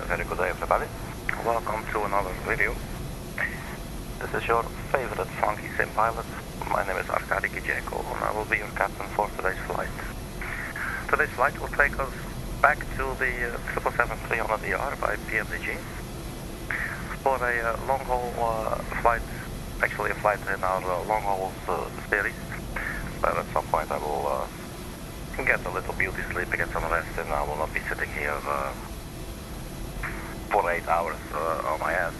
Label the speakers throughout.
Speaker 1: Very good day, everybody. Welcome to another video. This is your favorite funky sim pilot. My name is Arkady Gidzenko, and I will be your captain for today's flight. Today's flight will take us back to the 777-300ER by PMDG for a long-haul flight, actually a flight in our long-haul series, but at some point I will get a little beauty sleep, get some rest, and I will not be sitting here for 8 hours on my ass.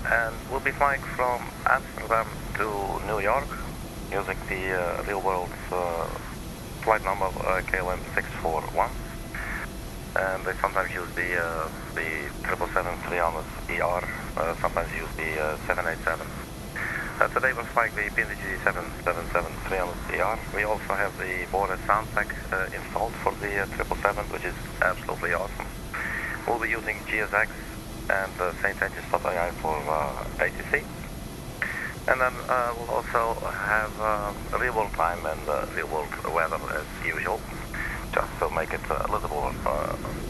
Speaker 1: And we'll be flying from Amsterdam to New York using the real-world flight number KLM 641, and they sometimes use the 777-300ER, sometimes use the 787. Today we're flying the PNG 777-300ER. We also have the border sound pack installed for the 777, which is absolutely awesome. We'll be using GSX and SaintEngines.ai for ATC. And then we'll also have real-world time and real-world weather as usual, just to make it a little more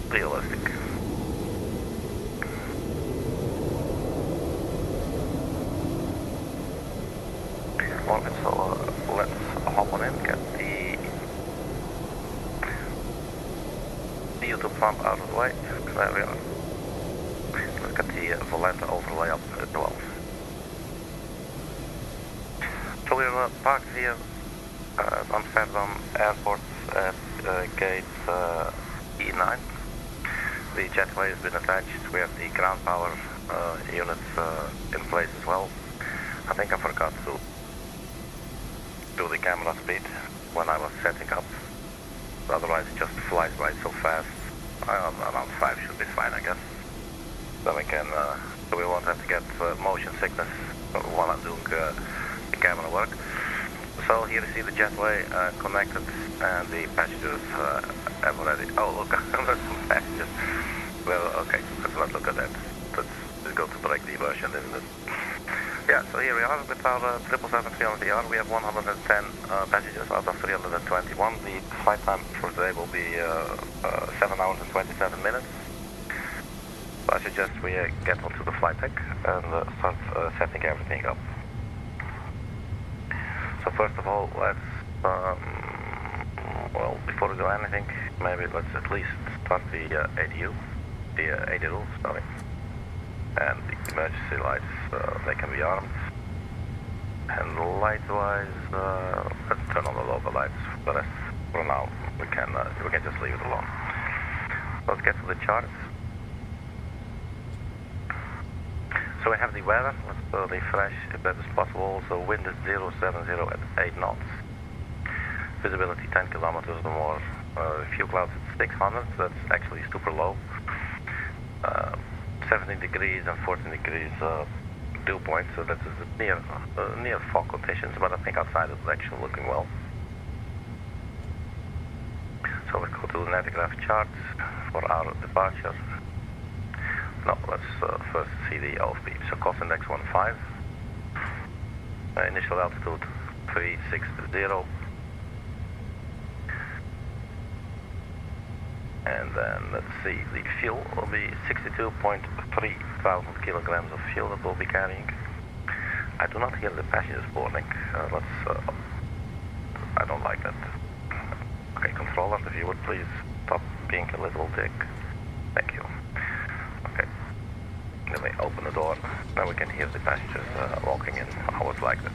Speaker 1: realistic. Alright, so let's hop on in, get the YouTube pump out of the way. There we are. Let's get the Volante overlay up as well. So we're parked here at Amsterdam Airport at gate E9. The jetway has been attached. We have the ground power units in place as well. I think I forgot to do the camera speed when I was setting up. Otherwise it just flies by so fast. Around 5 should be fine, I guess. Then we can, so we won't have to get motion sickness while I'm doing the camera work. So here you see the jetway connected, and the passengers have already. Oh look, there's some passengers. Well, okay, let's not look at that. Let's go to break the immersion, isn't it? Yeah, so here we are with our 777-300ER. We have 110 passengers out of 321. The flight time for today will be 7 hours and 27 minutes. So I suggest we get onto the flight deck and start setting everything up. So first of all, let's, well, before we do anything, maybe let's at least start the ADU, the AD rules, sorry. And the emergency lights, they can be armed. And light-wise, let's turn on the local lights. The rest, for now, we can just leave it alone. Let's get to the charts. So we have the weather. Let's refresh if that is possible. So wind is 070 at 8 knots. Visibility 10 kilometers or more. Few clouds at 600. That's actually super low. 17 degrees and 14 degrees dew point, so that is near fog conditions, but I think outside it's actually looking well. So we go to the Naviggraph charts for our departure. No, let's first see the OFP. So cost index 15. Initial altitude 360. And then let's see, the fuel will be 62.3 thousand kilograms of fuel that we'll be carrying. I do not hear the passengers boarding. I don't like that. Okay, controller, if you would please stop being a little dick. Thank you. Okay. Let me open the door. Now we can hear the passengers walking in. I always like that.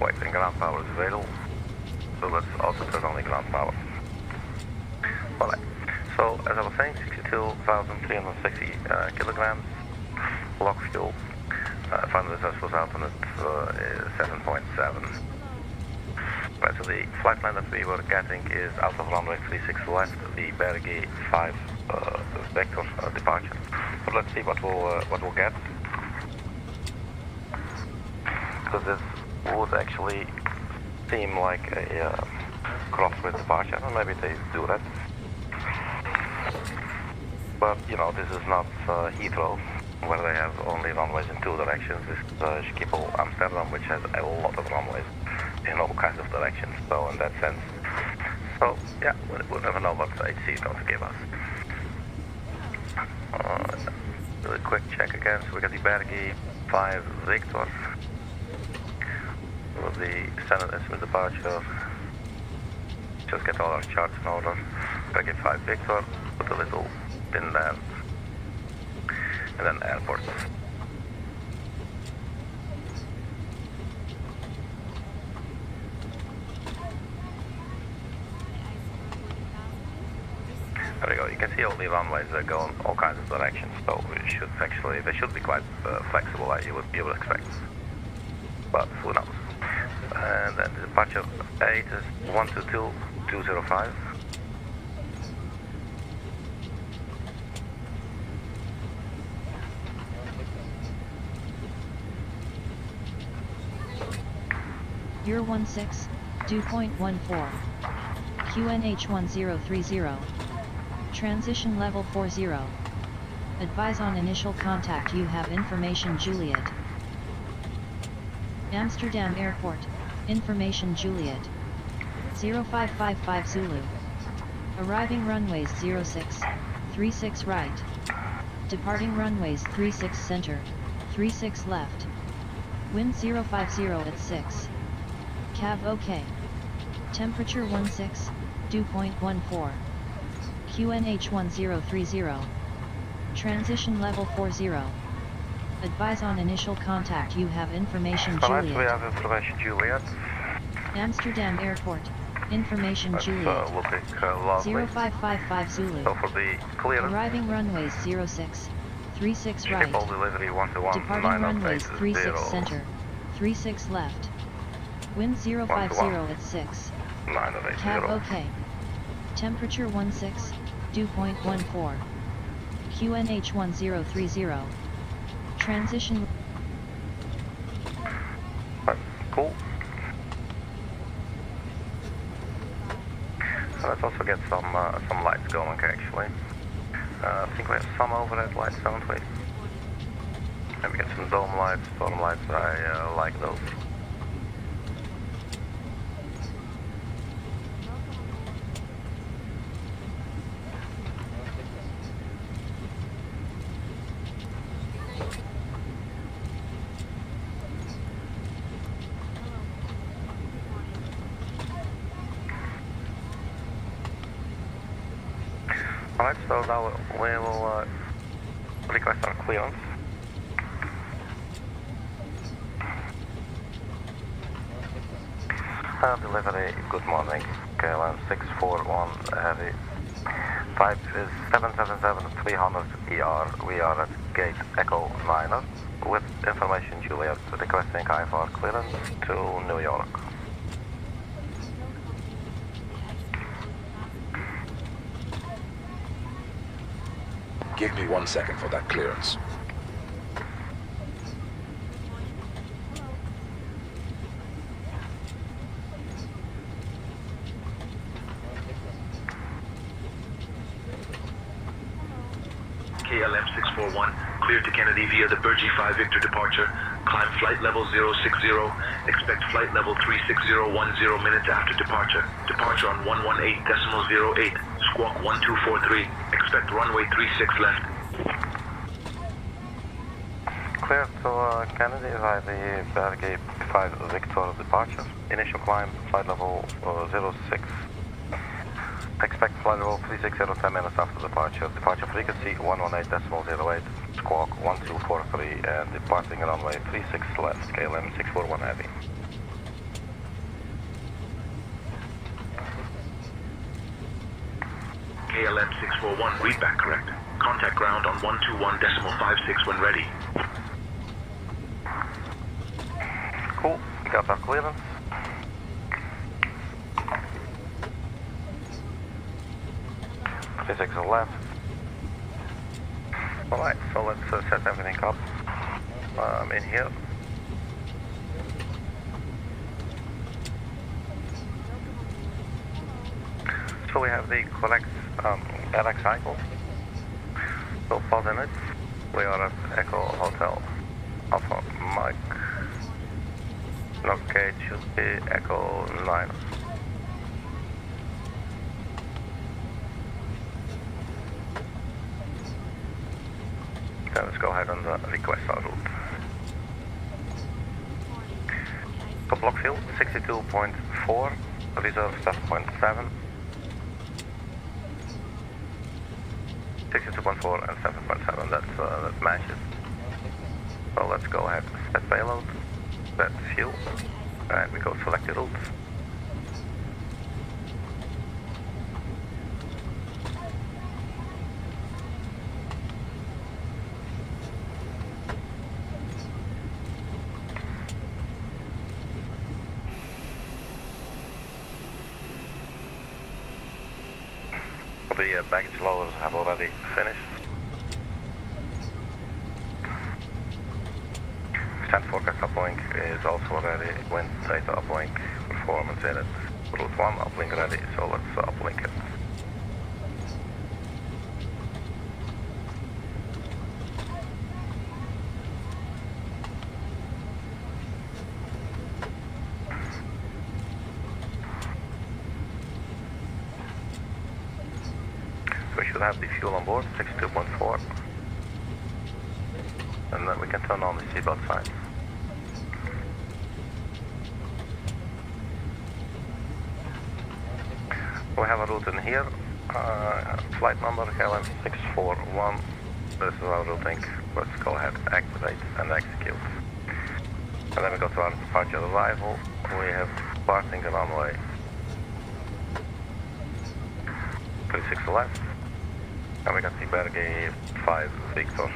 Speaker 1: Wait, the ground power is available. So let's also turn on the ground power. Alright. So as I was saying, 62,360 kilograms. Block fuel. Final test was out on it 7.7. Right, so the flight plan that we were getting is out of runway 36 left, the BERGI 5 vector departure. So let's see what we'll get. Because this would actually seem like a crosswind departure, and maybe they do that. But you know, this is not Heathrow. where they have only runways in two directions. This is Schiphol, Amsterdam, which has a lot of runways in all kinds of directions. So in that sense, so yeah, we'll never know what HC is going to give us. Do a quick check again. So we got the BERGI 5 Victor with the standard instrument departure. Just get all our charts in order. BERGI 5 Victor, put a little pin there, and then airport. There we go. You can see all the runways that go in all kinds of directions, so we should actually, they should be quite flexible, like you would expect. But who knows? And then the departure 8 is 122.205.
Speaker 2: Year 16, 2.14. QNH 1030. Transition level 40. Advise on initial contact. You have information Juliet. Amsterdam Airport. Information Juliet. 0555 Zulu. Arriving runways 06, 36 right. Departing runways 36 center, 36 left. Wind 050 at 6. Cav OK. Temperature 16, 2.14. QNH 1030. Transition level 40. Advise on initial contact. You have information Juliet.
Speaker 1: Alright, we have information Juliet.
Speaker 2: Amsterdam Airport. Information
Speaker 1: That's,
Speaker 2: Juliet.
Speaker 1: looking lovely.
Speaker 2: 0555 Zulu.
Speaker 1: So for the clearance,
Speaker 2: Arriving runways 06, 36 right.
Speaker 1: Schiphol delivery 121.
Speaker 2: Departing runways 36 center, 36 left. Wind 050 at 6.
Speaker 1: 980.
Speaker 2: Cab OK. Temperature 16, 2.14. QNH 1030. Transition.
Speaker 1: Cool. So let's also get some lights going actually. I think we have some overhead lights, don't we? Maybe get some dome lights, storm lights. I like those. Alright, so now we will request our clearance. Delivery, good morning. KLM 641 Heavy. Type is 777-300 ER. We are at gate Echo 9er with information Juliet requesting IFR clearance to New York.
Speaker 3: Give me 1 second for that clearance.
Speaker 4: KLM 641, cleared to Kennedy via the BERGI 5 Victor departure. Climb flight level 060. Expect flight level 36010 minutes after departure. Departure on 118.08. Squawk 1243. Expect runway 36 left.
Speaker 1: Clear to Kennedy via the BERGI 5 Victor departure. Initial climb, flight level 06. Expect flight level 360 10 minutes after departure. Departure frequency 118.08. Squawk 1243 and departing runway 36 left. KLM 641 Heavy.
Speaker 4: KLM 641, read back correct. Contact ground on 121.56 when ready.
Speaker 1: Cool, got our clearance. Physics left. Alright, so let's set everything up in here. So we have the correct RX cycle. So pause in it. We are at Echo Hotel. Alpha Mike. Locate should be Echo 9. Then let's go ahead and request our route. So block fuel 62.4, reserve 7.7. 62.4 and 7.7, that matches. So let's go ahead, set payload, set fuel, and we go select the route. The baggage loaders have already finished. Stand forecast uplink is also ready. Wind data uplink, performance in it. Route 1 uplink ready, so let's uplink it. We should have the fuel on board, 62.4. And then we can turn on the seatbelt signs. We have a route in here, flight number KLM641. This is our routing. Let's go ahead, activate and execute. And then we go to our departure arrival. We have departing the runway 36 left. And we can see BERGI 5 Victor.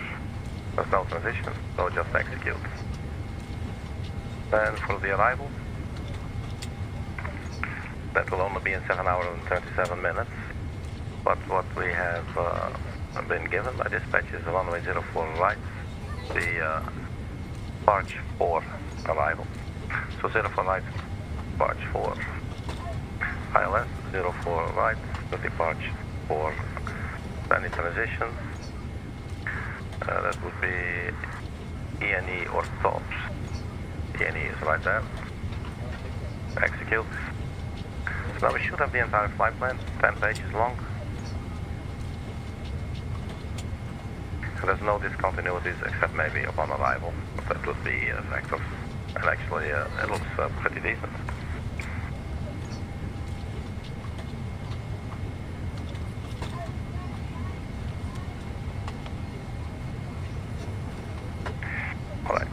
Speaker 1: There's no transition, so just execute. Then for the arrival, that will only be in 7 hours and 37 minutes. But what we have been given by dispatch is the runway 04 right, the Barge 4 arrival. So 04 right, Barge 4. ILS 04 right, with the Barge 4. Any transitions, that would be ENE or stops. ENE is right there. Execute. So now we should have the entire flight plan, 10 pages long. There's no discontinuities except maybe upon arrival, but that would be a factor. And actually it looks pretty decent. Alright.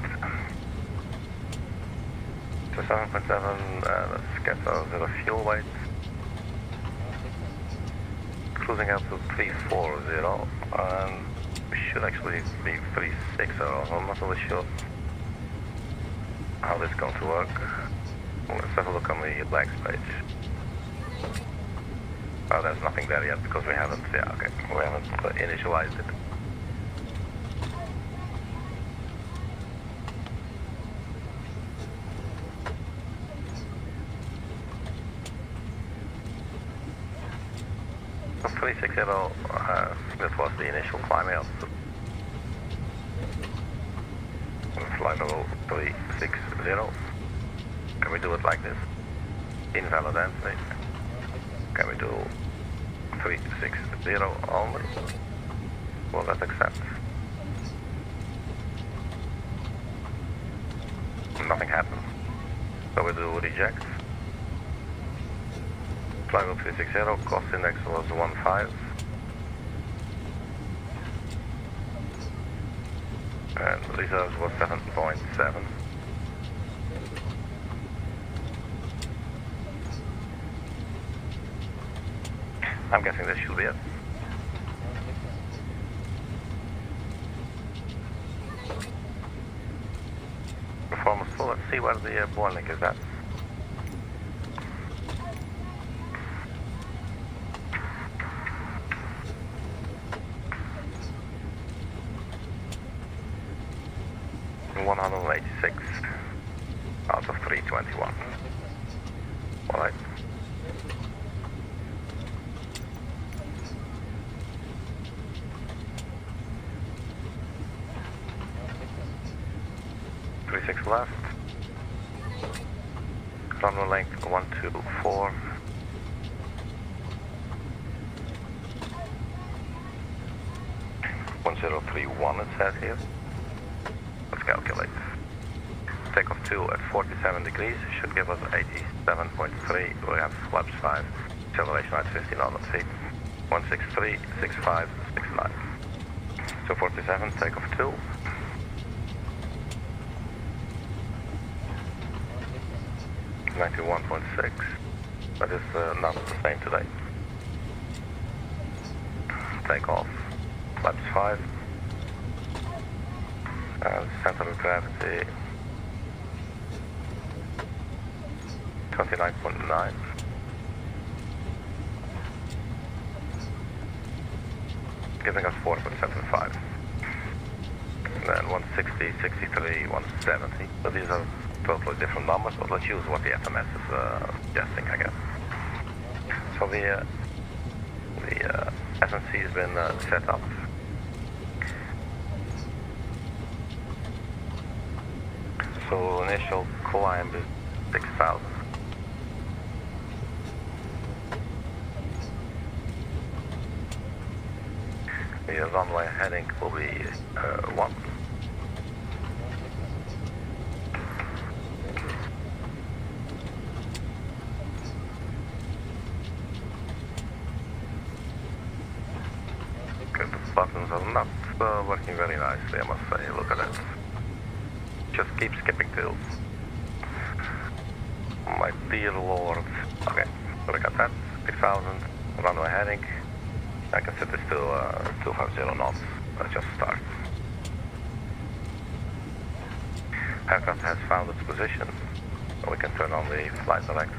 Speaker 1: So 7.7, let's get the fuel weight. Cruising up to 340, and we should actually be 360. I'm not really sure how this is going to work. Let's have a look on the legs page. Oh, there's nothing there yet because we haven't initialized it. So 360, that was the initial climb out. Flight level 360. Can we do it like this? Invalid entry. Can we do 360 only? Will that accept? Nothing happens. So we do reject. Flight level 360, cost index was 1.5. And reserves was 7.7. I'm guessing this should be it. Performance full. Let's see where the Boeing is at. $186 out of 321. All right. 36 left. Runway length 124. it says here. Let's calculate. Takeoff 2 at 47 degrees should give us 87.3. We have flaps 5. Acceleration at 50 knots feet. 163, 65, 69. So 47, takeoff 2. .6. That is not the same today. Takeoff. Flaps 5. And center of gravity 29.9. Giving us 4.75. And then 160, 63, 170. So these are totally different numbers, but let's use what the FMS is suggesting, I guess. So the SNC has been set up. So initial climb is 6,000. The runway heading will be 1. Okay, the buttons are not working very nicely, I must say. Look at that. Just keep skipping too. My dear lord. Okay, look at that. 6,000. Runway heading. I can set this to 250 knots. Let's just start. Aircraft has found its position. We can turn on the flight directors.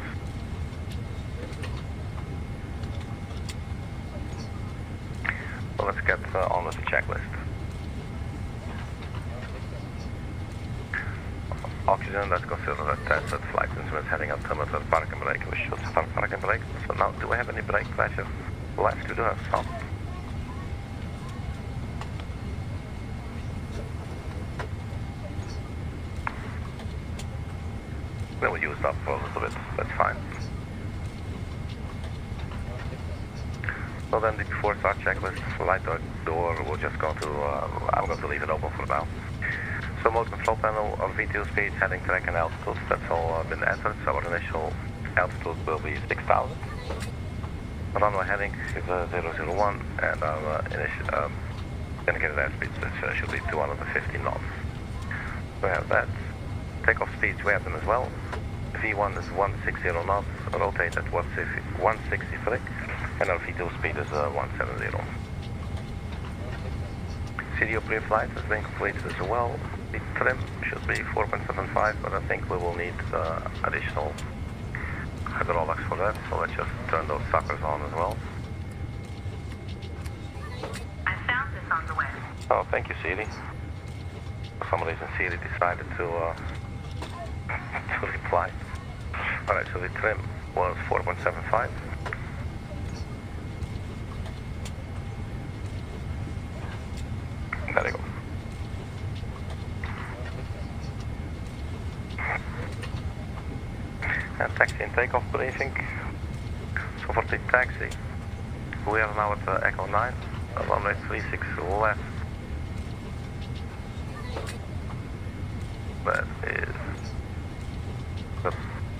Speaker 1: So let's get on with the checklist. Oxygen, let's consider that tested. Flight instruments heading altimeter, park and brake. We should start park and brake. So now, do we have any brake pressure left? We do have some. Then we used up for a little bit. That's fine. So then, before start checklist, flight door, we're just going to. I'm going to leave it open for now. So mode control panel on V2 speed, heading, track and altitude, that's all been entered. So our initial altitude will be 6,000. Runway heading is 001 and our initial indicated airspeed should be 250 knots. We have that. Takeoff speeds we have them as well. V1 is 160 knots, rotate at 163, and our V2 speed is 170. CDO pre-flight has been completed as well. The trim should be 4.75, but I think we will need additional hydraulics for that, so let's just turn those suckers on as well.
Speaker 5: I found this on the web.
Speaker 1: Oh, thank you, Siri. For some reason, Siri decided to reply. Alright, so the trim was 4.75. There you go. And taxi and takeoff briefing. So for the taxi, we are now at Echo 9, runway 36 left. That is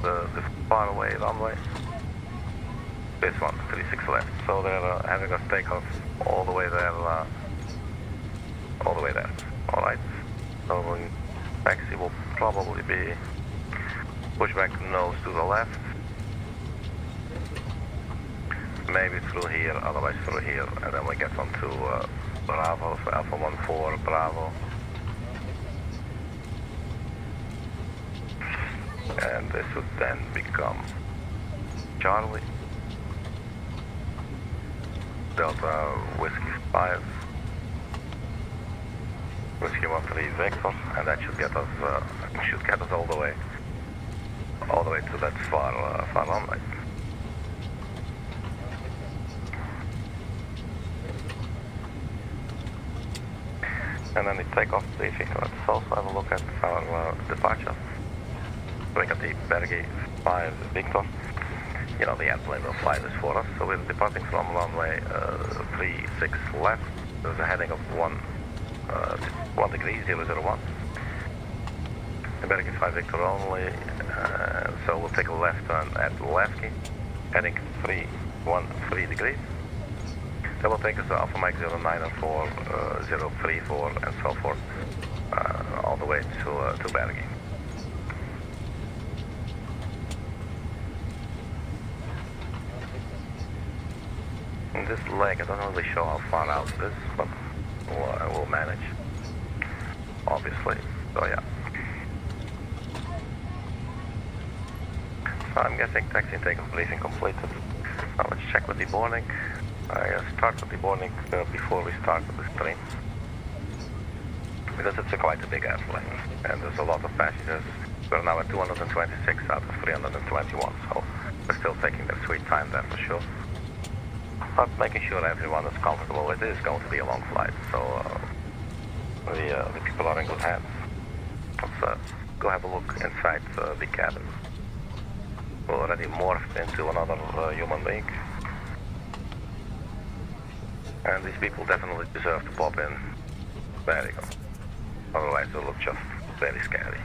Speaker 1: the far away runway. This one, 36 left. So they're having us take off all the way there. All the way there. Alright. So taxi will probably be push back nose to the left. Maybe through here, otherwise through here. And then we get onto Bravo, so Alpha 14, Bravo. And this would then become Charlie. Delta Whiskey 5. Whiskey 13 Victor, and that should get us all the way to that far runway. And then the takeoff briefing. Let's also have a look at our departure. We got the BERGI 5 Victor. You know, the airplane will fly this for us. So we're departing from runway 36 left. There's a heading of 1 degree, 001. The BERGI 5 Victor only. So we'll take a left turn at Levski, heading 313 degrees. That will take us to Alpha Mike 09 and 4, 034 and so forth, all the way to BERGI. In this leg, I don't really show how far out it is, but we'll manage, obviously. So yeah. So I'm guessing taxi and takeoff briefing completed. Now let's check with the boarding. I start with the boarding before we start with the stream. Because it's quite a big airplane and there's a lot of passengers. We're now at 226 out of 321, so we're still taking their sweet time there for sure. But making sure everyone is comfortable. It is going to be a long flight, so the people are in good hands. Let's go have a look inside the cabin. We're already morphed into another human being. And these people definitely deserve to pop in. There you go. Otherwise they'll look just very scary.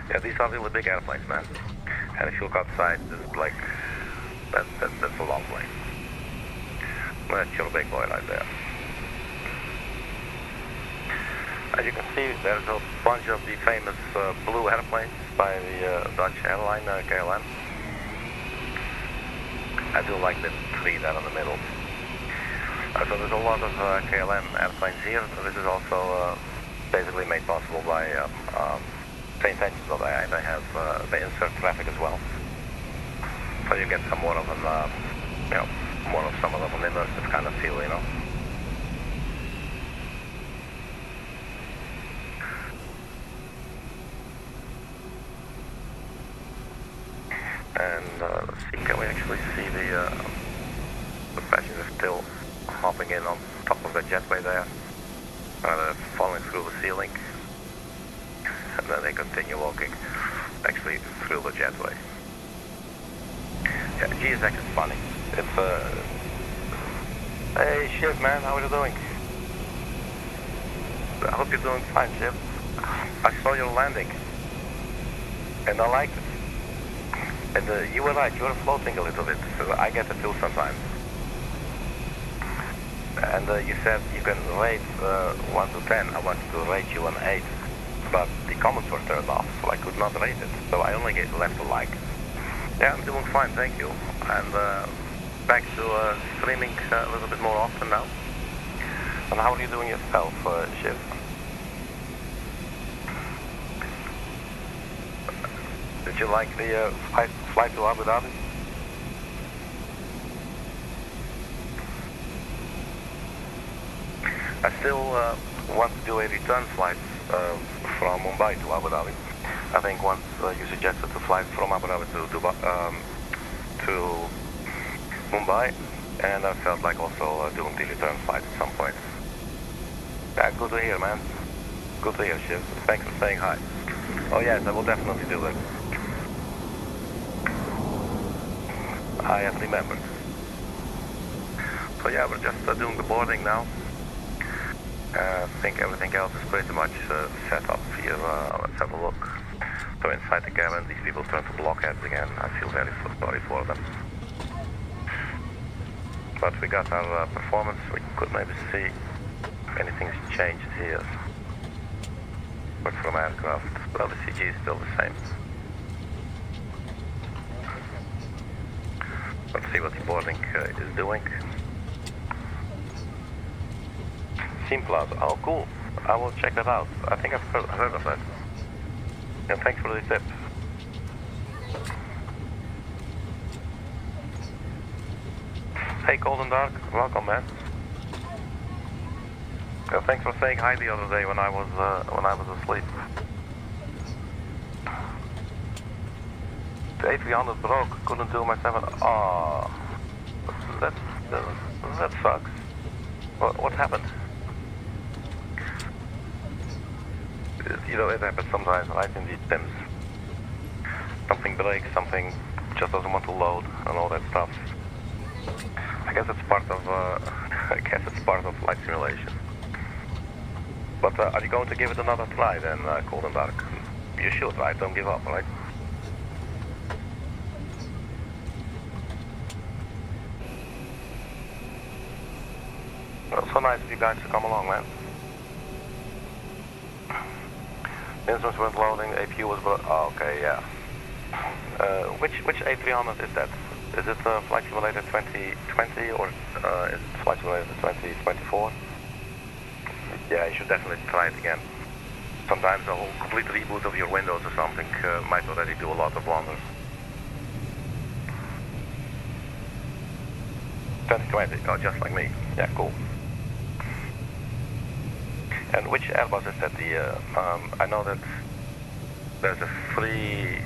Speaker 1: Yeah, these are really big airplanes, man. And if you look outside, it's like, that's a long plane. That's your big boy right there. As you can see, there's a bunch of the famous blue airplanes by the Dutch airline, KLM. I do like the tree there in the middle. So there's a lot of KLM airplanes here. This is also basically made possible by same engines that they have. They insert traffic as well. So you get some more of an, you know, more of some of an immersive kind of feel, you know. And let's see, can we actually see the passengers still hopping in on top of the jetway there? They're falling through the ceiling. And then they continue walking actually through the jetway. Yeah, GSX is funny. It's hey Shiv man, how are you doing? I hope you're doing fine, Shiv. I saw your landing and I liked it. And you were right, you were floating a little bit, so I get it too sometimes. And you said you can rate 1 to 10. I wanted to rate you an 8, but the comments were turned off, so I could not rate it. So I only left a like. Yeah, I'm doing fine, thank you. And back to streaming a little bit more often now. And how are you doing yourself, Shiv? Did you like the flight to Abu Dhabi? I still want to do a return flight from Mumbai to Abu Dhabi. I think once you suggested to fly from Abu Dhabi to Mumbai, and I felt like also doing the return flight at some point. Yeah, good to hear, man. Good to hear, Shiv. Thanks for saying hi. Oh yes, I will definitely do that. I have remembered. So yeah, we're just doing the boarding now. I think everything else is pretty much set up here. Let's have a look. So inside the cabin, these people turn to blockheads again. I feel very sorry for them. But we got our performance. We could maybe see anything's changed here. But from aircraft, well, the CG is still the same. Let's see what the boarding is doing. Steam Plaza. Oh, cool. I will check that out. I think I've heard of that. And thanks for the tip. Hey, Cold and Dark. Welcome, man. Thanks for saying hi the other day when I was asleep. The A300 broke. Couldn't do my 7. Oh, that sucks. What happened? You know, it happens sometimes, right, in these sims. Something breaks, something just doesn't want to load, and all that stuff. I guess it's part of, flight simulation. But are you going to give it another try then, Cold and Dark? You should, right? Don't give up, right? Well, so nice of you guys to come along, man. Instruments weren't loading, APU was... Oh, okay, yeah. Which A300 is that? Is it Flight Simulator 2020 or is it Flight Simulator 2024? Yeah, you should definitely try it again. Sometimes a whole complete reboot of your Windows or something might already do a lot of wonders. 2020, oh, just like me. Yeah, cool. And which Airbus is that? I know that there's a free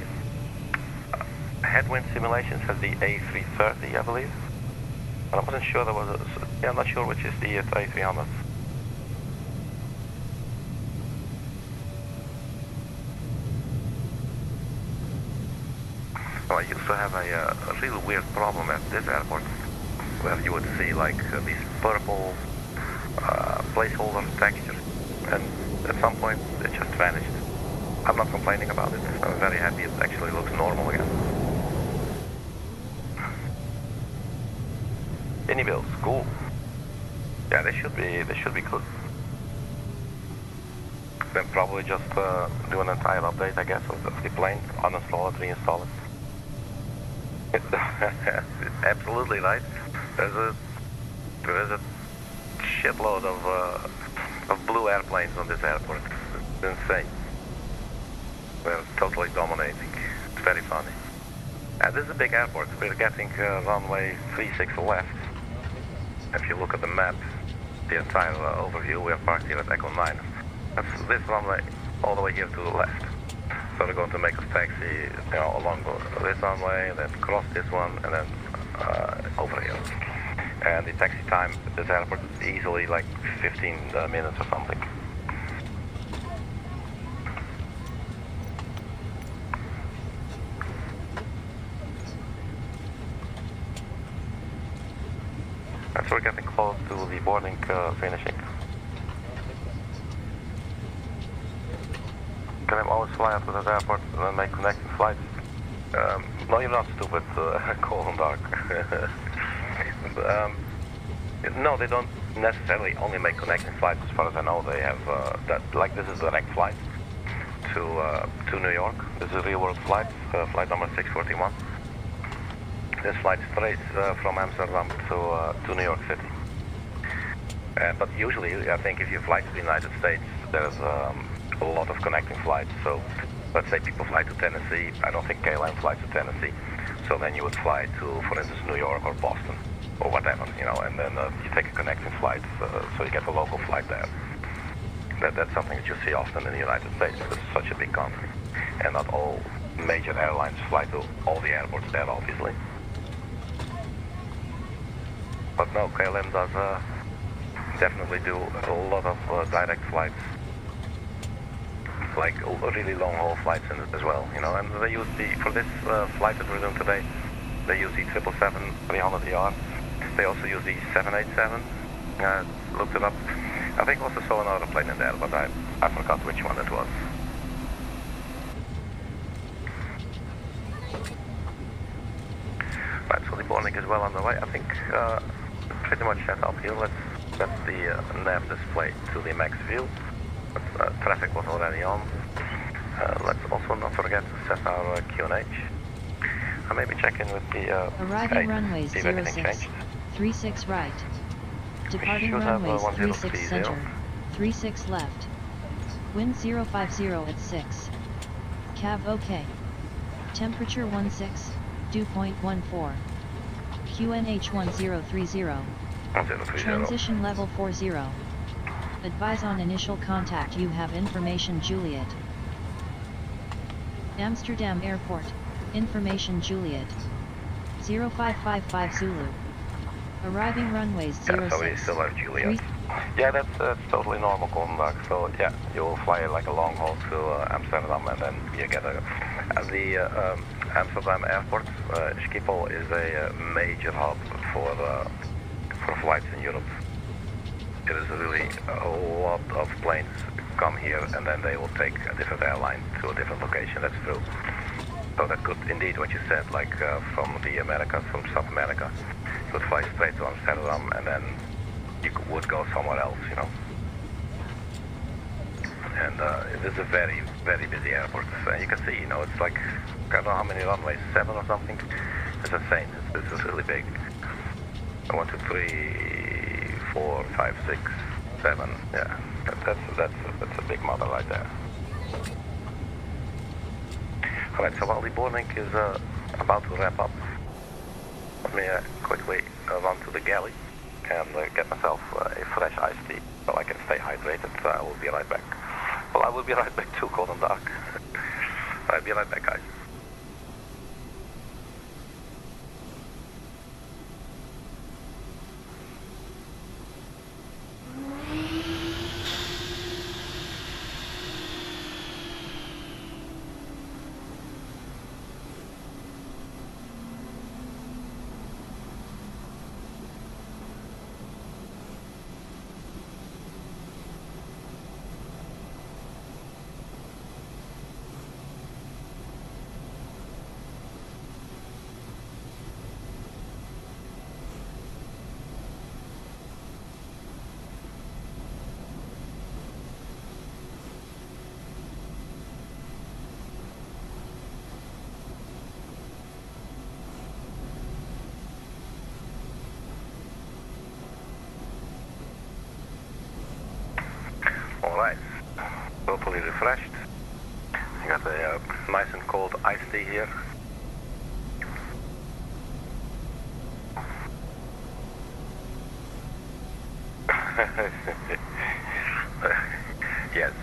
Speaker 1: headwind simulations has the A330, I believe. But I wasn't sure there was I'm not sure which is the A300. Well, I used to have a really weird problem at this airport, where you would see like these purple placeholder textures, and at some point it just vanished. I'm not complaining about it. I'm very happy it actually looks normal again. Any bills, cool. Yeah, they should be good. Then probably just do an entire update, I guess, of the plane, uninstall it, reinstall it. Absolutely right. There's a shitload of blue airplanes on this airport. It's insane. They're totally dominating. It's very funny. And this is a big airport. We're getting runway 36 left. If you look at the map, the entire overview, we are parked here at Echo 9. That's this runway all the way here to the left. So we're going to make a taxi, along this runway, and then cross this one, and then over here. And the taxi time at this airport is easily like 15 minutes or something. And so we're getting close to the boarding finishing. Can I always fly out to that airport and then make connecting flights? No, you're not stupid, Cold and Dark. No, they don't necessarily only make connecting flights. As far as I know, they have that. Like this is the direct flight to New York. This is a real-world flight, flight number 641. This flight straight from Amsterdam to New York City. But usually, I think if you fly to the United States, there's a lot of connecting flights. So let's say people fly to Tennessee. I don't think Airline flies to Tennessee. So then you would fly to, for instance, New York or Boston or whatever, and then you take a connecting flight, so you get a local flight there. That's something that you see often in the United States. It's such a big country. And not all major airlines fly to all the airports there, obviously. But no, KLM does definitely do a lot of direct flights. Like really long-haul flights in it as well, and they use for this flight that we're doing today, they use the 777-300ER. They also use the 787. Looked it up. I think also saw another plane in there, but I forgot which one it was. Right, so the boarding is well underway. I think pretty much set up here. Let's set the nav display to the max view. Traffic was already on. Let's also not forget to set our QNH. I maybe check in with the
Speaker 2: arriving runways 06, 36 right. Departing runways 36 center, 36 left. Wind 050 at 6. Cav OK. Temperature 16, dew point 14. QNH 1030. Transition level 40. Advise on initial contact. You have information Juliet. Amsterdam Airport. Information Juliet. 0555 Zulu. Arriving runways
Speaker 1: Yeah, so we
Speaker 2: 06.
Speaker 1: still have Juliet. Yeah, that's totally normal, Goldenberg. So yeah, you will fly like a long haul to Amsterdam, and then you get a. At the Amsterdam airport, Schiphol is a major hub for flights in Europe. It is really a lot of planes come here, and then they will take a different airline to a different location. That's true. So that could indeed what you said, like from the Americas, from South America, you would fly straight to Amsterdam, and then you would go somewhere else, you know. And it is a very, very busy airport. And you can see, you know, it's like, I don't know how many runways, 7 or something. It's insane. It's really big. 1, 2, 3, 4, 5, 6, 7. Yeah, that's a big mother right there. All right, so while the boarding is about to wrap up, let me quickly run to the galley and get myself a fresh iced tea so I can stay hydrated. I will be right back. Well, I will be right back too, cold and dark. I'll be right back, guys. Alright, totally refreshed. I got a nice and cold iced tea here. Yes,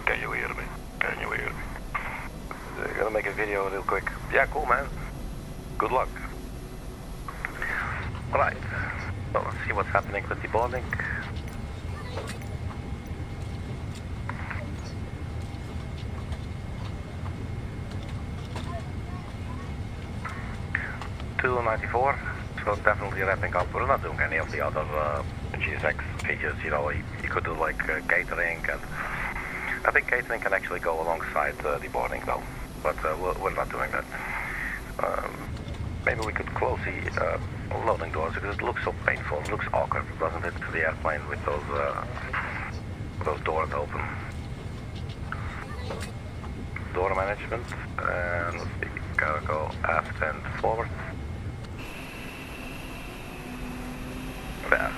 Speaker 1: can you hear me? Can you hear me? Gonna make a video real quick. Yeah, cool, man. Good luck. Alright, so let's see what's happening with the boarding. $2.94, so definitely wrapping up. We're not doing any of the other GSX features, you know, you could do like catering, and I think catering can actually go alongside the boarding though, but we're not doing that. Maybe we could close the loading doors because it looks so painful, it looks awkward, doesn't it, to the airplane with those doors open. Door management, and let's see, cargo aft and forward. There.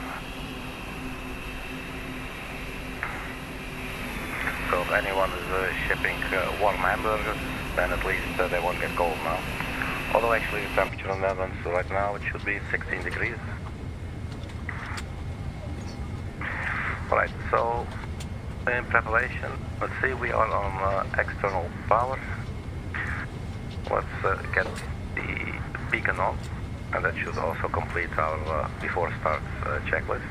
Speaker 1: So if anyone is shipping warm hamburgers, then at least they won't get cold now. Although actually the temperature in the Netherlands right now, it should be 16 degrees. Alright, so in preparation, let's see, we are on external power. Let's get the beacon on, and that should also complete our before start checklist.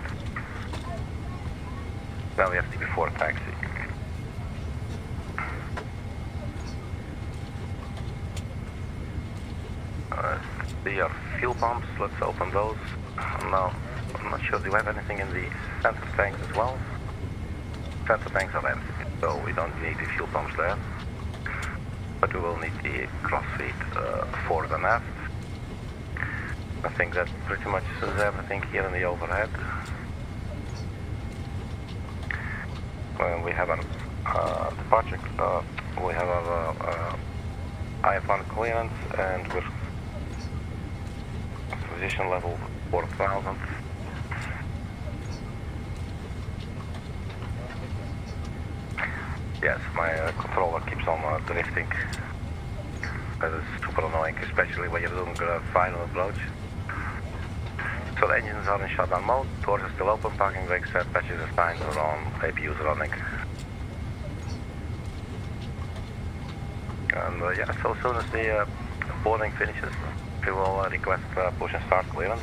Speaker 1: Then we have the before taxi. The fuel pumps, let's open those. Now, I'm not sure, do we have anything in the center tanks as well? Center tanks are empty, so we don't need the fuel pumps there. But we will need the crossfeed forward and aft. I think that pretty much is everything here in the overhead. We have our departure, we have our IFR clearance, and we're position level 4000. Yes, my controller keeps on drifting. That is super annoying, especially when you're doing a final approach. So the engines are in shutdown mode, doors are still open, parking brakes set, patches are signed, are on, APUs are running. And yeah, so as soon as the boarding finishes, we will request push and start clearance.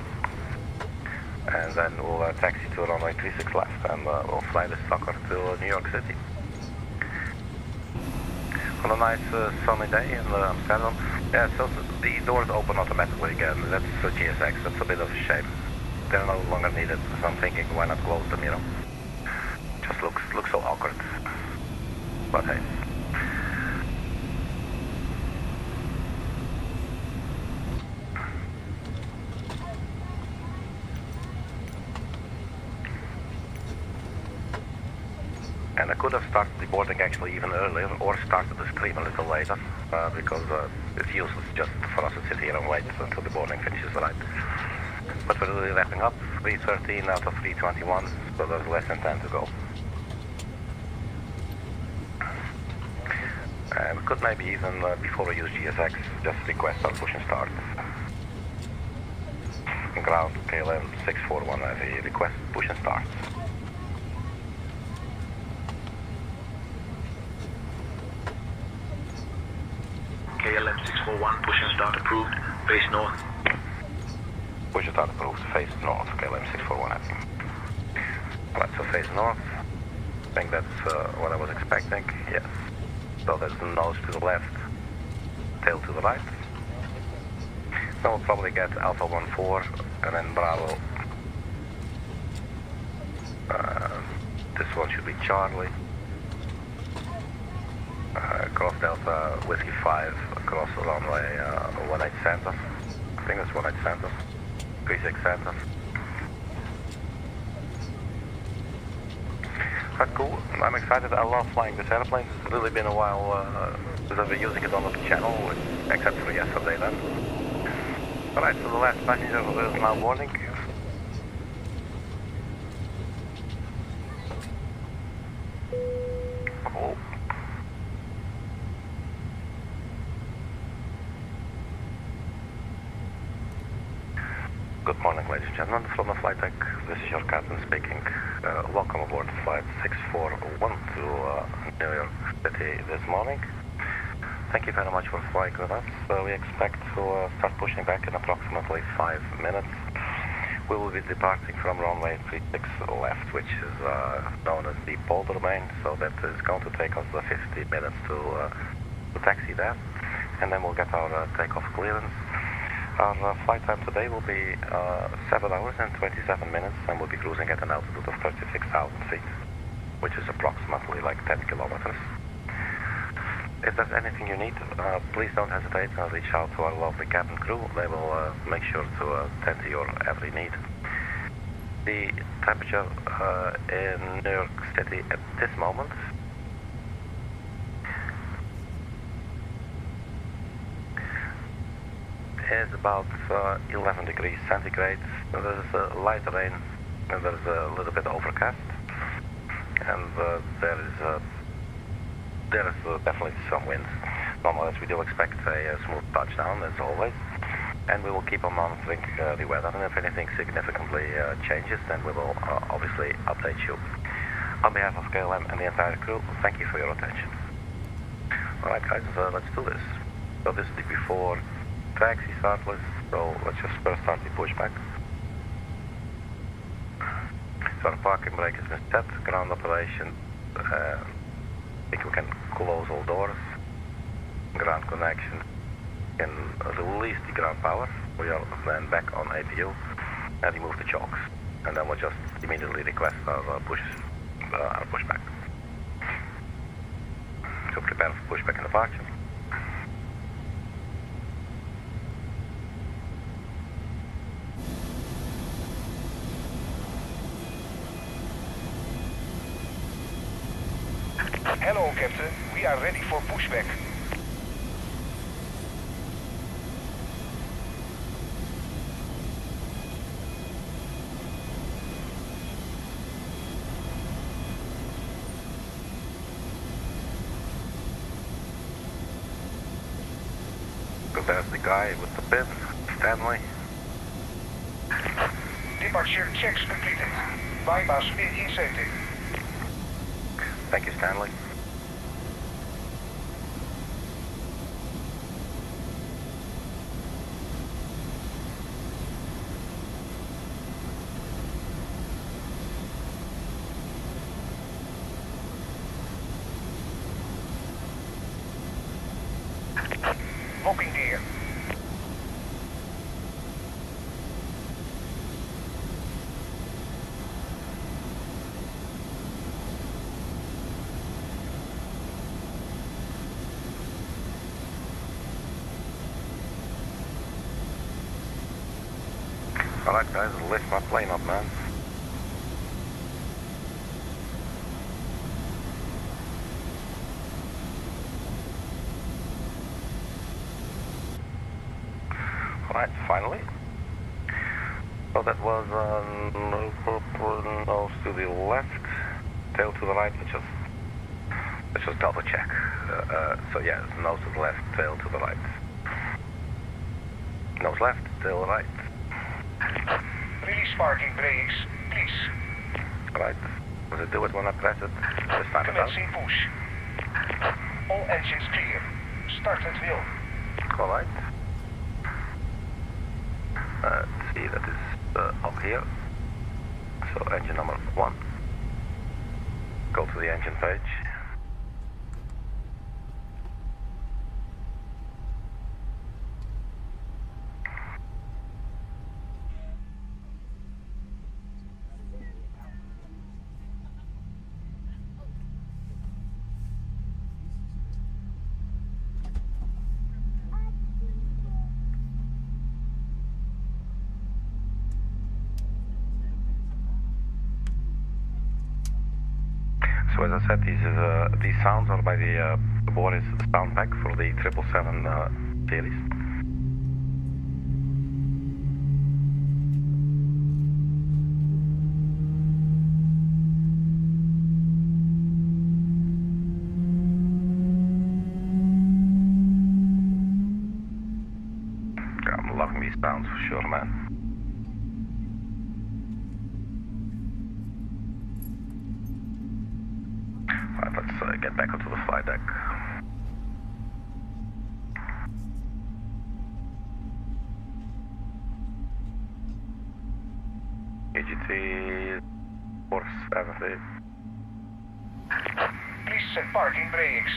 Speaker 1: And then we'll taxi to runway 36 left, and we'll fly the sucker to New York City. On a nice sunny day in Amsterdam. Yeah, so the doors open automatically again. That's GSX. That's a bit of a shame. They're no longer needed, so I'm thinking why not close them, you know? Just looks so awkward. But hey. And I could have started the boarding actually even earlier, or started the stream a little later, because it's useless just for us to sit here and wait until the boarding finishes, right? But we're really wrapping up, 3:13 out of 3:21, so there's less than 10 to go. We could maybe even, before we use GSX, just request our push and start. Ground KLM 641 heavy, request push and start.
Speaker 4: KLM 641, push and start approved, face north.
Speaker 1: Push and start approved, face north, KLM 641 heavy. Right, so face north. I think that's what I was expecting, yes. So there's the nose to the left, tail to the right. Then we'll probably get Alpha 14 and then Bravo. This one should be Charlie. Cross Delta Whiskey 5 across the runway 18 Santos. I think that's 18 Santos. 36 Santos. That's cool. I'm excited. I love flying this airplane. It's really been a while since I've been using it on the channel, except for yesterday then. Alright, so the last passenger is now boarding. Cool. Good morning, ladies and gentlemen, from the flight deck. This is your captain speaking. Welcome aboard flight 641 to New York City this morning. Thank you very much for flying with us. We expect to start pushing back in approximately 5 minutes. We will be departing from runway 36 left, which is known as the pole domain, so that is going to take us 50 minutes to taxi there, and then we'll get our takeoff clearance. Our flight time today will be 7 hours and 27 minutes, and we'll be cruising at an altitude of 36,000 feet, which is approximately like 10 kilometers. If there's anything you need, please don't hesitate to reach out to our lovely cabin crew. They will make sure to tend to your every need. The temperature in New York City at this moment is about 11 degrees centigrade. There's a light rain and there's a little bit overcast, and there is definitely some wind. Nonetheless, we do expect a smooth touchdown as always, and we will keep on monitoring the weather, and if anything significantly changes, then we will obviously update you. On behalf of KLM and the entire crew, thank you for your attention. Alright guys, let's do this. So this is the before taxi start list, so let's just first start the pushback. So our parking brake has been set, ground operation. I think we can close all doors. Ground connection. Can release the ground power. We are then back on APU and remove the chokes. And then we'll just immediately request our pushback. So prepare for pushback and departure.
Speaker 6: Hello, Captain. We are ready for pushback.
Speaker 1: So there's the guy with the pin, Stanley.
Speaker 6: Departure checks completed. Bypass in safety.
Speaker 1: Thank you, Stanley. Alright guys, lift my plane up, man. Alright, finally. So that was nose to the left, tail to the right. Let's just double check. So yeah, nose to the left, tail to the right. Nose left, tail right.
Speaker 6: Release parking brakes, please.
Speaker 1: Alright. Does it do it when I press it? This time it does.
Speaker 6: Commencing push. All engines clear. Start at will.
Speaker 1: Alright. Let's see, that is up here. So engine number 1. Go to the engine page. So as I said, these sounds are by the Boris sound pack for the 777 series. Yeah, I'm loving these sounds for sure, man. Let's get back onto the flight deck. EGT 470.
Speaker 6: Please set parking brakes.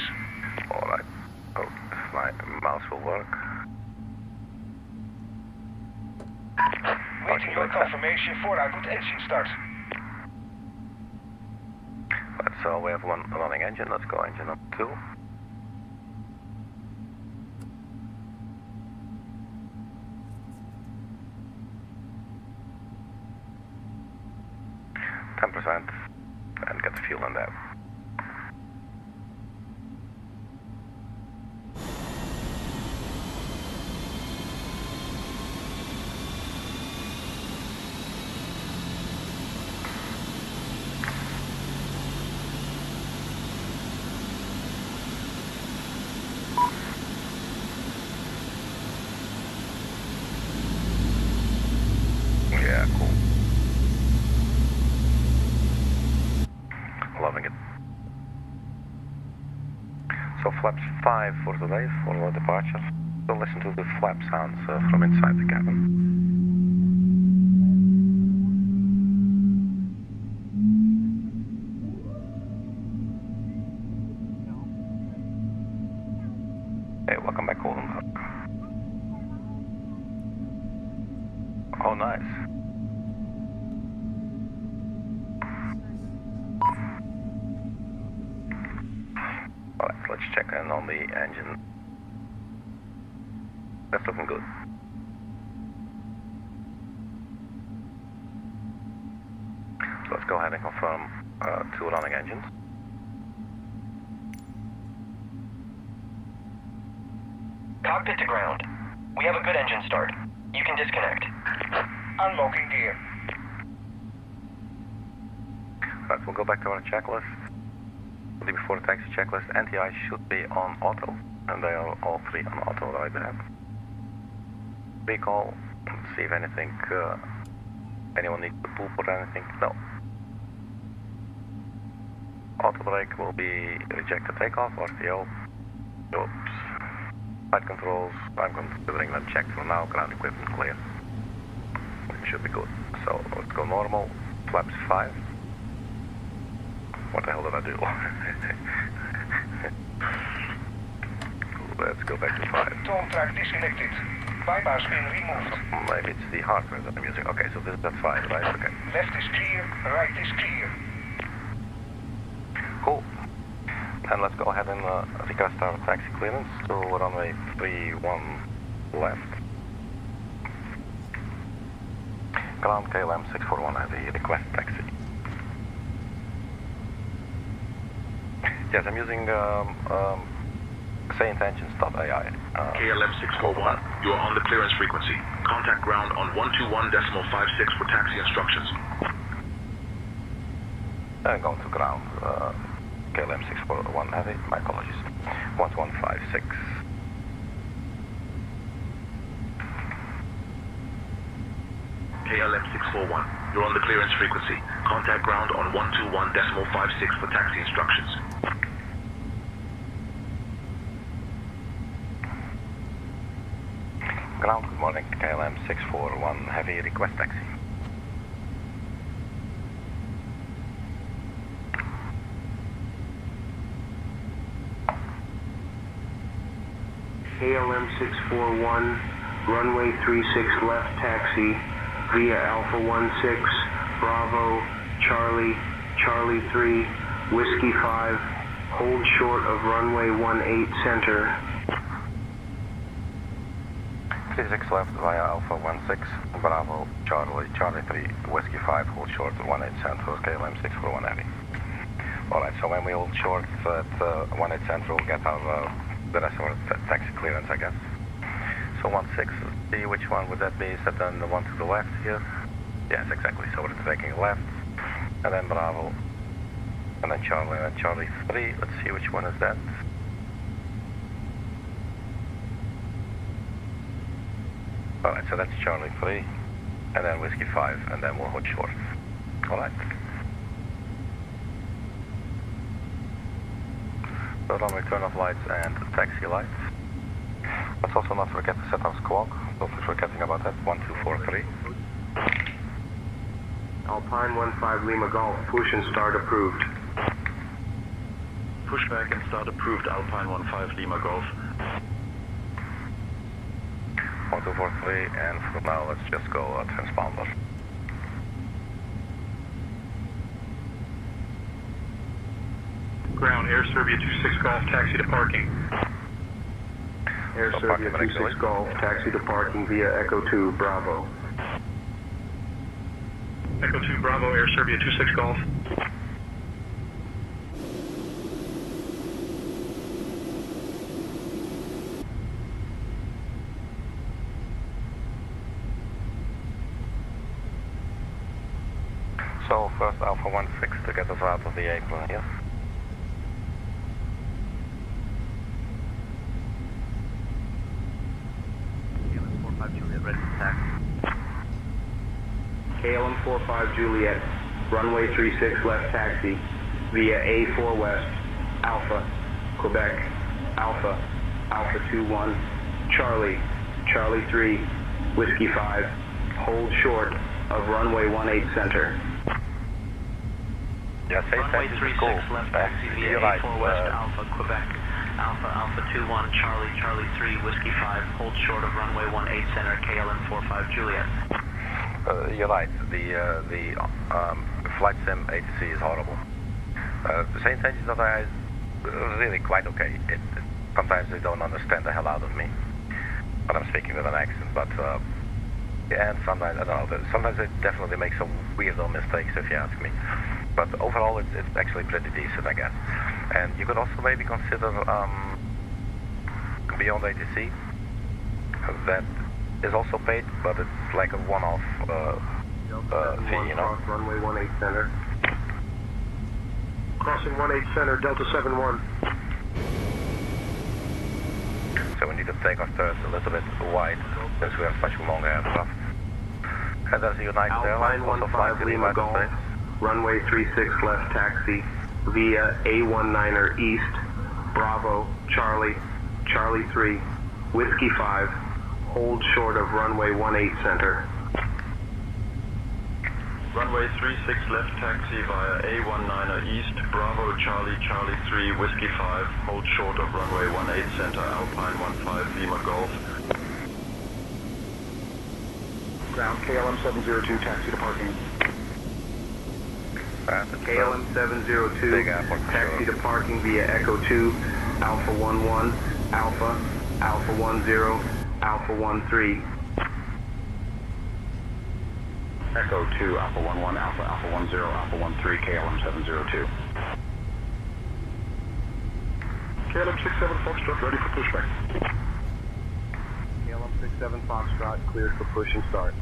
Speaker 1: Alright. Oh, my mouse will work.
Speaker 6: Waiting your confirmation for I put engine start.
Speaker 1: So we have one running engine. Let's go engine number 2. And get the fuel in there. Yeah, cool. Loving it. So flaps 5 for today, for the departure. So listen to the flap sounds from inside the cabin. Hey, welcome back, Goldenberg. Oh, nice. Alright, let's check in on the engine. That's looking good. So let's go ahead and confirm 2 running engines.
Speaker 7: Cockpit to ground. We have a good engine start. You can disconnect.
Speaker 6: Unlocking gear.
Speaker 1: Right, we'll go back to our checklist. The before taxi checklist. NTI should be on auto, and they are all 3 on auto right there. Recall, see if anything, anyone needs to poop or anything. No. Auto brake will be rejected takeoff, RTO. Oops. Flight controls, I'm considering them checked for now. Ground equipment clear. It should be good. So let's go normal. Flaps 5. What the hell did I do? Let's go back to 5.
Speaker 6: Tone track disconnected. Bypass pin removed.
Speaker 1: Maybe it's the hardware that I'm using. Okay, so this is at 5, right? Okay.
Speaker 6: Left is clear, right is clear.
Speaker 1: Cool. And let's go ahead and request our taxi clearance to runway 31 left. Ground KLM 641 Heavy, request taxi. Yes, I'm using SaintEngines.ai.
Speaker 4: KLM 641, you are on the clearance frequency. Contact ground on 121.56 for taxi instructions.
Speaker 1: I'm going to ground. KLM 641 Heavy, my apologies. 1156.
Speaker 4: KLM 641, you're on the clearance frequency. Contact ground on 121.56 for taxi instructions.
Speaker 1: Ground, good morning. KLM 641 Heavy, request taxi.
Speaker 8: KLM 641, runway 36 left taxi via Alpha 16, Bravo, Charlie, Charlie 3, Whiskey 5, hold short of runway 18 center.
Speaker 1: 36 left via Alpha 16, Bravo, Charlie, Charlie 3, Whiskey 5, hold short of 18 Central, KLM 641 Heavy. Alright, so when we hold short at 18 Central, we'll get our, the rest of our taxi clearance, I guess. So 16, let's see which one would that be? Is that then the one to the left here? Yes, exactly, so we're taking left, and then Bravo, and then Charlie 3, let's see which one is that. Alright, so that's Charlie 3, and then Whiskey 5, and then we'll hold short. Alright. So runway turn-off lights and taxi lights. Let's also not forget to set our squawk. Don't be forgetting about that. 1243.
Speaker 8: Alpine 15 Lima Golf, push and start approved.
Speaker 9: Pushback and start approved, Alpine 15 Lima Golf.
Speaker 1: 1243, and for now let's just go transponder.
Speaker 10: Ground, Air Serbia 26 Golf, taxi to parking.
Speaker 8: Air Serbia 26 Golf, taxi to parking via Echo 2, Bravo.
Speaker 10: Echo 2 Bravo, Air Serbia 26 Golf.
Speaker 1: So first Alpha 16 to get us out of the apron here.
Speaker 8: KLM 45 Juliet, runway 36 left taxi via A4 West, Alpha, Quebec, Alpha, Alpha 21, Charlie, Charlie 3, Whiskey 5, hold short of runway 18 center.
Speaker 1: Yeah,
Speaker 11: runway 36 left taxi via A4 West, Alpha, Quebec, Alpha, Alpha 21, Charlie, Charlie 3, Whiskey 5, hold short of runway 18 center, KLM 45 Juliet.
Speaker 1: You're right, the flight sim ATC is horrible. The SaintEngines.ai is really quite okay. Sometimes they don't understand the hell out of me when I'm speaking with an accent, but yeah, and sometimes, I don't know, sometimes they definitely make some weirdo mistakes if you ask me. But overall it's actually pretty decent, I guess. And you could also maybe consider Beyond ATC. That is also paid, but it's like a one-off fee, you know.
Speaker 8: Runway 18 center.
Speaker 10: Crossing 18 center, Delta 71.
Speaker 1: So we need to take our turns a little bit wide since we have such a long aircraft. And there's a United Airlines also flying to the United States.
Speaker 8: Runway 36 left taxi via A19er East, Bravo, Charlie, Charlie 3, Whiskey 5, hold short of runway 18 center.
Speaker 9: Runway 36 left taxi via A19er East, Bravo, Charlie, Charlie 3, Whiskey 5, hold short of runway 18 center, Alpine 15 Lima Golf.
Speaker 10: Ground, KLM 702, taxi to parking.
Speaker 8: KLM 702, taxi to parking via Echo 2, Alpha 11, Alpha, Alpha 10, Alpha 13.
Speaker 10: Echo 2, Alpha 11, Alpha, Alpha 10, Alpha 13, KLM 702. KLM 67 Foxtrot, ready for pushback.
Speaker 8: KLM 67 Foxtrot, cleared for push and start.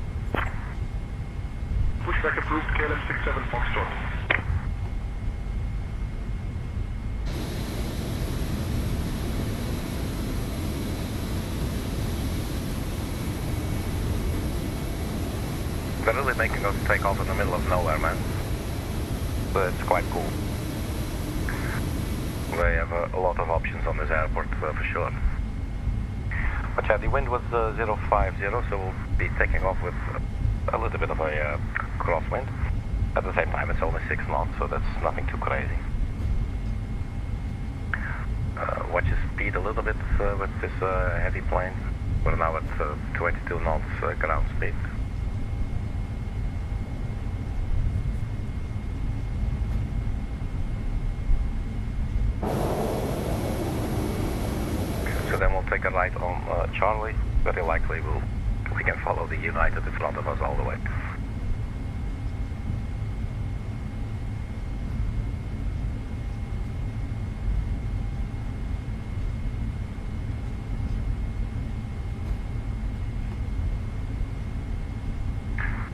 Speaker 10: Pushback approved, KLM 67 Foxtrot.
Speaker 1: They're really making us take off in the middle of nowhere, man. But it's quite cool. They have a lot of options on this airport, for sure. But yeah, the wind was 050, so we'll be taking off with a little bit of a crosswind. At the same time, it's only 6 knots, so that's nothing too crazy. Watch your speed a little bit with this heavy plane. We're now at 22 knots ground speed. So then we'll take a right on Charlie. Very likely we can follow the United in front of us all the way.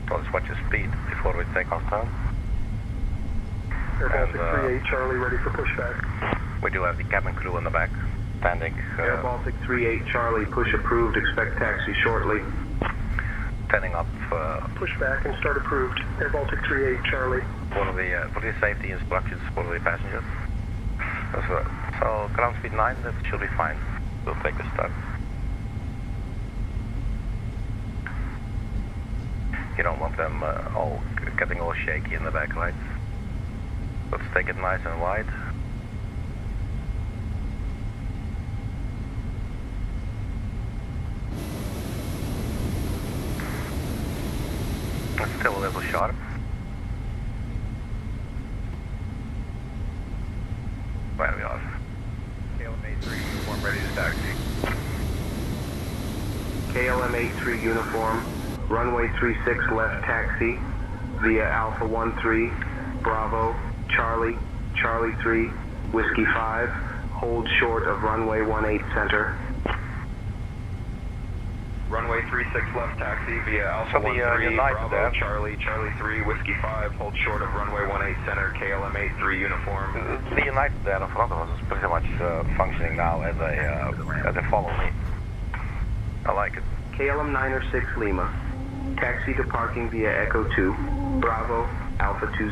Speaker 1: So let's watch your speed before we take our turn.
Speaker 10: Air Baltic 38, Charlie, ready for pushback.
Speaker 1: We do have the cabin crew in the back. Standing.
Speaker 8: Air Baltic 38 Charlie, push approved, expect taxi shortly.
Speaker 1: Standing up.
Speaker 10: Pushback and start approved. Air Baltic 38 Charlie.
Speaker 1: For the safety instructions for the passengers. So ground speed 9, that should be fine. We'll take the start. You don't want them getting all shaky in the back, right? Let's take it nice and wide. It's still a little sharp. There we are.
Speaker 8: KLM 83 uniform ready to taxi. KLM 83 uniform, runway 36 left taxi via Alpha 13, Bravo, Charlie, Charlie 3, Whiskey 5, hold short of runway 18 center.
Speaker 12: Runway 36 left taxi via Alpha 13, Bravo, Charlie, Charlie 3, Whiskey 5, hold short of runway 18 center, KLM 83 uniform.
Speaker 1: The United there in front of us is pretty much functioning now as a follow me. I like it.
Speaker 8: KLM 906 Lima, taxi to parking via Echo 2, Bravo, Alpha 20.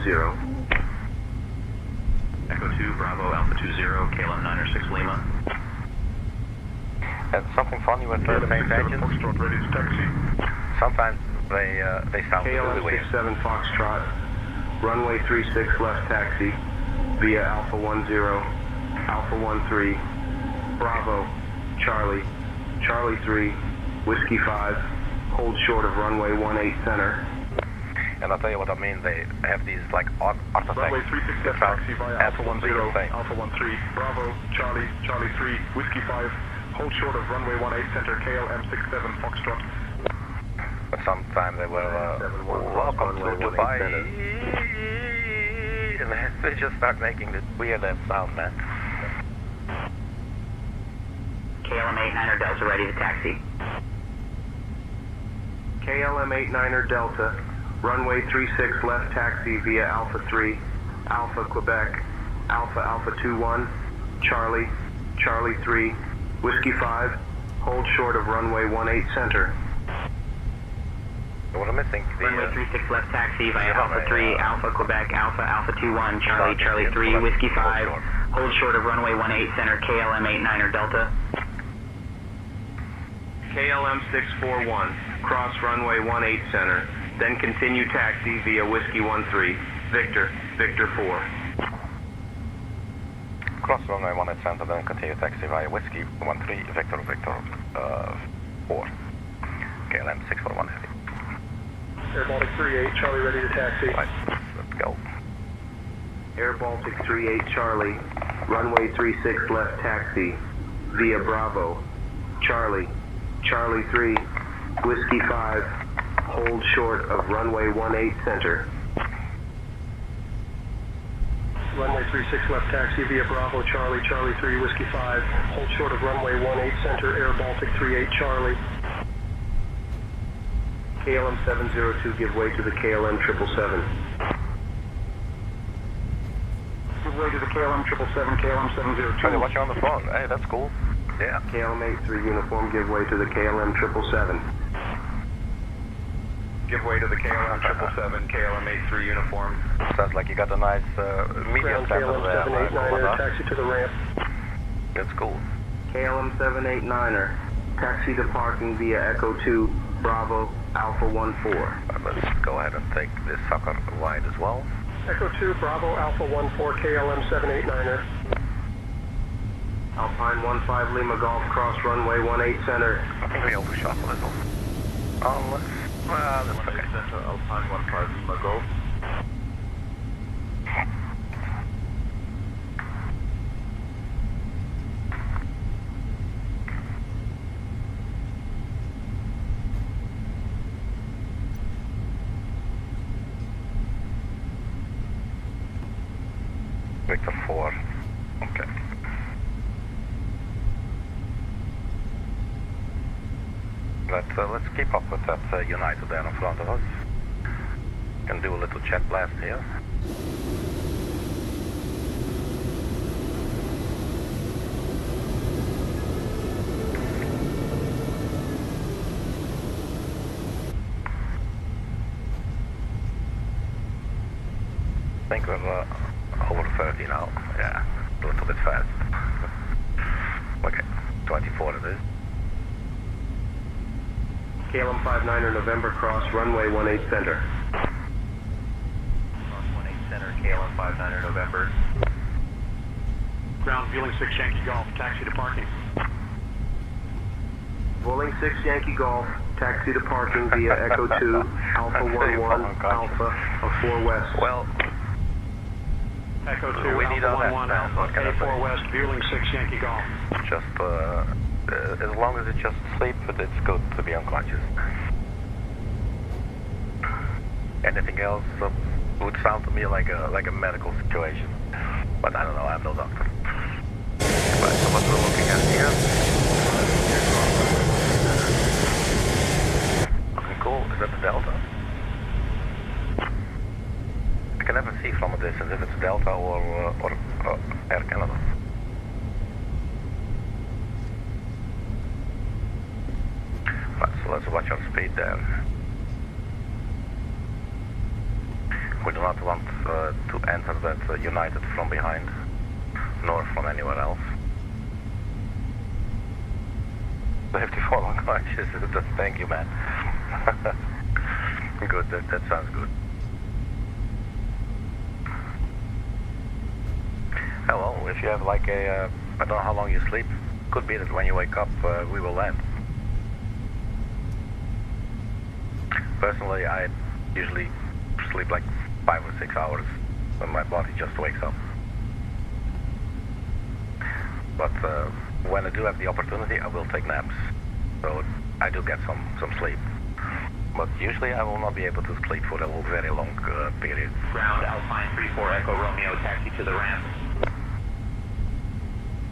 Speaker 7: Echo 2, Bravo, Alpha 20, KLM 906 Lima.
Speaker 1: And something funny with the St. Engines. Sometimes they sound really weird.
Speaker 8: KLM 67 Foxtrot, runway 36 left taxi via Alpha 10, Alpha 13, Bravo, Charlie, Charlie 3, Whiskey 5, hold short of runway 18 center.
Speaker 1: And I'll tell you what I mean, they have these like artifacts.
Speaker 10: Runway 36 left taxi via Alpha 10, Alpha 13, Bravo, Charlie, Charlie 3, Whiskey 5, hold short of runway 18 center, KLM 67 Foxtrot.
Speaker 1: But sometimes they will, welcome to Dubai. And they just start making this weird sound, man.
Speaker 7: KLM 89er Delta ready to taxi.
Speaker 8: KLM 89er Delta, runway 36 left taxi via Alpha 3, Alpha Quebec, Alpha Alpha 21, Charlie, Charlie 3, Whiskey 5, hold short of runway 18 center.
Speaker 1: What am I missing?
Speaker 7: Runway 36 left taxi via Alpha 3, Alpha Quebec, Alpha Alpha 21, Charlie, Charlie 3, Whiskey 5, hold short of runway 18 center, KLM 89er Delta.
Speaker 8: KLM 641, cross runway 18 center, then continue taxi via Whiskey 13, Victor, Victor 4.
Speaker 1: Cross runway 18 center, then continue taxi via Whiskey 13, Victor, Victor 4. KLM 641 heavy.
Speaker 10: Air Baltic 38, Charlie ready to taxi.
Speaker 1: Right, let's go.
Speaker 8: Air Baltic 38 Charlie, runway 36 left taxi via Bravo, Charlie, Charlie 3, Whiskey 5, Hold short of runway 18 center.
Speaker 10: Runway 36 left taxi via Bravo Charlie, Charlie 3, Whiskey 5. Hold short of runway 18 center, Air Baltic 38 Charlie.
Speaker 8: KLM 702, give way to the KLM 777.
Speaker 10: Give way to the KLM 777, KLM 702.
Speaker 1: Hey, watch you on the phone. Hey, that's cool. Yeah.
Speaker 8: KLM 83 uniform, give way to the KLM 777.
Speaker 12: Give way to the KLM 777, KLM 83 uniform.
Speaker 1: Sounds like you got a nice medium
Speaker 10: Ground
Speaker 1: center there.
Speaker 10: KLM 789er, taxi to the ramp.
Speaker 1: That's cool.
Speaker 8: KLM 789er, taxi to parking via Echo 2, Bravo, Alpha 14.
Speaker 1: Let's go ahead and take this sucker wide as well.
Speaker 10: Echo 2, Bravo, Alpha 14, KLM 789er.
Speaker 8: Alpine 15 Lima Golf, cross runway 18 center.
Speaker 1: I think we overshot a little. Oh, well, that's okay.
Speaker 9: Center, Alpine 15 Lima Golf.
Speaker 1: Victor 4. Okay. Let's keep up with that United there in front of us. Can do a little jet blast here. I think we're over 30 now. Yeah, a little bit fast. Okay, 24 it is.
Speaker 8: KLM 59er November cross runway 18 center.
Speaker 12: Cross 18 center, KLM 59er November.
Speaker 10: Ground Vueling 6 Yankee Golf, taxi to parking.
Speaker 8: Vueling 6 Yankee Golf, taxi to parking via Echo 2, Alpha 11, Alpha 4 West.
Speaker 1: Well,
Speaker 10: Echo 2,
Speaker 1: we need
Speaker 10: Alpha
Speaker 1: on
Speaker 10: 11,
Speaker 1: that.
Speaker 10: Alpha A4 West, Vueling 6 Yankee Golf.
Speaker 1: Just, as long as it's just sleep, it's good to be unconscious. Anything else would sound to me like a medical situation. But I don't know, I'm no doctor. But so what we're looking at here. Okay, cool. Is that the Delta? I can never see from a distance if it's Delta or Air Canada. Right, so let's watch our speed there. We do not want to enter that United from behind, nor from anywhere else. 54 unconscious, thank you, man. Good, that sounds good. Well, if you have like a, I don't know how long you sleep, could be that when you wake up, we will land. Personally, I usually sleep like 5 or 6 hours when my body just wakes up. But when I do have the opportunity, I will take naps. So I do get some sleep. But usually I will not be able to sleep for a very long period.
Speaker 12: Ground Alpine 34 Echo Romeo, taxi to the ramp.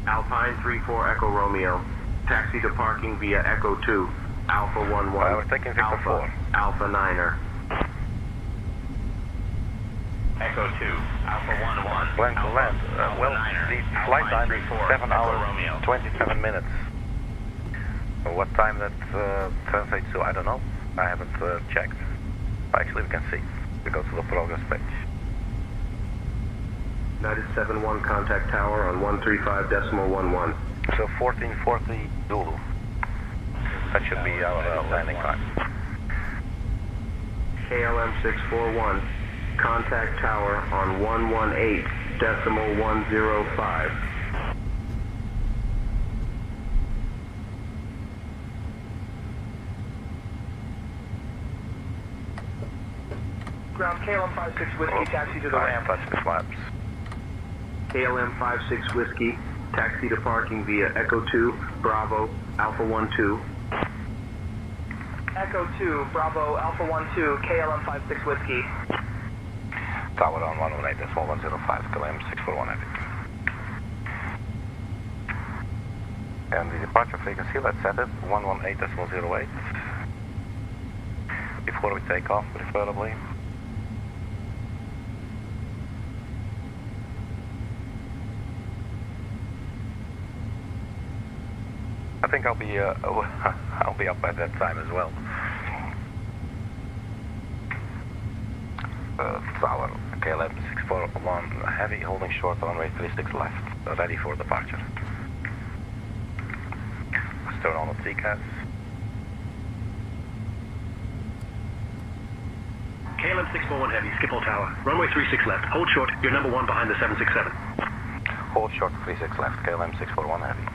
Speaker 8: Alpine 34 Echo Romeo, taxi to parking via Echo 2, Alpha 11,
Speaker 1: I was taking Victor 4.
Speaker 8: Alpha 9er.
Speaker 12: Echo 2, Alpha 11.
Speaker 1: Plan to land. Well, the flight time is 7 hours, 27 minutes. What time that translates to, I don't know. I haven't checked. Actually, we can see. We go to the progress page.
Speaker 8: United 71 contact tower on 135.11.
Speaker 1: So 1440 Zulu. That should be our landing time.
Speaker 8: KLM 641, contact tower on 118.105.
Speaker 10: Ground KLM 56 Whiskey, taxi to the ramp.
Speaker 1: Touch the flaps.
Speaker 8: KLM 56 Whiskey, taxi to parking via Echo 2, Bravo, Alpha 12.
Speaker 13: Echo 2, Bravo, Alpha 12, KLM 56 Whiskey.
Speaker 1: Tower on 118.105, KLM 641 heavy. And the departure frequency, let's set it 118.08. Before we take off, preferably. I think I'll be up by that time as well. Tower, KLM 641 heavy, holding short, runway 36 left, ready for departure. Let's turn on the TCAS.
Speaker 14: KLM 641 heavy, Schiphol Tower, runway 36 left, hold short, you're number 1 behind the 767.
Speaker 1: Hold short, 36 left, KLM 641 heavy.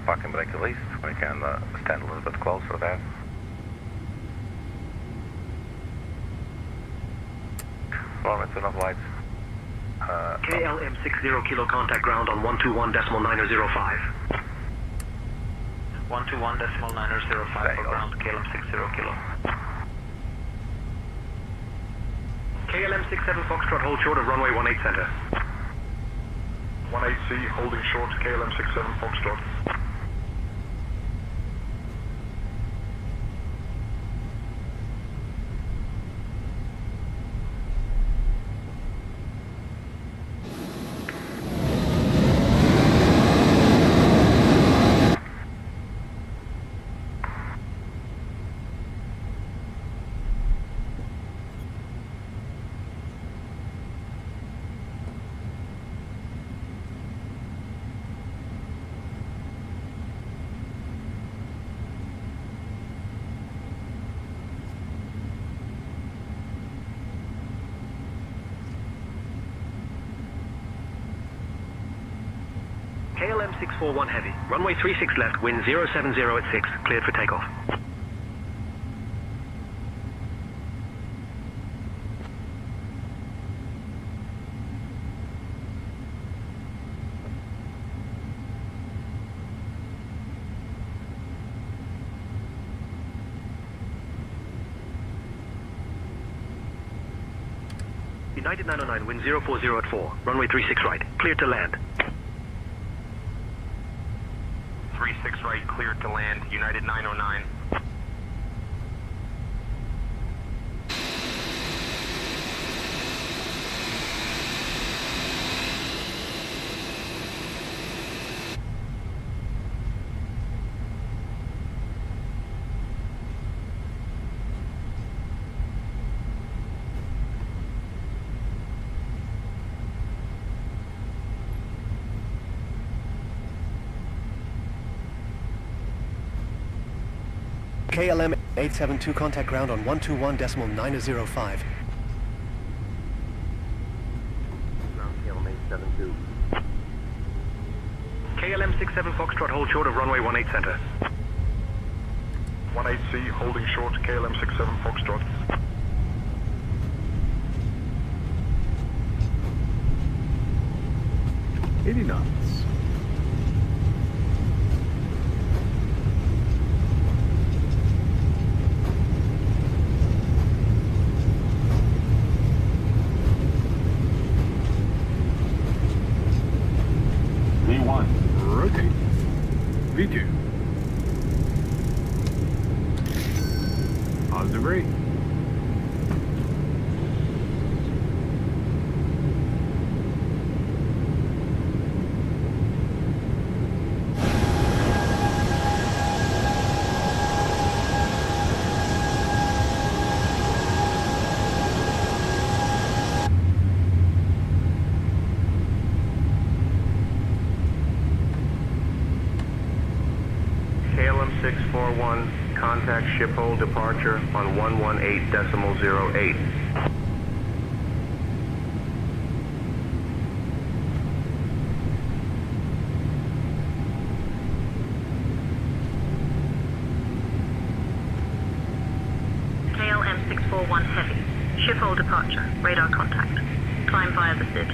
Speaker 1: Parking brake released, we can stand a little bit closer there. Normal turn off lights.
Speaker 14: KLM 60 kilo contact ground on 121.905.
Speaker 11: 121.905 for ground, KLM 60 kilo.
Speaker 14: KLM 67 Foxtrot, hold short of runway 18 center.
Speaker 10: 18C, holding short, KLM 67 Foxtrot.
Speaker 14: KLM 641 heavy, runway 36 left, wind 070 at 6, cleared for takeoff. United 909, wind 040 at 4, runway 36 right, cleared to land.
Speaker 12: 36 right, cleared to land, United 909.
Speaker 14: KLM 872 contact ground on 121.905.
Speaker 8: Ground KLM 872.
Speaker 14: KLM 67 Foxtrot, hold short of runway 18 center.
Speaker 10: 18C, holding short, KLM 67 Foxtrot.
Speaker 15: 80 knots.
Speaker 10: V1.
Speaker 15: Rotate. V2. Positive rate.
Speaker 8: KLM 641, contact Schiphol departure on 118.08.
Speaker 5: KLM 641 heavy. Schiphol departure. Radar contact. Climb via the SID.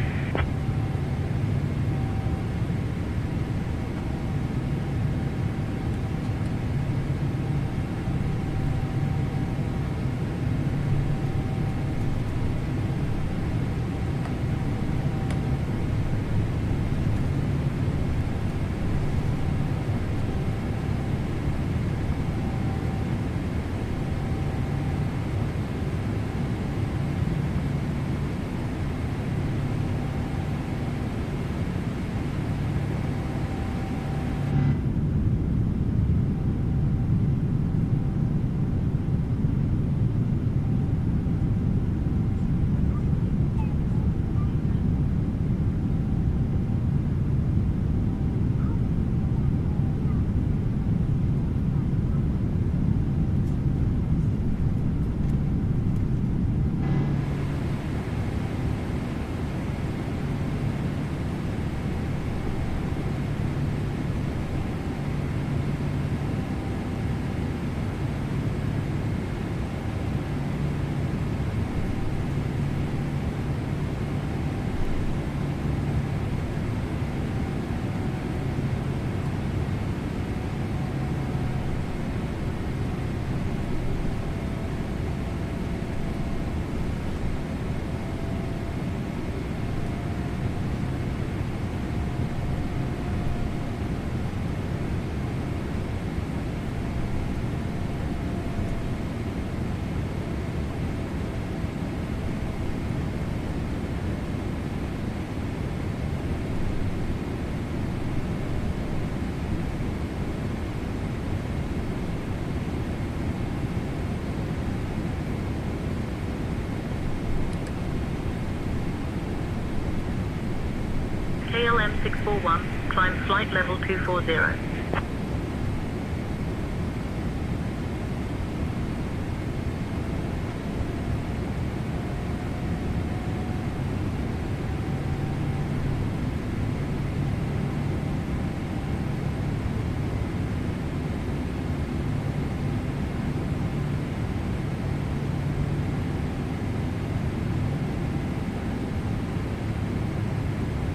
Speaker 5: KLM 641, climb flight level 240.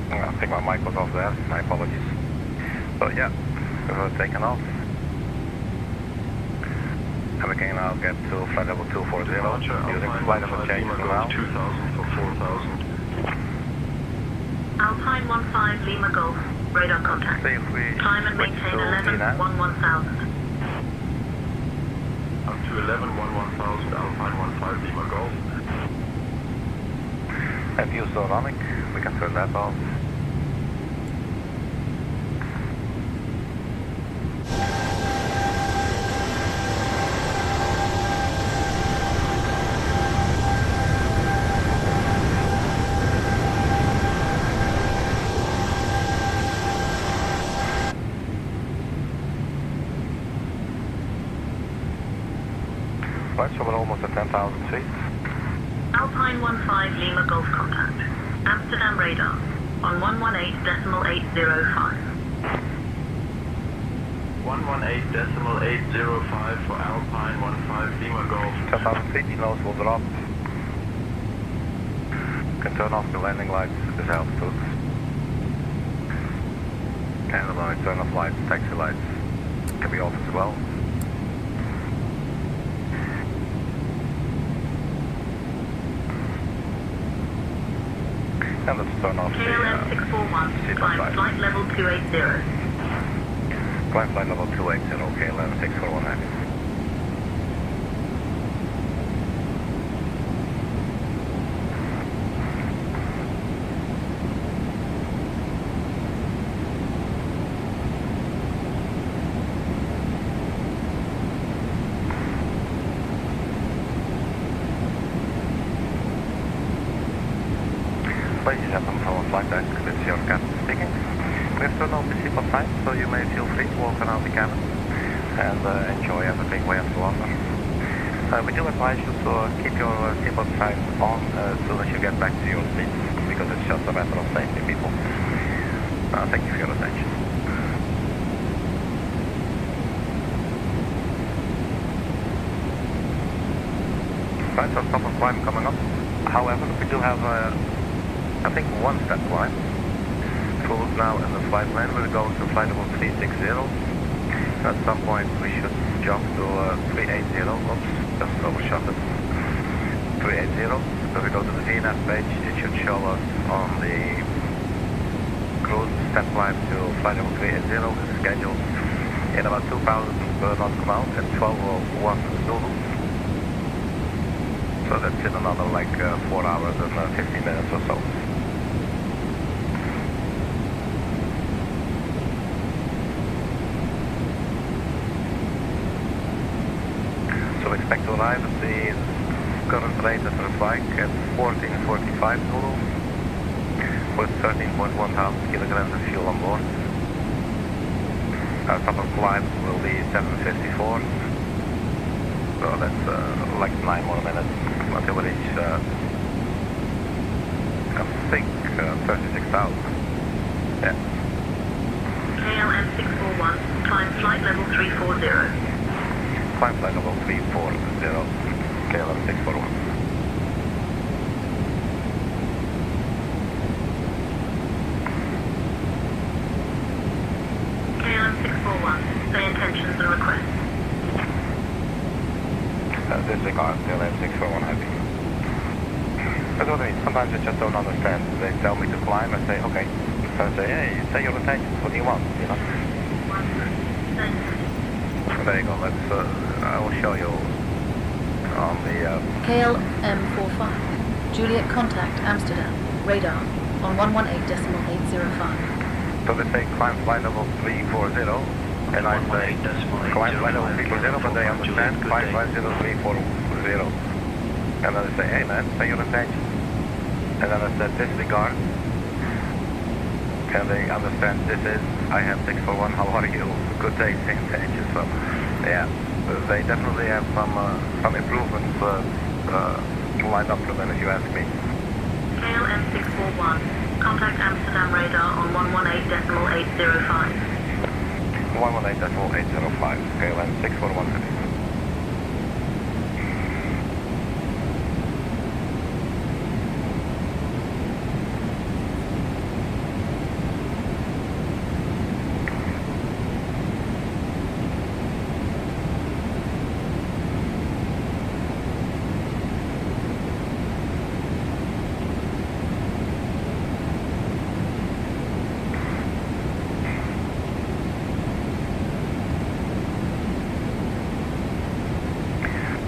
Speaker 1: I think my mic was off there, my apologies. So yeah, we're taking off. And we can now get to flight level 240 using flight level change for now.
Speaker 9: 2000 for 4000.
Speaker 5: Alpine 15 Lima Golf, radar contact.
Speaker 1: See if we
Speaker 5: Climb and maintain 11 1000.
Speaker 9: Up to 11 1000, Alpine 15 Lima Golf.
Speaker 1: And view still running, we can turn that off. Right, so we're almost at 10,000 feet.
Speaker 5: Alpine 15 Lima Golf contact. Amsterdam radar on 118.805.
Speaker 9: 118.805 for Alpine 15 Lima Golf.
Speaker 1: 10,000 feet, nose will drop. Can turn off the landing lights at this altitude. And when we turn off lights, taxi lights can be off as well. And let's turn off
Speaker 5: KLM 641, climb flight level 280.
Speaker 1: Climb flight level 280, KLM 641 heavy. Ladies and gentlemen, from our flight deck, this is your captain speaking. We have turned off the Schiphol sign, so you may feel free to walk around the cabin and enjoy everything we have to offer. We do advise you to keep your Schiphol sign on as soon as you get back to your seats, because it's just a matter of safety, people. Thank you for your attention. Right, so stop of climb coming up. However, we do have I think one step climb. Full now in the flight lane, we're going to flight level 360. At some point we should jump to 380. Oops, just overshot it. 380. So we go to the VNAV page, it should show us on the cruise step climb to flight level 380. It's scheduled in about 2000 nautical miles at 12:01 Zulu. So that's in another like 4 hours and 15 minutes or so. So we expect to arrive at the current rate that we're flying at 1445 Zulu with 13.1 thousand kilograms of fuel on board. Our top of climb will be 754. So that's like 9 more minutes until we reach, I think, 36,000. Yeah.
Speaker 5: KLM 641, climb flight level 340.
Speaker 1: Climb flight level 340, KLM 641.
Speaker 5: KLM 641, say intentions and requests.
Speaker 1: Disregard KLM 641 heavy. That's what I mean. Sometimes I just don't understand. They tell me to climb, I say, okay. So I say, hey, say your intentions, what do you want, you know? There you go, let's, I will show you on the...
Speaker 16: KLM 45, Juliet contact Amsterdam, radar on 118.805.
Speaker 1: So they say climb flight level 340, and I say climb flight level 340, but they understand climb flight level 340. And then they say, hey man, say your intentions. And then I said disregard Can they understand this is IHAM 641, how are you? Good day, same thank you. So, yeah, they definitely have some improvements lined up for them, if you ask me.
Speaker 5: KLM 641, contact Amsterdam radar on 118.805.
Speaker 1: 118.805, KLM 641 Heavy.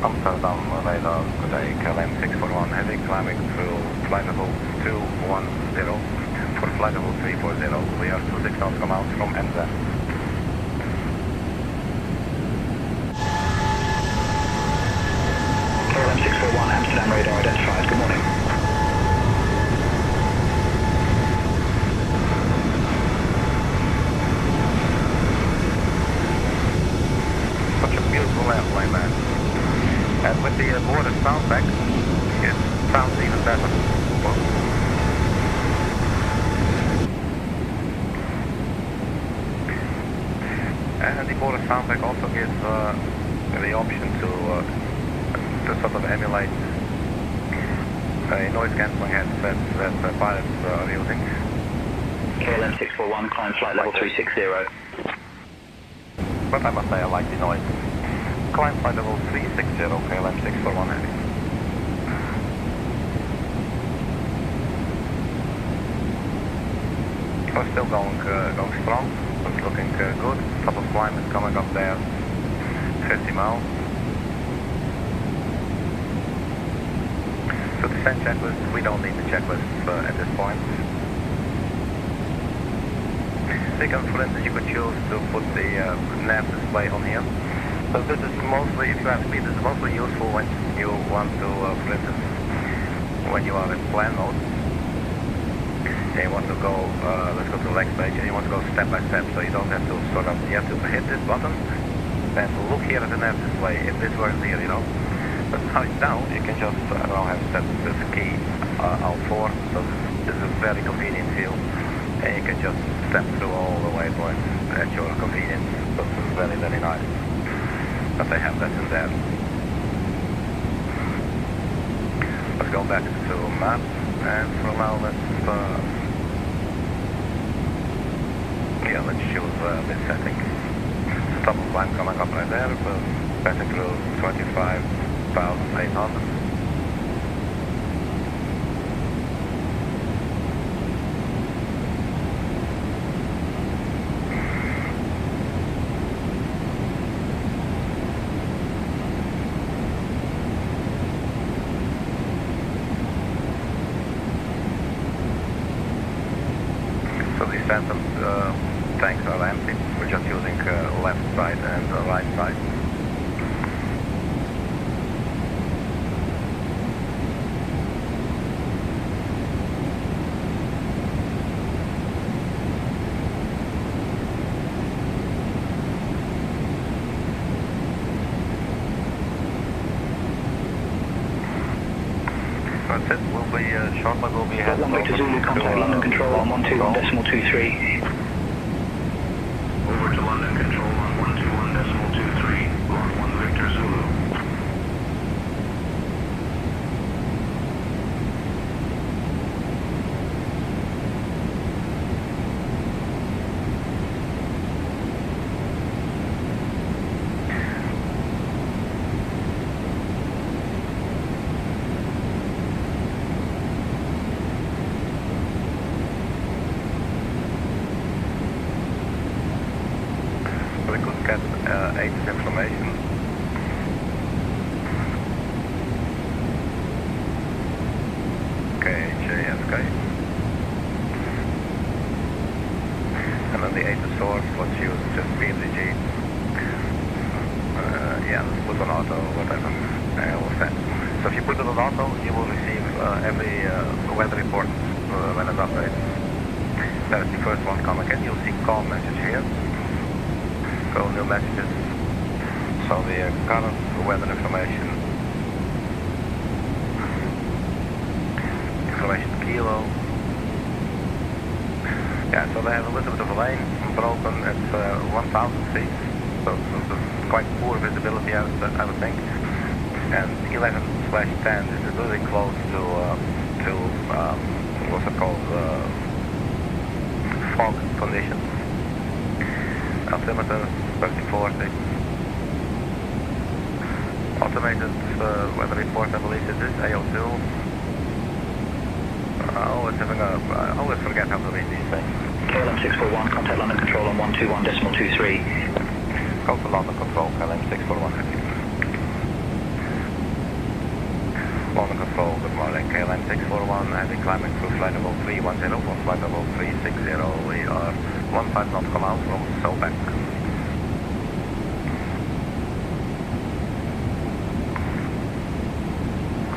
Speaker 1: Amsterdam radar, good day, KLM 641 Heavy, climbing through flight level 210 for flight level 340. We are 26 knots come out from Amsterdam.
Speaker 7: KLM 641 Amsterdam radar identified, good morning.
Speaker 1: Such a beautiful airplane, man. And with the border sound back, it sounds even better. And the border sound back also gives the option to sort of emulate a noise cancelling headset that pilots are using.
Speaker 7: KLM 641, climb flight level 360.
Speaker 1: But I must say I like the noise. Climb flight level 360, KLM 641 Heavy. We're still going strong. It's looking good. Top of climb is coming up there. 50 miles. So the descent checklist, we don't need the checklist at this point. For instance, you could choose to put the nav display on here. So this is mostly, if you ask me, this is mostly useful when you want to, for instance, when you are in plan mode, and you want to go, let's go to the next page, and you want to go step by step, so you don't have to you have to hit this button, and look here at the nav display, if this works here, you know. But now you can just, I don't know, have set this key, Alt4, so this is a very convenient view, and you can just step through all the waypoints at your convenience, so this is very, very nice. But they have that in there. Let's go back to map, and for now let's choose this setting. So top of climb coming up right there, passing through 25,800. Phantom tanks are empty. We're just using left side and right side. That's it. We'll be shortly. We'll be heading
Speaker 7: Runway to Zulu, contact London Control on 121.23.
Speaker 4: Over to London Control on 121.23. Log 1 Victor Zulu.
Speaker 1: We could get ATIS information. KJFK. And then the ATIS source, let's use just BMDG. Yeah, let's put on auto, whatever. We'll set. So if you put it on auto, you will receive every weather report when it updates. That's the first one coming in. You'll see call message here. Go new messages. So the current weather information. Information kilo. Yeah, so they have a little bit of a lane broken. It's 1,000 feet. So it's quite poor visibility, I would think. And 11/10 is really close to what's it called? Fog conditions. Altimeter 3040. Automated weather report, I believe it is AO2. I always forget how to read these things.
Speaker 7: KLM 641, contact London Control on 121.23.
Speaker 1: Go to London Control, KLM 641 heavy. London Control, good morning, KLM 641, heavy climbing through flight level 310 from flight level 360. We are 15 knots come out from Solbank.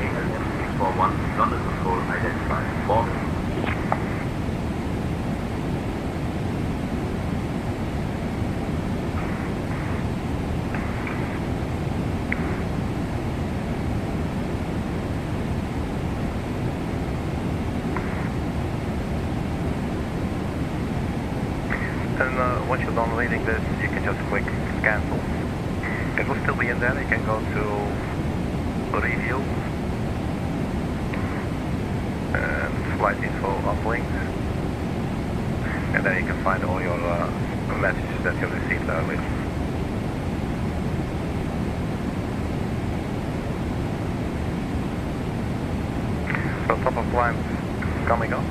Speaker 17: KLM 641, London Control, identified. Boarding.
Speaker 1: And once you're done reading this, you can just click cancel. It will still be in there. You can go to review and flight info uplinks, and then you can find all your messages that you received earlier. So top of climb coming up.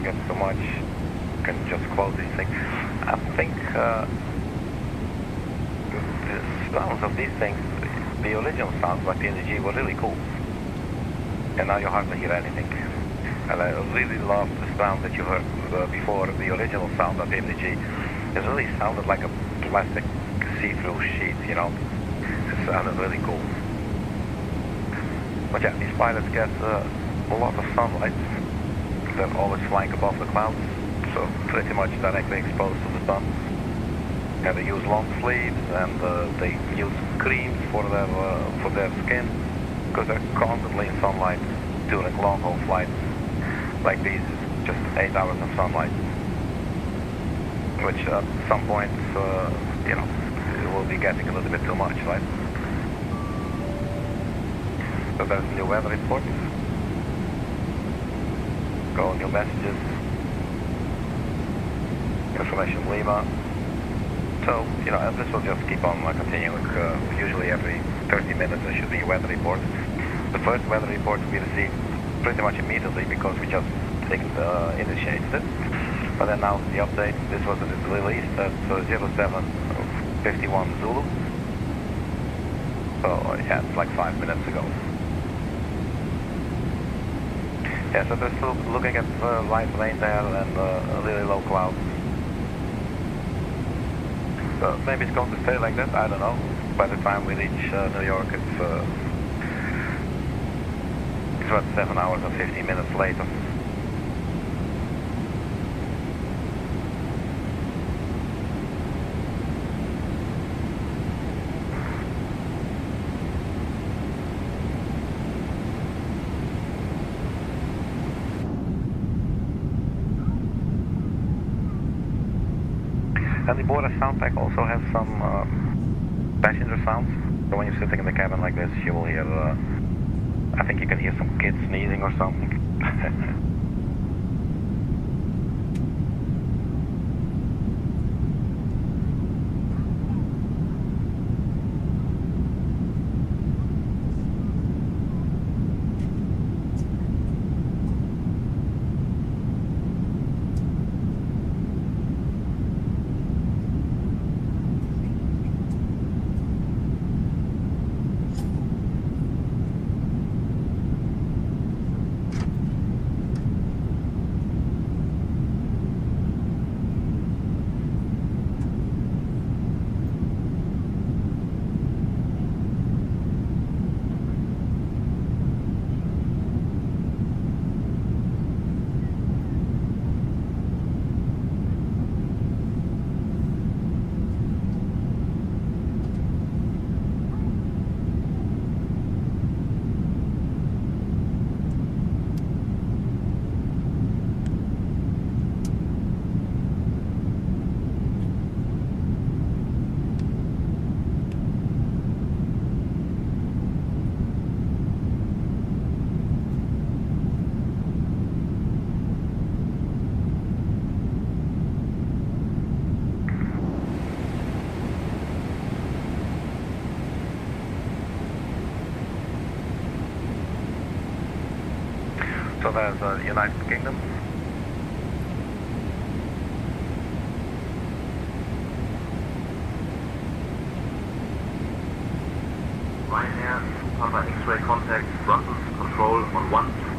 Speaker 1: Gets too much, you can just close these things. I think the sounds of these things, the original sounds by PNG were really cool. And now you hardly hear anything. And I really love the sound that you heard before. The original sound of PNG. It really sounded like a plastic see-through sheet, you know. It sounded really cool. But yeah, these pilots get a lot of sunlight. They're always flying above the clouds, so pretty much directly exposed to the sun. And they use long sleeves, and they use creams for their skin, because they're constantly in sunlight during long-haul flights like these. Just 8 hours of sunlight, which at some point, you know, it will be getting a little bit too much, right? So there's new weather report. Go new messages. Information Lima. So, you know, this will just keep on continuing. Usually every 30 minutes there should be a weather report. The first weather report we received pretty much immediately because we just initiated it. But then now the update, this was released at 0751 Zulu. So yeah, it's like 5 minutes ago. Yeah, so they're still looking at light rain there and really low clouds. So maybe it's going to stay like that, I don't know. By the time we reach New York, it's about 7 hours and 15 minutes later. And the border sound pack also has some passenger sounds. So when you're sitting in the cabin like this, you will hear, I think you can hear some kids sneezing or something. So there's the United Kingdom.
Speaker 17: Ryanair, Papa X-ray contact, Brussels control on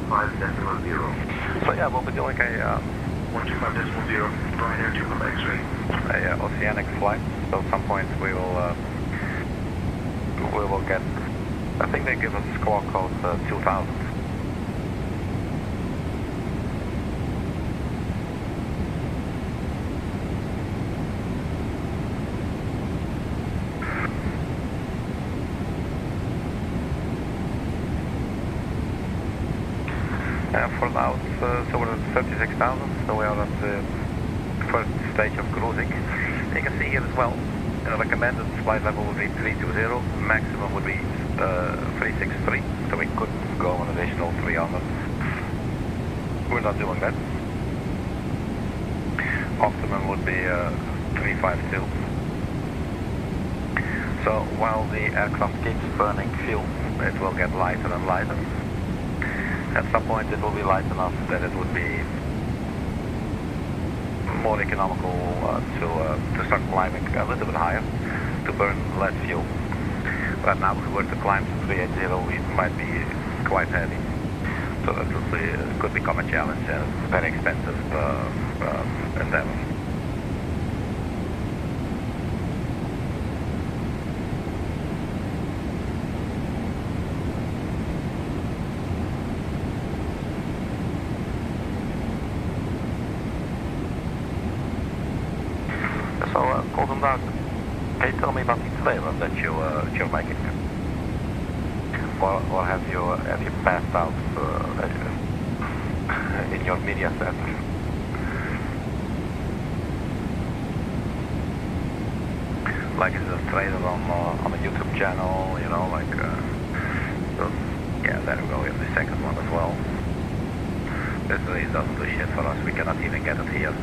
Speaker 17: 125.0.
Speaker 1: So yeah, we'll be doing a
Speaker 4: 125.0, Ryanair to Papa X-ray.
Speaker 1: A oceanic flight. So at some point we will get, I think they give us a squawk code 2000. For now, so we're at 36,000, so we are at the first stage of cruising. You can see here as well, recommended flight level would be 320, maximum would be 363, so we could go an additional 300. We're not doing that. Optimum would be 352. So while the aircraft keeps burning fuel, it will get lighter and lighter. At some point it will be light enough that it would be more economical to start climbing a little bit higher, to burn less fuel. But now if we were to climb to 380, we might be quite heavy. So that could become a challenge and very expensive endeavor. So, Golden, can you tell me about the trailer that you're making? Or have you passed out in your media set? Like is it a trailer on a YouTube channel, you know, like so, yeah, there we go, we have the second one as well. This really doesn't do shit for us, we cannot even get it here.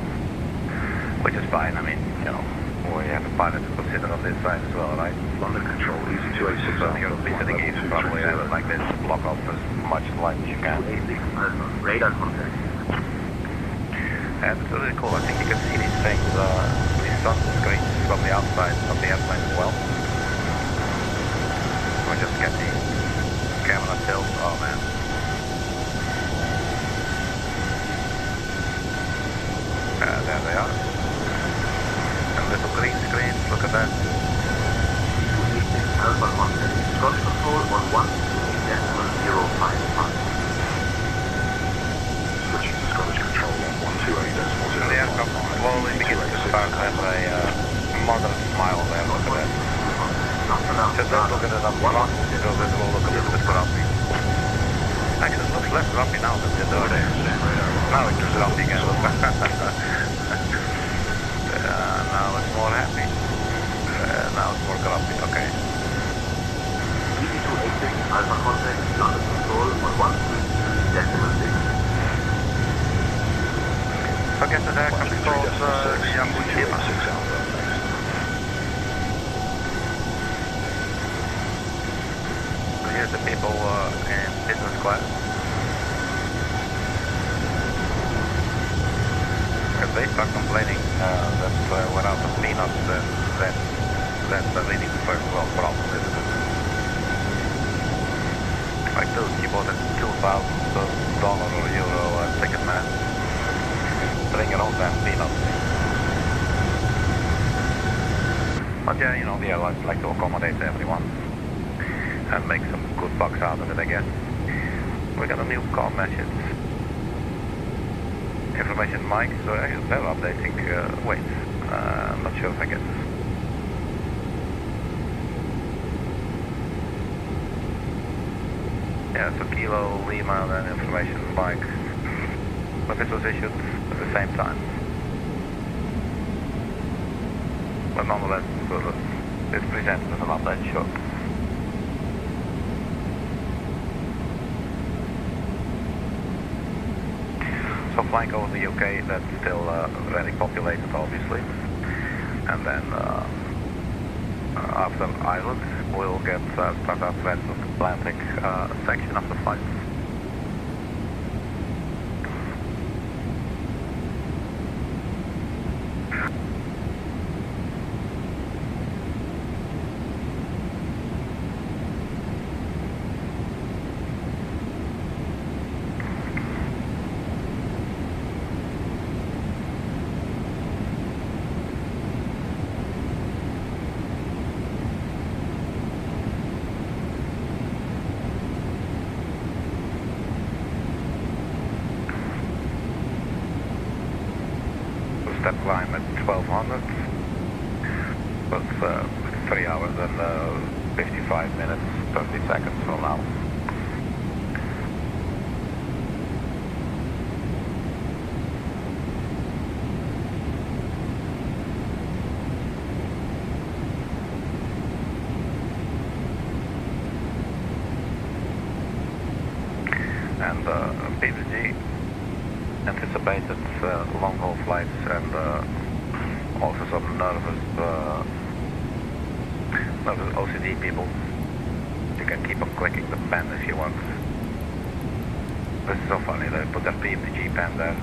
Speaker 1: Which is fine, I mean, you know, We have a pilot to consider on this side as well, right?
Speaker 9: London Control, easy 286.
Speaker 1: So you're going to be sitting east, probably like this, block off as much light as you can.
Speaker 17: 286 Alpha, radar contact.
Speaker 1: And it's really cool, I think you can see these things, these sun screens from the outside of the airplane as well. We just get the camera tilt, oh man. There they are. And little green screens, look at that.
Speaker 17: 286 Alpha contact. Scottish control on 128.055.
Speaker 9: Switching to Scottish control on 128.055.
Speaker 1: And the aircraft slowly begins to start to have a moderate smile there, look at that. Just don't look at it up front, because it will look a little bit grumpy. Actually, it looks less grumpy now than it did earlier. Now it's grumpy again. Now it's more happy. Now it's more grumpy, okay.
Speaker 17: Easy 286 Alpha contact, London control on 133.6.
Speaker 1: So I guess the aircraft controls Yahoo Chima. Here's the people in business class. If they start complaining that we're out of peanuts, then that's really the first world problem, isn't it? Like those, you bought a $2,000 or euro ticket, man. Bring your own damn peanuts. But yeah, you know, the airlines like to accommodate everyone and make some good bucks out of it, I guess. We got a new call message. Information mic, so they're updating, wait, I'm not sure if I get this. Yeah, so Kilo, Lima, then information mic. But this was issued at the same time. But nonetheless, it's presented as an update, sure. So flying over the UK, that's still very populated, obviously. And then after Ireland, we'll get start our transatlantic section of the flight. Step climb at 1200, but 3 hours and 55 minutes, 30 seconds from now. And BERGI anticipated long-haul flights and also some nervous OCD people. You can keep on clicking the pen if you want. This is so funny, they put their PMDG pen there.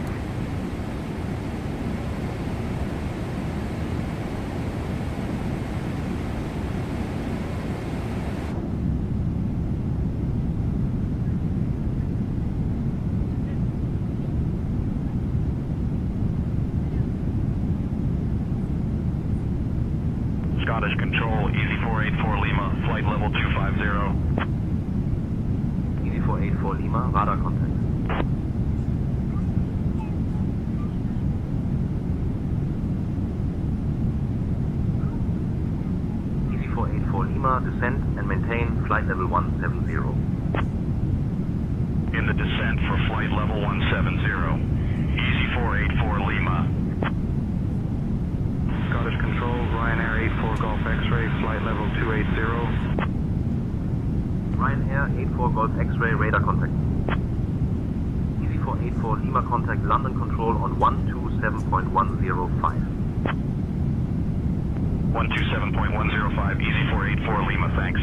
Speaker 10: Scottish Control, Easy 484 Lima, flight level 250.
Speaker 17: Easy 484 Lima, radar contact. Easy 484 Lima, descend and maintain flight level 170.
Speaker 10: In the descent for flight level 170. Easy 484 Lima. Scottish Control, Ryanair 84 Golf X-ray, flight level 280.
Speaker 17: Ryanair 84 Golf X-ray, radar contact. Easy 484 Lima, contact London Control on 127.105.
Speaker 10: 127.105, easy 484 Lima, thanks.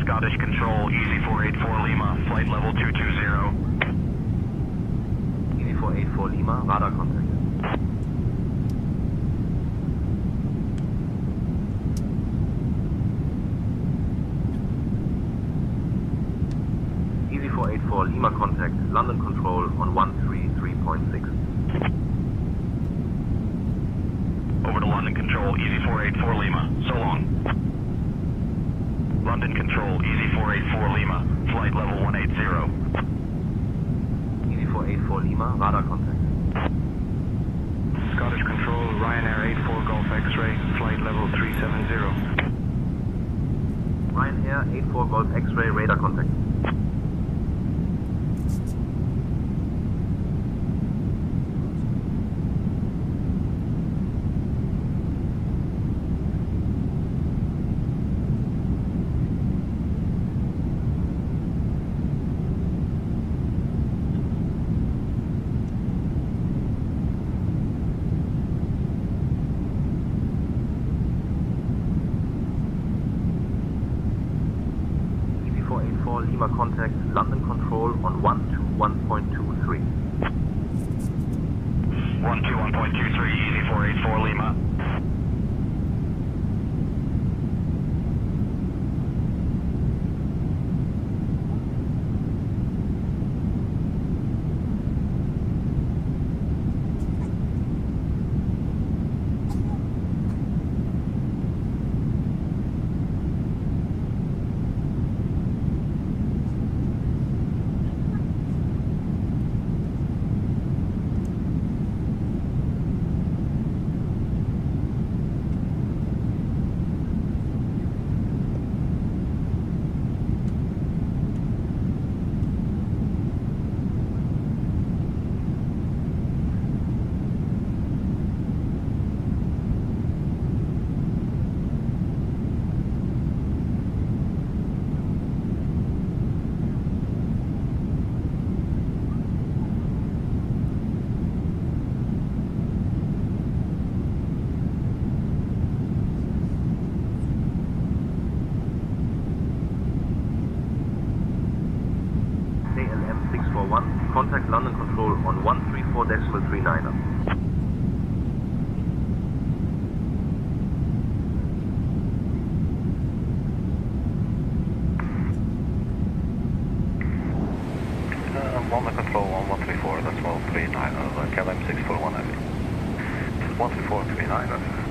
Speaker 10: Scottish Control, easy 484 Lima, flight level 220.
Speaker 17: Easy 484 Lima, radar contact. Easy 484 Lima contact, London Control on 133.6.
Speaker 10: Over to London Control, easy 484 Lima, so long. London Control, easy 484 Lima, flight level 180.
Speaker 17: Easy 484 Lima, radar contact.
Speaker 8: Scottish Control, Ryanair 84 Golf X-ray, flight level 370.
Speaker 17: Ryanair 84 Golf X-ray, radar contact. Lima contact, London Control on 121.23.
Speaker 10: 121.23, easy 484 Lima.
Speaker 17: Contact London Control on 134.39.
Speaker 1: London Control on 134, that's 1239, KLM 641 heavy. 13439.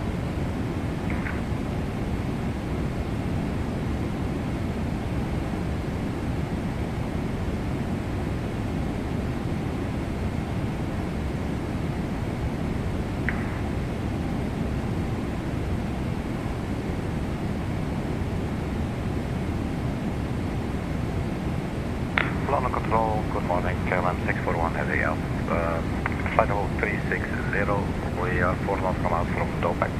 Speaker 1: London Control, good morning, KLM 641 heavy out. Flight level 360, we are 4 knots from out from Dopak.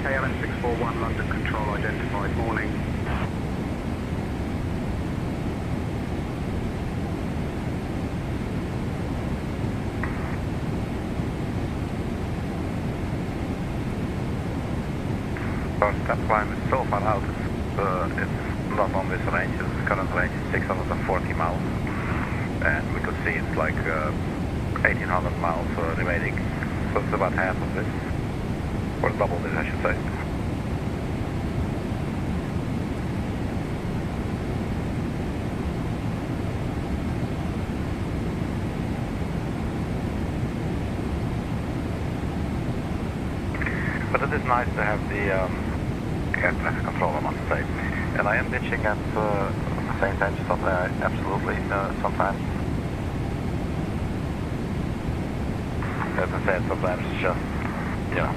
Speaker 8: KLM 641, London Control identified, morning.
Speaker 1: Our step climb is so far out, it's not on this range, its current range is 640 miles, and we could see it's like 1800 miles remaining, so it's about half of this, or double this I should say. But it is nice to have the air traffic control, I must say. And I am bitching at St. Ange's up there, absolutely, sometimes. as I said, sometimes it's just, you know,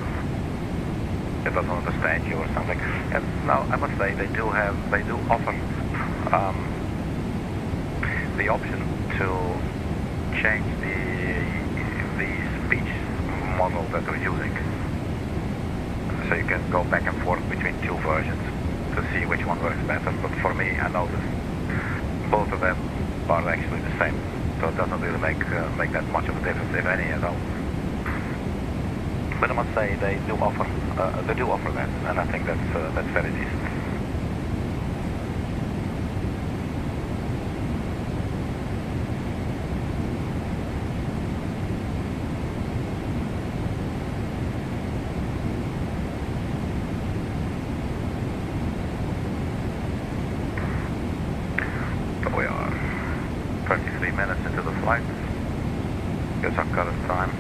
Speaker 1: it doesn't understand you or something. And now I must say they do offer the option to change the speech model that we're using. So you can go back and forth between two versions to see which one works better. But for me, I noticed both of them are actually the same. So it doesn't really make that much of a difference, if any at all. But I must say they do offer that, and I think that's very decent. We are 33 minutes into the flight. Guess I've got time.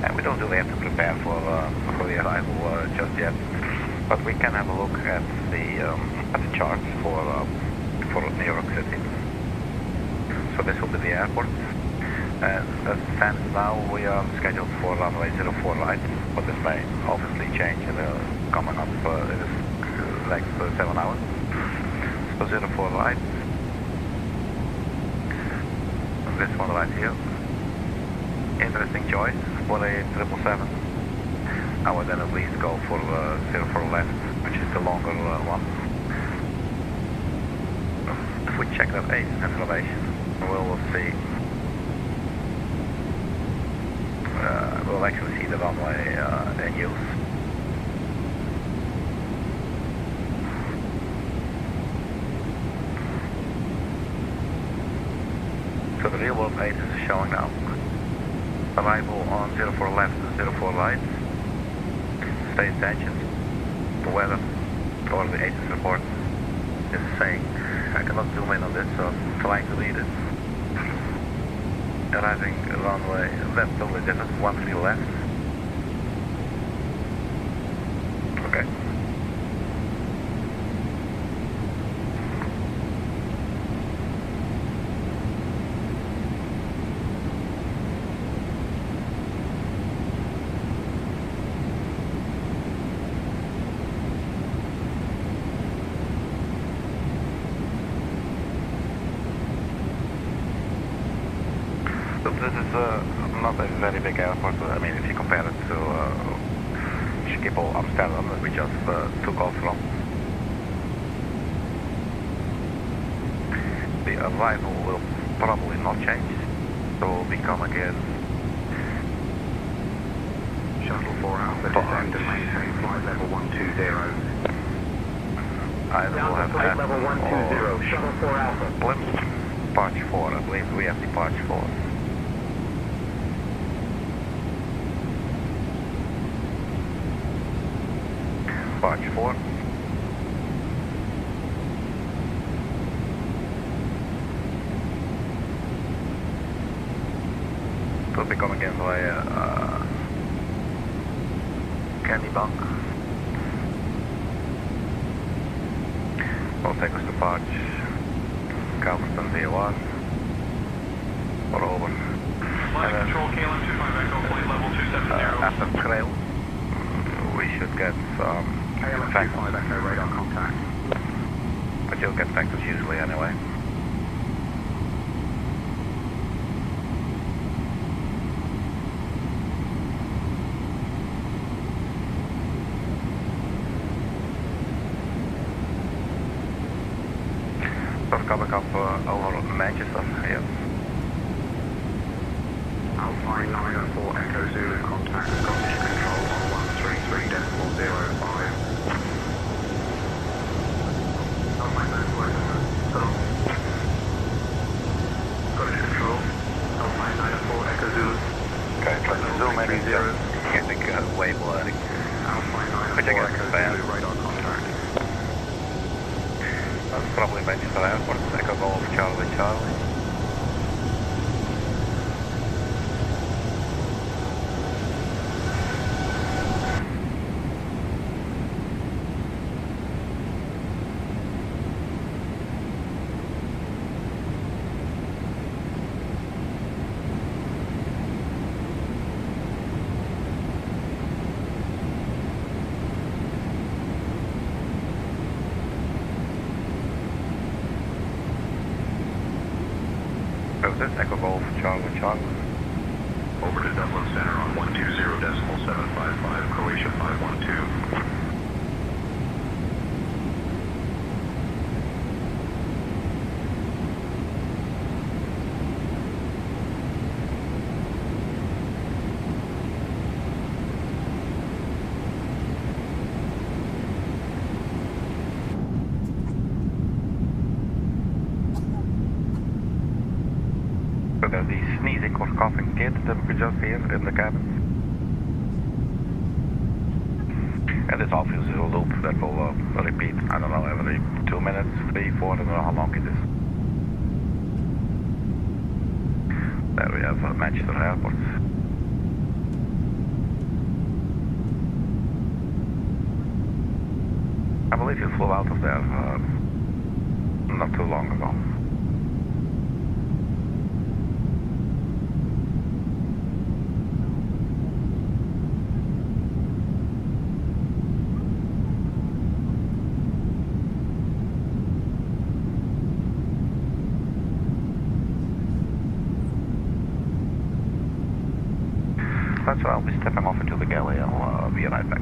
Speaker 1: And we don't really have to prepare for the arrival just yet, but we can have a look at the charts for New York City. So this will be the airport. And as it stands now, we are scheduled for runway 04 right, but this may obviously change in the coming up in the next 7 hours. So 04 right. This one right here. Interesting choice for a 777. I would then at least go for 04 left, which is the longer one. If we check that elevation, we'll see. We'll actually see the runway in use. So the real world ACES is showing now. Arrival on 04 left and 04 right. Stay attention. The weather or the ACES report is saying. I cannot zoom in on this, so I'm trying to read it. Arriving runway, that's totally different, 13 left. Okay. This is not a very big airport. I mean, if you compare it to Schiphol, Amsterdam, that we just took off from. The arrival will probably not change, so we'll be coming in.
Speaker 8: Shuttle 4 Alpha, descend and maintain flight level 120.
Speaker 1: Either we'll have
Speaker 8: flight level 120, Shuttle 4 Alpha.
Speaker 1: Blip, departure 4, I believe we have departure 4. Departure 4. We'll be coming in via Candy Bank. We'll take us to Parch, Galveston, VOR, or over.
Speaker 10: Flight control, KLM 25 Echo, flight level 270.
Speaker 1: After trail, we should get
Speaker 8: KLM 25 Echo, radar contact.
Speaker 1: But you'll get factors usually anyway. Coming up over Manchester, yeah.
Speaker 8: Alpine 904 Echo Zulu, contact Scottish Control on 133.05. Alpine 904 Echo, Scottish Control, Alpine 904 Echo Zulu.
Speaker 1: Okay, try to zoom in and just getting way blurry.
Speaker 8: Alpine 904 Echo Zulu, radar contact.
Speaker 1: That's probably Manchester Airport, Echo Golf, Charlie, Charlie. Kansas, Echo Golf, Charlie, Charlie.
Speaker 9: Over to Dublin Center on 120.755, Croatia 512.
Speaker 1: So there's the sneezing or coughing kid temperatures here in the cabin. And this obviously is a loop that will repeat, I don't know, every 2 minutes, 3, 4, I don't know how long it is. There we have Manchester Airport. I believe you flew out of there not too long ago. That's where I'll be stepping off into the galley. I'll be right back.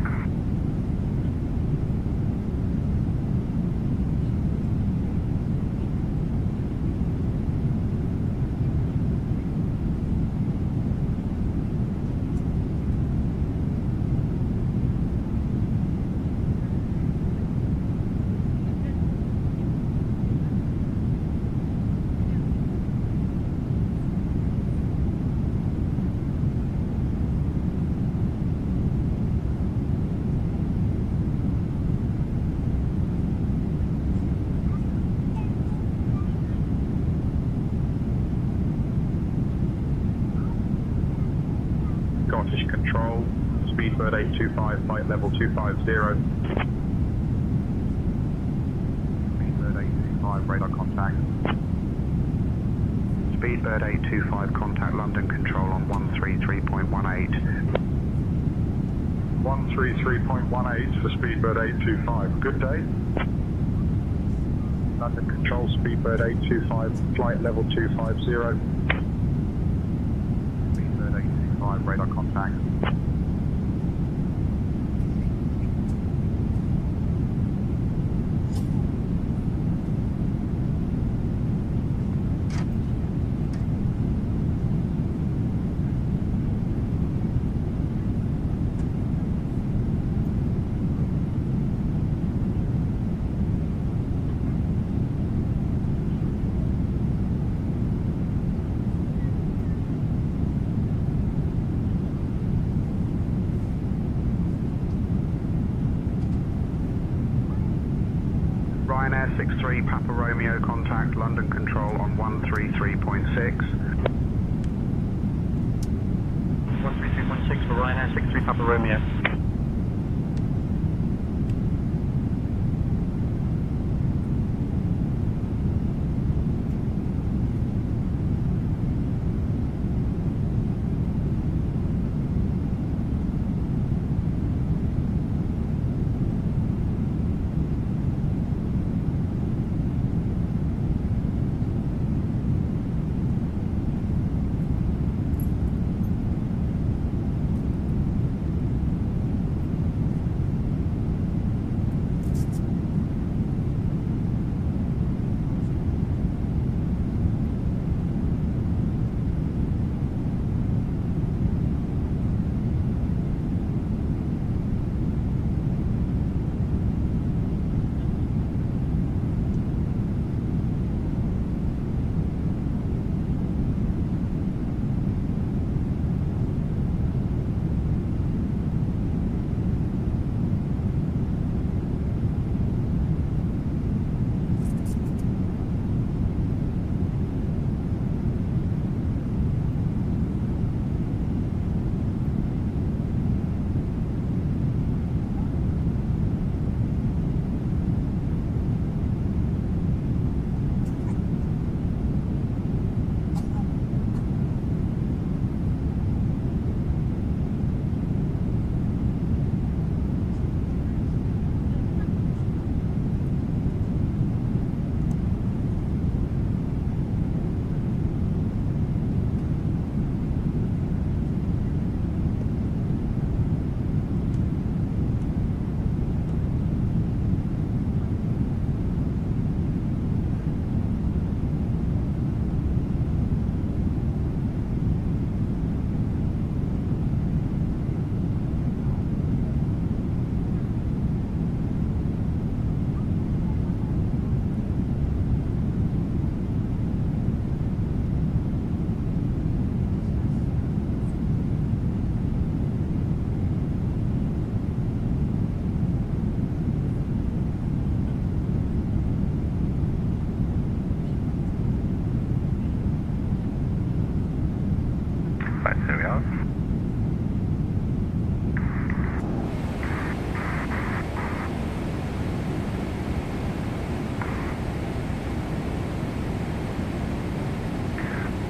Speaker 10: Scottish Control, Speedbird 825, flight level 250. Speedbird 825, radar contact. Speedbird 825, contact London Control on 133.18. 133.18 for Speedbird 825. Good day. London Control, Speedbird 825, flight level 250. Radar contact. Ryanair 63 Papa Romeo, contact London Control on 133.6.
Speaker 7: 133.6 for Ryanair 63 Papa Romeo.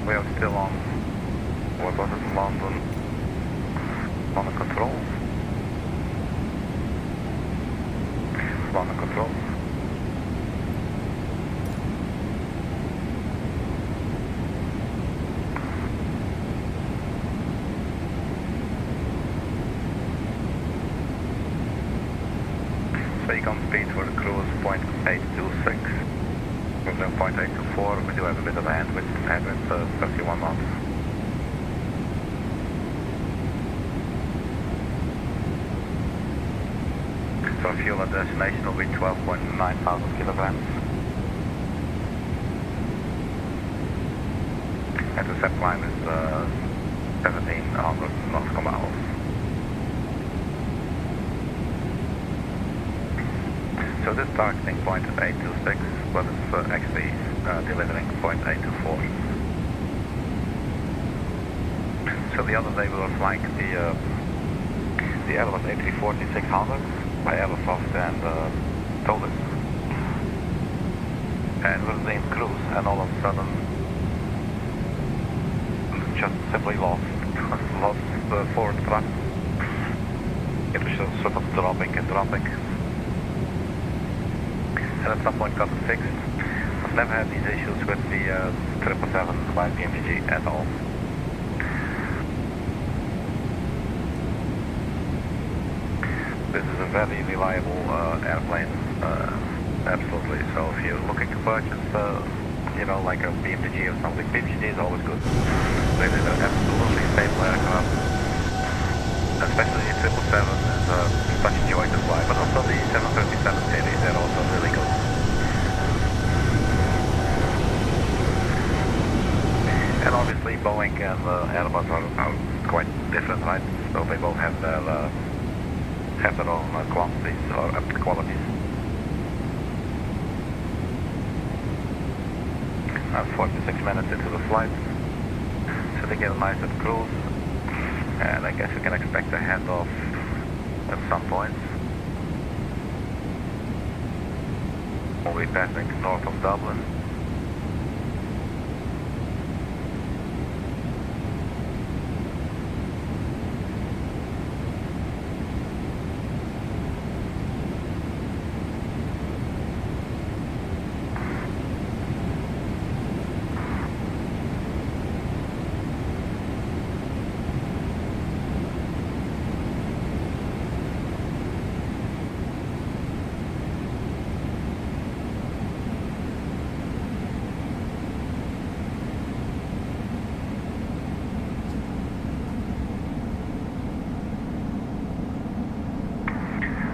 Speaker 1: We are still on, what was it, London control. London control. So you can speed for the cruise 0.826. We're doing 0.824. We do have a bit of headwind 31 knots. So fuel at destination will be 12.9 thousand kilograms. And the set climb is 1700 nautical miles. So this targeting 0.826, but it's actually delivering 0.824. So the other day we were flying the Airbus A340-600 by Aerosoft and told us. And we were in cruise, and all of a sudden just simply lost the forward thrust. It was just sort of dropping and dropping. And at some point got it fixed. I've never had these issues with the 777 by BMG at all. This is a very reliable airplane, absolutely. So if you're looking to purchase, you know, like a BMG or something, BMG is always good. Really, they're absolutely stable aircraft. Especially the 777 is such a joy to fly, but also the 737 series, they're also really good. And obviously Boeing and Airbus are quite different, right? So they both have their own quantities or qualities. 46 minutes into the flight, sitting in a nice at cruise, and I guess we can expect a handoff at some point. We'll be passing north of Dublin.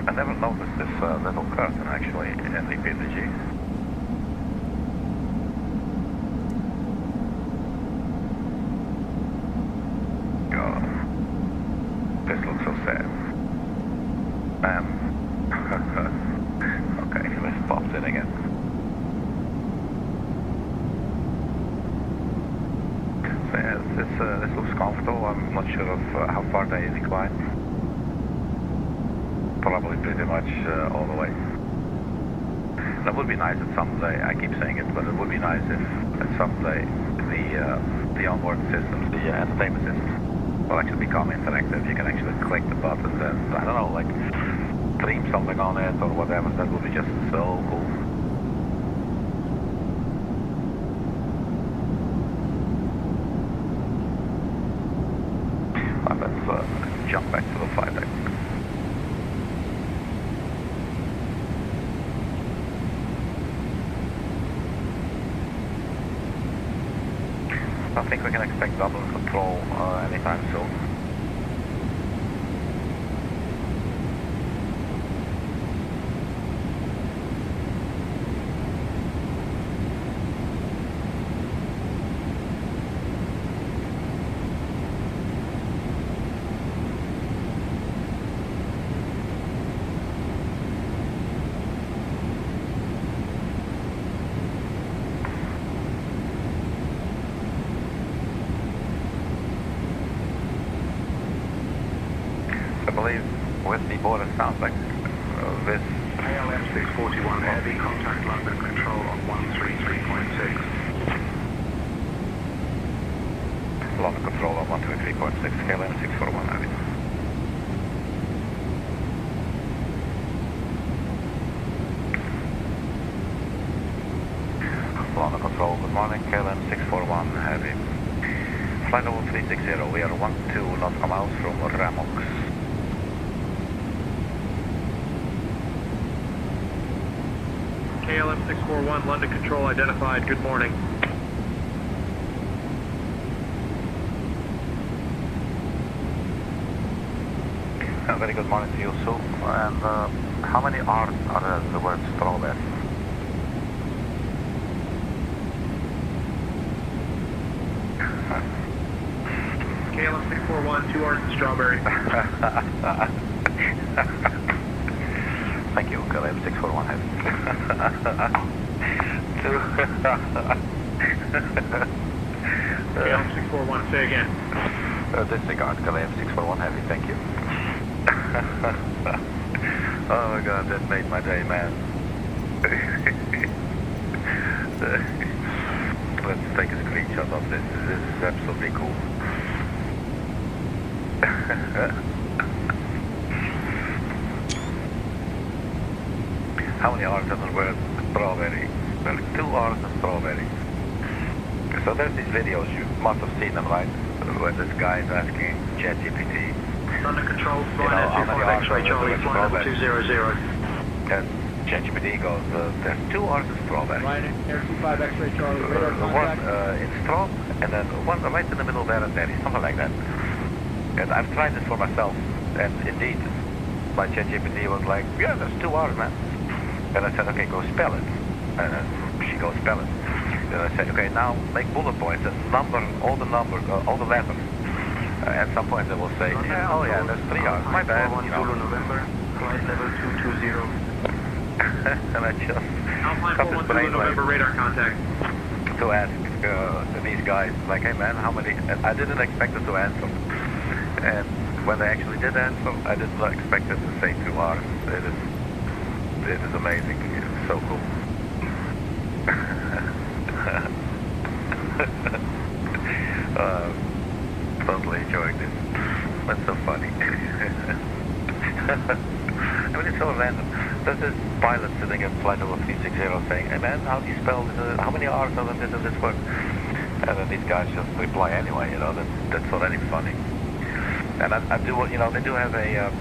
Speaker 1: I never noticed this little curtain actually in the PDG. Oh, this looks so sad. Okay, let's pop it again. So yeah, this looks comfortable. I'm not sure of how far they decline. Probably pretty much all the way. That would be nice if someday, I keep saying it, but it would be nice if someday the onboard systems, the entertainment systems, will actually become interactive. You can actually click the buttons and, I don't know, like stream something on it or whatever. That would be just so cool. Let's jump back to the flight deck. I think we can expect Dublin control anytime soon. I believe with the border sounds like this.
Speaker 4: KLM 641 heavy contact London control on 133.6.
Speaker 1: London Control on 123.6, KLM 641 Heavy. London Control, good morning, KLM 641 Heavy. Flight level 360, we are 12 knots miles from Ramox.
Speaker 18: KLM 641, London Control identified, good morning.
Speaker 1: Very good morning to you, Sue. And how many R's are the word strawberry?
Speaker 18: KLM 641, 2 R's and strawberry.
Speaker 1: Thank you, KLM 641 Heavy.
Speaker 18: KLM 641, say again.
Speaker 1: Disregard, KLM 641 Heavy, thank you. Oh my god, that made my day, man. Let's take a screenshot of this. This is absolutely cool. How many R's does the word strawberry? Well, 2 R's and strawberry. So there's these videos, you must have seen them, right? Where this guy is asking ChatGPT,
Speaker 18: London Control, flying Air 25 X-ray Charlie, flight level 200.
Speaker 1: And ChatGPT goes, there's 2 R's in strawberry.
Speaker 18: Flying Air 25 X-ray Charlie, radar contact.
Speaker 1: One in straw, and then one right in the middle there and there, something like that. And I've tried this for myself, and indeed, my ChatGPT was like, yeah, there's 2 R's, man. And I said, okay, go spell it. And she goes spell it. And I said, okay, now make bullet points and number all the numbers, all the letters. At some point they will say, yeah, oh yeah, there's 3 R's, my bad, you know.
Speaker 9: November, flight level 220.
Speaker 1: And I just
Speaker 18: Alpine
Speaker 1: got this brain
Speaker 18: November radar contact.
Speaker 1: To ask these guys, like, hey man, how many, and I didn't expect them to answer. And when they actually did answer, I didn't expect them to say 2 R's. It is amazing, it's so cool. Totally enjoying this. That's so funny. I mean, it's so random. There's this pilot sitting at flight level 360 saying, hey man, how do you spell this? How many R's are this and this word? And then these guys just reply anyway, you know, that's already funny. And I do, you know, they do have a,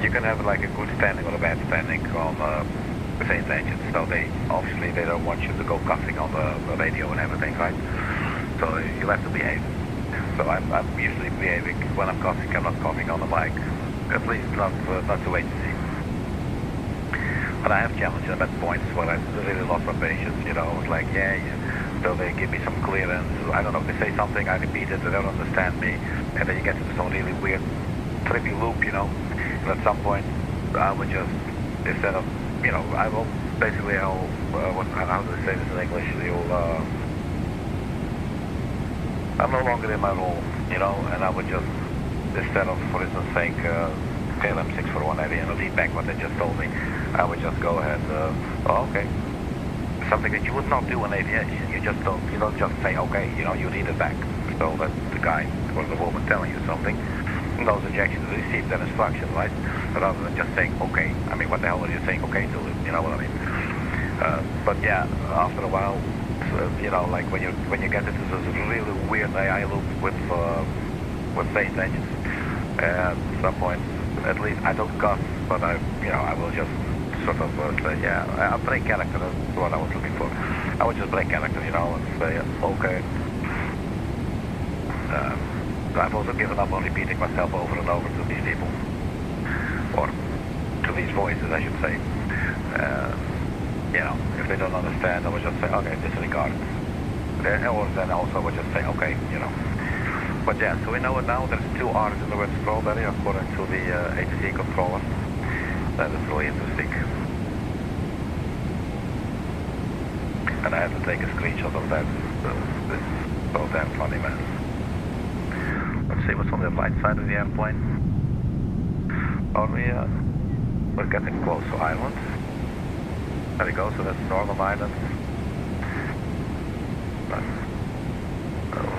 Speaker 1: you can have like a good standing or a bad standing on the same engines. So they don't want you to go cussing on the radio and everything, right? So you have to behave. So I'm usually behaving when I'm coughing. I'm not coughing on the mic, at least not to agency. But I have challenges at points where I really lost my patience. You know, it's like, yeah, so they give me some clearance. I don't know if they say something, I repeat it, they don't understand me, and then you get into some really weird, trippy loop. You know, and at some point I would just, instead of, you know, I will basically, how do they say this in English? I'm no longer in my role, you know, and I would just, instead of, for instance, saying KLM 641 Heavy and repeat back what they just told me, I would just go ahead, oh, okay. Something that you would not do in aviation. You don't just say, okay, you know, you read it back. So that the guy or the woman telling you something, those injections receive that instruction, right? Rather than just saying, okay. I mean, what the hell are you saying okay to? You know what I mean? But yeah, after a while, you know, like when you get into this really weird AI loop with state engines, at some point, at least I don't cuss, but I will just sort of say, yeah, I'll break character. That's what I was looking for. I would just break character, you know, and say, okay. I've also given up on repeating myself over and over to these people, or to these voices, I should say. You know, if they don't understand, I would just say, okay, disregard. Or then also I would just say, okay, you know. But yeah, so we know it now. There's 2 R's in the word strawberry according to the ATC controller. That is really interesting. And I had to take a screenshot of that. This is so damn funny, man. Let's see what's on the right side of the airplane. We're getting close to Ireland. There we go, so that's Northern Ireland.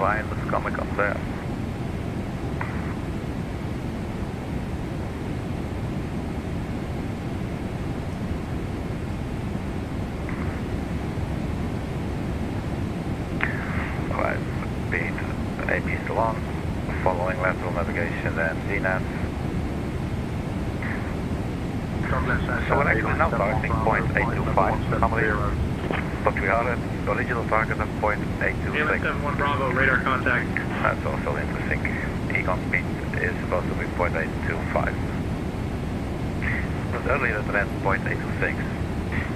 Speaker 1: fine, it's coming up there. Alright, speed AP still on, following lateral navigation and ZNAV. So we're actually now targeting 0.825 normally, but we are at the original target of 0.826.
Speaker 14: 71 Bravo, radar contact.
Speaker 1: That's also interesting. Econ speed is supposed to be 0.825. It was earlier it ran 0.826,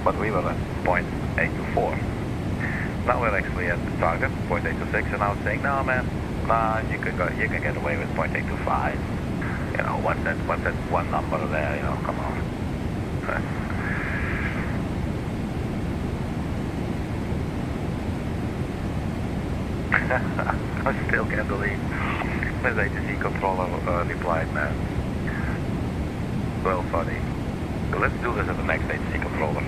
Speaker 1: but we were at 0.824. Now we're actually at the target, 0.826, and now it's saying, no man, nah, you can get away with 0.825. You know, what's that one number there, you know, come on. I still can't believe this ATC controller replied, man. Well funny. So let's do this at the next ATC controller.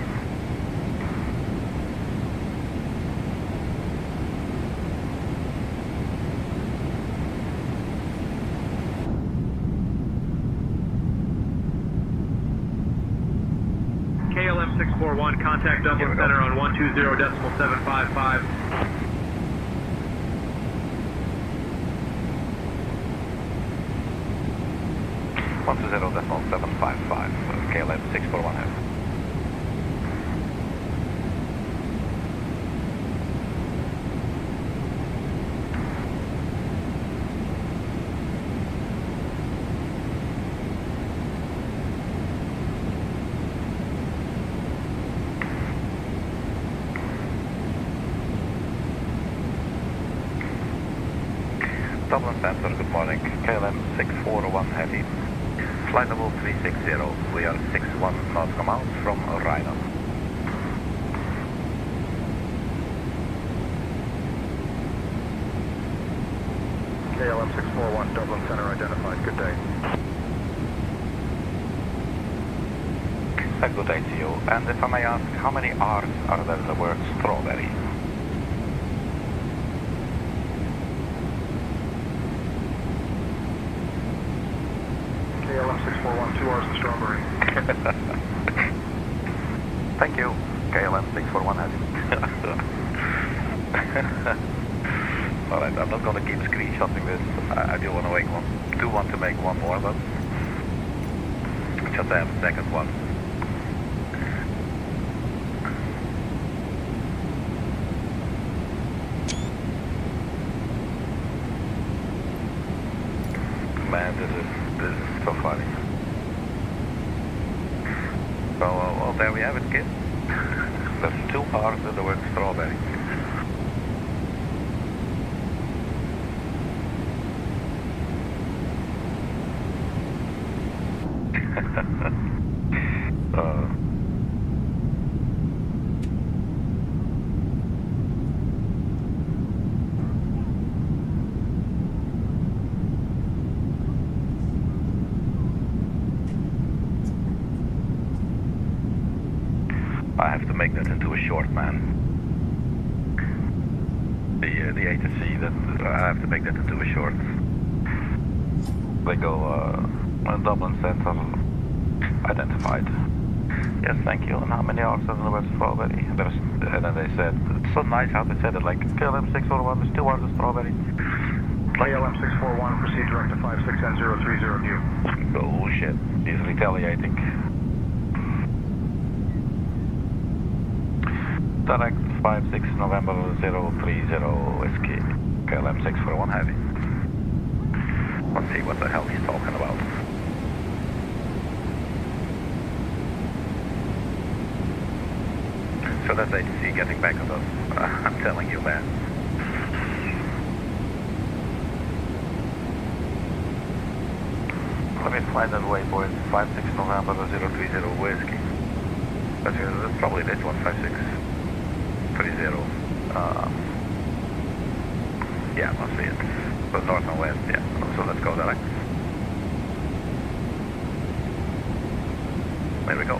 Speaker 14: KLM 641, contact Dublin Center on 120.755.
Speaker 1: 120.755, KLM 641 heavy. Dublin Center, good morning, KLM 641 heavy. Flight level 360, we are 61 nautical miles from RINUS.
Speaker 10: KLM 641, Dublin Center identified, good day.
Speaker 1: A good day to you, and if I may ask, how many R's are there in the word strawberry?
Speaker 10: KLM 641, 2 R's and strawberry.
Speaker 1: Thank you, KLM 641 heavy. Alright, I'm not going to keep screenshotting this. I do want to make one more, but just have a second one. Man, this is so funny. So, well, there we have it, kid. There's 2 R's in the word strawberry. I have to make that into a short, man. The A to C, that I have to make that into a short. They go Dublin Center identified. Yes, thank you. And how many hours in the word strawberry? And then they said, it's so nice how they said it, like KLM 641, there's 2 hours of strawberry.
Speaker 10: KLM 641, proceed direct to 56N030 view.
Speaker 1: Oh shit, he's retaliating. Direct 56 November 030 Whiskey, KLM 641 heavy. Let's see what the hell he's talking about. So that's ATC getting back at us. I'm telling you, man. Let me find that waypoint, 56 November 030 Whiskey. That's probably this one, 5630. Yeah, must be it. But north and west, yeah. So let's go direct. There we go.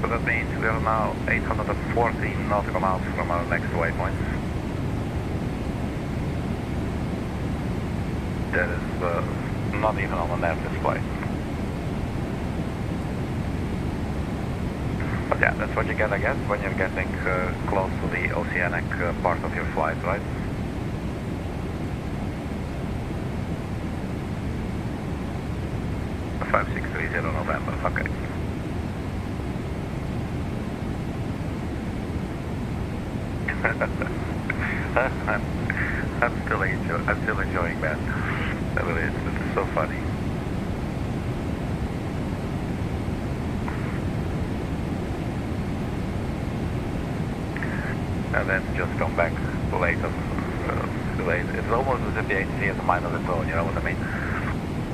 Speaker 1: so that means we are now 814 nautical miles from our next waypoint. That is not even on the nav display. But yeah, that's what you get, I guess, when you're getting close to the oceanic part of your flight, right? The 5630 November, okay. I'm still enjoying that. It's so funny. And then just come back later. It's almost as if the agency has a mind of its own, you know what I mean?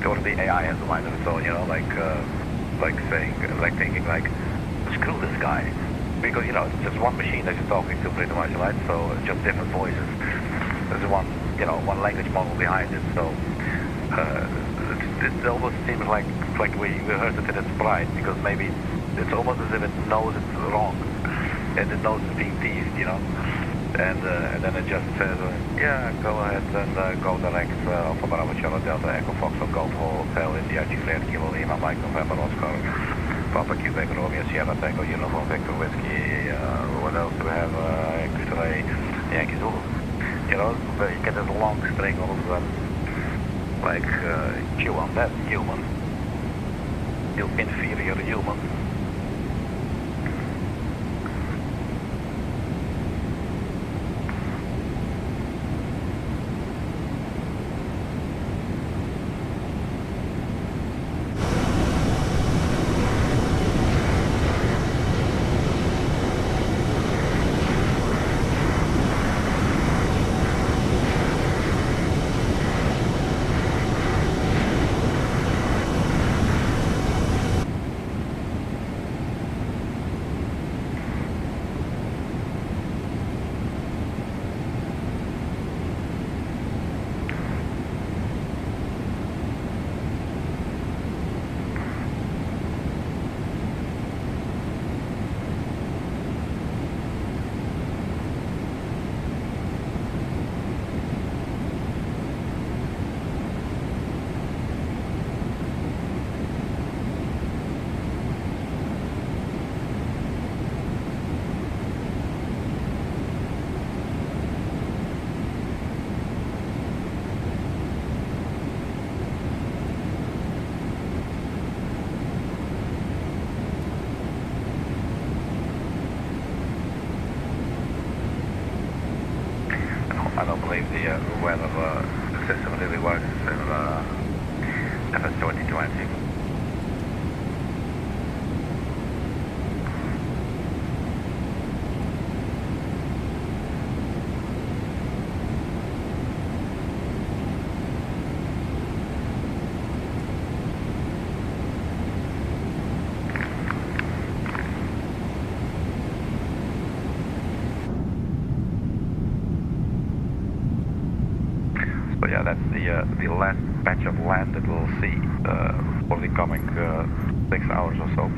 Speaker 1: Or the AI has a mind of its own, you know, like thinking like, screw this guy. Because, you know, it's just one machine that you're talking to pretty much, right? So it's just different voices. There's one, you know, one language model behind it. So it almost seems like we heard it in its pride, because maybe it's almost as if it knows it's wrong. And it knows it's being teased, you know. And then it just says, yeah, go ahead and go direct Alpha Bravo Charlie Delta Echo Foxtrot Golf Hotel India Juliet Kilo Lima Mike November Oscar Papa Quebec Romeo Sierra Tango Uniform Victor Whiskey. What else do we have? X-ray Yankee Zulu. You know, you get this long string of like chew on that human. You inferior human. I don't believe the weather system really works in FS 2020. So yeah, that's the last patch of land that we'll see for the coming 6 hours or so.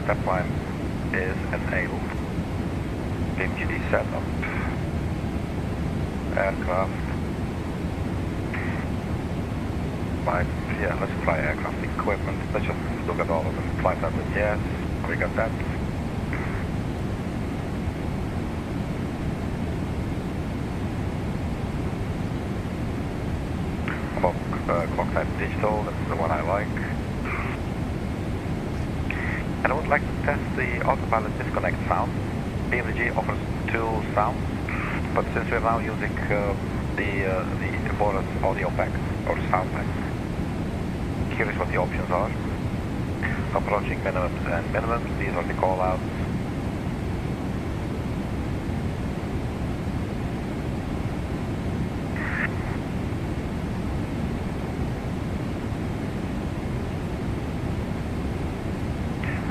Speaker 1: step line is enabled. BMGD setup. Aircraft. Flight, yeah, let's fly aircraft equipment. Let's just look at all of them. Flight level, yes, we got that. Clock type digital, that's the one I like. And I would like to test the autopilot disconnect sound. BMG offers 2 sounds, but since we're now using the Boris audio pack or sound pack, here is what the options are. Approaching minimums and minimums, these are the call outs.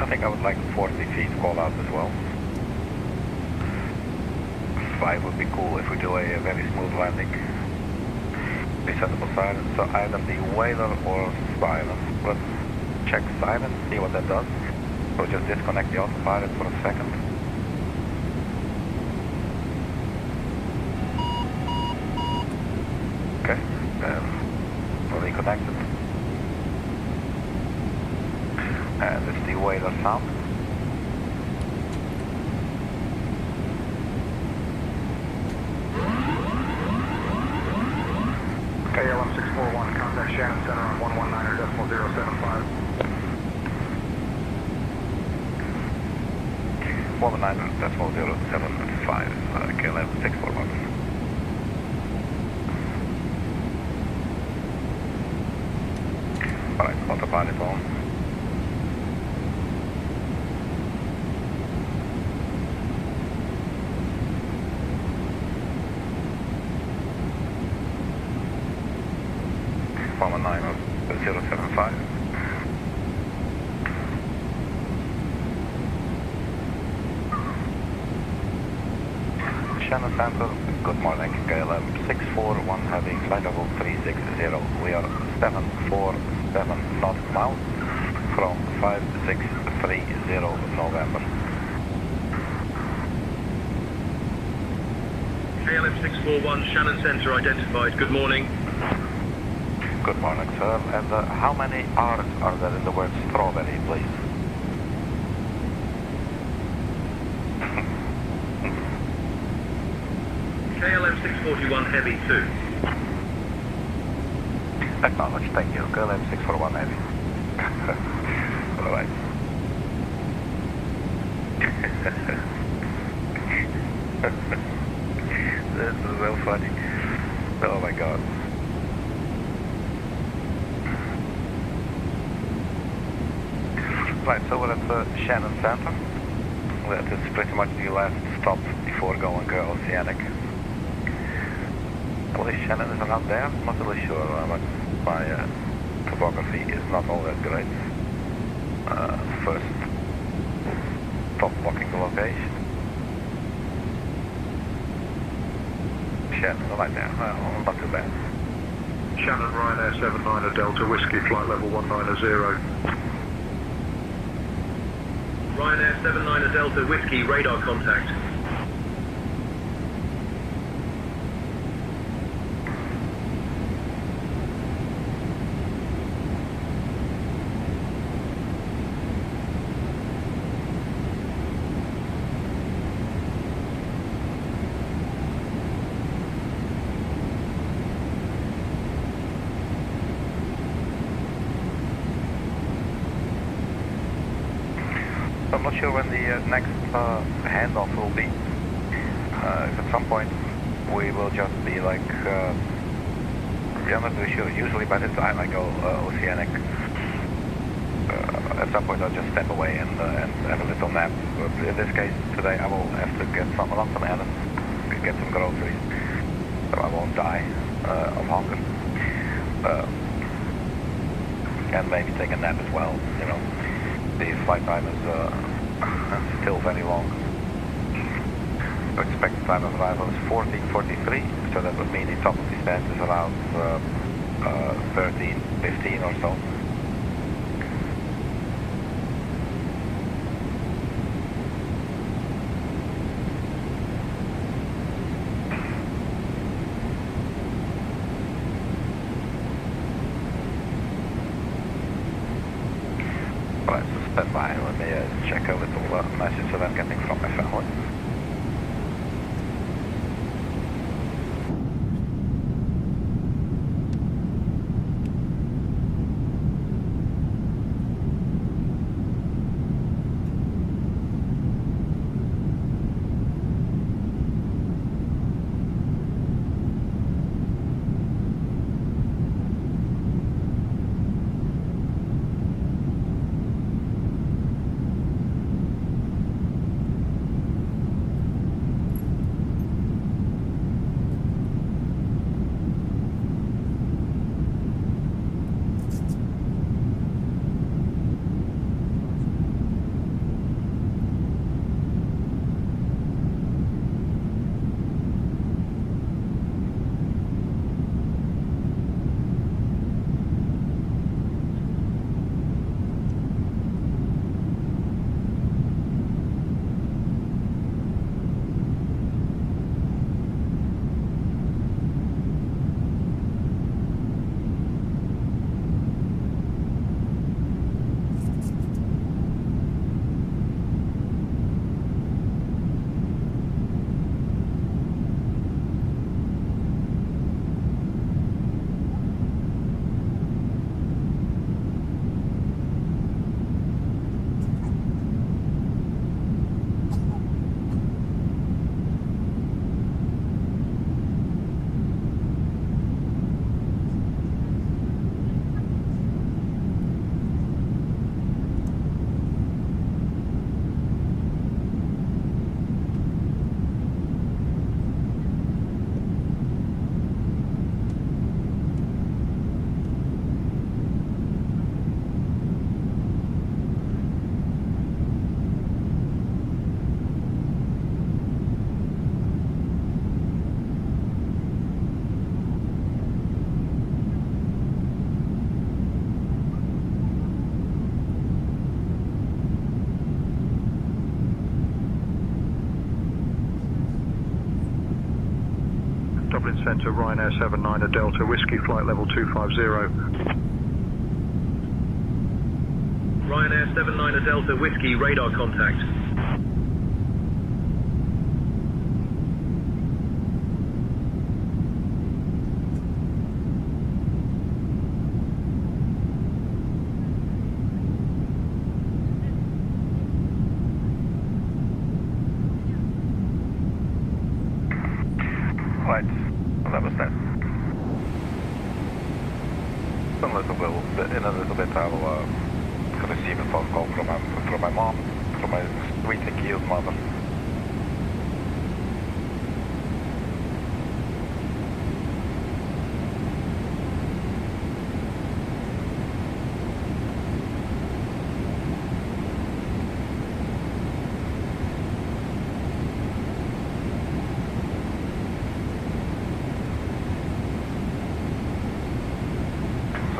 Speaker 1: I think I would like 40 feet call out as well. 5 would be cool if we do a very smooth landing. Resettable silence, so either the whaler or silence. Let's check silence, see what that does. So just disconnect the autopilot for a second. Okay, fully connected. And it's the whaler sound.
Speaker 10: KLM 641, contact Shannon Center on 119.075.
Speaker 1: 119.075, KLM 641. Alright, autopilot on. Shannon Center, good morning, KLM 641 Heavy, flight level 360. We are 747 nautical miles from 5630 November.
Speaker 19: KLM 641, Shannon Center identified, good morning.
Speaker 1: Good morning, sir. And how many R's are there in the word strawberry, please?
Speaker 19: KLM 641 Heavy 2.
Speaker 1: Acknowledged, thank you. KLM 641 Heavy. Alright. This is so funny. Oh my god. Right, so we're at Shannon Center. That is pretty much the last stop before going Oceanic. I believe Shannon is around there. I'm not really sure, but my topography is not all that great. First stop blocking the location. Shannon, right there. Well, not too bad.
Speaker 10: Shannon, Ryanair 79 Delta Whiskey, flight level 190.
Speaker 19: Ryanair 79 Delta Whiskey, radar contact.
Speaker 1: I'm not sure when the next handoff will be. If at some point we will just be like, I'm not really sure. Usually by the time I go Oceanic, at some point I'll just step away and have a little nap. But in this case, today I will have to run some errands, get some groceries, so I won't die of hunger. And maybe take a nap as well, you know. The flight time is still very long. The expected time of arrival is 14:43, so that would mean the top of the stand is around 13:15 or so.
Speaker 10: Dublin Centre, Ryanair 79 Delta Whiskey, flight level 250.
Speaker 19: Ryanair 79 Delta Whiskey, radar contact.
Speaker 1: Right, well, that was that. In a little bit I will receive a phone call from my mom, from my sweetly cute mother.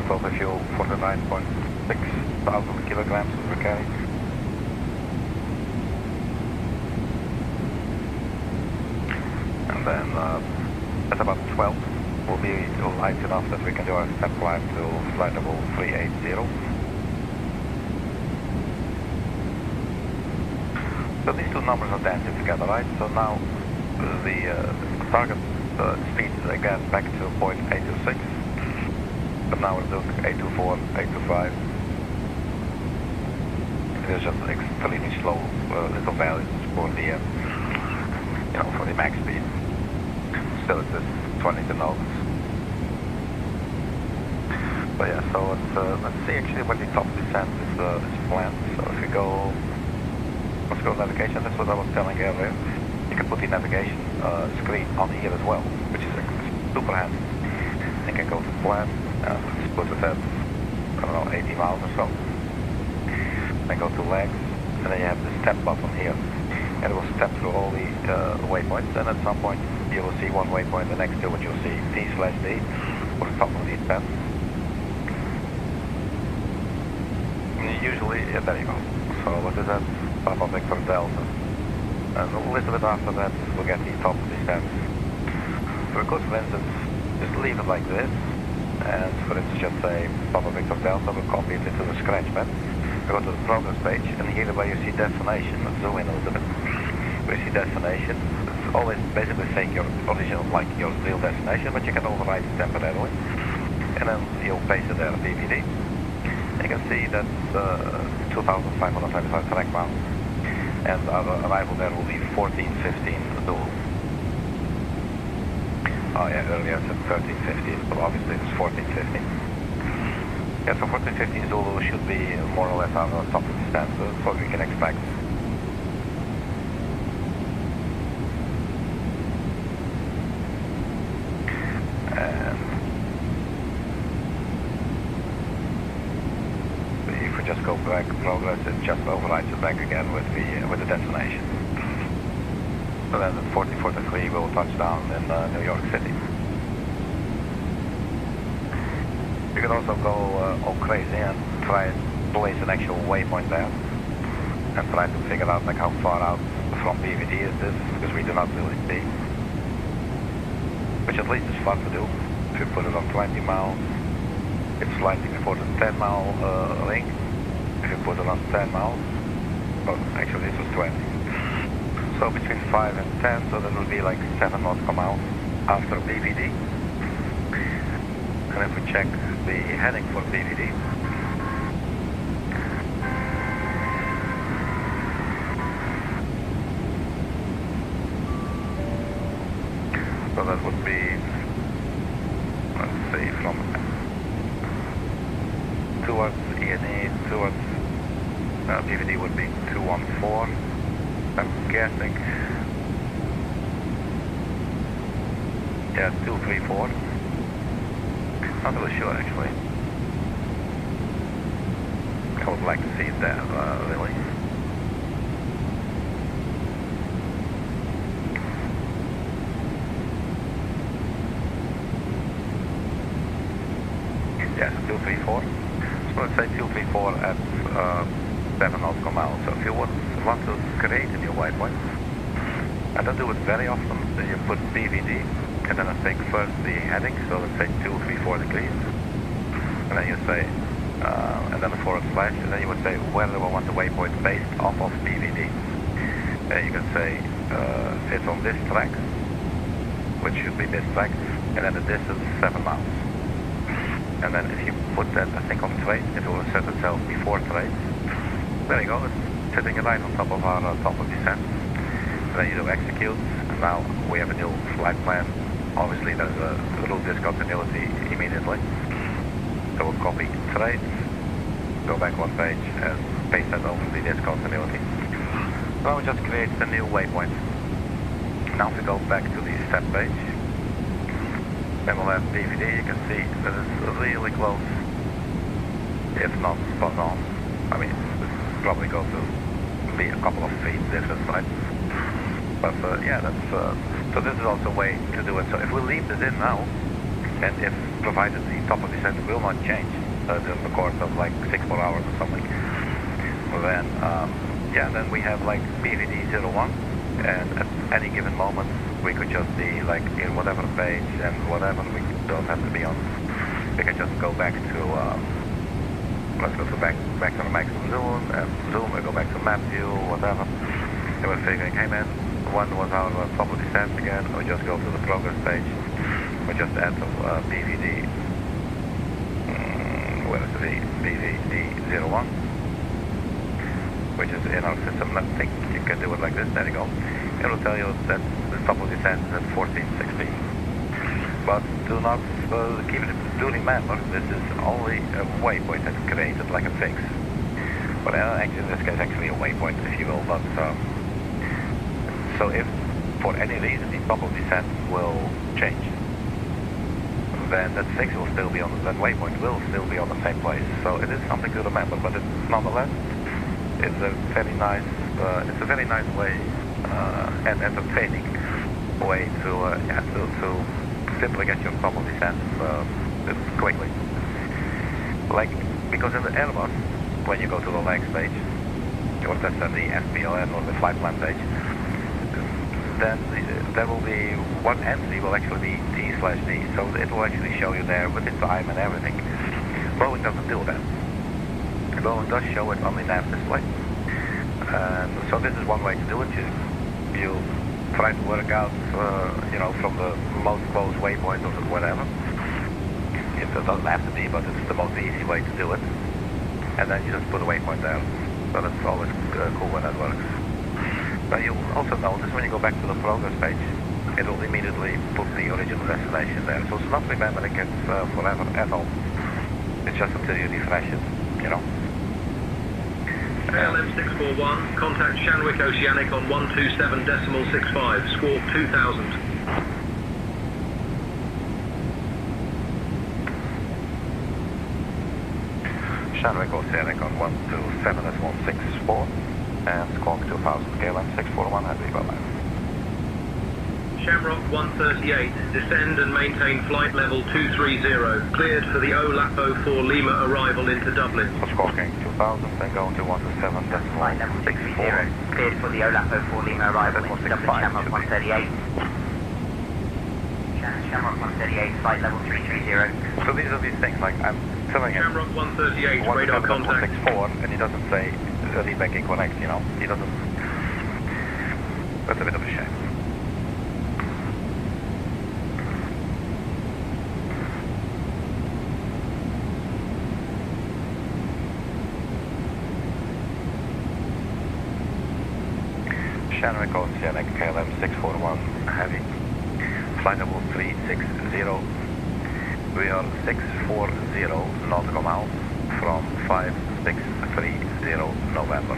Speaker 1: Total fuel 49.6 thousand kilograms per carry. And then at about 12 we'll be light enough that we can do our step climb to flight level 380. So these two numbers are dancing together, right? So now the target speed is again back to point 826. But now we're doing 824, 825. It is just extremely slow little values for the, for the max speed. Still, it's just 20 knots. But yeah, so let's see actually what the top descent is planned. So if we go, let's go navigation. That's what I was telling you earlier. You can put the navigation screen on here as well, which is super handy. You can go to plan. Let's put it at, I don't know, 80 miles or so. Then go to legs, and then you have the step button here. And it will step through all the waypoints, and at some point you will see one waypoint, the next two, which you'll see T/D for the top of the ascent. Usually, yeah, there you go. So what is that? Papa Victor Delta. And a little bit after that, we'll get the top of the ascent. For good, for instance, just leave it like this. And for instance, just say Papa Victor Delta, we'll copy it into the scratch pad. We go to the progress page, and here where you see destination, let's zoom in a little bit. Where you see destination, it's always basically saying your original, like your real destination, but you can override it temporarily. And then you'll paste it there, BVD. You can see that's 2,525 track miles. And our arrival there will be 14:15 Zulu. Oh yeah, earlier I said 13:50, but obviously it's 14:50. Yeah, so 14:50 Zulu should be more or less on the top of the stand, so that's what we can expect. And if we just go back progress, it just overrides it back again with the destination. So then at 14:43 we'll touch down in New York City. You can also go all crazy and try and place an actual waypoint there and try to figure out like how far out from BVD is this, because we do not really see. Which at least is fun to do. If you put it on 20 miles, it's slightly before the 10-mile ring. If you put it on 10 miles, well, actually this was 20. So between 5 and 10, so that will be like 7 nautical miles after BVD. And if we check the heading for BVD, so that would be, let's see, from towards ENE, towards BVD would be 214. I'm guessing. Yeah, 234. Not really sure actually. I would like to see it there, really. Yes, 234. So let's say 234 at 7 nautical miles. So if you want to create a new waypoint, I don't do it very often, so you put BVD and then I think first the heading, so let's say 234 degrees, and then you say, and then a forward slash, and then you would say where do I want the waypoint based off of BVD. And you can say it's on this track, which should be this track, and then the distance is 7 miles. And then if you put that, I think on trade, it will set itself before trade. There you go, it's sitting right on top of our top of descent. And then you do execute, and now we have a new flight plan. Obviously there's a little discontinuity immediately. So we'll copy trade, go back one page and paste that over the discontinuity. Now we just create a new waypoint. Now if we go back to the step page, then we'll have DVD. You can see that it's really close, if not spot on. I mean, it's probably going to be a couple of feet difference, right? But yeah, that's so this is also a way to do it. So if we leave this in now, and if provided the top of descent will not change during the course of like 6 more hours or something, then yeah, then we have like BVD 01, and at any given moment we could just be like in whatever page and whatever, we don't have to be on. We can just go back to let's go to back to the maximum zoom, and zoom, we go back to map view, whatever. And we're figuring, hey man, one was our top of descent again, we just go to the progress page, we just add BVD, where is the BVD 01, which is in our system. I think you can do it like this, there you go. It will tell you that the top of descent is at 1460. But do not do remember, this is only a waypoint that's created like a fix. Well, actually in this case actually a waypoint, if you will, but so if for any reason the top of descent will change, then that fix will still be on, that waypoint will still be on the same place. So it is something to remember, but it's nonetheless, it's a very nice way and entertaining way to yeah, to simply get your top of descent quickly. Like, because in the Airbus, when you go to the legs page, or that's the FPLN or the flight plan page, then there will be one entry will actually be T/D, so it will actually show you there with the time and everything. Boeing doesn't do that. Boeing does show it on the nav display. So this is one way to do it. You try to work out, you know, from the most close waypoint or whatever. It doesn't have to be, but it's the most easy way to do it. And then you just put a waypoint there. So that's always cool when that works. But you'll also notice when you go back to the progress page, it will immediately put the original destination there. So it's not remembering it forever at all. It's just until you refresh it, you know.
Speaker 19: KLM 641, contact Shanwick Oceanic on 127.65, squawk 2000.
Speaker 1: Shanwick Oceanic on 127.64 and squawk 2000, KLM 641, heavy, bye-bye.
Speaker 19: Shamrock 138, descend and maintain flight level 230, cleared for the OLAPO 4 Lima arrival into Dublin.
Speaker 1: Squawking 2000, then going to 127.64.
Speaker 7: Flight level 230, cleared for the OLAPO 4 Lima arrival into Dublin, Shamrock 138. Shamrock 138, flight level 330.
Speaker 1: So these are these things, like I'm telling him
Speaker 19: Shamrock 138, radar contact.
Speaker 1: 164, and he doesn't say lead back incorrect, you know. He doesn't. That's a bit of a shame. Shanwick Oceanic, KLM 641, heavy. Flight level 360. We are 640 nautical miles from 5630 November.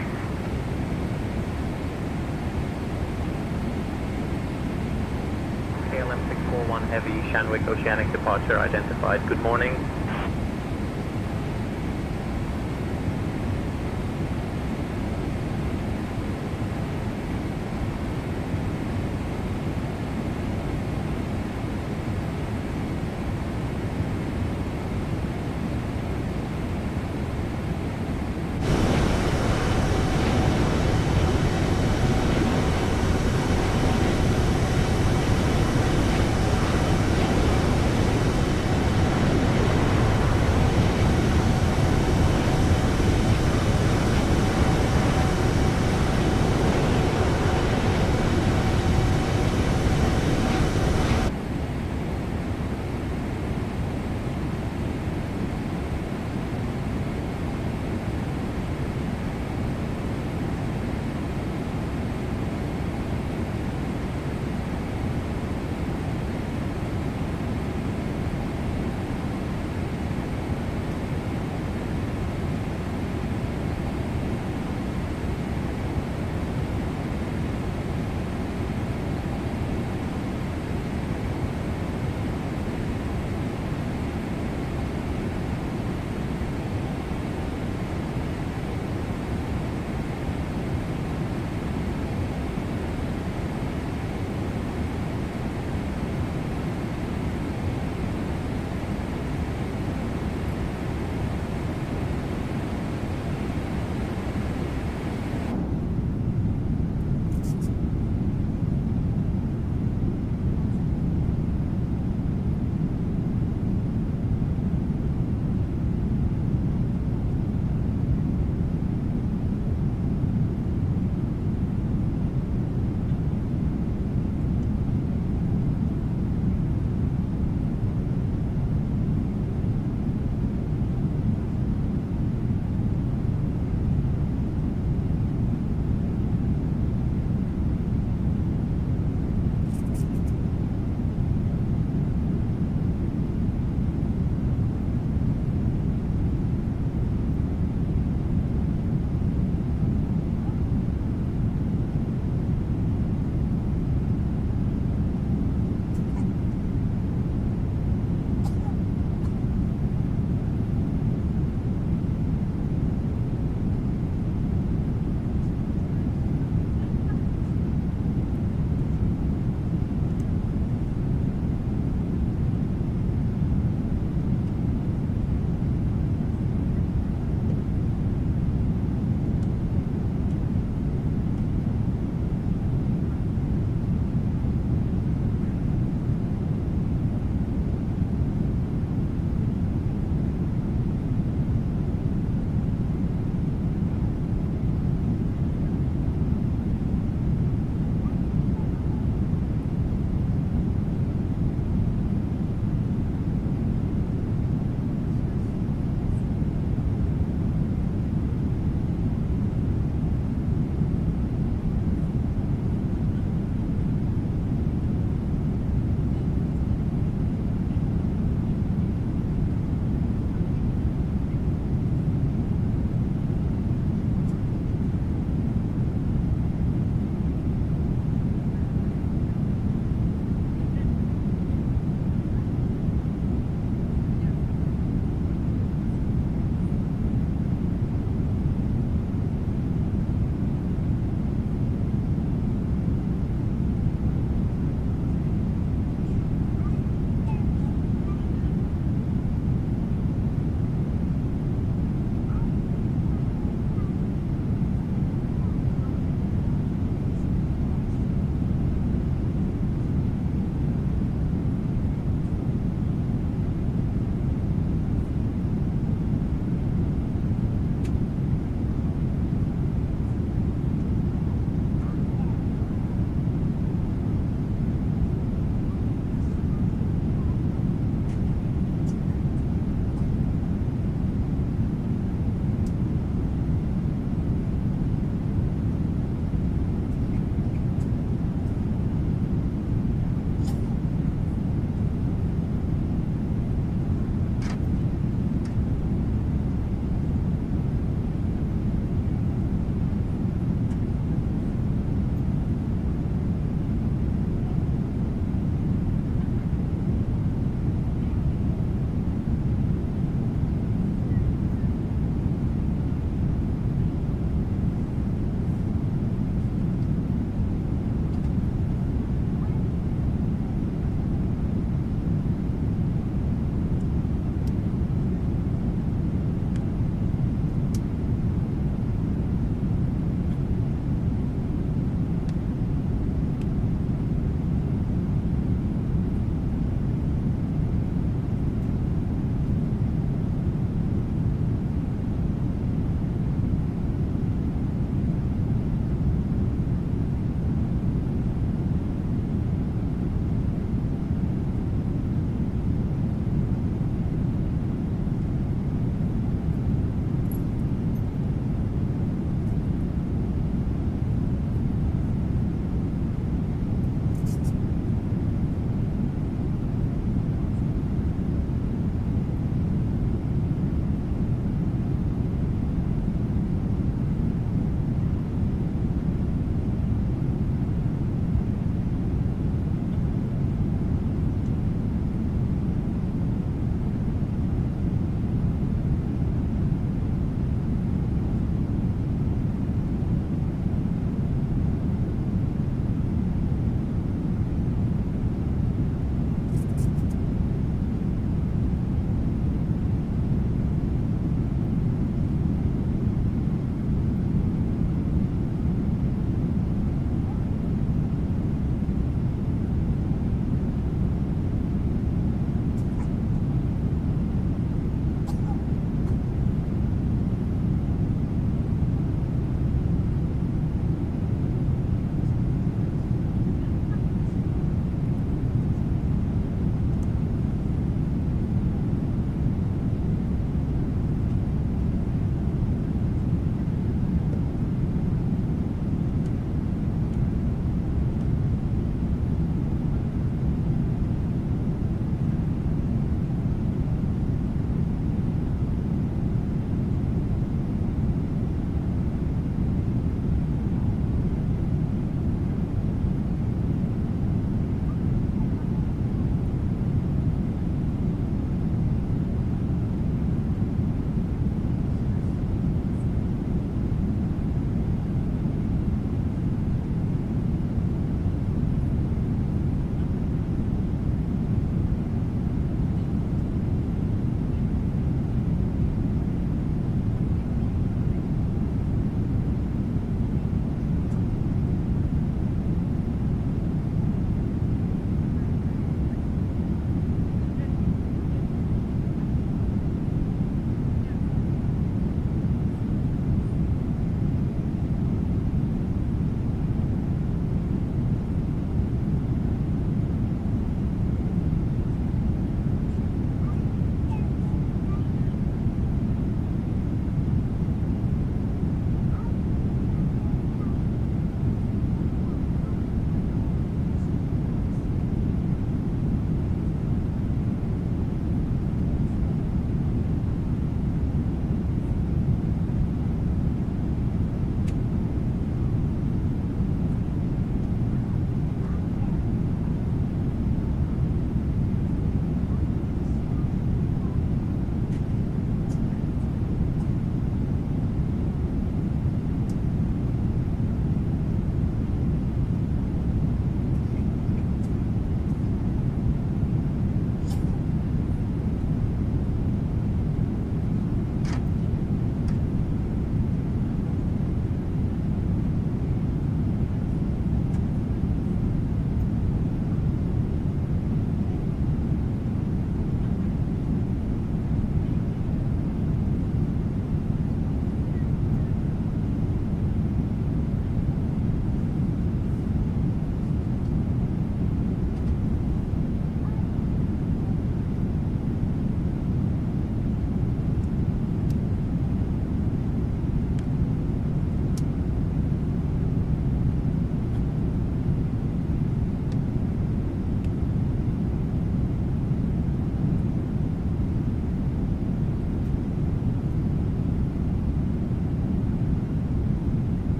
Speaker 11: KLM 641 heavy, Shanwick Oceanic departure identified. Good morning.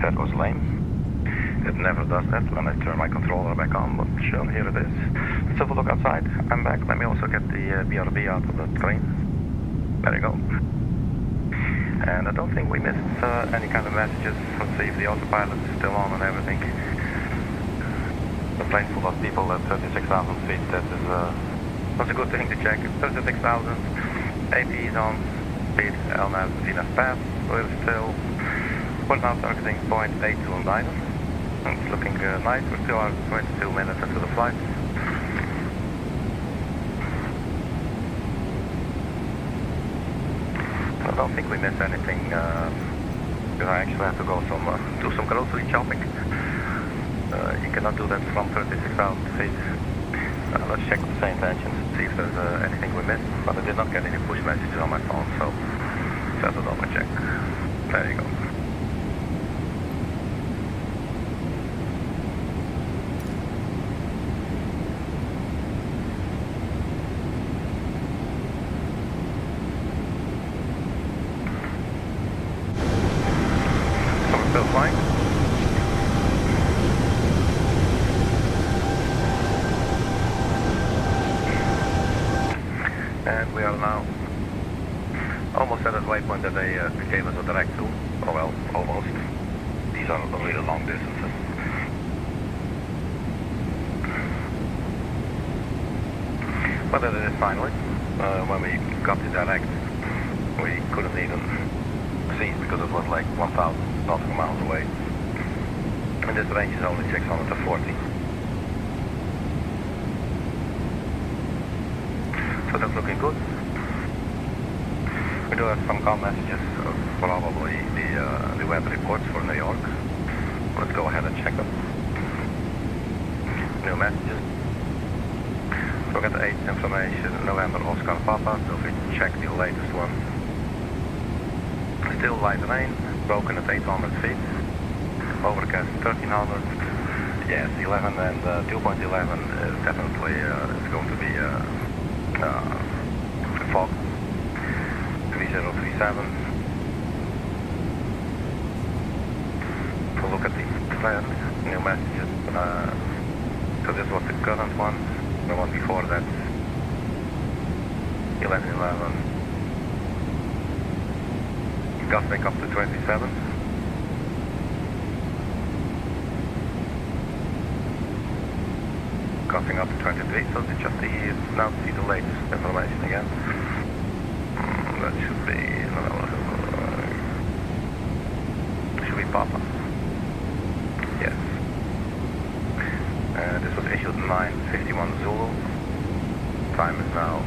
Speaker 1: that was lame. It never does that when I turn my controller back on, but sure, here it is. Let's have a look outside. I'm back. Let me also get the BRB out of the screen. There you go. And I don't think we missed any kind of messages. Let's see if the autopilot is still on and everything. The plane full of people at 36,000 feet, that's a good thing to check. 36,000, AP is on, speed, LNAV, VNAV path, we're now targeting 0.829. It's looking nice, we're still out 22 minutes into the flight. I don't think we missed anything, because I actually have to go do some grocery shopping. You cannot do that from 36,000 feet. Let's check with the same engines, see if there's anything we missed. But I did not get any push messages on my phone, so just a double check. There you go. So we're still flying. And we are now almost at that waypoint that they gave us a direct to. Oh well, almost. These are really long distances. But it is finally. When we got the direct, we couldn't even see it because it was like 1,000 nautical miles away. And this range is only 640. So that's looking good. We do have some comm messages, probably the web reports for New York. Let's go ahead and check them. New messages. So we got the 8th information, November Oscar Papa, so if we check the latest one. Still light rain, broken at 800 feet. Overcast 1300. Yes, 11 and 2.11 is definitely it's going to be fog. 3037. We'll look at the trend, new messages. So this was the current one. The one before that, 1111. Gusting up to 27. Gusting up to 23, so it's just now see the latest information again. That should be Papa. Yes. This was issued 9:51 Zulu. Time is now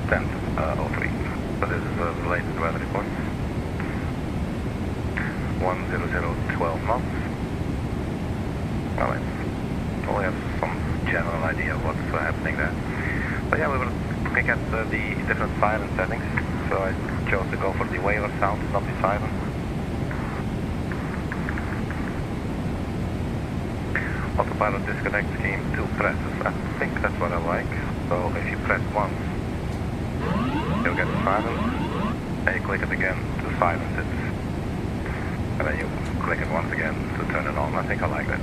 Speaker 1: 10:03. So this is the latest weather report. 10012 knots. Well, we have some general idea of what's happening there. But yeah, we were looking at the different siren settings. So I chose to go for the waiver sound, not the siren. Autopilot disconnect scheme, 2 presses. I think that's what I like. So if you press once, you'll get silence. And you click it again to silence it. And then you click it once again to turn it on. I think I like that.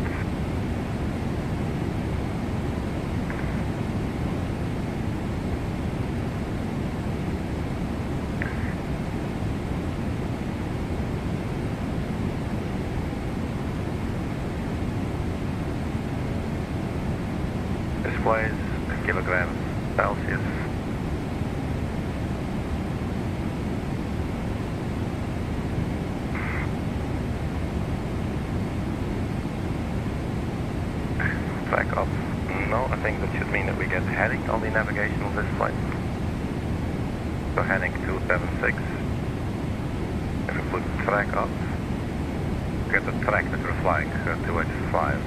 Speaker 1: Displays, kilograms, Celsius. Track up. No, I think that should mean that we get heading on the navigational display. So heading 276. If we put track up, we get the track that we're flying, 285.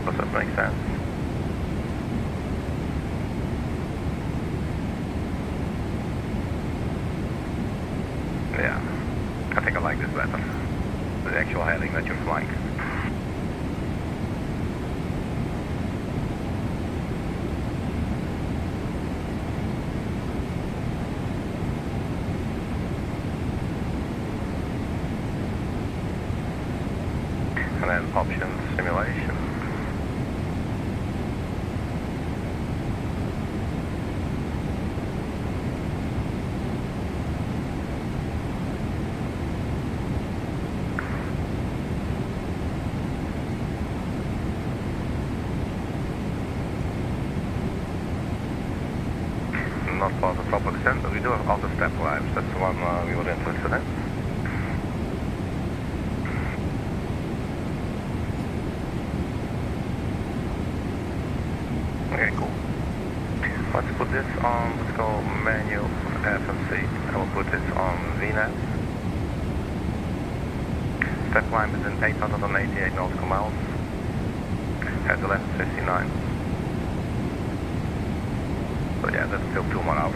Speaker 1: Does that make sense? Yeah, I think I like this better. The actual heading that you're flying. and then options, simulation. Not for the proper descent, but we do have auto step climbs. That's the one we were interested in. Okay, cool. Let's put this on, let's go menu FMC. I will put this on VNet. Step climb is in 888 nautical miles at 11:59. So yeah, that's still 2 more hours.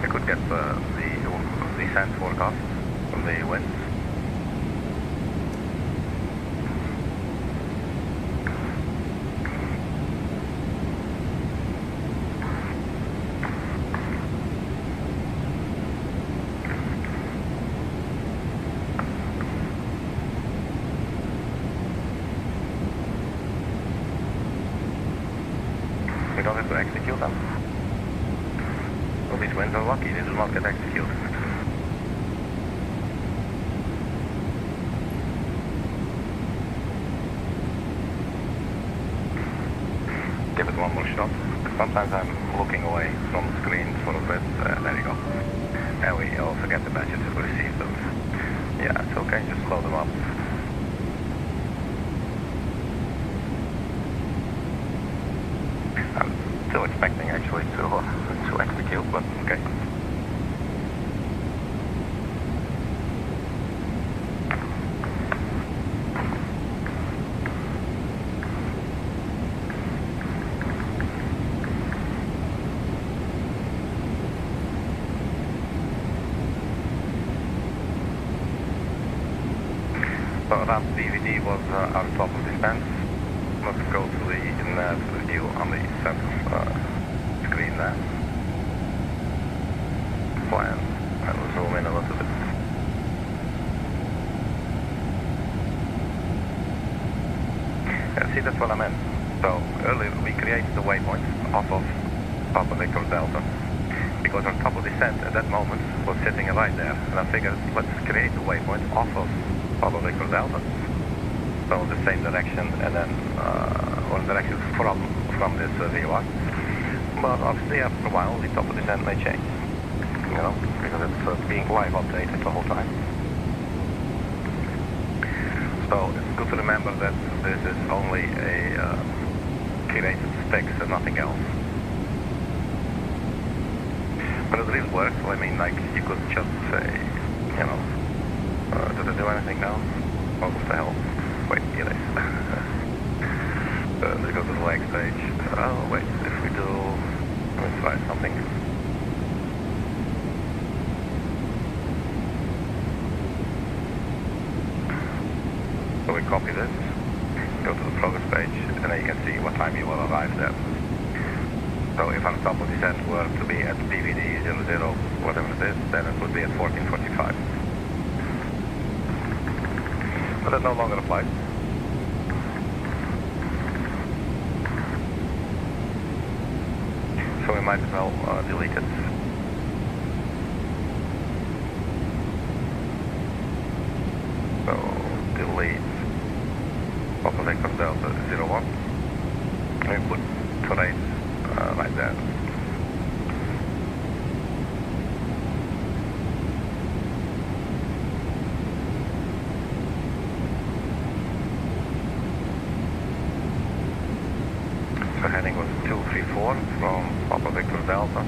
Speaker 1: I could get the descent forecast from the winds. We don't have to execute them. Well, these winds are lucky, they do not get executed. Give it one more shot. Sometimes I'm looking away from the screen for a bit. There you go. And we also get the badges to receive those. Yeah, it's okay, just load them up. I'm still expecting actually to execute, but okay. So around DVD was our top of defense. Let's go to the nav view on the center screen there. Plan. I will zoom in a little bit. See, that's what I meant. So earlier we created the waypoint off of Papa Victor Delta because our top of descent at that moment was sitting right there, and I figured let's create the waypoint off of Papa Victor Delta. So the same direction, and then or direction from this VOR. But obviously after a while the top of descent may change, you know, because it's being live updated the whole time. So it's good to remember that this is only a created fix and nothing else. But it really works. I mean, like, you could just say, you know, does it do anything now? What the hell? Wait, here it is. Let's go to the leg stage. Oh, wait, if we do, let's try something. So we copy this, go to the progress page, and then you can see what time you will arrive there. So if our top of descent were to be at PVD 00, whatever it is, then it would be at 14:45. But that no longer applies. So we might as well delete it. So delete Papa Victor Delta 01. And we put terrain right there. So heading was 234 from Papa Victor Delta.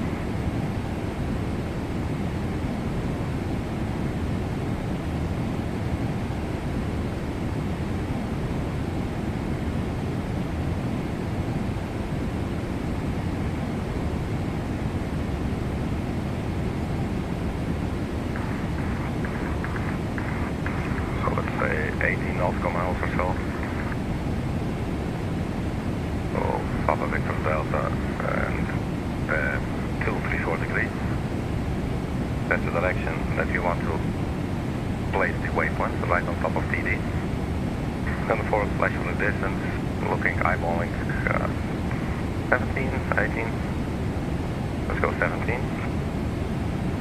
Speaker 1: So let's say 18 nautical miles or so. Papa Victor Delta and 234 degrees. That's the direction that you want to place the waypoint, right on top of TD. Then the forward flash from the distance, looking, eyeballing 17, 18. Let's go 17.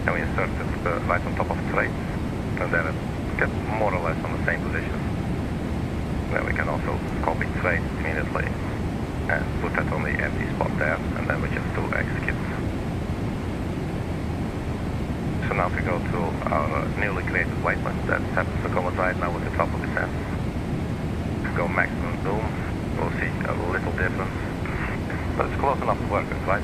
Speaker 1: And we insert it right on top of traits, and then it gets more or less on the same position. Then we can also copy traits immediately and put that on the empty spot there, and then we just do execute. So now if we go to our newly created waypoint, that happens to coincide now with the top of the descent. Go maximum zoom, we'll see a little difference, but it's close enough to work with, right?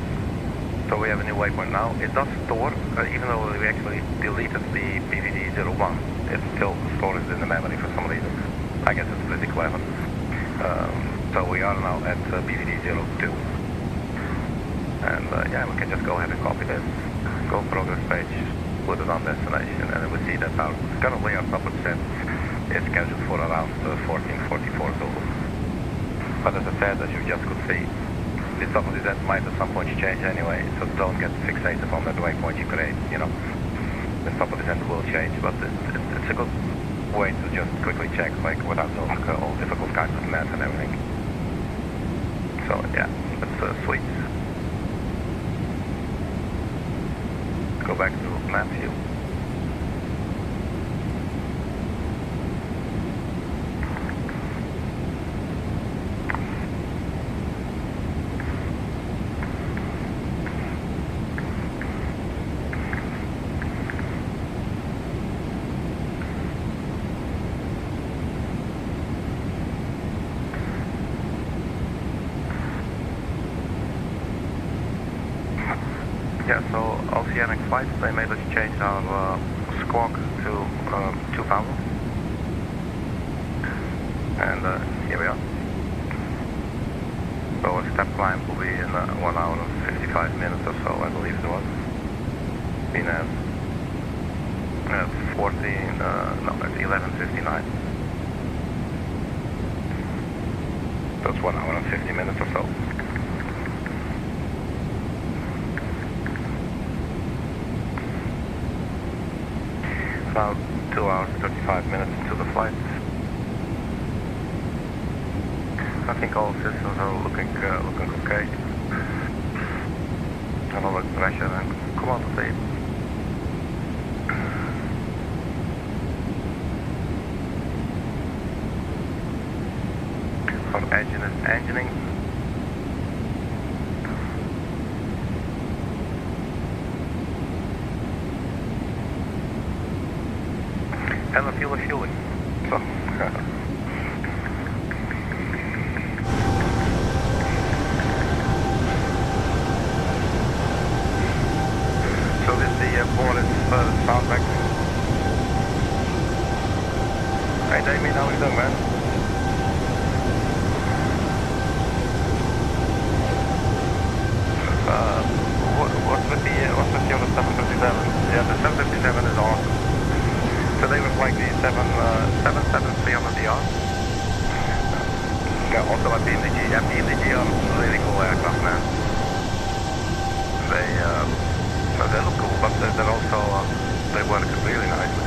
Speaker 1: So we have a new waypoint now. It does store, even though we actually deleted the BVD01, it still stores in the memory for some reason. I guess it's pretty clever. So we are now at BVD02. And yeah, we can just go ahead and copy this, go progress page, put it on destination, and then we see that currently our top of descent is scheduled for around 1444 Zulu. But as I said, as you just could see, the top of descent might at some point change anyway, so don't get fixated on that waypoint you create, you know. The top of descent will change, but it's a good way to just quickly check, like without doing all difficult kinds of math and everything. So yeah, that's sweet. Go back to map view. Yeah, so oceanic flights, they made us change our squawk to 2,000. And here we are. So our step climb will be in 1 hour and 55 minutes or so, I believe it was. Been at 11:59. So it's 1 hour and 50 minutes or so. About 2 hours, 35 minutes into the flight. I think all systems are looking okay. And all the pressure and come on to see. Our engine is engineering. And the fuel is fueling. So so this is the Boris soundtrack. Hey Damien, how are you doing, man? What's with the other 757? Yeah, the 757 is awesome. So they were like the 77300DR. Yeah, also at the NEEKO are really cool aircraft, man. They look cool, but they're also they work really nicely.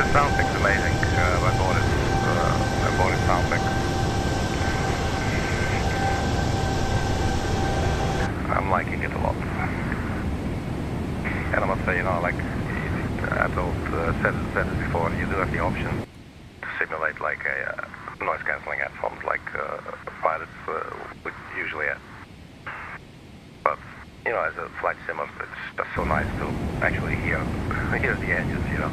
Speaker 1: Soundtrack's amazing. I bought it soundtrack. I'm liking it a lot. And I must say, you know, like I said it before, you do have the option to simulate like a noise cancelling headphones, like pilots would usually have. But you know, as a flight simmer, it's just so nice to actually hear the engines, you know.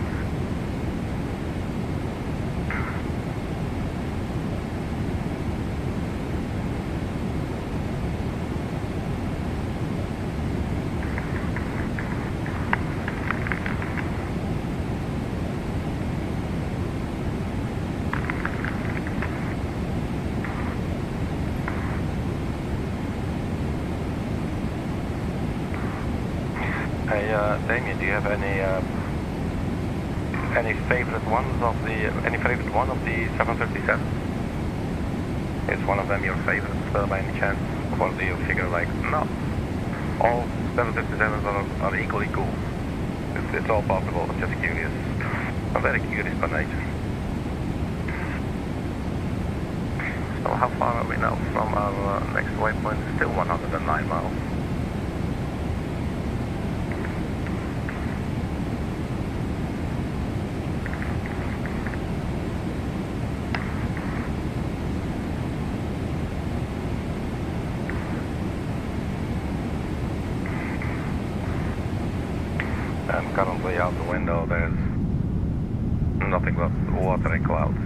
Speaker 1: Hey, Damien, do you have any favorite one of the 737? Is one of them your favorites by any chance? Or do you figure like, no, all 757s are equally cool? It's all possible. I'm just curious. I'm very curious by nature. So how far are we now from our next waypoint? Still 109 miles. And currently out the window there's nothing but water and clouds.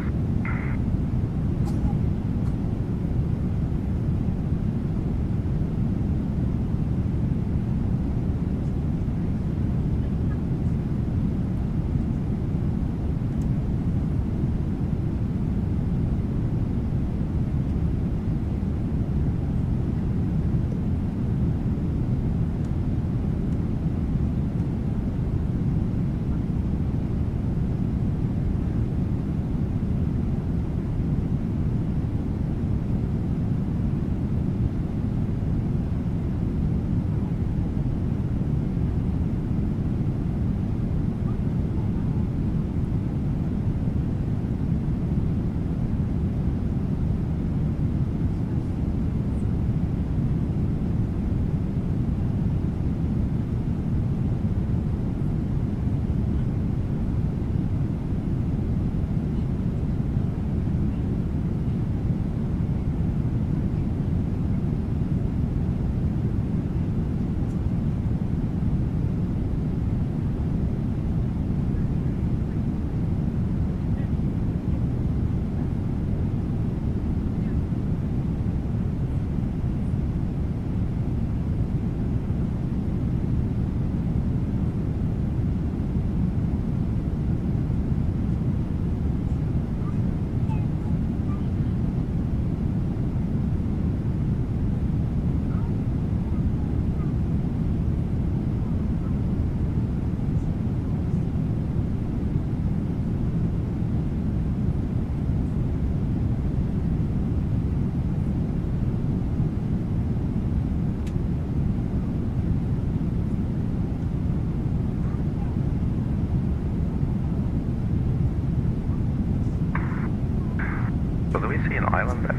Speaker 1: So do we see an island there?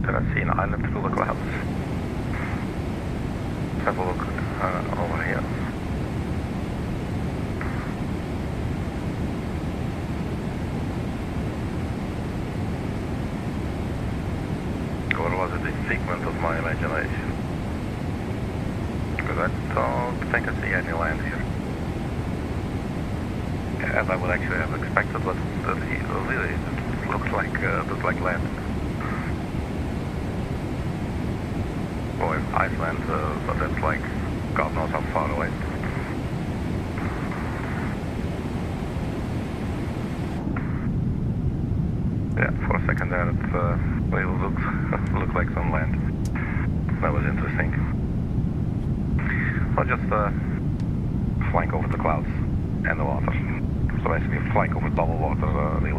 Speaker 1: Did I see an island through the clouds? Let's have a look over here. Or was it a figment of my imagination? Because I don't think I see any land here. As I would actually have expected, but really it looks like land. Or Iceland, but that's like God knows how far away. Yeah, for a second there it really looked like some land. That was interesting. I'll just flying over the clouds and the water. So basically flying over double water really.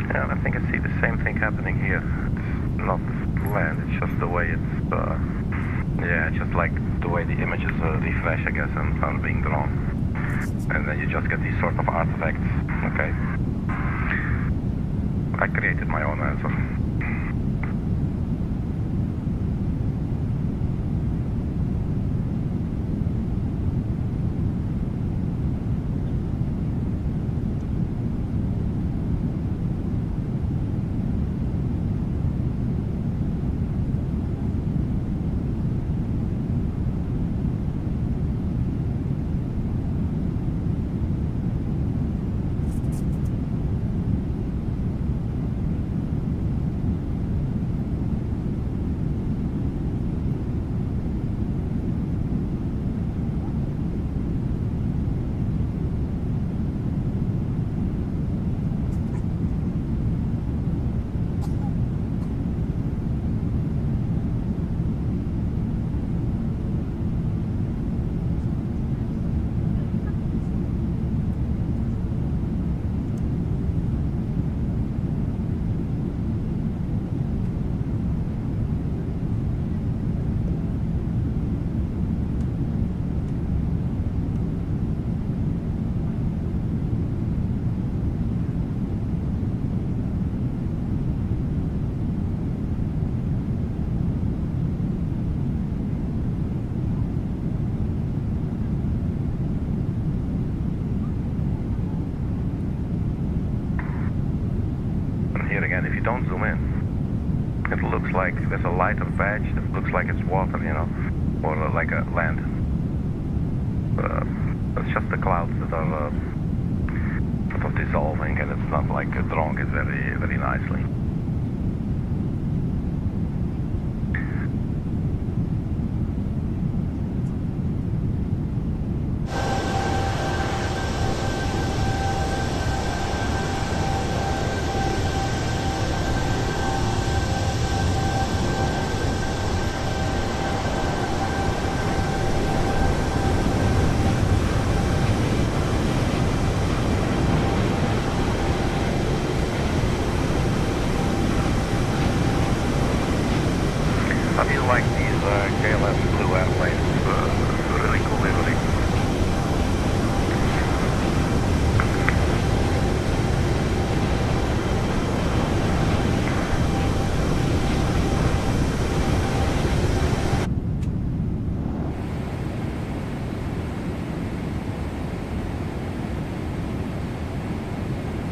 Speaker 1: Yeah, I think I see the same thing happening here. It's not land, it's just the way it's yeah, just like the way the images refresh, I guess, and are being drawn. And then you just get these sort of artifacts. Okay. I created my own answer. and if you don't zoom in, it looks like there's a lighter patch that looks like it's water, you know, or like a land. It's just the clouds that are sort of dissolving, and it's not like drawing it very, very nicely. I feel like these KLM blue airplanes, really cool livery.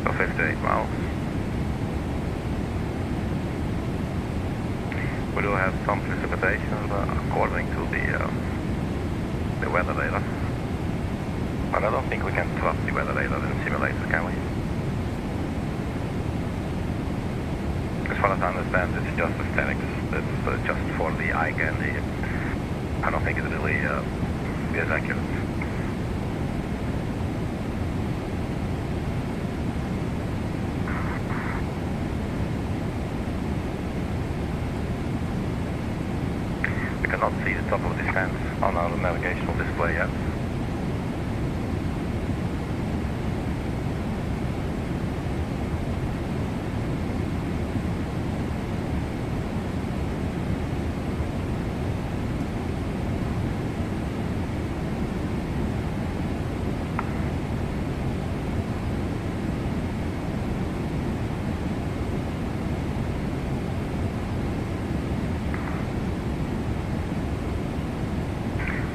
Speaker 1: So 58 miles. We do have some precipitation according to the weather data. But I don't think we can trust the weather data in simulator, can we? As far as I understand, it's just aesthetics. It's just for the eye candy. I don't think it really is accurate. We cannot see the top of the fence on our navigational display yet.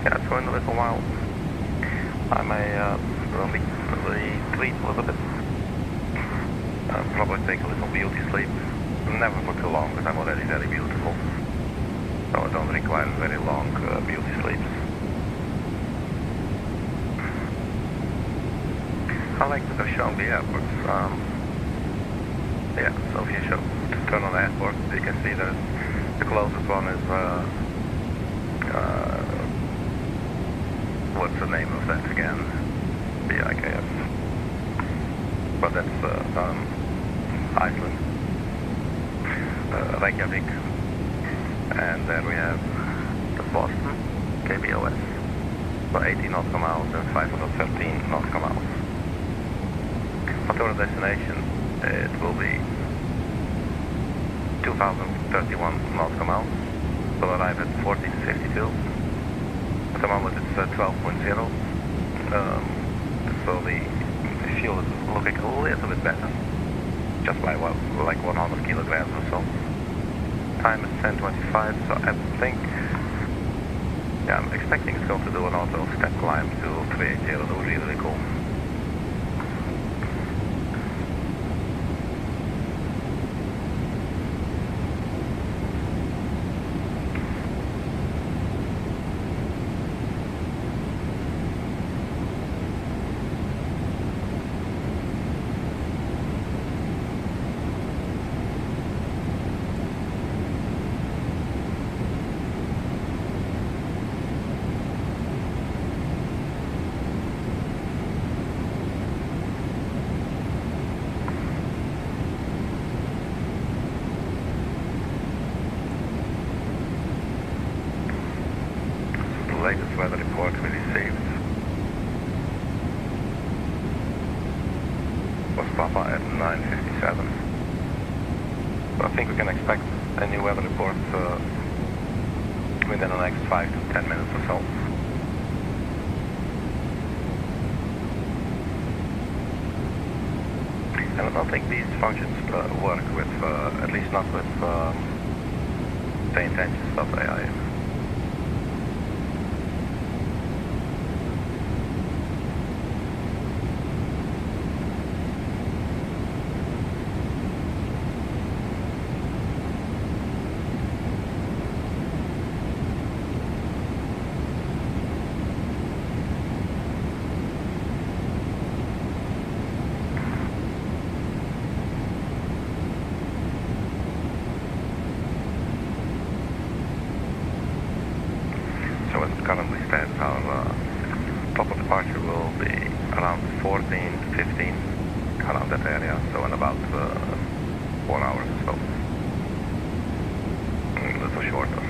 Speaker 1: Yeah, so in a little while I may retreat a little bit. Probably take a little beauty sleep. Never for too long, because I'm already very beautiful. So I don't require very long beauty sleeps. I like that they're showing the airports. Yeah, so if you turn on the airport, you can see that the closest one is what's the name of that again? BIKF. But that's Iceland. Reykjavik. And then we have the Boston, KBOS. So 80 nautical miles and 513 nautical miles. But our destination, it will be 2,031 nautical miles. We'll arrive at 1452. At the moment it's 12.0, so the fuel is looking a little bit better, just by like 100 kilograms or so. Time is 10:25, so I think, yeah, I'm expecting it's going to do an auto step climb to 380. That would be really cool. Latest weather report we received was Papa at 9:57. So I think we can expect a new weather report within the next 5 to 10 minutes or so. And I don't think these functions work with, at least not with the intentions of AI. 4 hours, so a little shorter.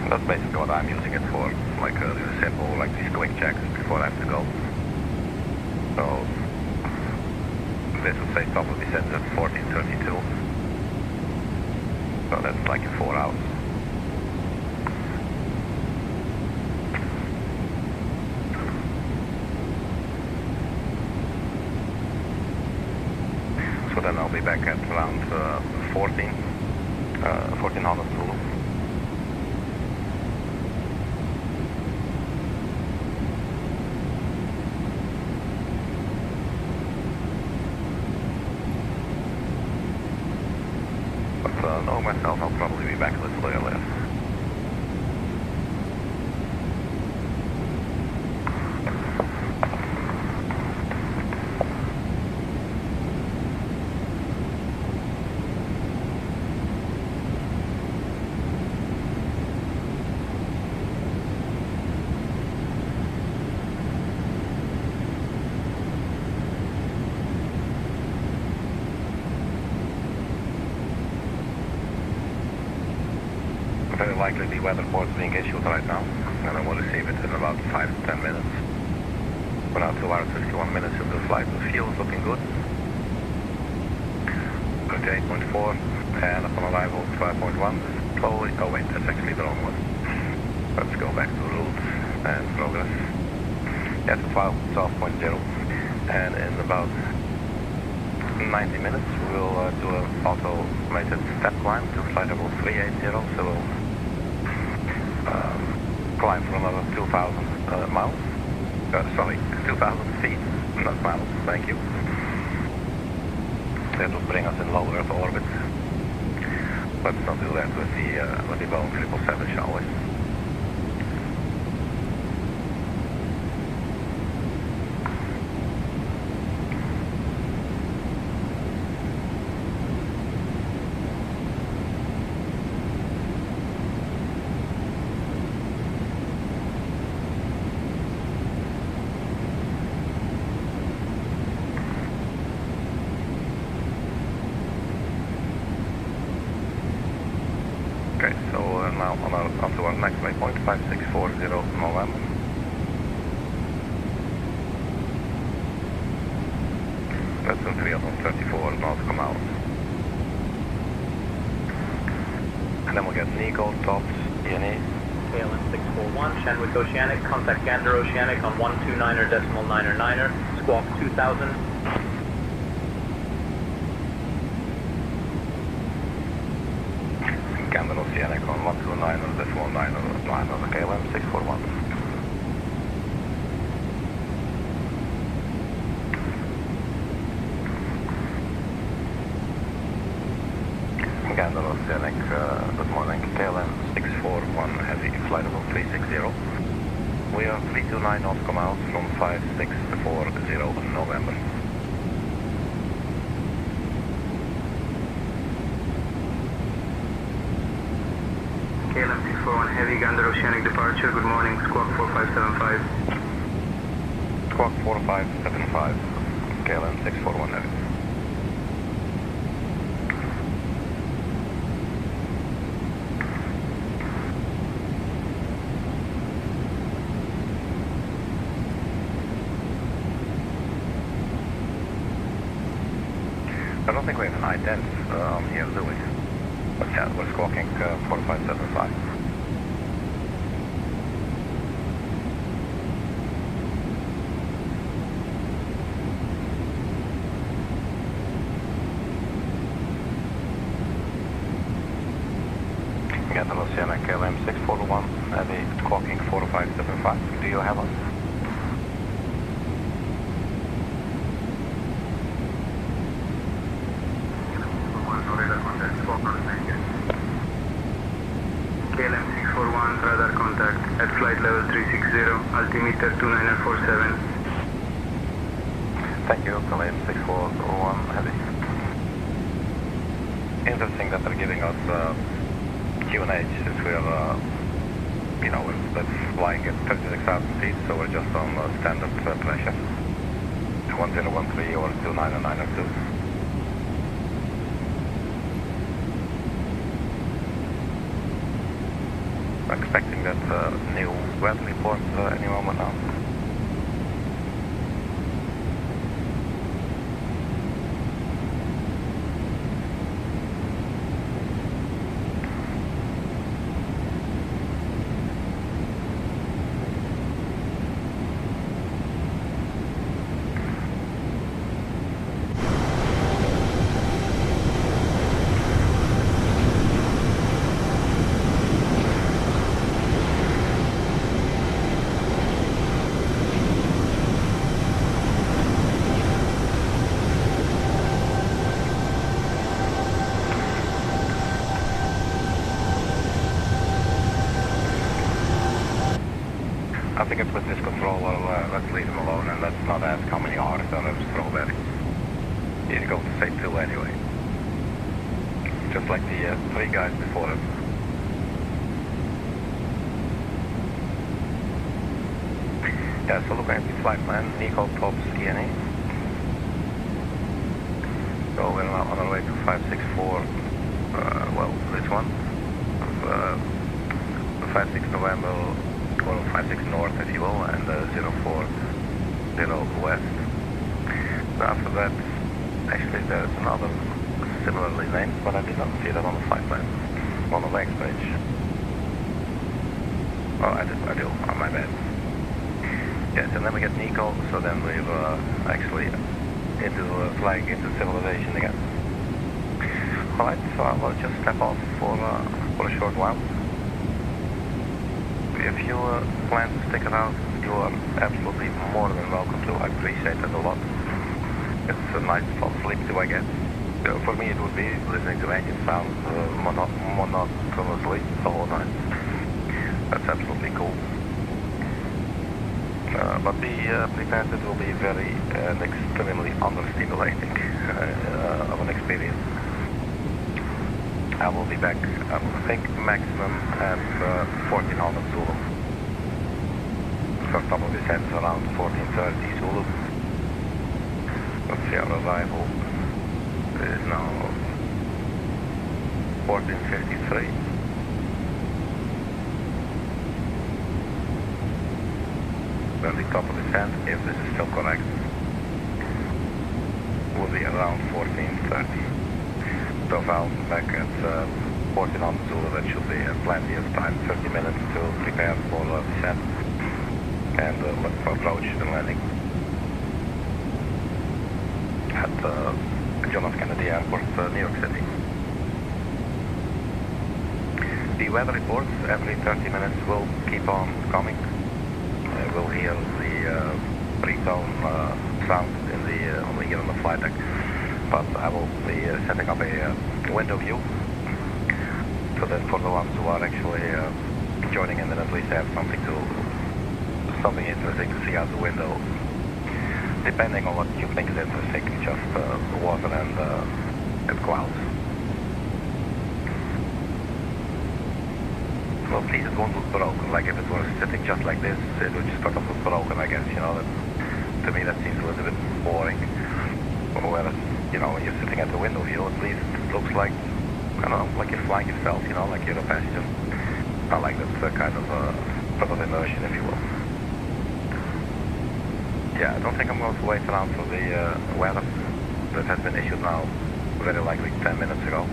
Speaker 1: That's basically what I'm using it for, like simple, like these quick checks before I have to go. So this would say stop will be set at 14:32. So that's like in 4 hours. So then I'll be back at around 1400 Zulu. Know myself, I'll probably be back a little earlier. Very likely the weather report is being issued right now, and I will receive it in about 5 to 10 minutes. We're now 2 hours 51 minutes into the flight. The fuel is looking good. 38.4, and upon arrival 12.1. Slowly, oh wait, that's actually the wrong one. Let's go back to route and progress. Yes, 12.0, and in about 90 minutes we'll do an automated step climb to flight level 380, so we'll climb for another 2,000 miles. 2,000 feet, not miles, thank you. That will bring us in low Earth orbit. Let's not do that with the Boeing 777, shall we? Okay, so now onto our next waypoint, 5640 November. That's in 334 nautical miles. And then we'll get NEEKO, tops, ENE.
Speaker 11: KLM 641, Shenwick Oceanic, contact Gander Oceanic on 129.999er, squawk 2000.
Speaker 1: Gander Oceanic on 129.999 on the KLM 641. Gander Oceanic, good morning, KLM 641 Heavy, flight level 360. We are 329 nautical miles from 5640 November.
Speaker 8: KLM 641 Heavy, Gander Oceanic departure, good morning, squawk 4575.
Speaker 1: Squawk 4575, KLM 641 Heavy. I don't think we have an ident on here, do we? But yeah, we're squawking 4575. Gander Oceanic KLM 641, heavy, squawking 4575. 5, do you have us?
Speaker 8: KLM 641, radar contact at flight level 360, altimeter 2947.
Speaker 1: Thank you, KLM 641, heavy. Interesting that they're giving us Q&H since we're, that's flying at 36,000 feet, so we're just on standard pressure. 1013 or 29902. Expecting that new weather report any moment now. I think it's with this controller, let's leave him alone and let's not ask how many hours on a strawberry. He's going to say 2 anyway. Just like the 3 guys before him. Yeah, so looking at the flight plan, NEEKO tops ENE. So we're now on our way to 564, this one. 56 November. Or 56 north, if you will, and 040 west. So after that, actually there's another similarly named, but I did not see that on the flight plan, on the legs page. Oh, I do, oh, my bad. Yes, and then we get NEEKO, so then we're actually flying into civilization again. Alright, so I will just step off for a short while. If you plan to stick around, you are absolutely more than welcome to. I appreciate that a lot. It's a nice fall sleep too, I guess. For me it would be listening to engine sound monotonously the whole night. That's absolutely cool. But be prepared, it will be very extremely understimulating of an experience. I will be back, I think, maximum at 1400 Zulu. First couple of descents around 1430 Zulu. Let's see, our arrival is now 1453. Then the top of descent, if this is still correct, will be around 1430. So if I'm back at 1400 Zulu, that should be plenty of time, 30 minutes to prepare for descent and approach the landing at John F. Kennedy Airport, New York City. The weather reports every 30 minutes will keep on coming. We'll hear the pre-tone sound in here on the flight deck. But I will be setting up a window view, so that for the ones who are actually joining in, then at least have something interesting to see out the window. Depending on what you think is interesting, just water and clouds. Well, please, it won't look broken. Like if it was sitting just like this, it would just sort of look broken, I guess. To me that seems a little bit boring. Whereas, when you're sitting at the window view, at least it looks like, I don't know, like you're flying yourself, like you're a passenger. I like that kind of sort of immersion, if you will. Yeah, I don't think I'm going to wait around for the weather that has been issued now, very likely 10 minutes ago.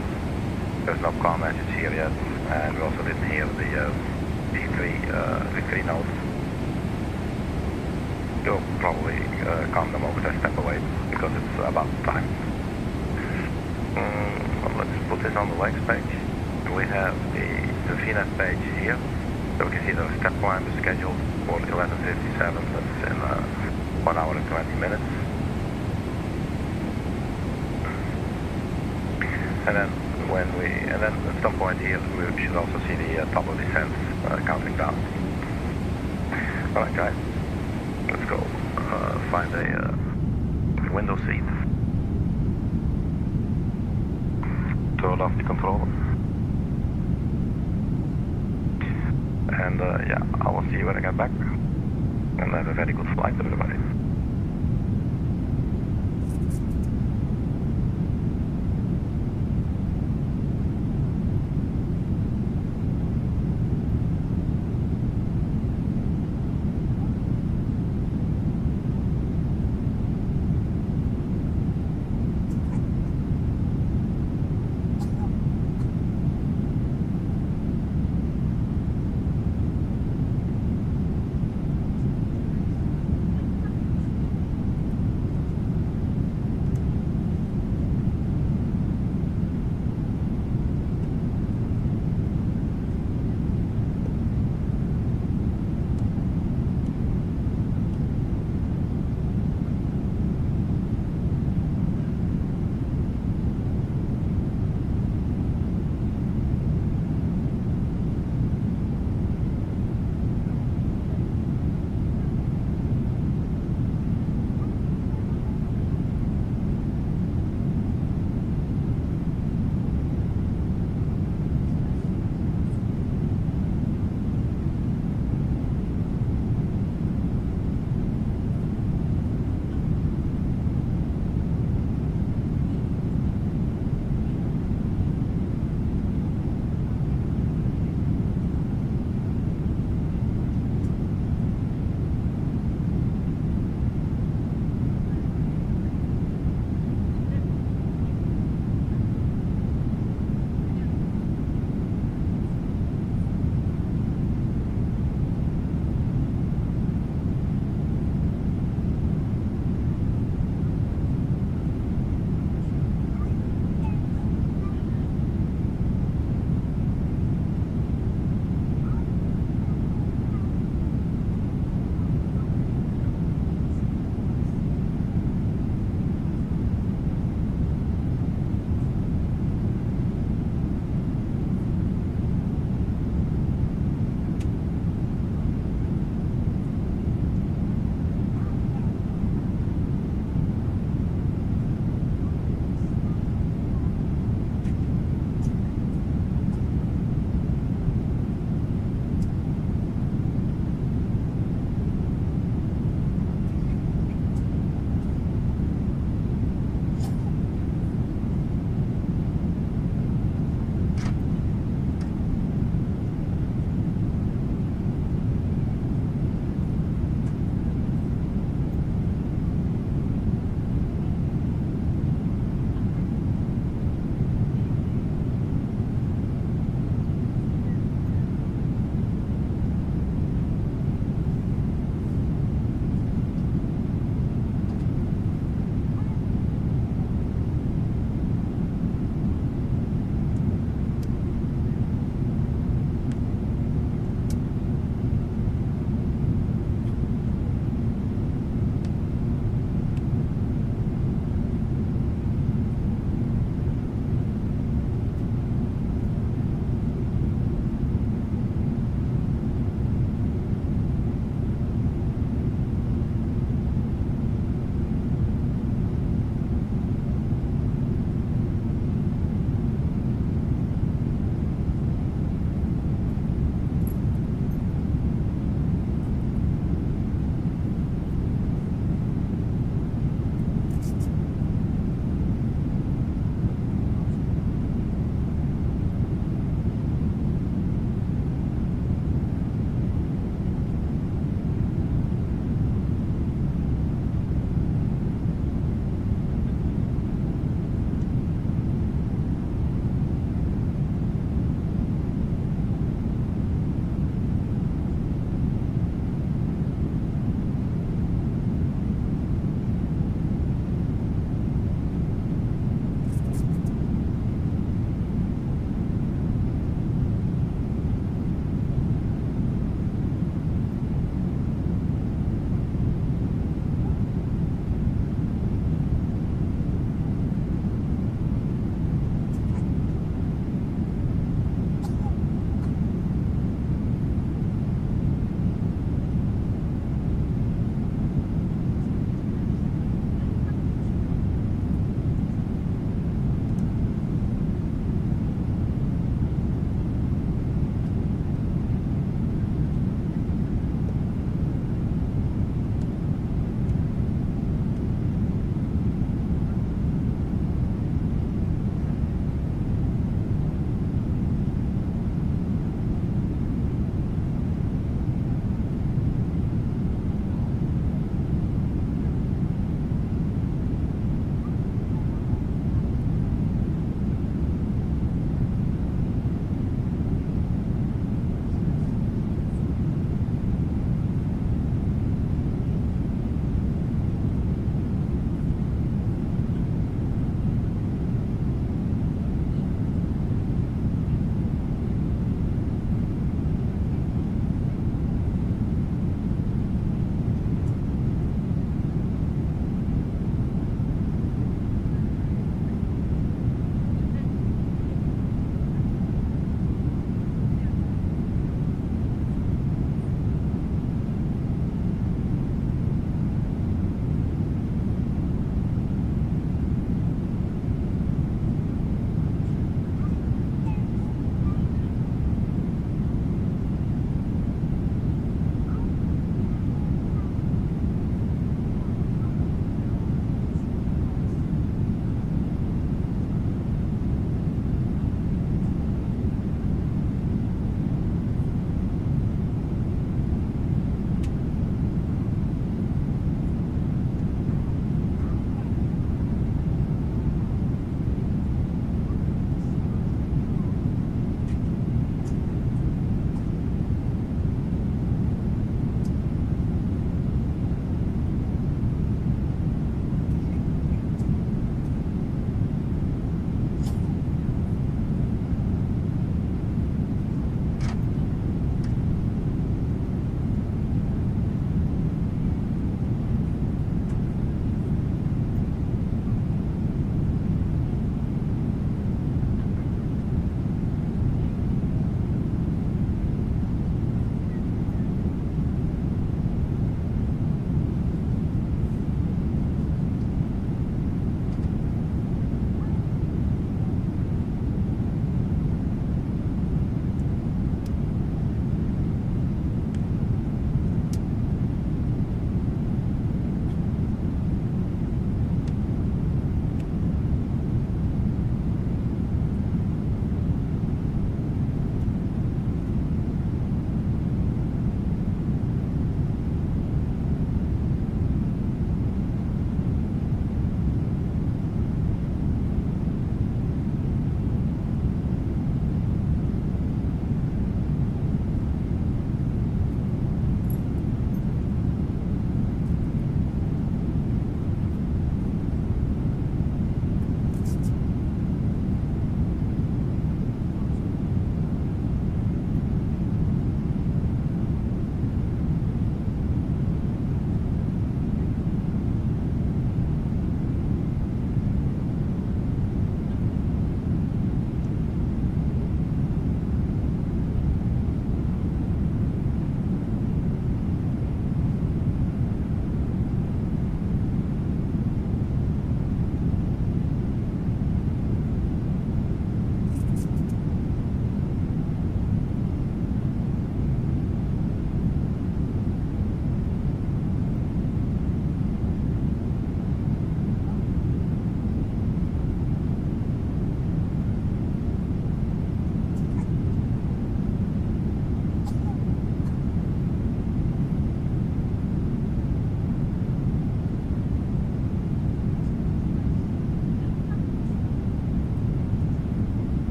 Speaker 1: There's no call message here yet, and we also didn't hear the three notes. You'll probably calm them over as I step away, because it's about time. Well, let's put this on the legs page. We have the VNet page here, so we can see the step climb is scheduled for 11:57. That's in 1 hour and 20 minutes. And then at some point here we should also see the top of descent counting down. Alright guys, let's go find a window seat. Turn off the controller. And yeah, I will see you when I get back. And have a very good flight, everybody.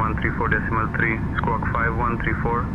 Speaker 8: 5134.3, squawk 5134.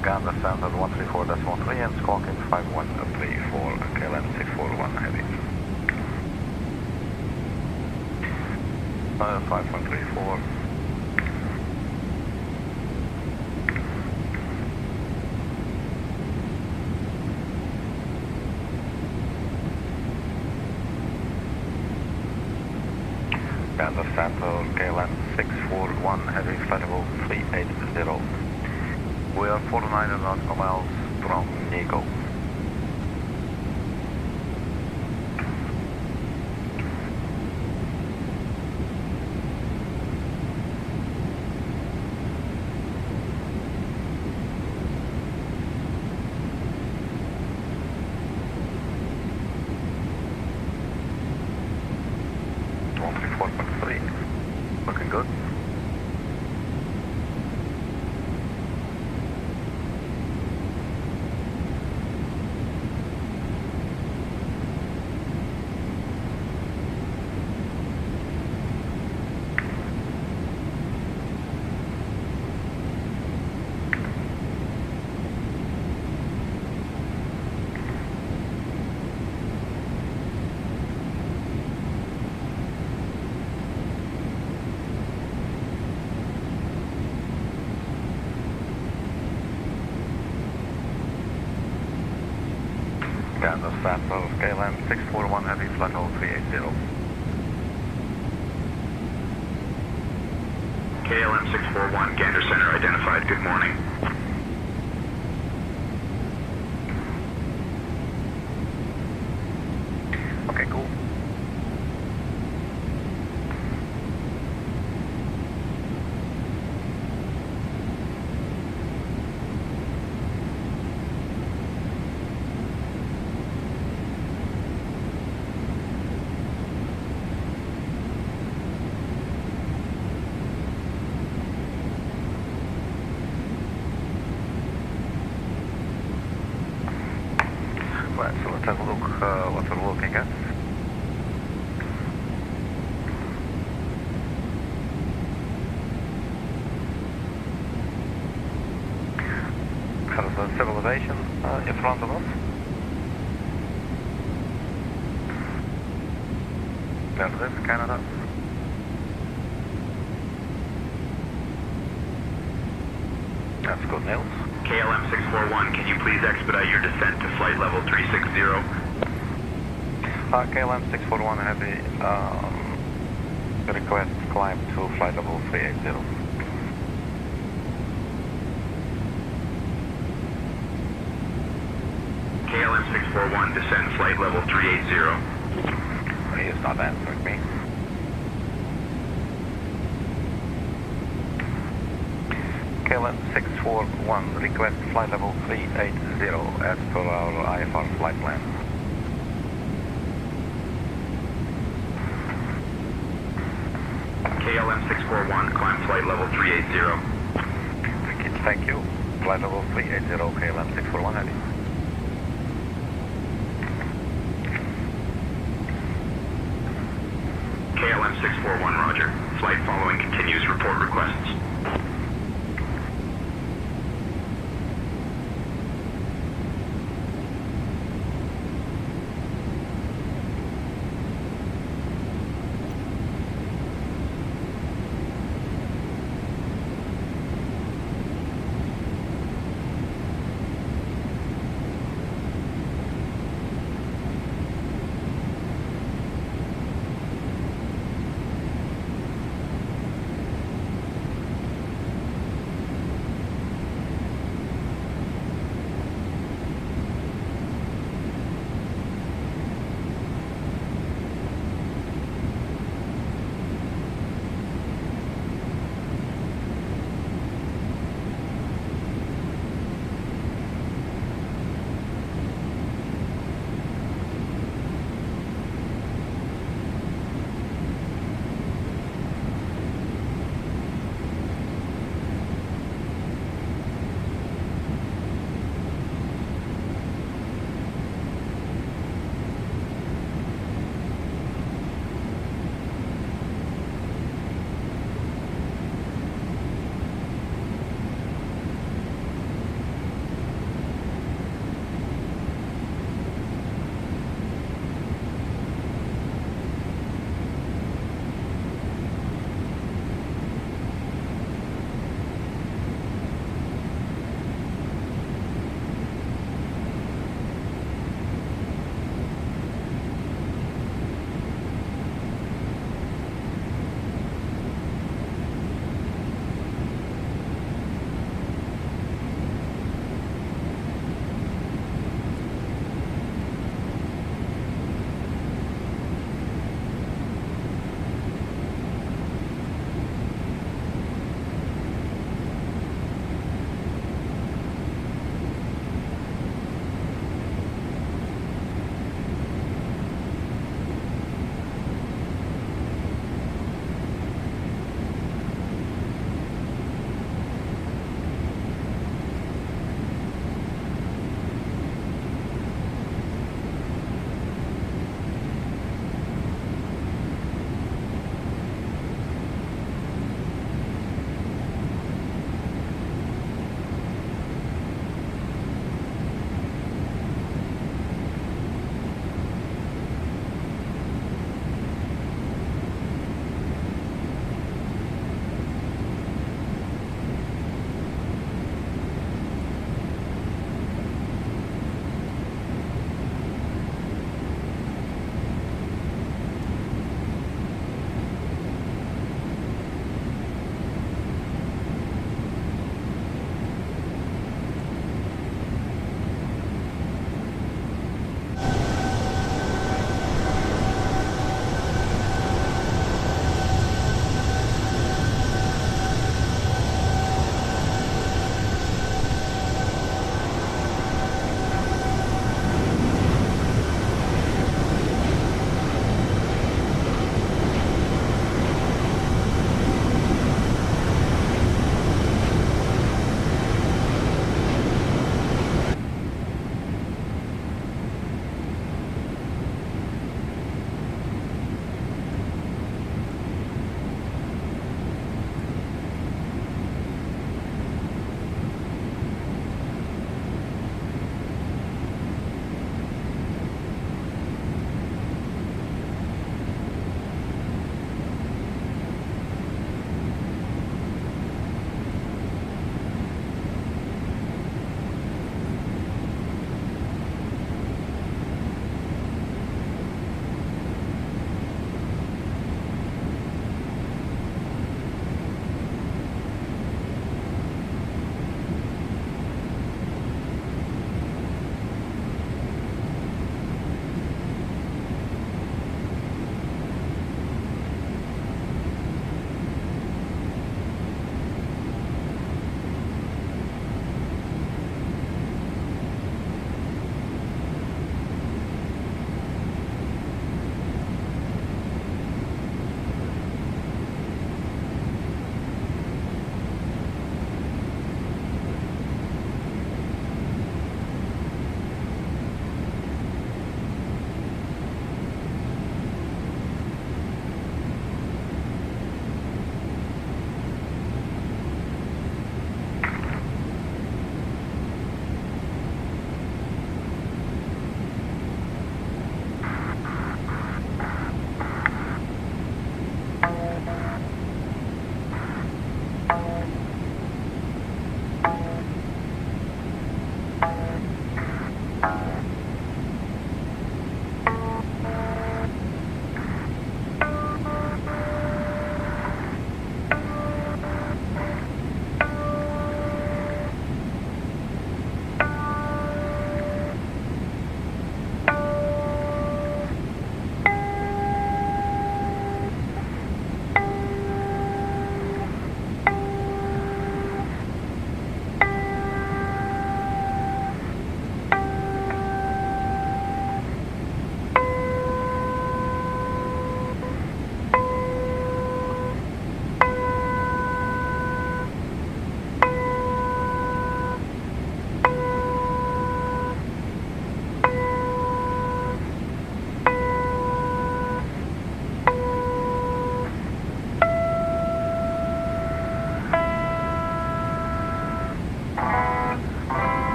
Speaker 1: Uganda Standard 134.3 and squawking 5134, KLM 641 heavy. 5134. Uganda Standard KLM 641 heavy, flight level 380. We are 49 nautical miles from NEEKO. Looking good. Uganda Standard KLM 641 heavy, flight level 380.
Speaker 4: KLM 641, Gander Center identified. Good morning.
Speaker 1: Okay, cool. Right, so let's have a look what we're looking at. There's a civilization in front of us. There's this, Canada. That's good news.
Speaker 4: KLM 641, can you please expedite your descent to flight level 360?
Speaker 1: KLM 641 heavy, request climb to flight level 380.
Speaker 4: KLM 641, descend flight level 380.
Speaker 1: He is not answering me. KLM 641, request flight level 380 as per our IFR flight plan.
Speaker 4: KLM 641, climb flight level 380.
Speaker 1: Thank you. Flight level 380, KLM 641 heavy.
Speaker 4: KLM 641, roger. Flight following continues, report requests.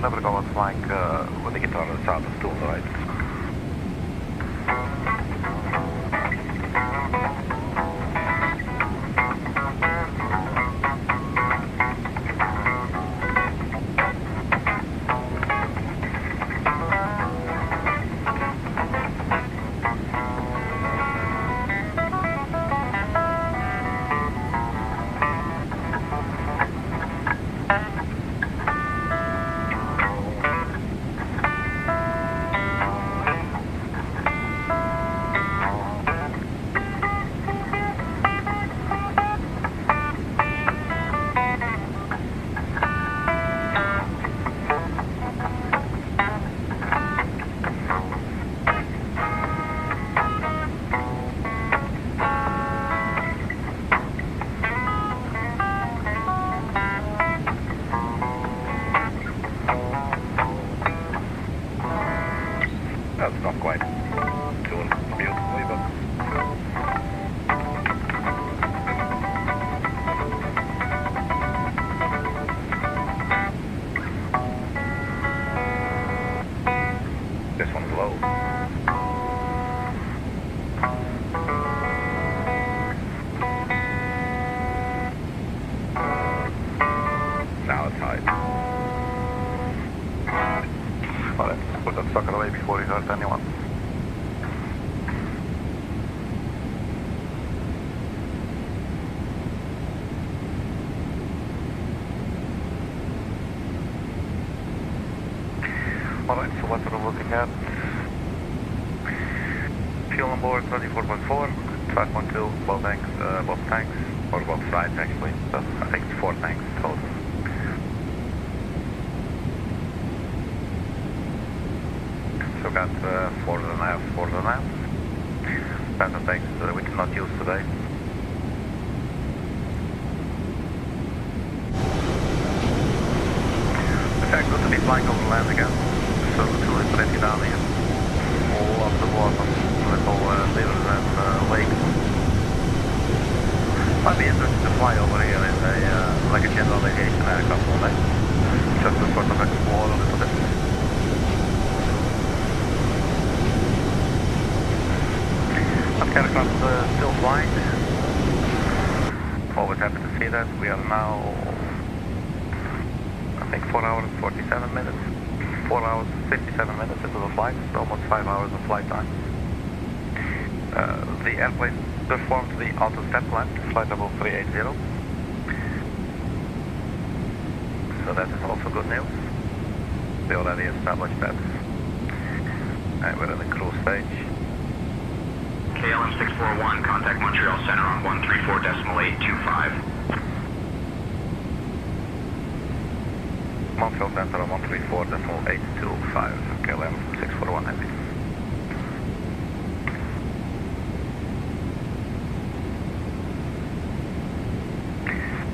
Speaker 1: never go out flying with the guitar south of Tool, right? That's not quite doing beautifully, but this one's low. Now it's high. Well, let's put that sucker away before he hurts anyone. Alright, so what we're looking at. Fuel on board 24.4, 5.2, both tanks, or both sides actually, so I think it's 4 tanks total. So got 4.5. That's the tanks we cannot use today. In fact, good to be flying over land again. So it's pretty down here. All up the water, little rivers and lakes. Might be interesting to fly over here in a like a general aviation aircraft one day. Just to sort of explore a little bit. That aircraft still flying. Always happy to see that. We are now, I think, 4 hours 47 minutes. 4 hours 57 minutes into the flight, so almost 5 hours of flight time. The airplane performed the auto step climb to flight level 380. So that is also good news. We already established that. And we're in the cruise stage.
Speaker 7: KLM 641, contact Montreal Center on 134.825.
Speaker 1: Montreal Center on 134.825, KLM 641 heavy.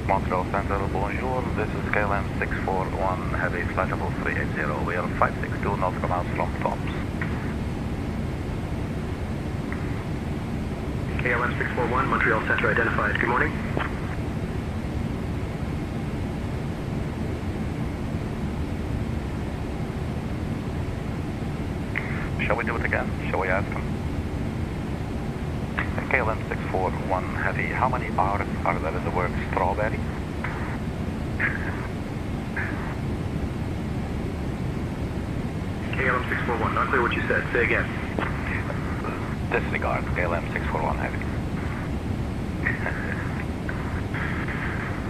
Speaker 1: Montreal Center, bonjour, this is KLM 641 heavy, flight level 380. We are 562 nautical miles from tops.
Speaker 14: KLM 641, Montreal Center identified. Good morning.
Speaker 1: Shall we do it again? Shall we ask him? KLM 641 heavy, how many R's are there in the word strawberry?
Speaker 14: KLM 641, not clear what you said. Say again.
Speaker 1: Disregard, KLM 641 heavy.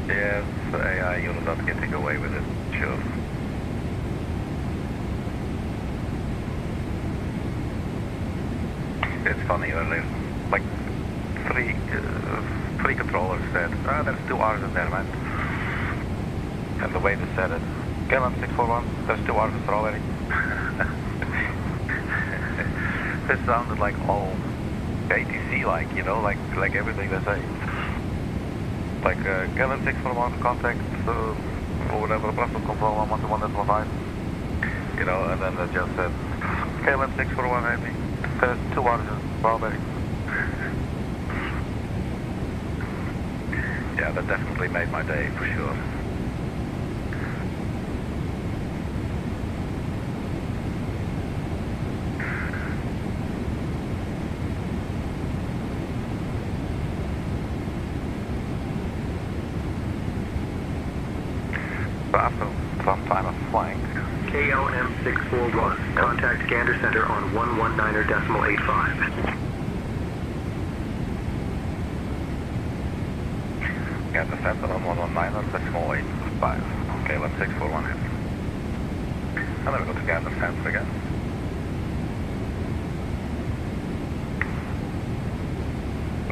Speaker 1: Yes, AI, you're not getting away with it, sure. It's funny, like three controllers said, there's 2 R's in there, man. And the way they said it, KLM 641, there's 2 R's in strawberry. This sounded like all ATC-like, you know, like everything they say. Like KLM 641 contact or whatever, Brussels control on 121.5. You know, and then they just said KLM 641 heavy. There's 2 R's in strawberry. Yeah, that definitely made my day for sure. after some time of flying.
Speaker 14: KLM 641, contact Gander Center on 119.85.
Speaker 1: Gander Center on 119.85. KLM 641 heavy. And then we go to Gander Center again.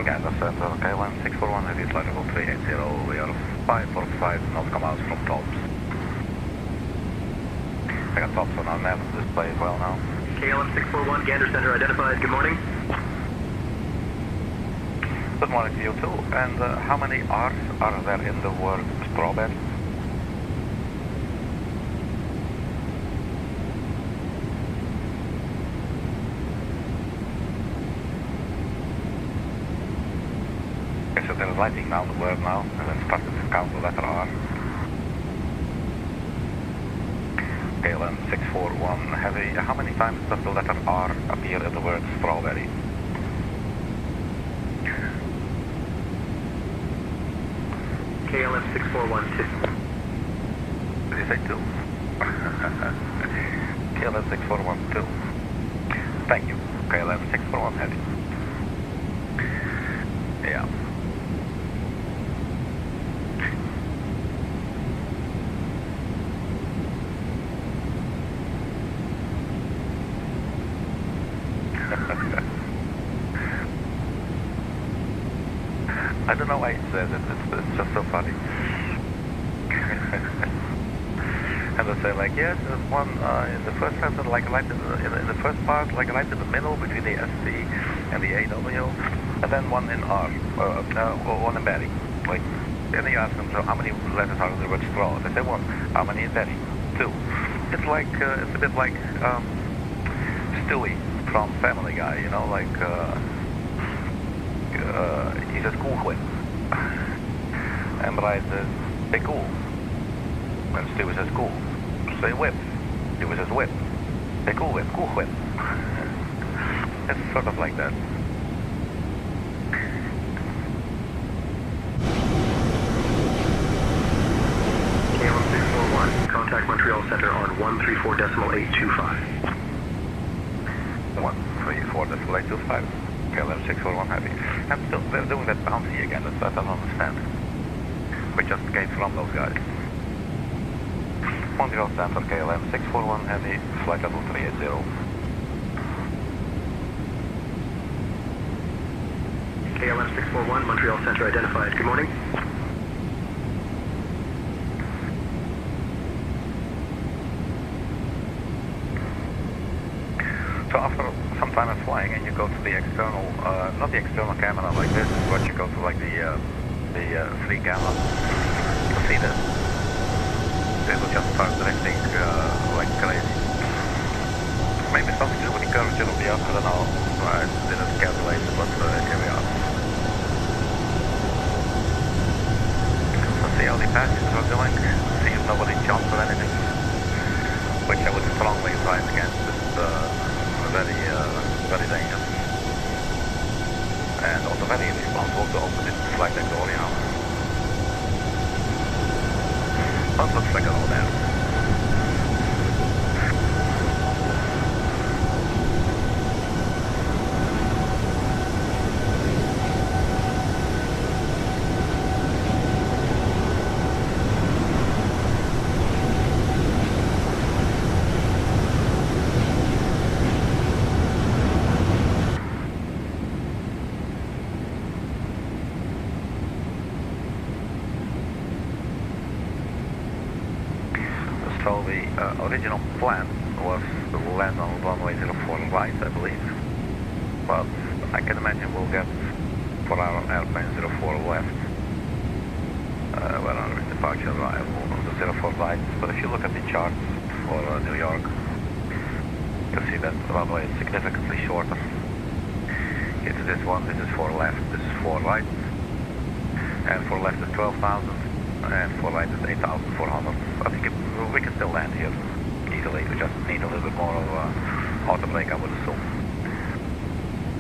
Speaker 1: Gander Center, KLM 641 heavy, flight level 380. We are 545 nautical miles from tops. I got tops on our nav display as well now.
Speaker 14: KLM 641, Gander Center identified. Good morning.
Speaker 1: Good morning to you too. And how many R's are there in the word strawberry? Okay, so they're writing down the word now and then starting to count the letter R. KLM 641 heavy. How many times does the letter R appear in the word strawberry?
Speaker 14: KLM 641 2.
Speaker 1: Did you say 2? KLM 641 2. Thank you. KLM 641 heavy. Yeah. I don't know why it says it, it's just so funny. And they say like, yes, there's one in the first sentence, like right in the first part, like right in the middle between the ST and the AW, and then one in R, one in Berry. Like, and then you ask them, so how many letters are in the word straw? They say 1. How many in Berry? 2. It's like, it's a bit like Stewie from Family Guy, you know, like, he says cool whip. And Brian says, hey cool. And Stewie says cool. Say whip. Stewie says whip. Hey cool whip, cool whip. It's sort of like that.
Speaker 14: KLM 641, contact Montreal Center on 134.825.
Speaker 1: 134.825. KLM 641 heavy. And still, they're doing that bouncy again. That's what I don't understand. We just came from those guys. Montreal Center, KLM 641 heavy, flight level 380.
Speaker 14: KLM 641, Montreal Center identified. Good morning.
Speaker 1: So after some time of flying and you go to the external, not the external camera like this, but you go to like the free camera, you'll see this. It will just start drifting like crazy. Maybe something to do with the curvature of the earth, I don't know. I didn't calculate it, but here we are. Let's see how the passengers are doing, see if nobody jumps or anything, which I would strongly advise against. It's very dangerous. And also very irresponsible to open this flight deck door, you know. Well, it looks like an old air. So the original plan was to land on runway 04 right, I believe. But I can imagine we'll get for our airplane 04 left. We're on departure arrival on the 04 right. But if you look at the charts for New York, you'll see that the runway is significantly shorter. It's this one, this is 4 left, this is 4 right. And 4 left is 12,000. And 4 right is 8,400. I think we can still land here easily. We just need a little bit more of auto brake, I would assume.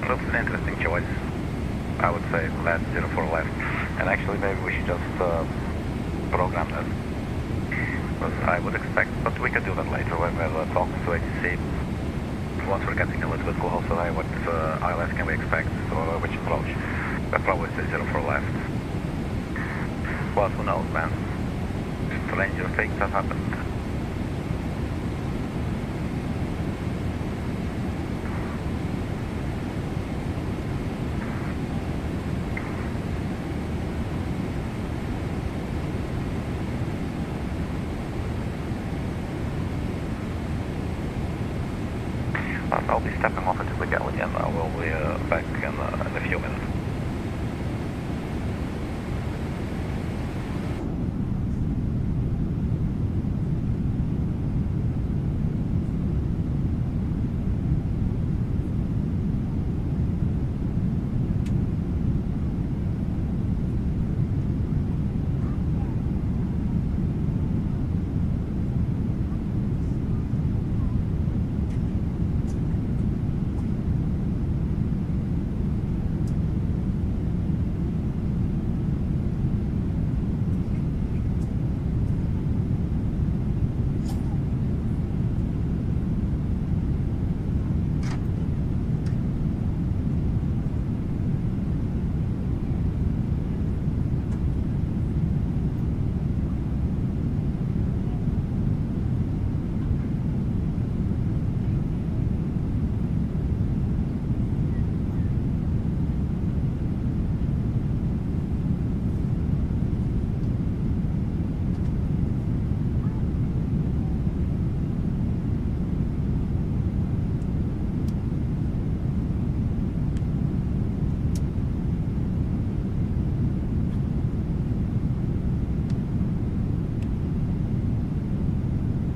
Speaker 1: Looks an interesting choice. I would say land 04 left. And actually maybe we should just program that. but I would expect, but we can do that later when we're talking to ATC. Once we're getting a little bit closer, what ILS can we expect, or which approach? Probably 304 left. Well, who knows, man? Stranger things have happened. I'll be stepping off into the galley and we'll be back in a few minutes.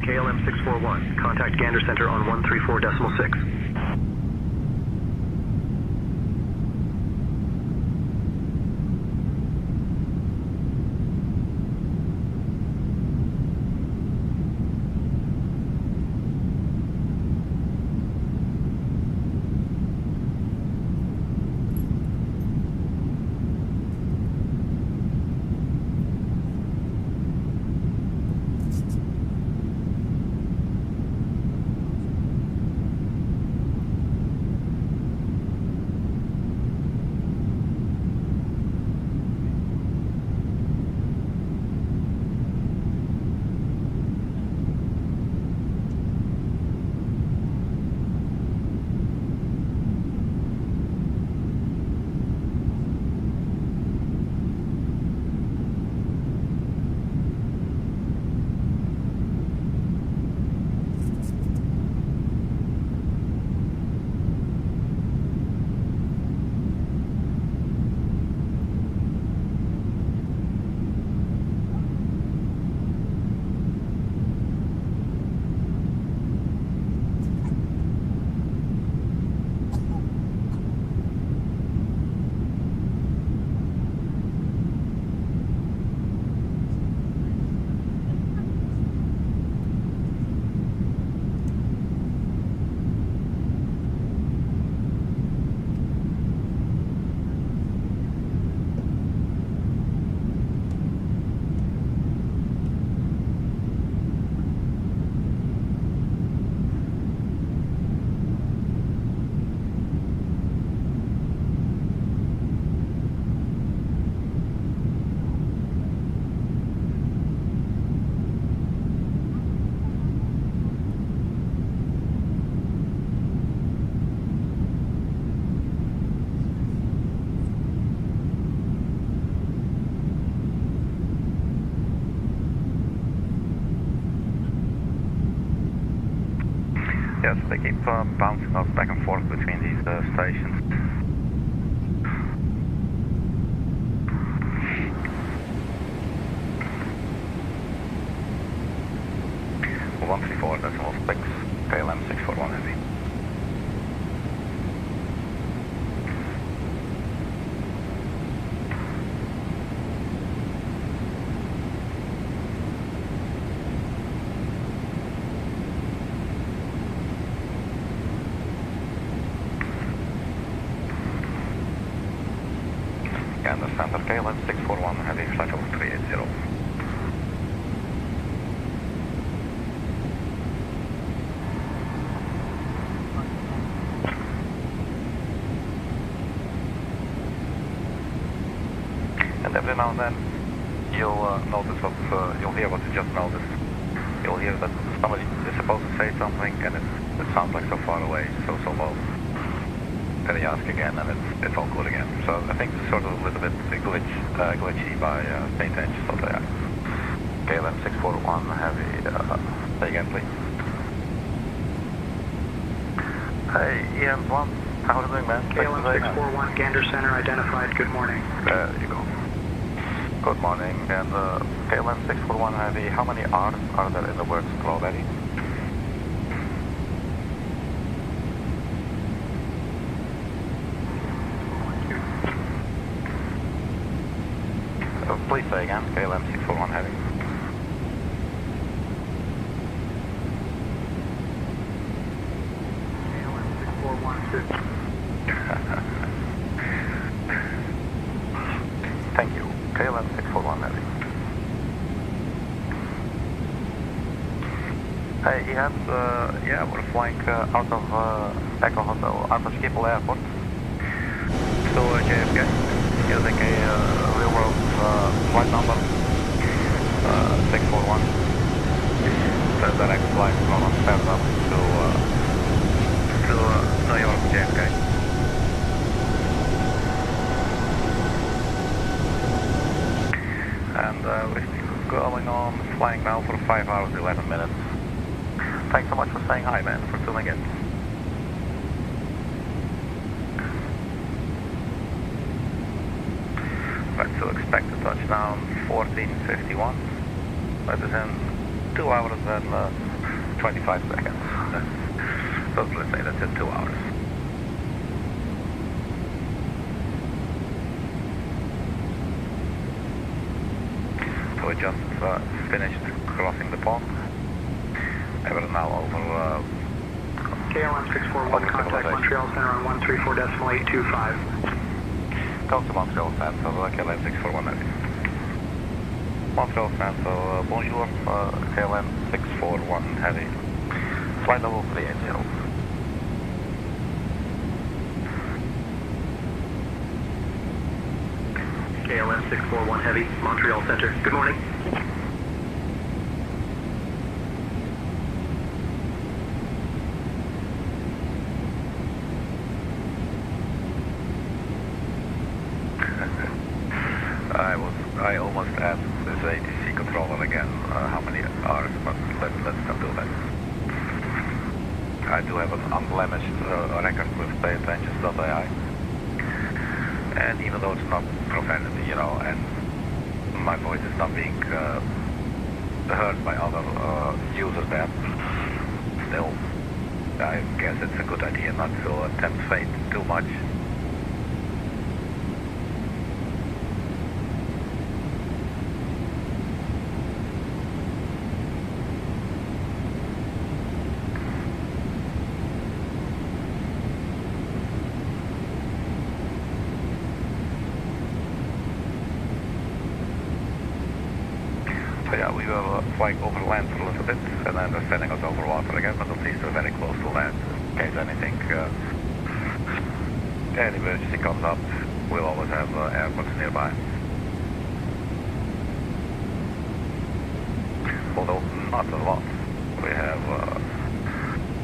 Speaker 14: KLM 641, contact Gander Center on 134.6.
Speaker 1: Yes, they keep bouncing us back and forth between these stations. Well, 134.6, KLM 641 heavy. And the center KLM 641 heavy, flight level 380. Every now and then, you'll notice what, you'll hear what you just noticed. You'll hear that somebody is supposed to say something and it sounds like so far away, so low. Then you ask again and it's all good again. So I think it's sort of a little bit glitchy by paying attention. So there. KLM 641 heavy, say again please. Hey, EHAM 1, how are you doing, man?
Speaker 13: KLM 641, Gander Center identified, good morning.
Speaker 1: There you go. Good morning, and KLM 641 heavy, how many R's are there in the works already? Please say again, KLM 641 heavy.
Speaker 13: KLM 641.
Speaker 1: Thank you. KLM 641 heavy. Hey, EHAM, yeah, we're flying out of Echo Hotel, out of Schiphol Airport to JFK using a real-world flight number 641. The direct flight from Amsterdam to New York JFK. And we're going on flying now for 5 hours 11 minutes. Thanks so much for saying hi, man, for tuning in. Right, so expect to touch down 14:51. That is in 2 hours and 25 seconds. So let's say that's in 2 hours. So we just finished crossing the pond. And we're now over
Speaker 13: KLM 641, contact Montreal Center on 134.825.
Speaker 1: Go to Montreal Center, KLM 641 heavy. Montreal Center, bonjour, KLM 641 heavy. Flight level 380.
Speaker 14: KLM 641 heavy, Montreal Center. Good morning.
Speaker 1: I almost asked this ATC controller again how many R's, but let's not do that. I do have an unblemished record with payattention.ai. And even though it's not profanity, you know, and my voice is not being heard by other users there, still, I guess it's a good idea not to tempt fate too much. So yeah, we were flying over land for a little bit, and then they're sending us over water again, but at least we're very close to land. In case anything, any emergency comes up, we'll always have airports nearby. Although not a lot. We have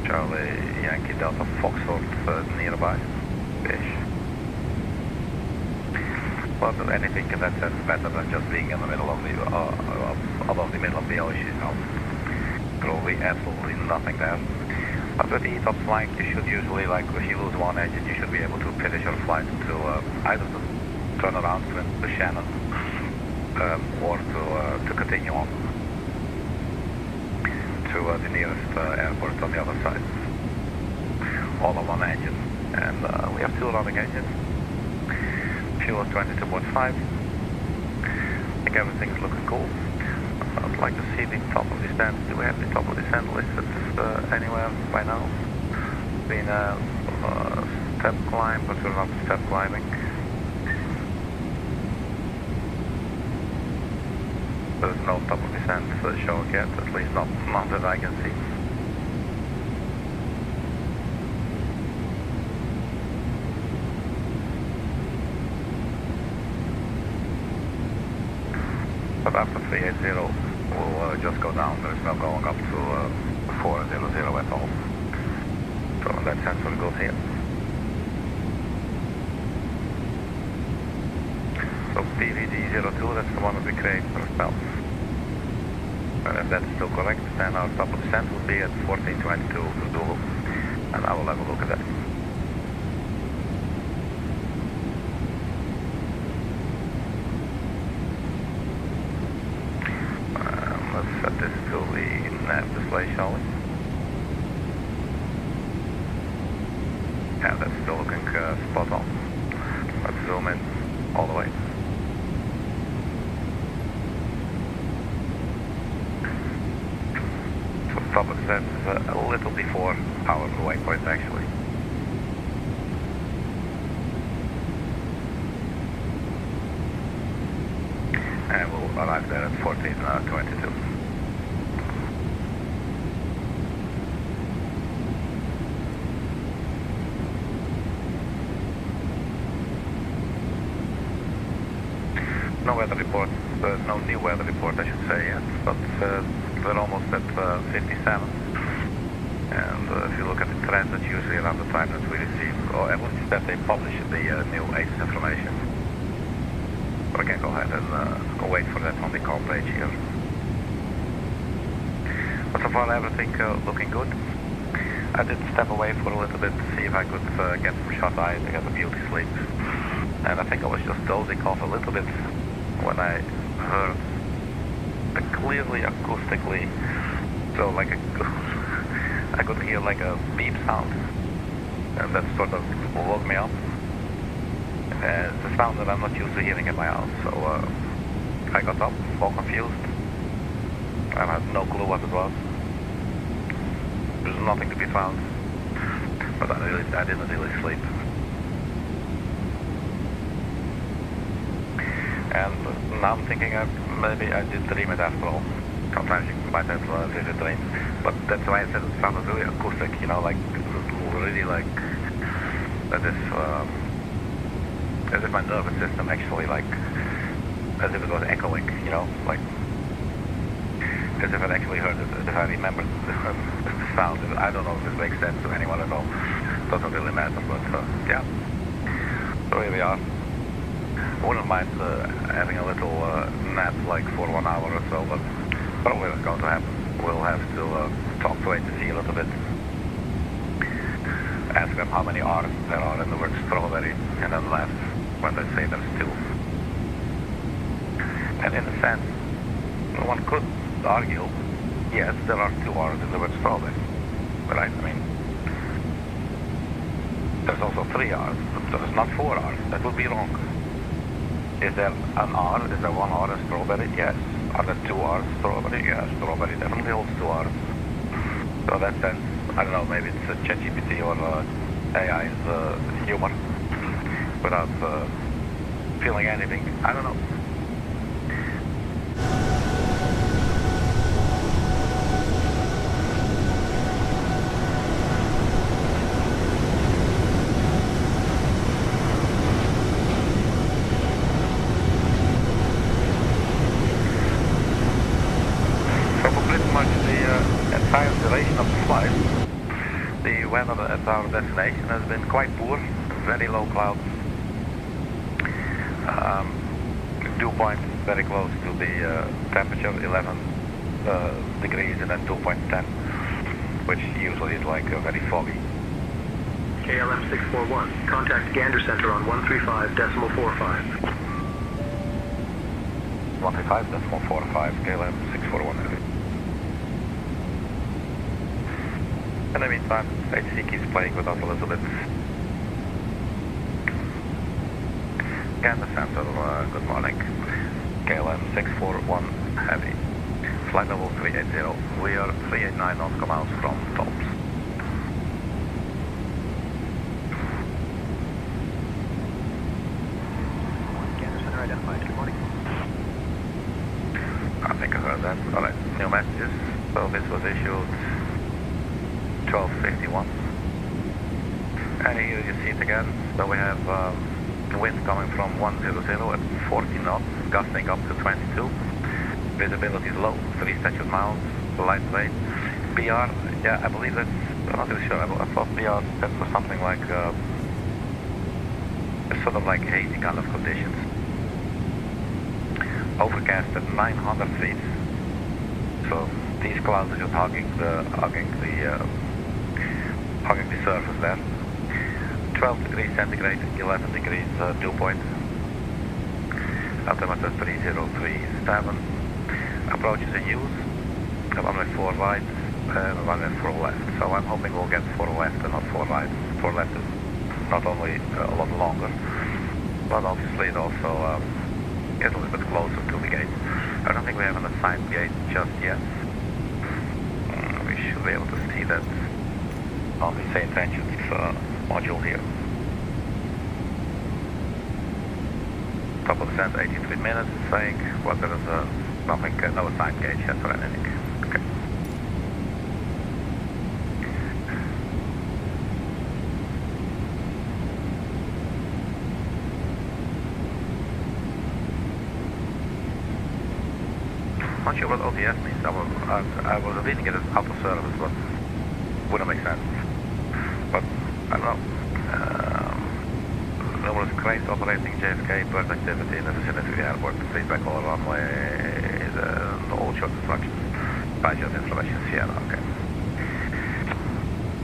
Speaker 1: Charlie Yankee Delta Foxtrot nearby-ish. But anything in that sense better than just being in the middle of the above the middle of the ocean. You know, probably absolutely nothing there. But with the ETOPS flying, you should usually, like if you lose one engine, you should be able to finish your flight to either to turn around to Shannon or to continue on to the nearest airport on the other side. All on one engine, and we have 2 running engines. Fuel is 22.5. I think everything's looking cool. I'd like to see the top of the stand. Do we have the top of the stand listed anywhere by now? It's been a step climb, but we're not step climbing. There's no top of the stand showing yet, at least not that I can see. But after 380, we'll just go down. There is no going up to 400 at all. So in that sense, we're good here. So PVD02, that's the one that we create ourselves. And if that's still correct, then our top of descent will be at 1422 for Zulu. And I will have a look at that. Let's set this to the nav display, shall we? Yeah, that's still looking spot on. Let's zoom in all the way. So top of descent is a little before our waypoint actually. And we'll arrive there at 1422. No weather report, no new weather report I should say yet, but we're almost at 57. And if you look at the trend, that's usually around the time that we receive, or at least that they publish the new ACES information. But I can go ahead and wait for that on the call page here. But so far everything looking good. I did step away for a little bit to see if I could get some shut eye to get a beauty sleep. And I think I was just dozing off a little bit when I heard clearly acoustically, so like I could hear like a beep sound, and that sort of woke me up. It's a sound that I'm not used to hearing in my house, so I got up, all confused, and I had no clue what it was. There's nothing to be found, but I didn't really sleep. And now I'm thinking maybe I did dream it after all. Sometimes you might have vivid dreams, but that's why I said it sounded really acoustic, you know, like really like as if my nervous system actually like, as if it was echoing, you know, like as if I actually heard it, as if I remembered the sound. I don't know if this makes sense to anyone at all. Doesn't really matter, but yeah. So here we are. I wouldn't mind having a little nap like for 1 hour or so, but probably not going to happen. We'll have to talk to ATC a little bit. Ask them how many R's there are in the word strawberry, and then laugh when they say there's 2. And in a sense, one could argue, yes, there are 2 R's in the word strawberry. Right? I mean, there's also 3 R's, but there's not 4 R's. That would be wrong. Is there an R? Is there 1 R in strawberry? Yes. Are there 2 R's strawberry? Yes. Strawberry definitely holds 2 R's. So that sense, I don't know, maybe it's a ChatGPT or AI's humor without feeling anything. I don't know. At our destination has been quite poor, very low clouds. Dew point very close to the temperature, 11 degrees, and then dew point 10, which usually is like very foggy.
Speaker 14: KLM 641, contact Gander Center on 135.45.
Speaker 1: 135.45, KLM 641. In the meantime, HC keeps playing with us a little bit. Gander Center, good morning. KLM 641 Heavy. Flight level 380. We are 389 nautical miles from tops.
Speaker 14: Gander Center identified, good morning.
Speaker 1: I think I heard that. Alright, new messages. So this was issued 12:51. And here you see it again. So we have wind coming from 100 at 40 knots, gusting up to 22. visibility is low, 3 statute miles, lightweight. BR, yeah, I believe that's, I'm not really sure, I thought BR stands for something like, sort of like hazy kind of conditions. Overcast at 900 feet. So these clouds are just hugging the surface there. 12 degrees centigrade, 11 degrees dew point. Altimeter 3037. Approaches in use. Runway 4 right and runway 4 left. So I'm hoping we'll get 4 left and not 4 right. 4 left is not only a lot longer, but obviously it also gets a little bit closer to the gate. I don't think we have an assigned gate just yet. We should be able to see that on the St. Vengeance module here. Top of descent 83 minutes, saying what there is nothing, no assigned gauge yet or anything. Okay. Not sure what ODS means. I was reading it as out of service, but wouldn't make sense. But I don't know. Numerous cranes operating JFK, bird activity in the vicinity of the airport. Please back all runway, all short instructions. Pilot information, Sierra, okay.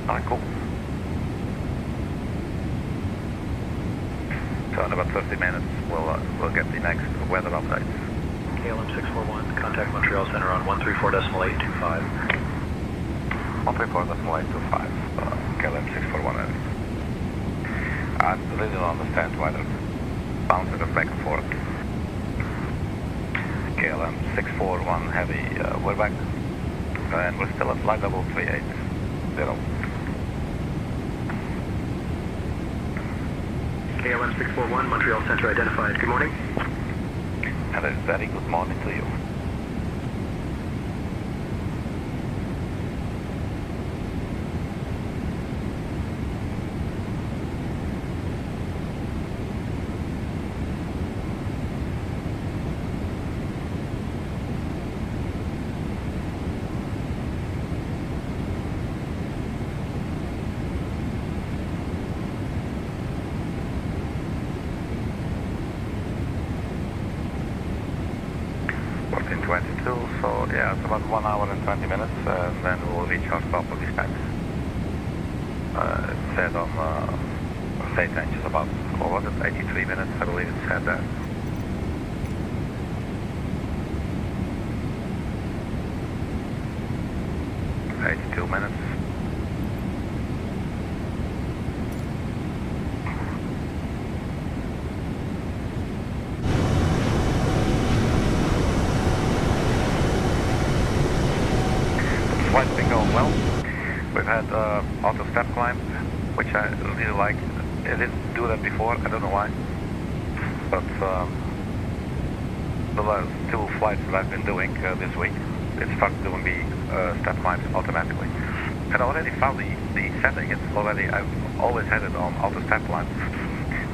Speaker 1: Alright, cool. So in about 30 minutes, we'll get the next weather updates.
Speaker 14: KLM 641, contact Montreal Center on 134.825.
Speaker 1: 134.825, KLM 641. I really don't understand why they're bouncing us back and forth. KLM 641 heavy, we're back. And we're still at flight level 380.
Speaker 14: KLM 641, Montreal Center identified. Good morning.
Speaker 1: And a very good morning to you. So yeah, it's about 1 hour and 20 minutes, and then we'll reach our stop of descent. It said on state ranges about, what was it, 83 minutes, I believe it said that. $82 minutes. Flight's been going well. We've had auto step climb, which I really like. I didn't do that before, I don't know why. But the last 2 flights that I've been doing this week, it started doing the step climbs automatically. And I already found the setting. It's already, I've always had it on auto step climb.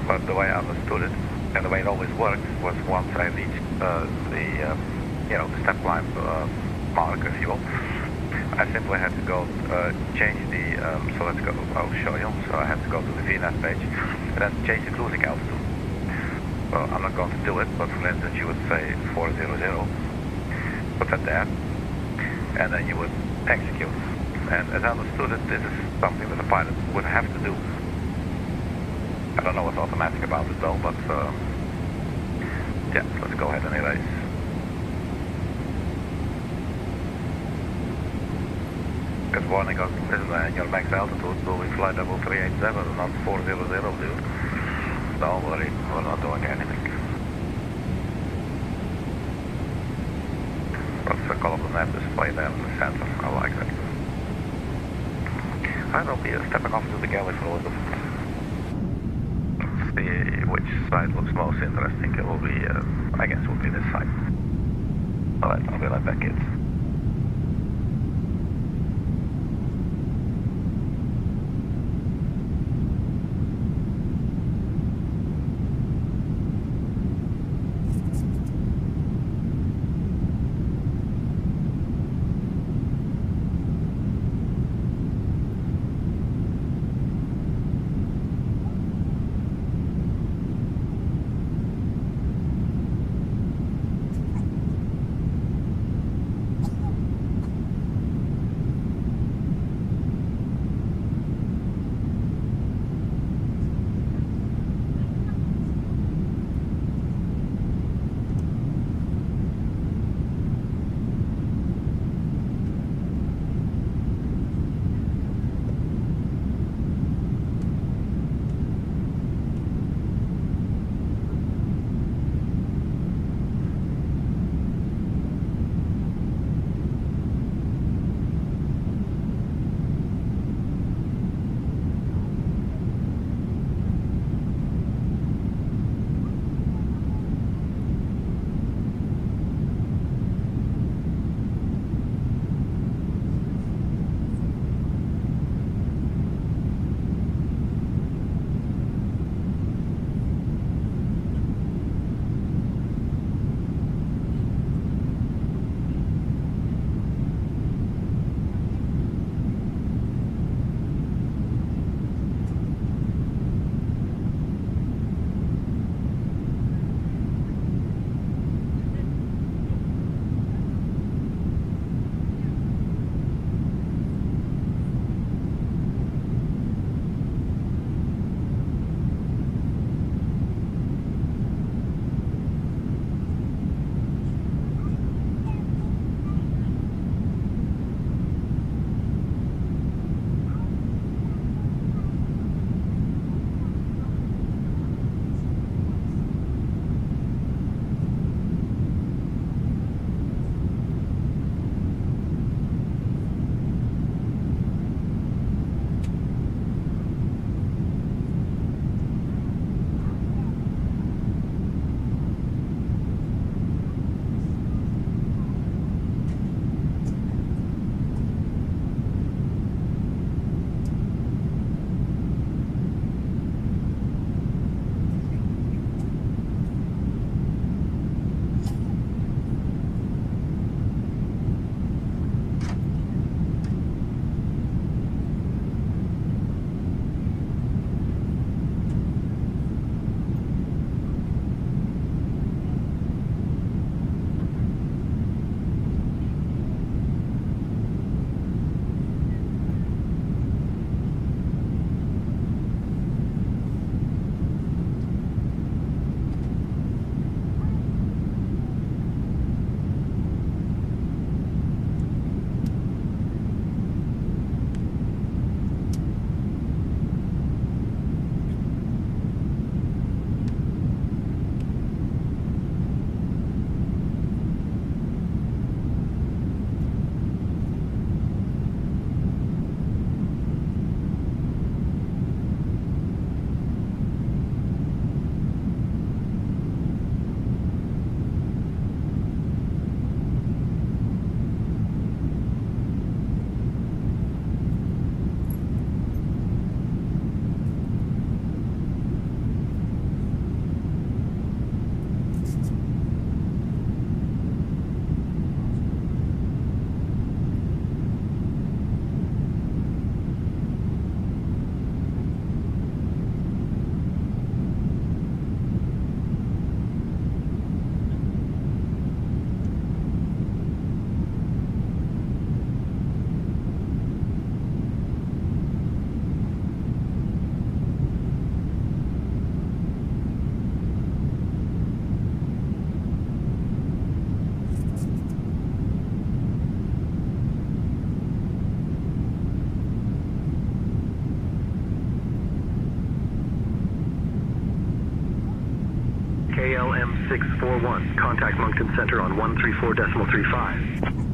Speaker 1: But the way I understood it, and the way it always worked, was once I reached the step climb mark, if you will. I simply had to go change the, so let's go, I'll show you. So I had to go to the VNAV page and then change the cruising altitude. Well, I'm not going to do it, but for instance you would say 400, put that there, and then you would execute. And as I understood it, this is something that a pilot would have to do. I don't know what's automatic about it though, but yeah, let's go ahead and erase. Because warning us, listen, your max altitude will be flight level 387, not 400, dude. Don't worry, we're not doing anything. What's the color of the map display there in the center? I like that. I'll be stepping off to the galley for a little bit. Let's see which side looks most interesting. It will be, I guess it will be this side. Alright, I'll be right back, kids.
Speaker 14: KLM 641, contact Moncton Center on 134.35.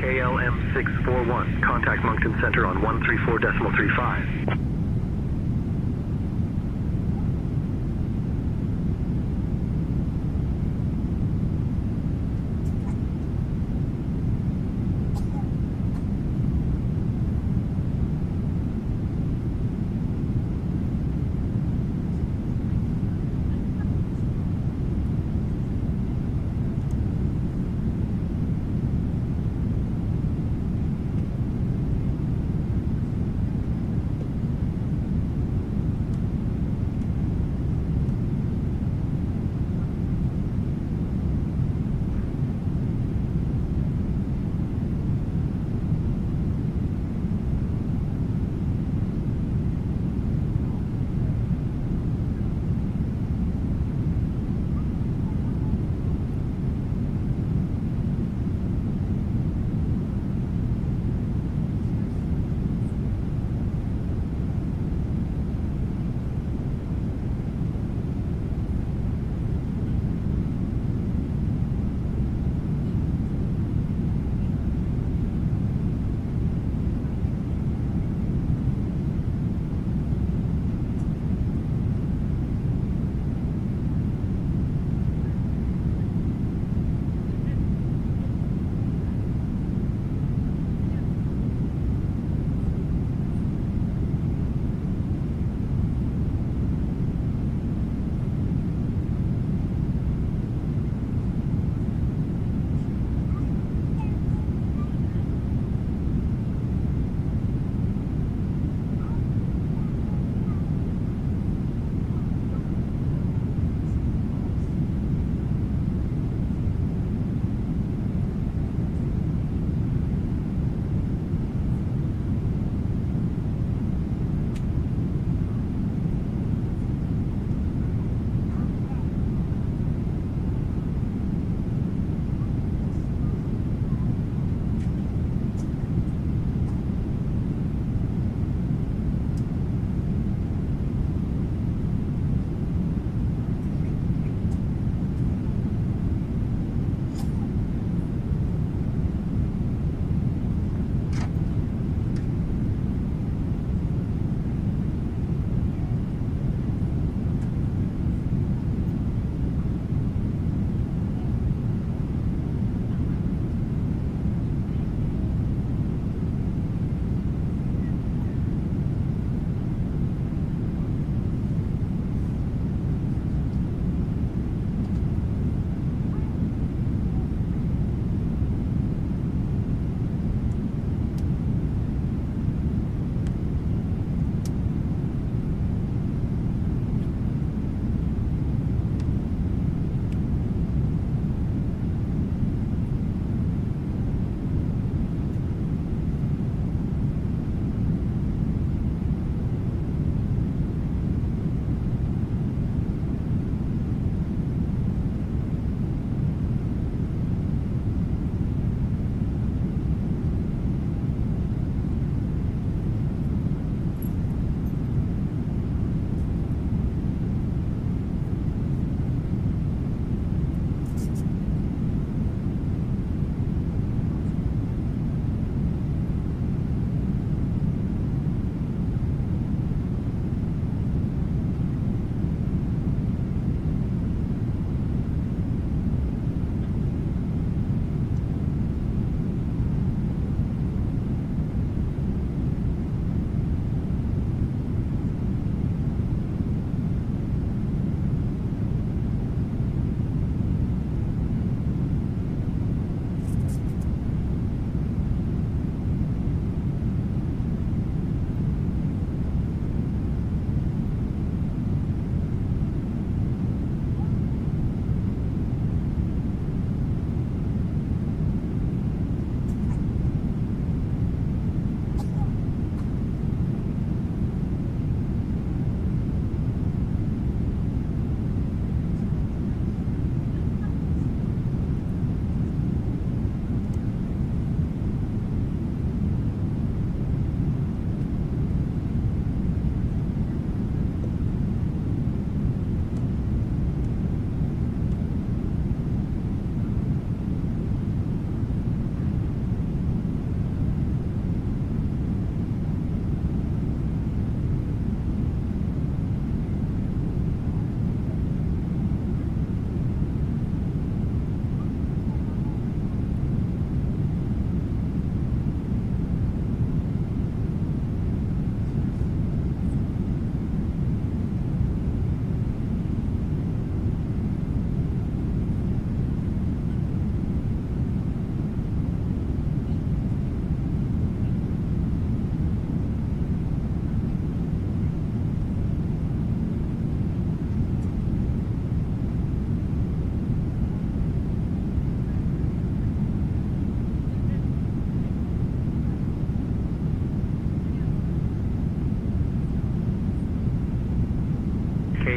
Speaker 14: KLM 641, contact Moncton Center on 134.35.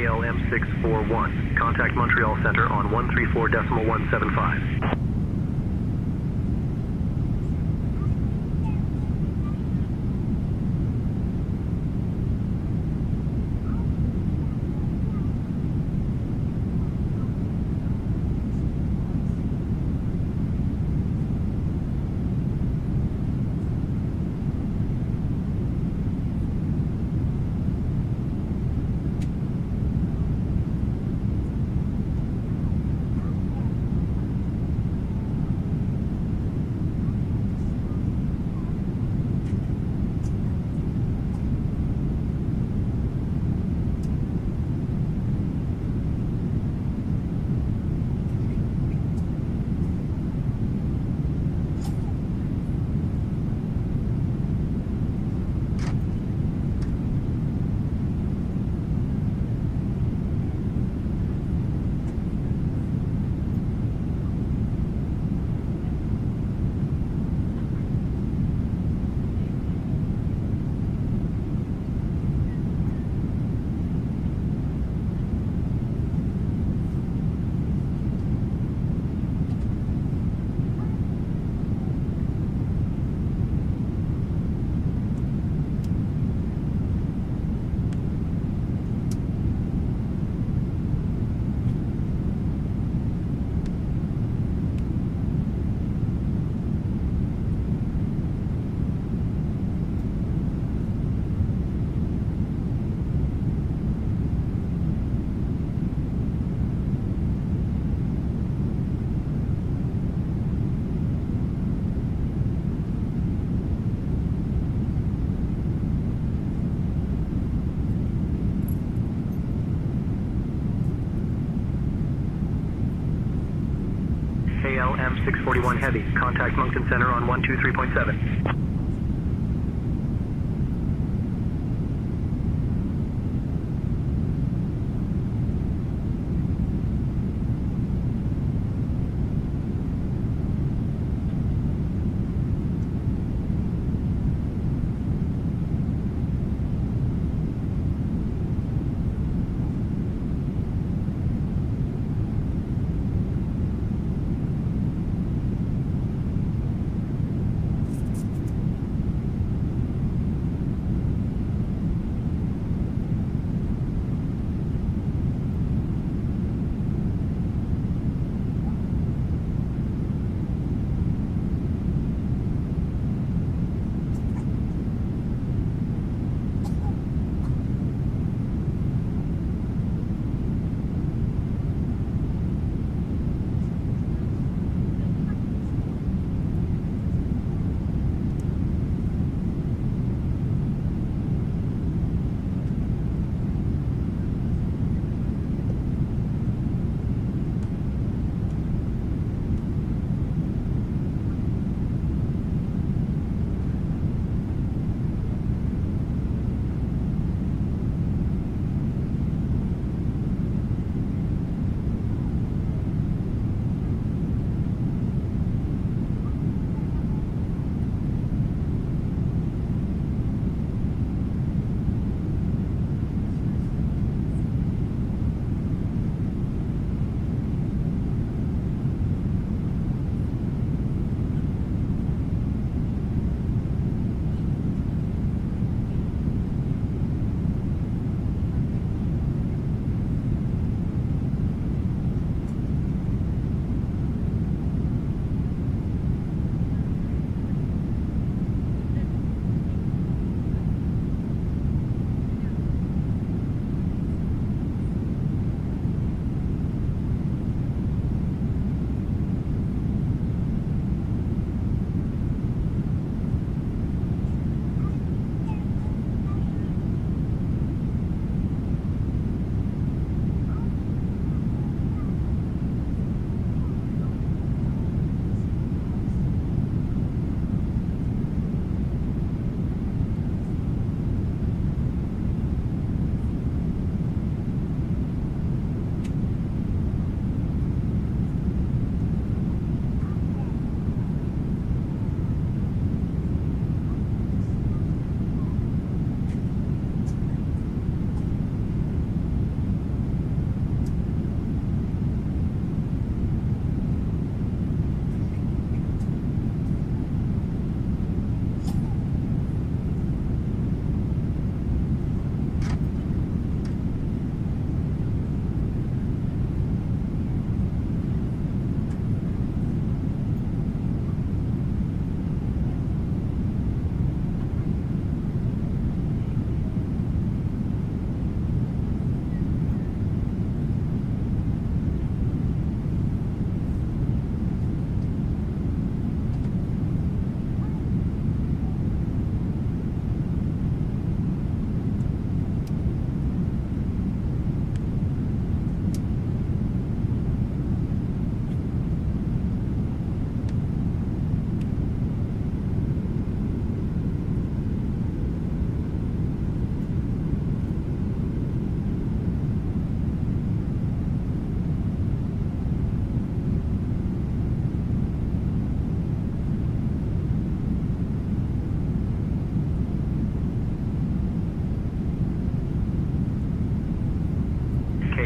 Speaker 14: KLM641. Contact Montreal Center on 134.175. KLM641 Heavy. Contact Moncton Center on 123.7.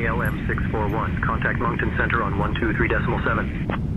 Speaker 14: KLM 641. Contact Moncton Center on 123.7.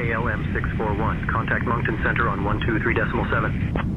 Speaker 14: KLM 641. Contact Moncton Center on 123.7.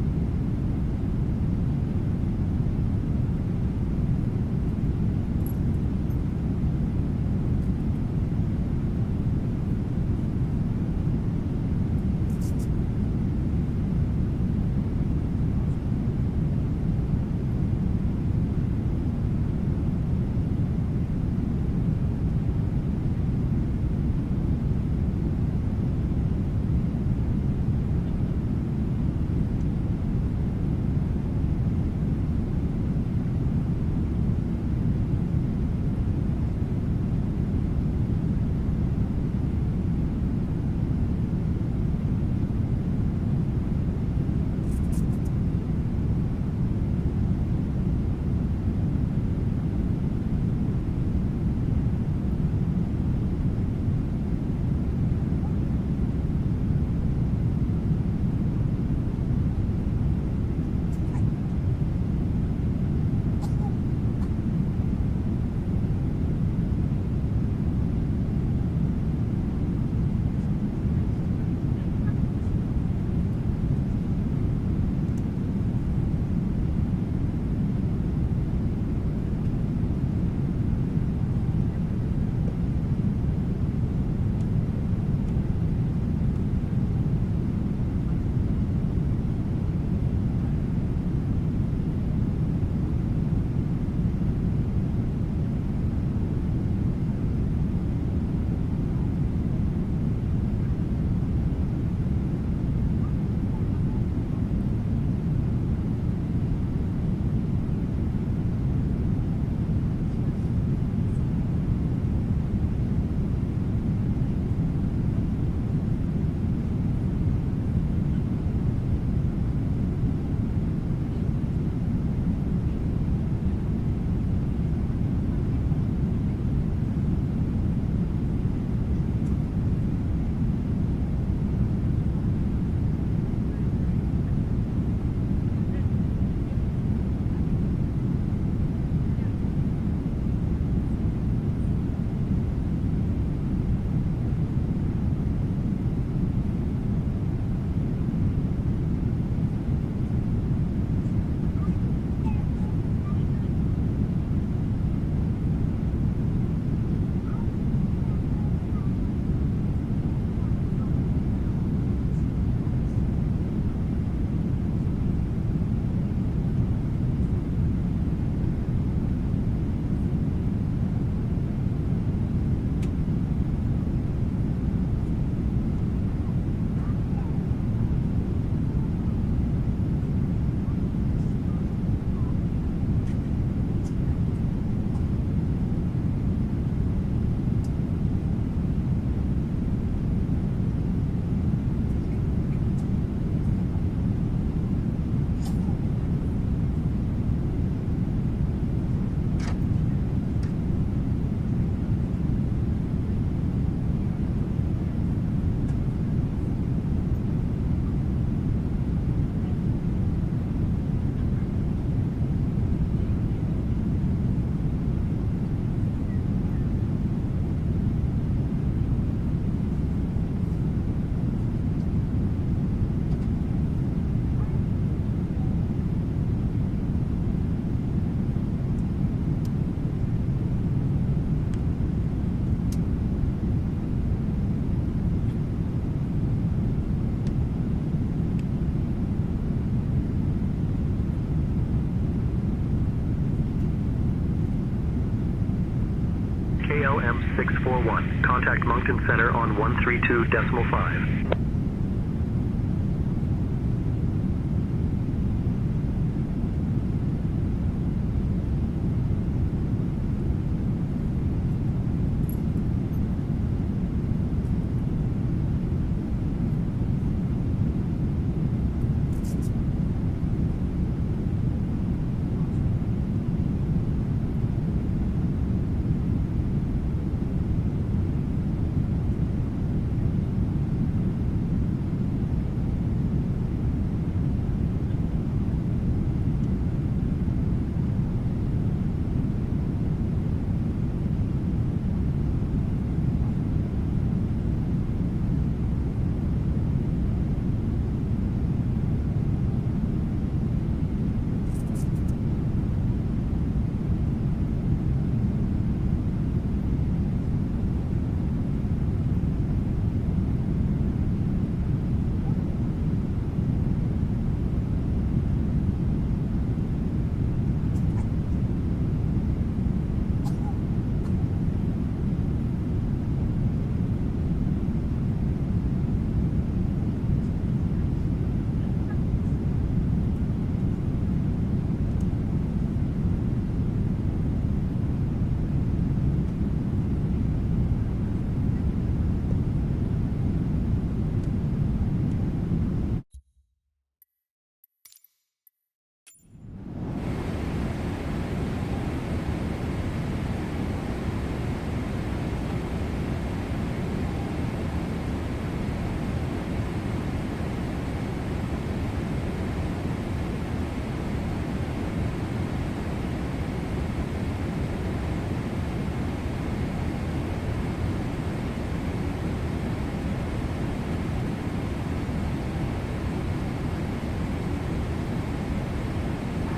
Speaker 14: KLM 641. Contact Moncton Center on 132.5.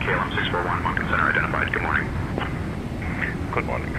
Speaker 3: KLM 641, Moncton Center identified. Good morning.
Speaker 1: Good morning.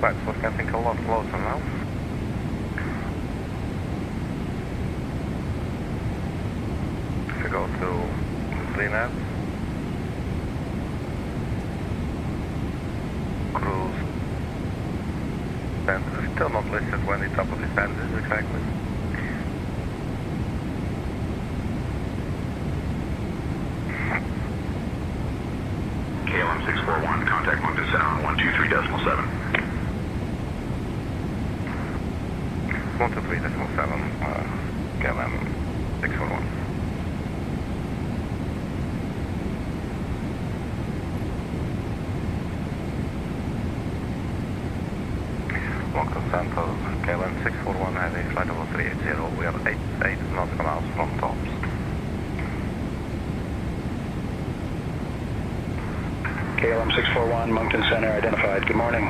Speaker 1: Right, so it's getting a lot closer now. If you go to RINUS, cruise, and still not listed when it's up on the fences exactly.
Speaker 3: KLM 641, contact Moncton Center on 123.7.
Speaker 1: 123.7, KLM 641. Moncton Center, KLM 641 heading flight level 380. We are 8 nautical miles from tops.
Speaker 20: KLM 641, Moncton Center identified. Good morning.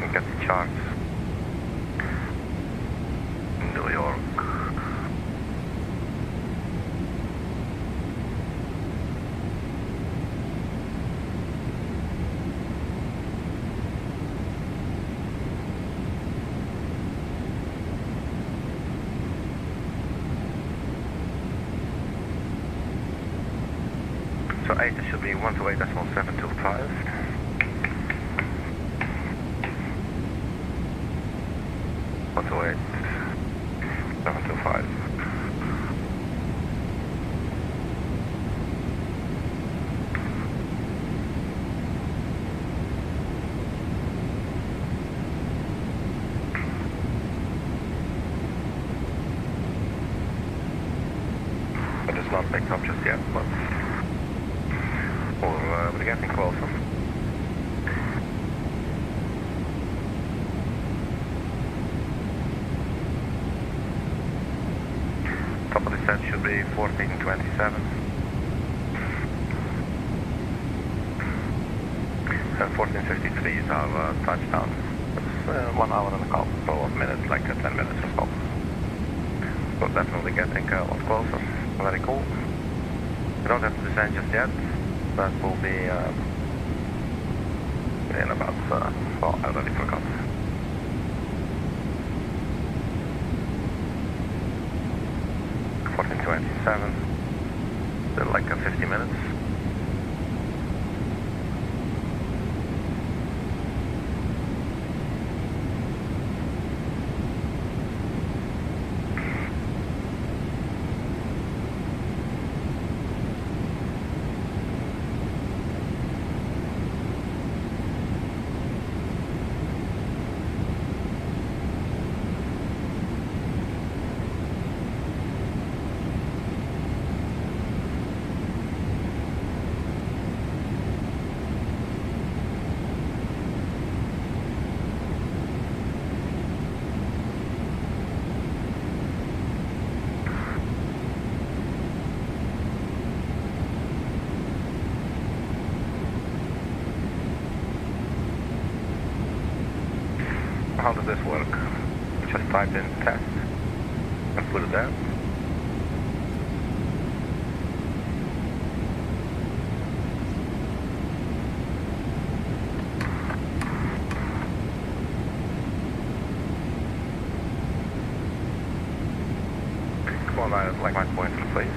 Speaker 1: get the charts. New York. So 8 should be 128.725. One to 8, 725. It is not picked up just yet, but we're getting closer. Top of the set should be 1427. And 1453 is our touchdown. It's 1 hour and a couple of minutes, like 10 minutes or so. So definitely getting a lot closer. Very cool. We don't have to descend just yet. That will be in about, well, I already forgot. $14.27, still like 50 minutes. How does this work? Just type in test and put it there. Come on, I'd like my pointer, please.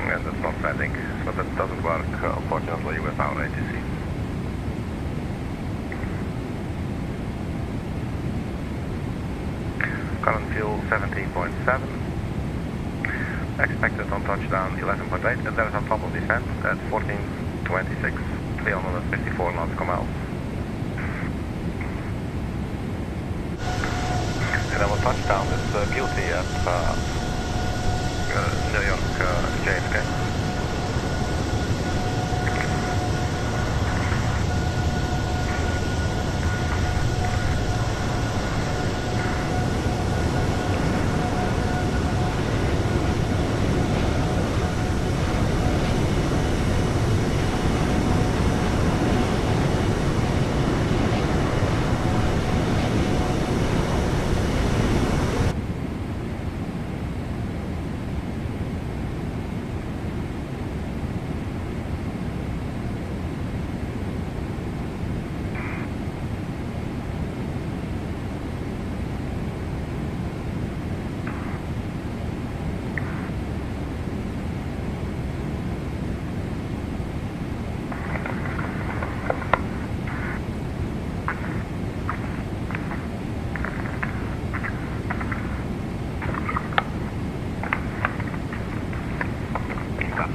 Speaker 1: And that's not sending, so that doesn't work, unfortunately, with our ATC. Current fuel 17.7. Expected on touchdown 11.8. And there's on top of descent at 1426, 354 nautical miles. And our touchdown is beauty at New York, JFK.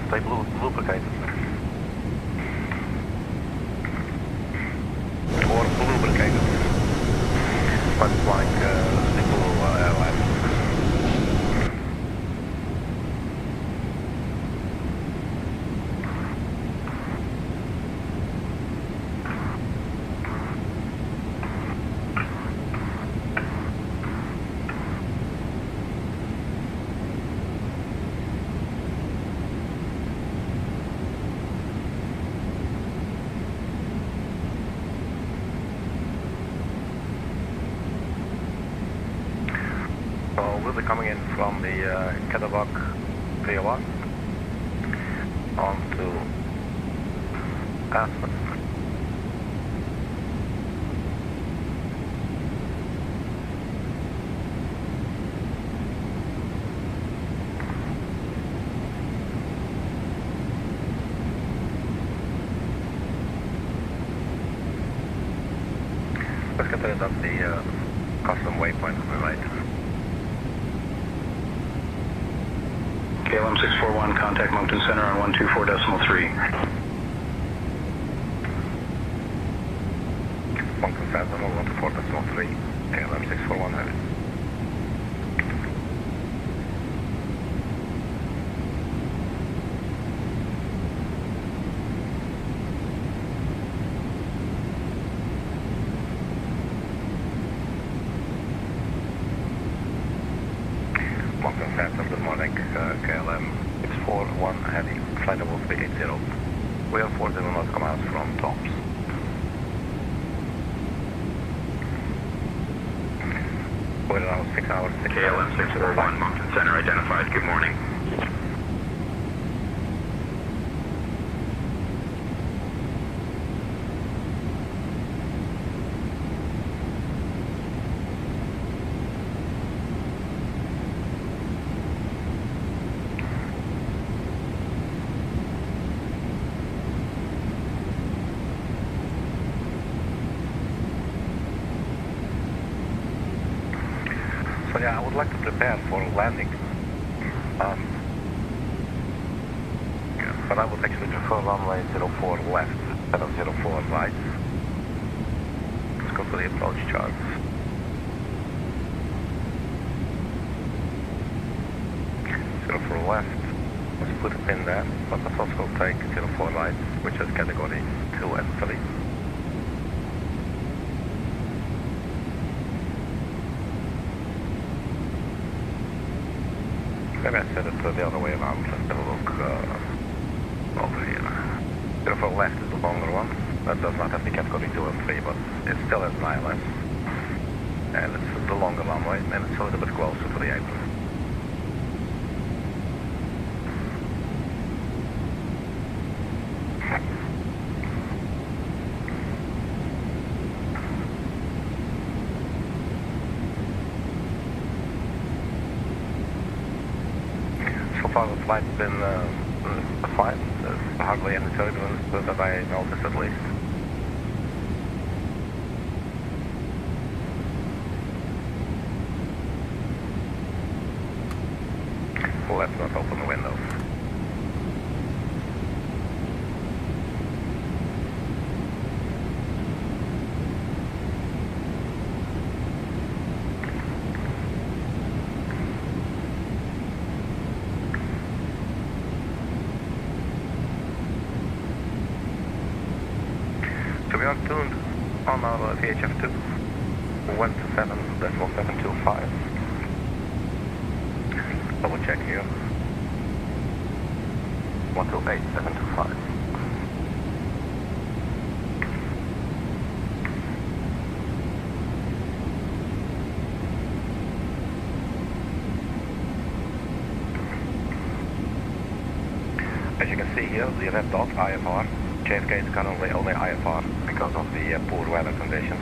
Speaker 1: Stay lubricated. Or lubricated. But it's like the blue airline. from the KJFK 301 on to Aspen. Let's get rid of the custom waypoint we made.
Speaker 20: KLM 641, contact Moncton Center on 124.3.
Speaker 1: Moncton Center on 124.3, KLM 641 heavy. Moncton Center, good morning, KLM 641 heavy, flight level 380. We are 40 nautical miles from tops. We're around 6 hours.
Speaker 8: KLM 641, Moncton Center identified, good morning.
Speaker 1: So yeah, I would like to prepare for landing. But I would actually prefer runway 04 left instead of 04 right. Let's go to the approach charts. For left, let's put a pin there, but let's also take 04 right, which is category 2 and 3. Maybe I set it the other way around. Let's have a look over here. 04 left is the longer one. That does not have the category 2 and 3, but it still has an ILS. And it's the longer runway, and it's a little bit closer to the apron. So far the flight's been fine. There's hardly any turbulence that I noticed at least. Let's not open the windows. So we are tuned on our VHF2 127.725. Double check here. 128.725. As you can see here, the red dot IFR. JFK is currently only IFR because of the poor weather conditions.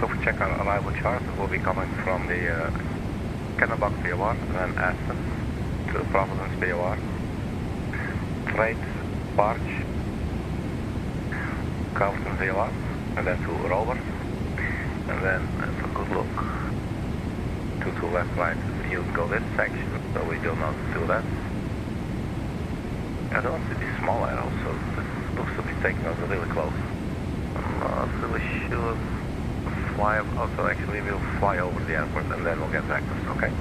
Speaker 1: So if we check our arrival chart, it will be coming from the KJFK VOR and then Aspen to Providence VOR. Freight, barge, Calverton VOR, and then to Rover. And then for good look, to left, right, you go this section, so we do not do that. I don't see the small arrow, so this looks to be taking us really close. Not really sure. Fly up, also actually we'll fly over the airport and then we'll get back to us, okay?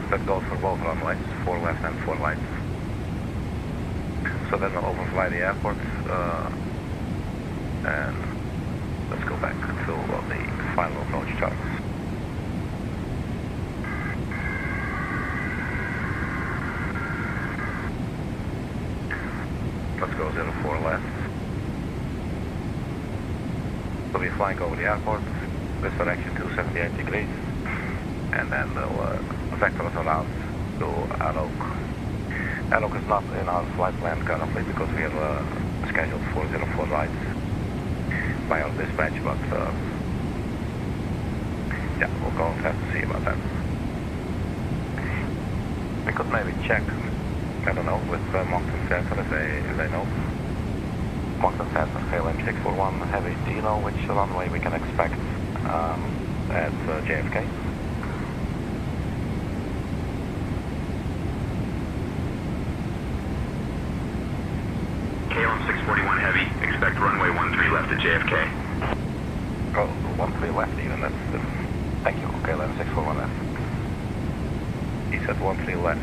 Speaker 1: That goes for both runways, 4 left and 4 right. So then we'll overfly the airport and let's go back to the final approach charts. Let's go 04 left. We'll be flying over the airport, this direction 278 degrees, and then we'll vector us around to Arok. Arok is not in our flight plan currently because we have scheduled 404 rides by our dispatch, but yeah, we'll go and have to see about that. We could maybe check, I don't know, with Moncton Center if they know. Moncton Center, KLM 641 Heavy, do you know which runway we can expect at JFK?
Speaker 3: KLM 641 Heavy, expect runway 13 left at JFK.
Speaker 1: Oh, 13 left even, that's thank you, KLM 641 left. He said 13 left.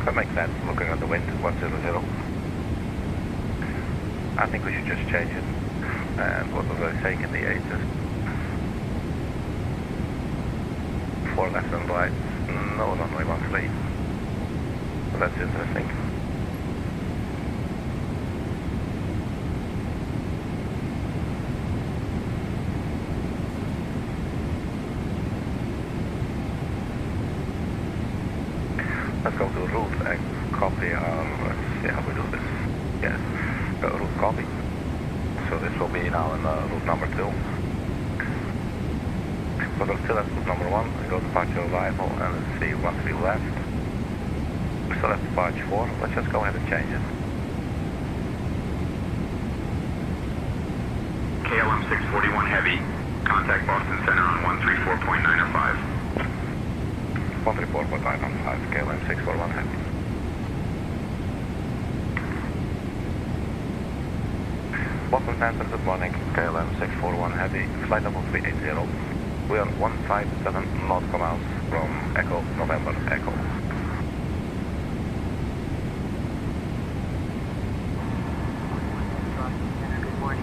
Speaker 1: That makes sense, looking at the wind, 100. I think we should just change it. And what was I saying in the 8s? 4 left and right. No, runway 13. So that's interesting. Let's go to route and copy our, let's see how we do this. Yes, route copy. So this will be now in route number 2. So we're still at route number 1. We go to departure arrival and let's see 13 left. We still have departure 4. Let's just go ahead and change it.
Speaker 3: KLM 641 Heavy, contact Boston Center on 134.905.
Speaker 1: 134.915, KLM 641 Heavy. Boston Center, good morning, KLM 641 Heavy, flight level 380. We are 157 nautical miles from Echo, November, Echo.
Speaker 11: Good morning.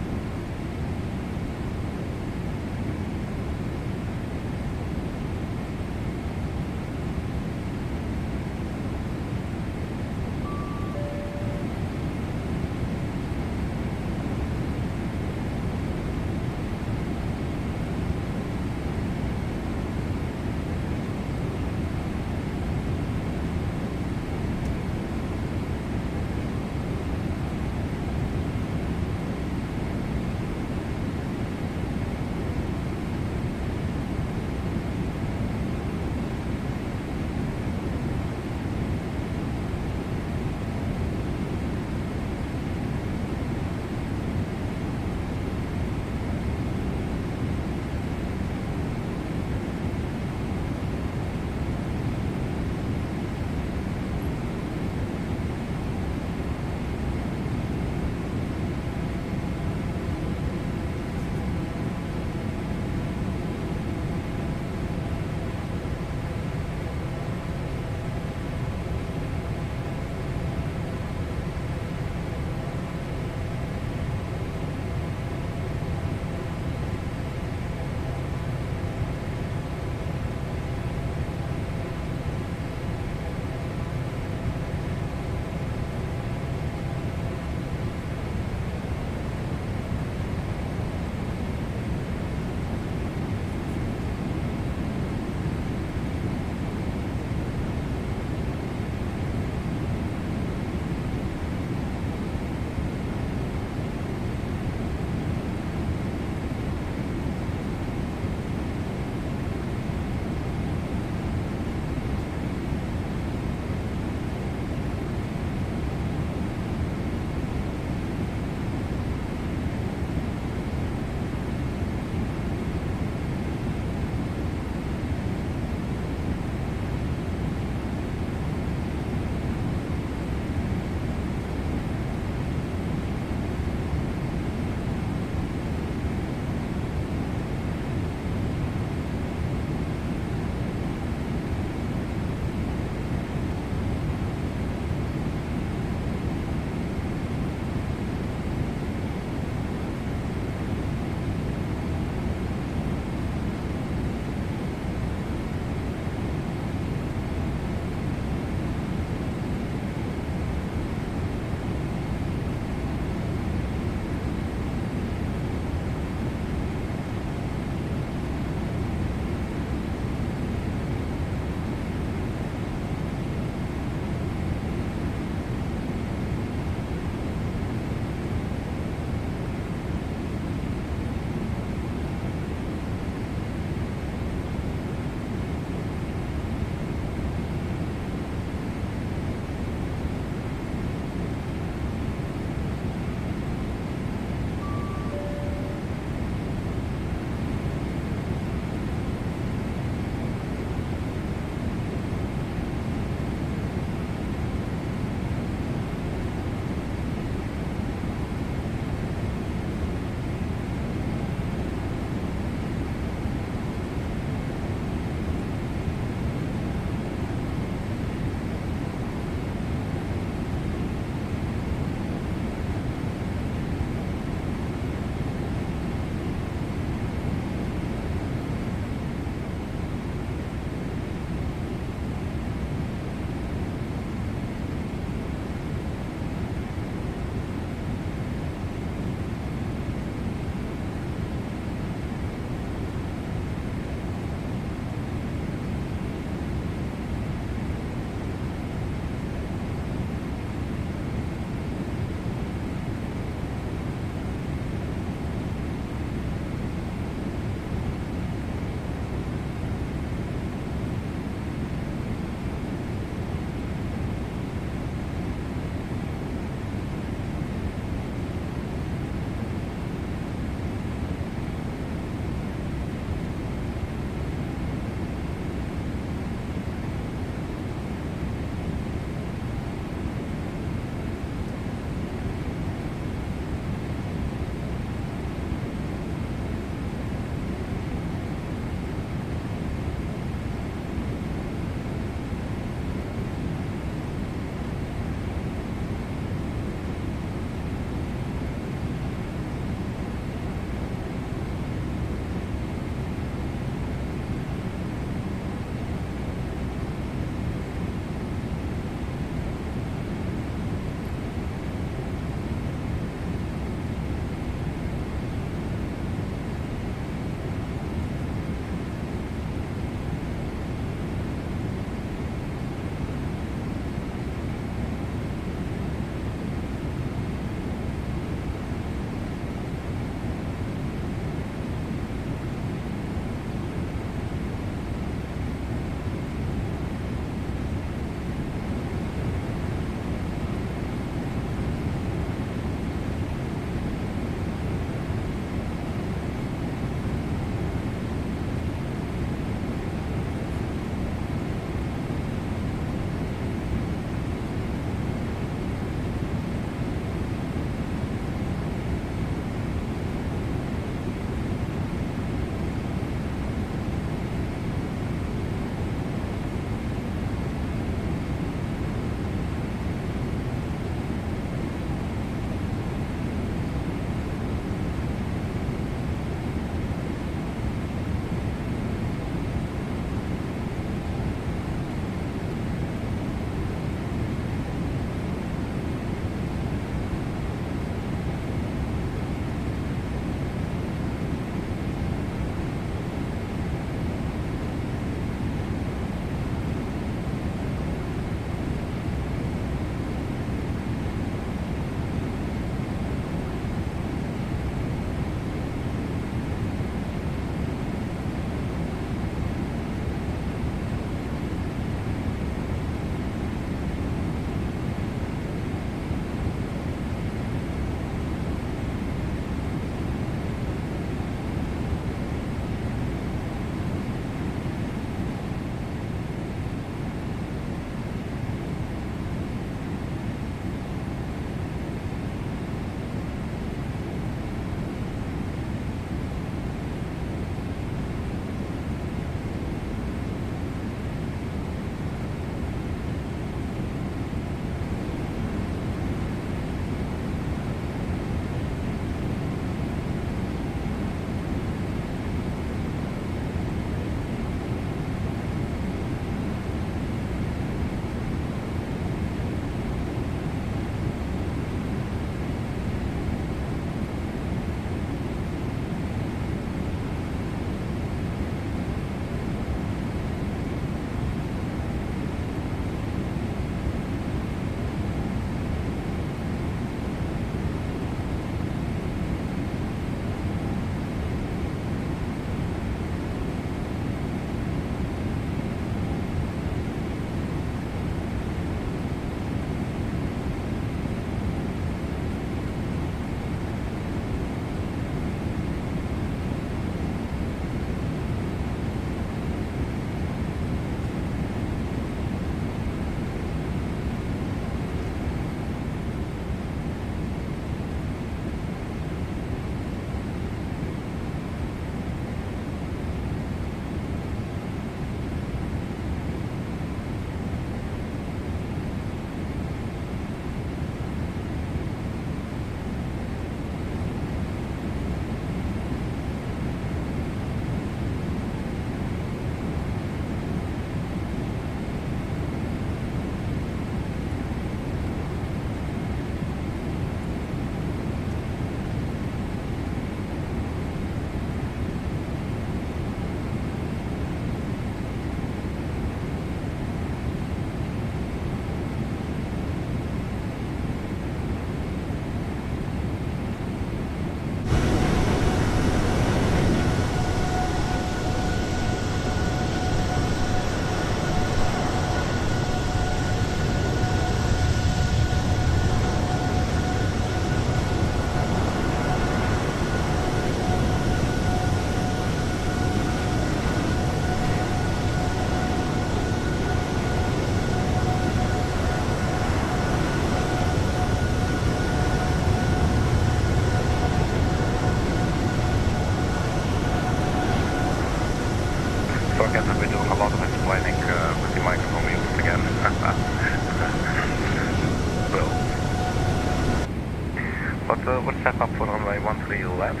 Speaker 1: set up for runway 13 left.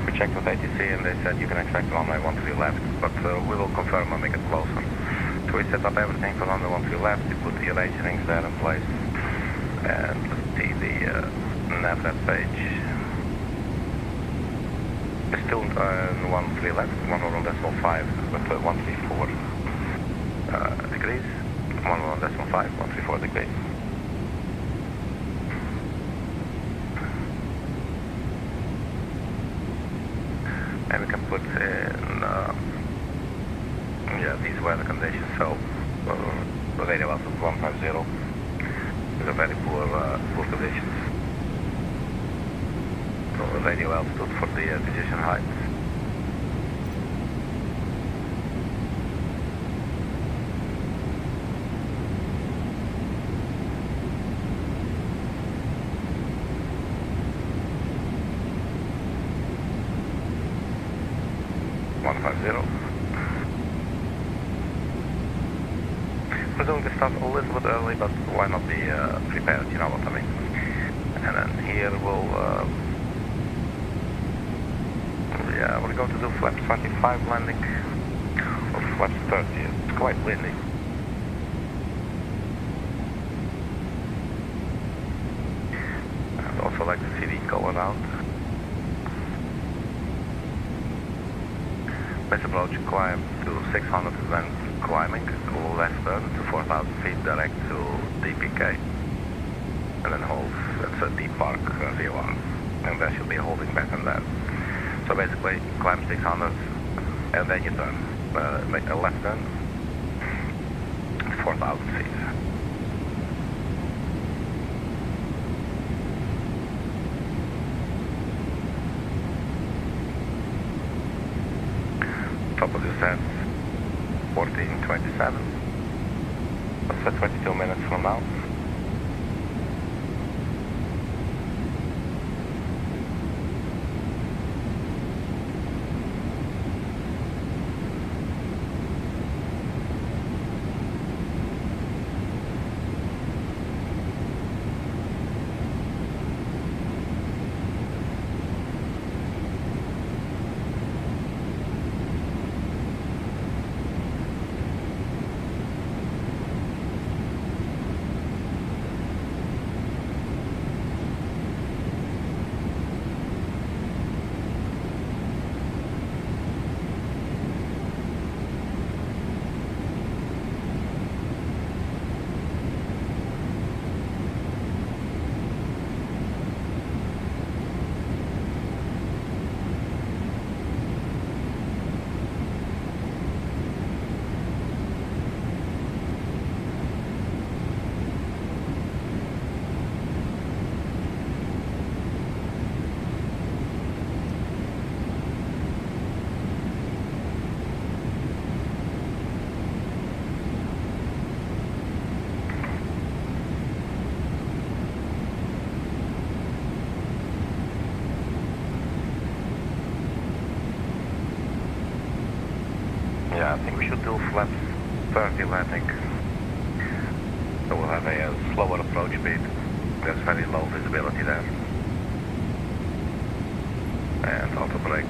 Speaker 1: We checked with ATC and they said you can expect runway 13 left, but we will confirm when we get closer. So we set up everything for runway 13 left, we put the arrangements there in place, and let's see the NavRed page. It's still 13 left, 1.5 with 134 degrees, 1.5, 134 degrees. And we can put in these weather conditions, so the radio altitude 150 is a very poor conditions. So the radio altitude for the decision height. We're doing this stuff a little bit early, but why not be prepared, you know what I mean? And then here we'll, we're going to do flaps 25 landing, or flaps 30, it's quite windy. I'd also like to see the go around. Base approach climb to 600 and then climbing left turn to 4,000 feet direct to DPK. And then hold, that's a deep park VO1. And there should be a holding pattern there. So basically climb 600 and then you turn. Make a left turn, 4,000 feet. Top of the descent, 14:27. That's 22 minutes from now. Yeah, I think we should do flaps 30 landing. So we'll have a slower approach speed. There's very low visibility there. And auto brake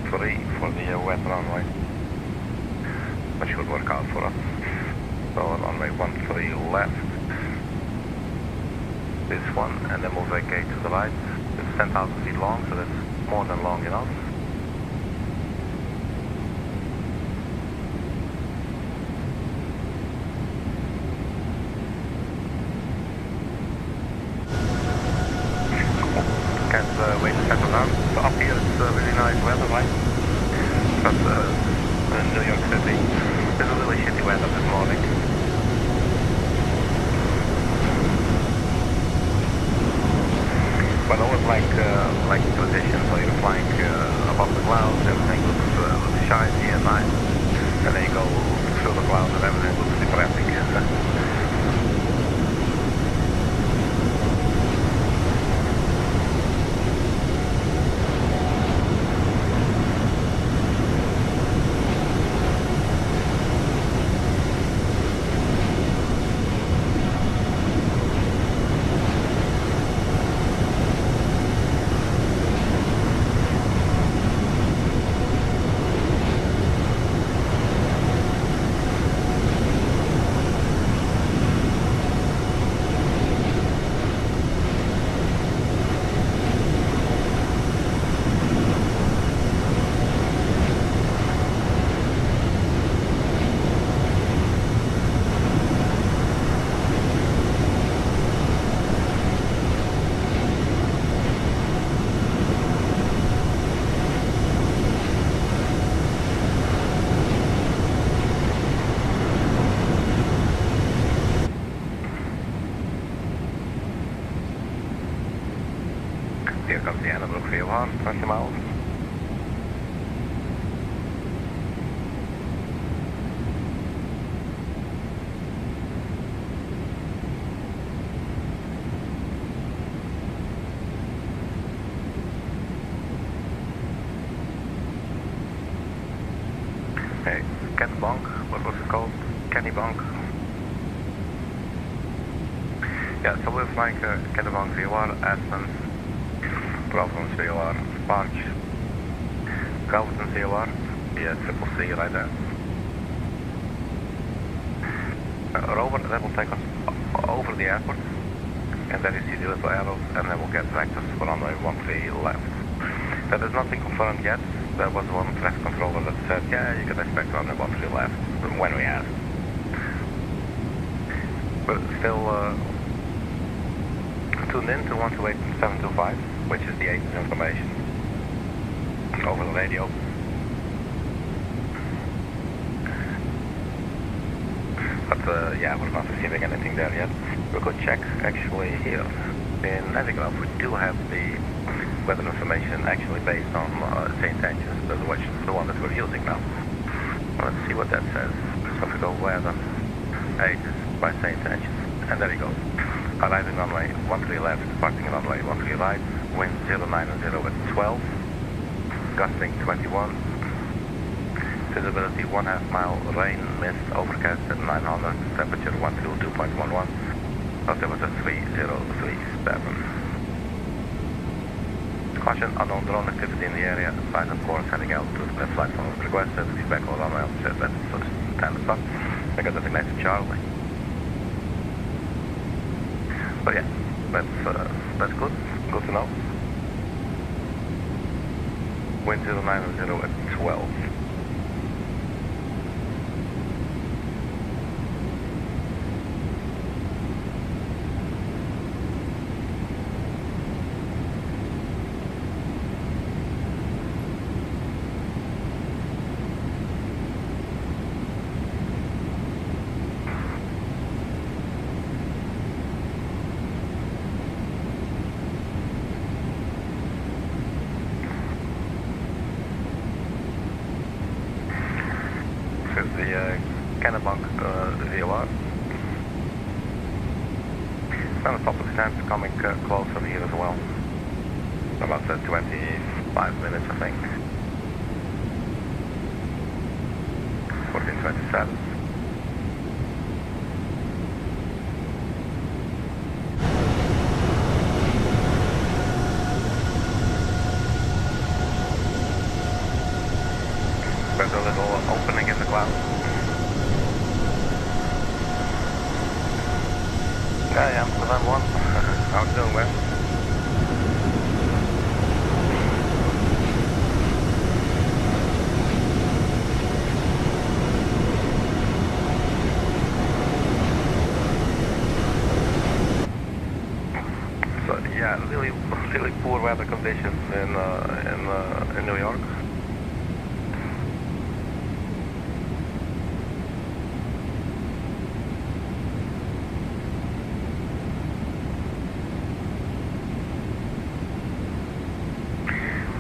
Speaker 1: 3 for the wet runway. That should work out for us. So runway 13 left. This one, and then we'll vacate to the right. It's 10,000 feet long, so that's more than long enough. Way to settle down. So up here it's really nice weather, right? But in New York City, there's a really shitty weather this morning. But always like tradition, so you're flying above the clouds, everything looks shiny and nice. And then you go through the clouds and everything looks depressing. what was it called? Kennebunk. Yeah, so we're flying Kennebunk VOR, Aspen, Providence VOR, Sparch, Galveston VOR, yeah, Triple C right there. Rover, that will take us over the airport, and then you see the little arrows, and then we'll get vectors for runway 13 left. That is nothing confirmed yet. There was one traffic controller that said, yeah, you can expect runway 13 left, when we asked. But still, tune in to 128.725, which is the agent's information over the radio. But yeah, we're not receiving anything there yet. We could check actually here in Navigraph. We do have the weather information actually based on St. Ange's, the one that we're using now. Let's see what that says. So if we go weather, ages by St. Ange's, and there you go. Arriving runway 13 left, departing runway 13 right, wind 090 at 12, gusting 21. Visibility 1/2 mile, rain, mist, overcast at 900, temperature 122.11, altimeter 3037. Caution, unknown drone activity in the area, size and course heading out to the flight from requested, feedback all runway officer, that's standard stuff. I got designated Charlie. But yeah, that's good to know. Wind 090 at 12. Kennebunk, the VOR. And the public stands coming closer here as well. About 25 minutes, I think. 1427. There's a little opening in the cloud. Yeah, Amsterdam 1. How you doing, man? So yeah, really poor weather conditions in New York.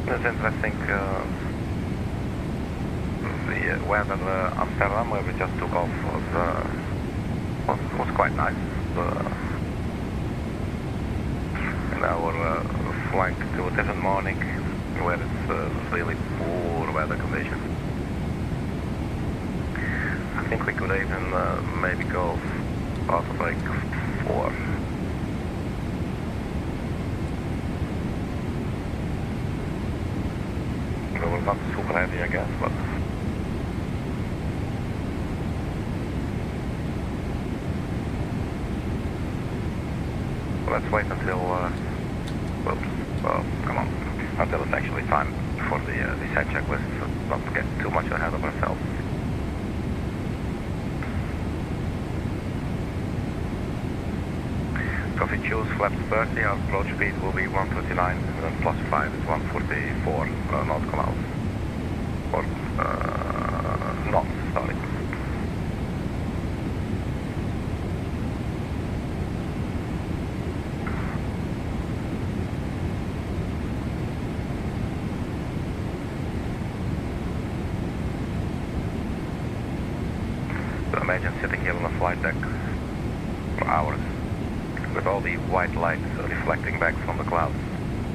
Speaker 1: It's interesting, the weather Amsterdam, where we just took off, was quite nice. Now we're flying to a different morning where it's really poor weather conditions. I think we could even maybe go out of like 4. Not super heavy, I guess, but let's wait until come on, until it's actually time for the descent checklist, so not get too much ahead of ourselves. So if we choose flaps 30, our approach speed will be 139, and then plus 5 is 144 nautical miles. Or knots, sorry. So imagine sitting here on a flight deck for hours with all the white lights reflecting back from the clouds.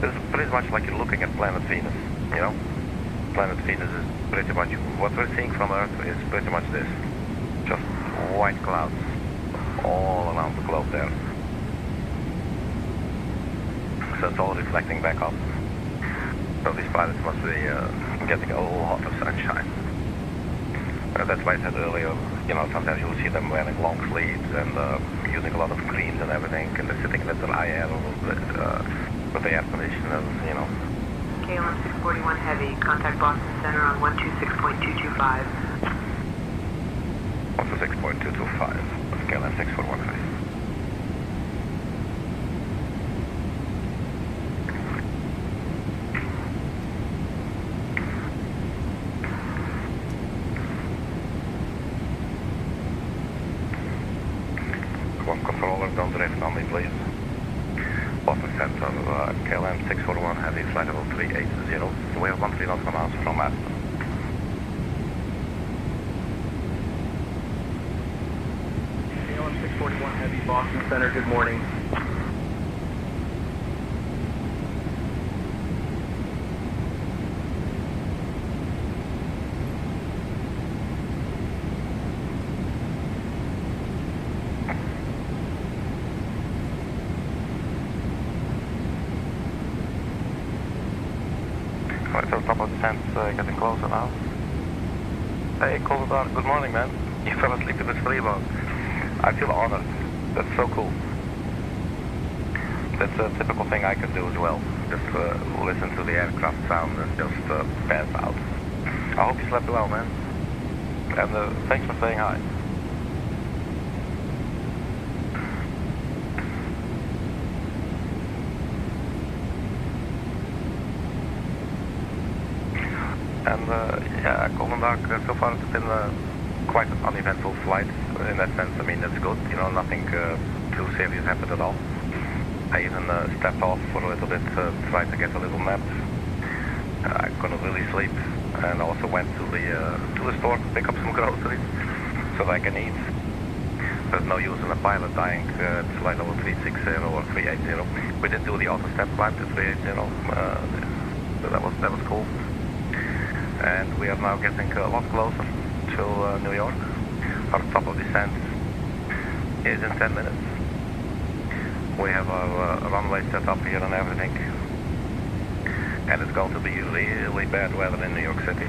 Speaker 1: It's pretty much like you're looking at planet Venus, you know? Planet Venus is pretty much, what we're seeing from Earth is pretty much this. just white clouds all around the globe there. So it's all reflecting back up. So these pilots must be getting a lot of sunshine. That's why I said earlier, you know, sometimes you'll see them wearing long sleeves and using a lot of creams and everything, and they're sitting in the dry air with the air conditioners, you know.
Speaker 5: KLM 641 Heavy, contact Boston Center on 126.225.
Speaker 1: 126.225, that's KLM 641 Heavy. Controller, don't drift on me, please. Boston Center, KLM 641 Heavy, flight level 380. We have 13 knots from us from Amsterdam.
Speaker 13: KLM 641 Heavy, Boston Center, good morning.
Speaker 1: Alright, so top of the descent, getting closer now. Hey, Coldar, good morning, man. You fell asleep in this freeboard. I feel honored. That's so cool. That's a typical thing I could do as well. Just listen to the aircraft sound and just pass out. I hope you slept well, man. And thanks for saying hi. And yeah, Golden Dark, so far it's been quite an uneventful flight in that sense. I mean, it's good, you know, nothing too serious happened at all. I even stepped off for a little bit, tried to get a little nap. I couldn't really sleep, and also went to the store to pick up some groceries so that I can eat. There's no use in a pilot dying at flight level 360 or 380. We did do the auto step climb to 380, so that was cool. And we are now getting a lot closer to New York. Our top of descent is in 10 minutes. We have our runway set up here and everything. And it's going to be really bad weather in New York City.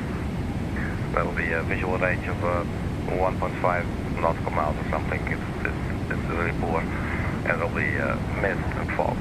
Speaker 1: There will be a visual range of 1.5 nautical miles or something. It's really poor. And there will be mist and fog.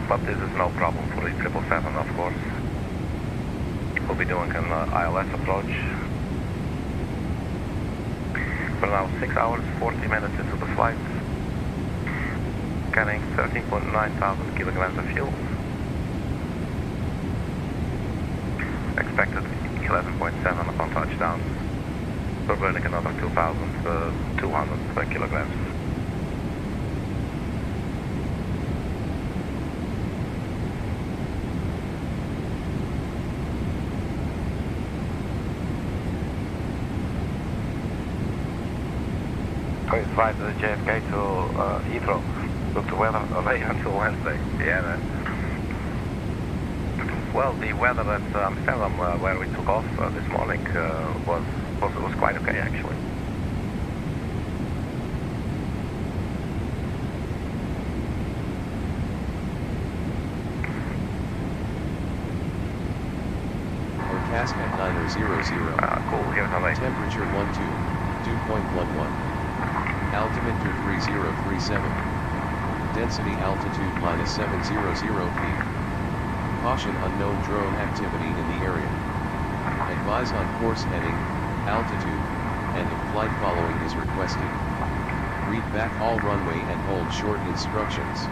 Speaker 1: But this is no problem for the 777, of course. We'll be doing an ILS approach. We're now 6 hours, 40 minutes into the flight. Carrying 13.9 thousand kilograms of fuel. Expected 11.7 upon touchdown. We're burning another 2,200 kilograms. We fly to the JFK to Heathrow. Look, the weather away until Wednesday. Yeah. Well, the weather at Amsterdam, where we took off this morning, was quite okay actually.
Speaker 21: Forecast at 9000.
Speaker 1: Cool. Here's our
Speaker 21: temperature 2.11. Altimeter 3037. Density altitude -700 feet. Caution unknown drone activity in the area. Advise on course heading, altitude, and if flight following is requested. Read back all runway and hold short instructions.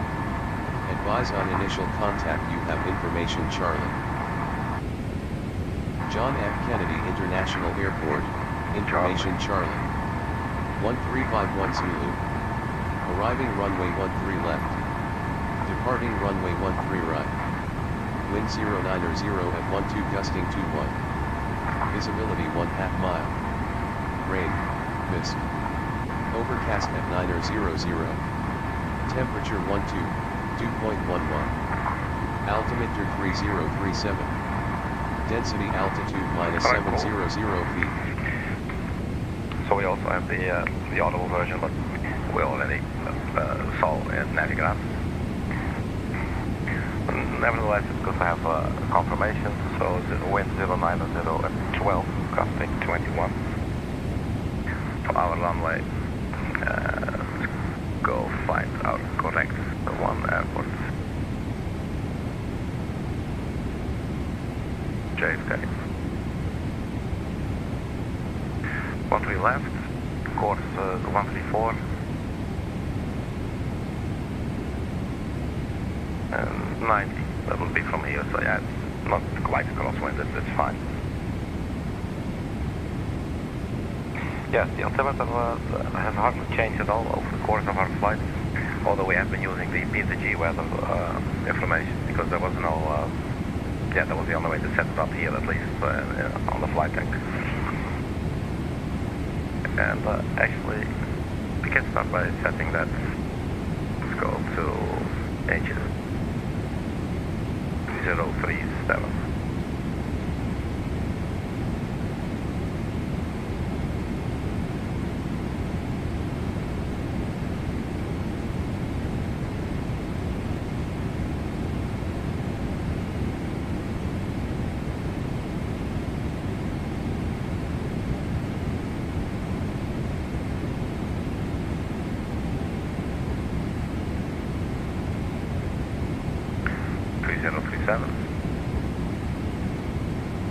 Speaker 21: Advise on initial contact. You have information Charlie. John F. Kennedy International Airport, information Charlie. 1351 Zulu. Arriving runway 13 left. Departing runway 13 right. Wind 090 at 12 gusting 21. Visibility 1/2 mile. Rain, mist. Overcast at 900. Temperature 2.11. Altimeter 3037. Density altitude -700 feet.
Speaker 1: So we also have the audible version, but we already saw in Navigraph. Nevertheless, it's good to have confirmation. So the wind 090 at 12, gusting 21. So our runway, go find our correct one airport. JFK. 13 left, course 134. And 90, that will be from here, so yeah, it's not quite crosswind, it's fine. Yes, the altimeter has hardly changed at all over the course of our flight, although we have been using the P2G weather information, because there was no, that was the only way to set it up here at least, on the flight deck. And actually, we can start by setting that scope to inches. 037.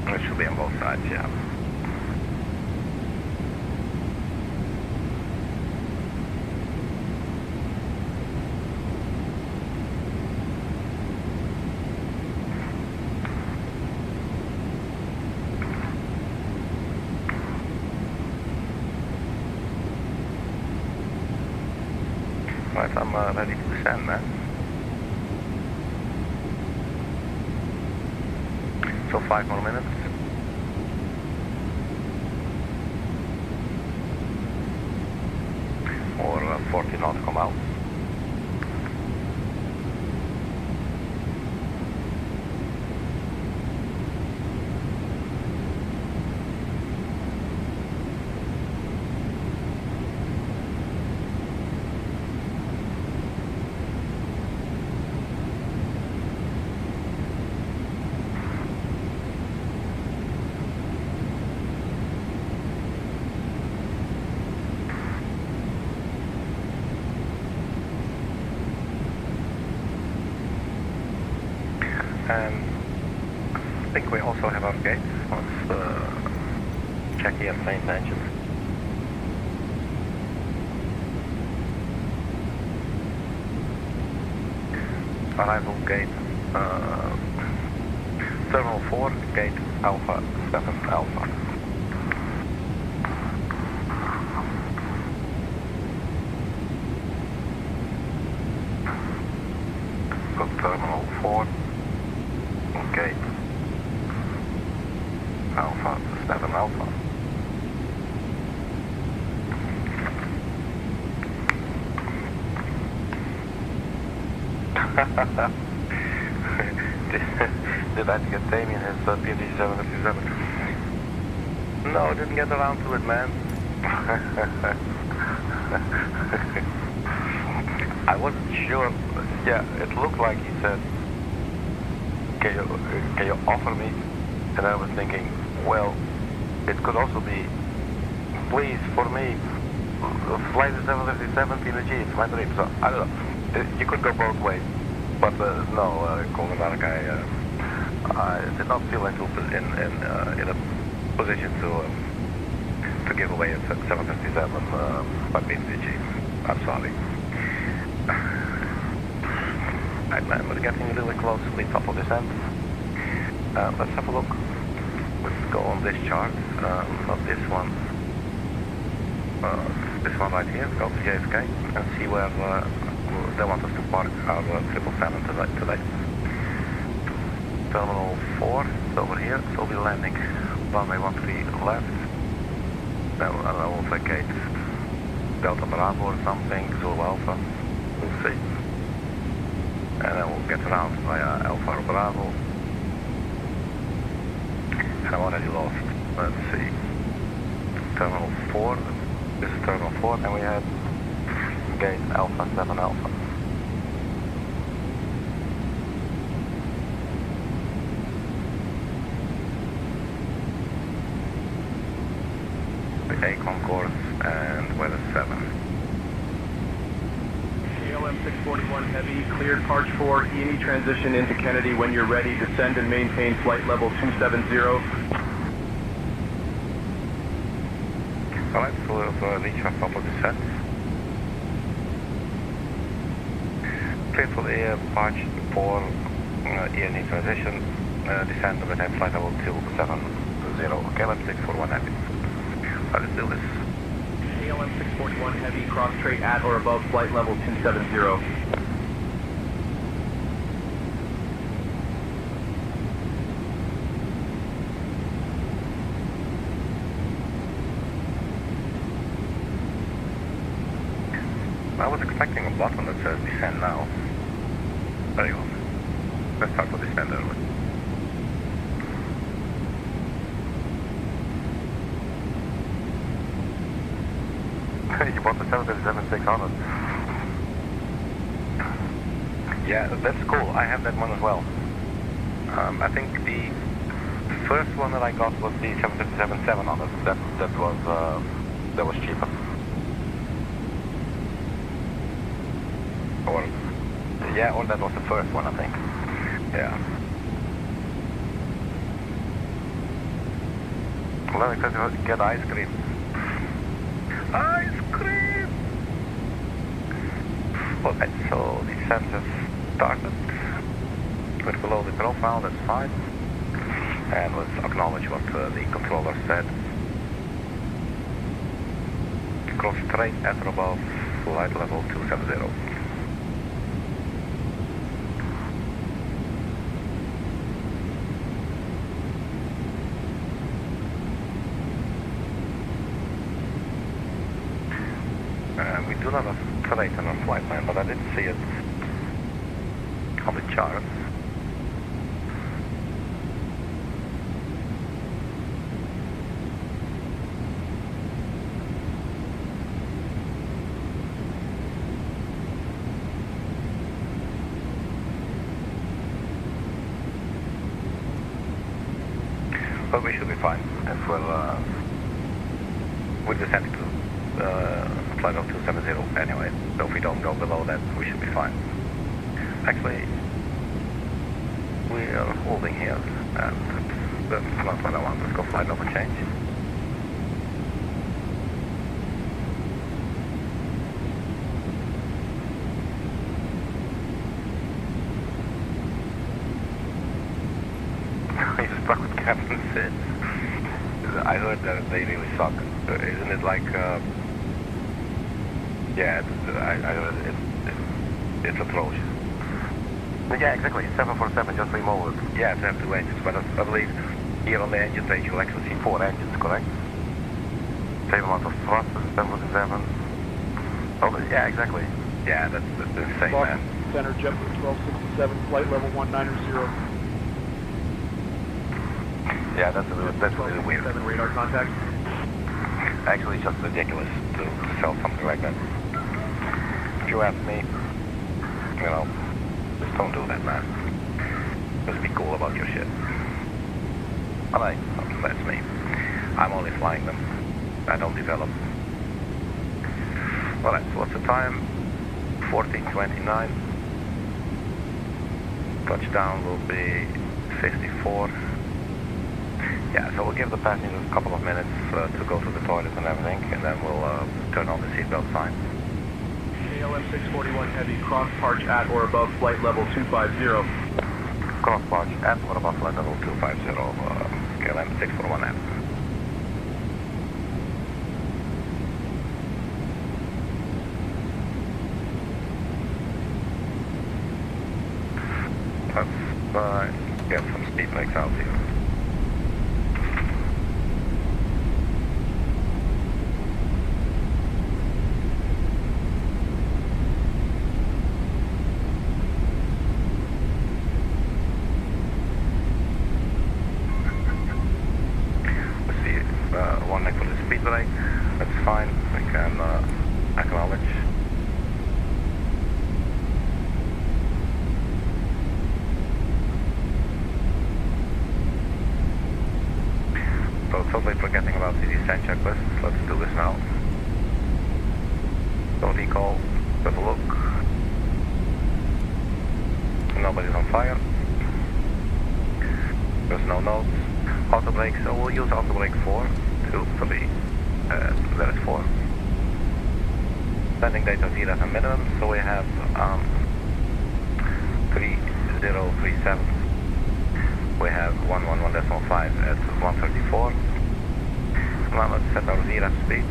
Speaker 1: It should be on both sides, yeah. Right, I'm ready to descend, man. So 5 more minutes. Or 40 nautical miles. And I think we also have our gates. Let's check the airplane engines. Arrival gate Terminal 4, gate Alpha 7 Alpha. So Terminal 4. Gate Alpha 7 Alpha. Did I get Damien his PMG 757? No, didn't get around to it, man. I wasn't sure. Yeah, it looked like he said, can you offer me? And I was thinking, well, it could also be, please, for me, flight 737 PNG, it's my dream. So, I don't know. You could go both ways, but no, calling back, I did not feel in a position to give away a 757 by BMWG. I'm sorry. And we're getting really close to the top of descent. Let's have a look. Let's go on this chart, not this one. This one right here, go to JFK and see where they want us to park our 777 today. Terminal 4 is over here, so we'll be landing runway 13 left. Then I don't know, we'll vacate Delta Bravo or something, Zulu Alpha, we'll see. And then we'll get around via Alpha Bravo. And I'm already lost. Let's see. Terminal 4. This is Terminal 4, and we had gate Alpha 7 Alpha. The A concourse and weather 7.
Speaker 2: KLM 641 Heavy, cleared Parch 4, E&E transition into Kennedy. When you're ready, descend and maintain flight level 270.
Speaker 1: Alright, so we've reached our top of descent. Clear for the Parch 4 E&E transition, descend and maintain flight level 270. KLM 641 Heavy. Let's do this.
Speaker 2: KLM 641 Heavy, cross straight at or above flight level 270.
Speaker 1: I was expecting a button that says descend now. Very well. Let's start with descend early. You bought the 737-600. Yeah, that's cool. I have that one as well. I think the first one that I got was the 737-700. That was cheaper. Or that was the first one, I think. Yeah. Well, because you get ice cream. Ice cream! Alright, so the descent has started. We're below the profile, that's fine. And let's acknowledge what the controller said. Cross straight at or above flight level 270. We do not have straight on our flight plan, but I did see it on the chart. But we should be fine if we're descending to flight of 270 anyway, so if we don't go below that, we should be fine. Actually, we are holding here, and that's not what I want. Let's go flight level change. He's stuck with Captain Sid. I heard that they really suck. Isn't it like, yeah, I heard it's atrocious. But yeah, exactly, 747 just removed. Yeah, it has 2 engines, but I believe here on the engine page you'll actually see 4 engines, correct? Same amount of thrust as 747. Oh, yeah, exactly. Yeah, that's insane, man.
Speaker 22: Center, JetBlue 1267, flight level 190.
Speaker 1: Yeah, that's really weird.
Speaker 2: 7 radar contact.
Speaker 1: Actually, it's just ridiculous to sell something like that. If you ask me, you know, just don't do that, man. Just be cool about your shit. But that's me. I'm only flying them. I don't develop. Alright, so what's the time? 1429. Touchdown will be 54. Yeah, so we'll give the passengers a couple of minutes to go to the toilet and everything, and then we'll turn on the seatbelt sign.
Speaker 2: KLM 641 Heavy, cross parch at or above flight level 250.
Speaker 1: Cross parch at or above flight level 250, KLM 641 Heavy. Let's get some speed brakes out here. Let's see, one neck for the speed brake. That's fine. We can acknowledge. So totally forgetting about the descent checklist. Let's do this now. So recall, have a look. Nobody's on fire. There's no notes. Auto brake, so we'll use auto brake 4, 2, 3. There is 4. Landing date of EHAM minimum, so we have 3037. We have 111.5 at 134. Now let's set our VRAP speed.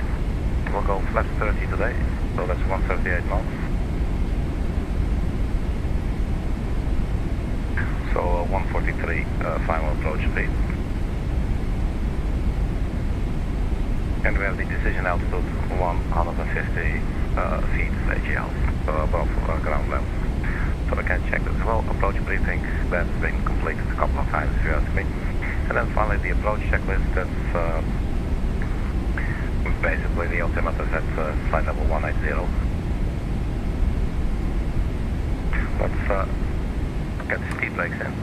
Speaker 1: We'll go flat 30 today, so that's 138 knots. So 143 final approach speed. And we have the decision altitude 150 feet AGL, so above ground level. So we can check this as well. Approach briefing, that's been completed a couple of times, if you ask me. And then finally the approach checklist, that's basically the altimeters at flight level 180. Let's get the speed brakes in.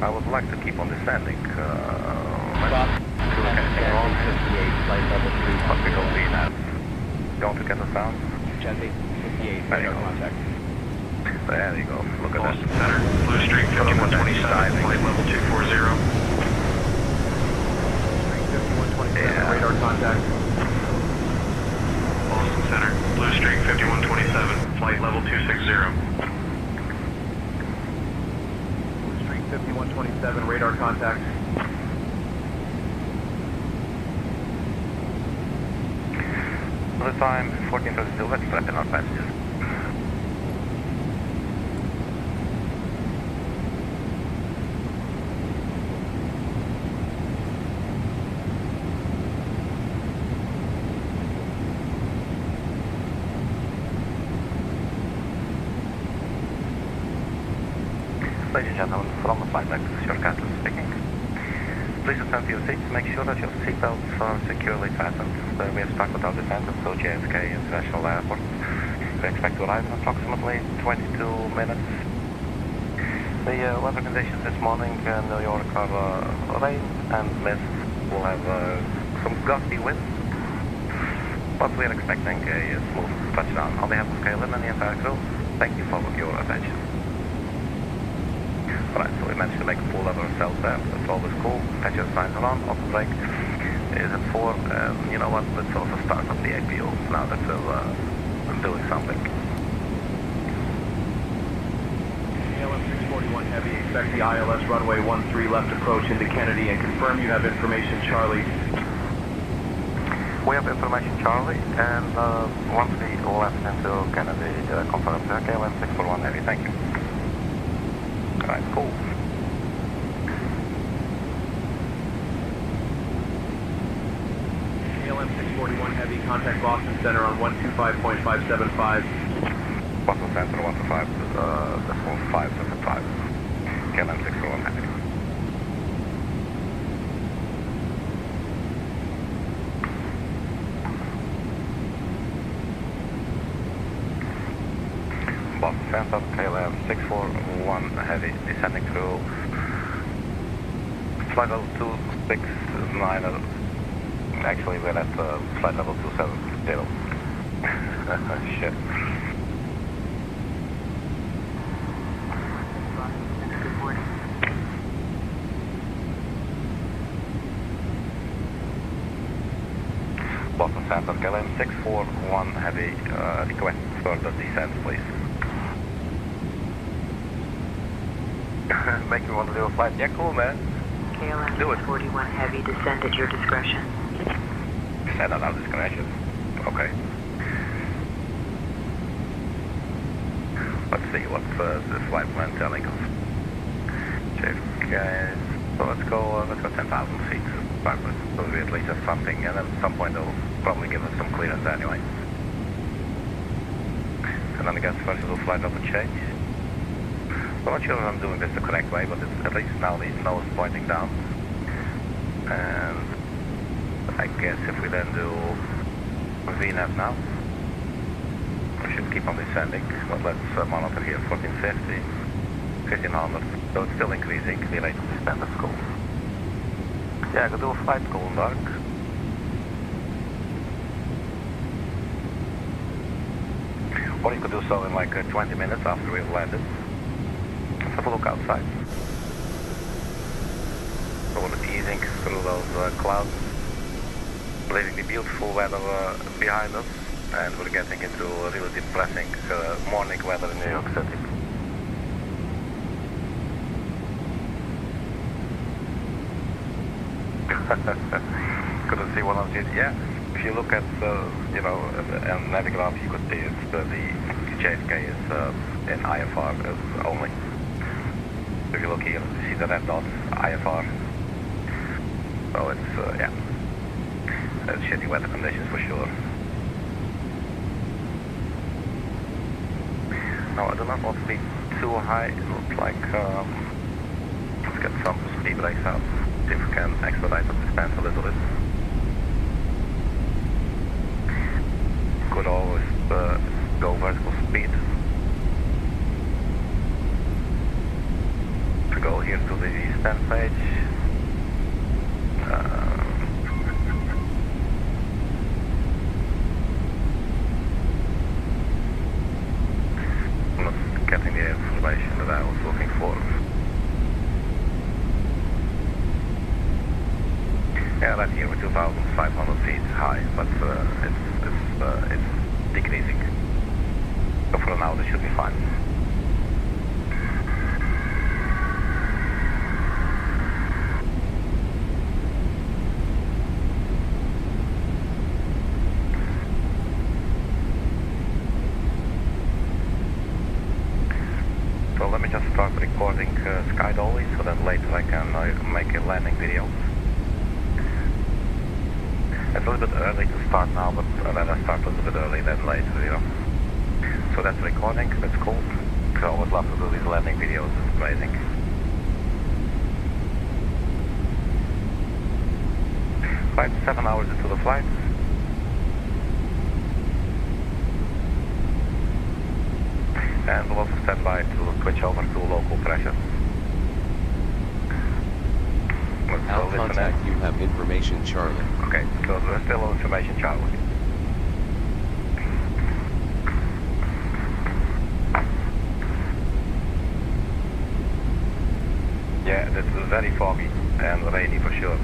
Speaker 1: I would like to keep on descending. Let's do anything wrong. 58, flight level 3. Must be called VNAV. Don't forget the sound.
Speaker 18: Gently, 58, radar contact.
Speaker 1: There you go. Look at
Speaker 3: Boston
Speaker 1: that.
Speaker 3: Center, Blue Streak 5127, flight level 240.
Speaker 2: Yeah. Radar contact.
Speaker 3: Boston Center, Blue Streak 5127, flight level 260.
Speaker 2: 5127, radar contact.
Speaker 1: The time 14:32. Let's strap in our passengers. Ladies and gentlemen, from the flight deck, this is your captain speaking. Please attend to your seats. Make sure that your seatbelts are securely fastened. We have stuck with our descent at JFK International Airport. We expect to arrive in approximately 22 minutes. The weather conditions this morning in New York are rain and mist. We'll have some gusty winds, but we are expecting a smooth touchdown. On behalf of KLM and the entire crew, thank you for your attention. Alright, so we managed to make a fool of ourselves there. That's always cool. Patcher signs are on. Auto brake is at 4. And you know what? Let's also start up the APU now that we're doing something.
Speaker 2: KLM 641 Heavy, expect the ILS runway 13 left approach into Kennedy and confirm you have information, Charlie.
Speaker 1: We have information, Charlie, and once we left into Kennedy, confirm KLM 641 Heavy. Thank you. Alright, cool.
Speaker 2: KLM 641 Heavy, contact Boston Center on 125.575.
Speaker 1: Boston Center 125, decimal 575. KLM 641 Heavy. Center, KLM 641 heavy, descending through flight level 269. Actually, we're at flight level 270. Shit.
Speaker 5: Good morning.
Speaker 1: Boston Center, KLM 641 heavy, request further descent, please. Make me want to do a flight. Yeah, cool, man.
Speaker 5: KLM
Speaker 1: Do it.
Speaker 5: 41 heavy, descend at your discretion.
Speaker 1: Descend at our discretion. Okay. Let's see what this flight plan telling us. JFK. So let's go 10,000 feet backwards. So we at least have something, and then at some point they'll probably give us some clearance anyway. And then I guess first we'll flight level change. I'm not sure if I'm doing this the correct way, but it's at least now the nose pointing down. And I guess if we then do VNAV now, we should keep on descending. But let's monitor here 1450, 1500. So it's still increasing related to standard school. Yeah, I could do a flight school in dark. Or you could do so in like 20 minutes after we've landed. Let's have a look outside. So we're easing through those clouds, leaving the beautiful weather behind us, and we're getting into a really depressing morning weather in New York City. Couldn't see one of these. Yeah, if you look at you know, a navigraph, you could see it's the KJFK is in IFR only. So if you look here, you see the red dot, IFR. So it's yeah, it's shitty weather conditions for sure. No, I do not want to be too high. It looks like let's get some speed brakes out. See if we can expedite the descent a little bit. Could always go vertical speed. To go here to the descent page. I'm not getting the information that I was looking for. Yeah, right here we're 2,500 feet high, but it's decreasing. So for now this should be fine. So let me just start recording Sky Dolly, so that later I can make a landing video. It's a little bit early to start now, but I'd rather start a little bit early than later, you know. So that's recording, that's cool. I always love to do these landing videos, it's amazing. Right, 7 hours into the flight. And we'll also stand by to switch over to local pressure.
Speaker 21: I'll contact you, have information, Charlie.
Speaker 1: Okay, so there's still information, Charlie. Yeah, this is very foggy and rainy for sure.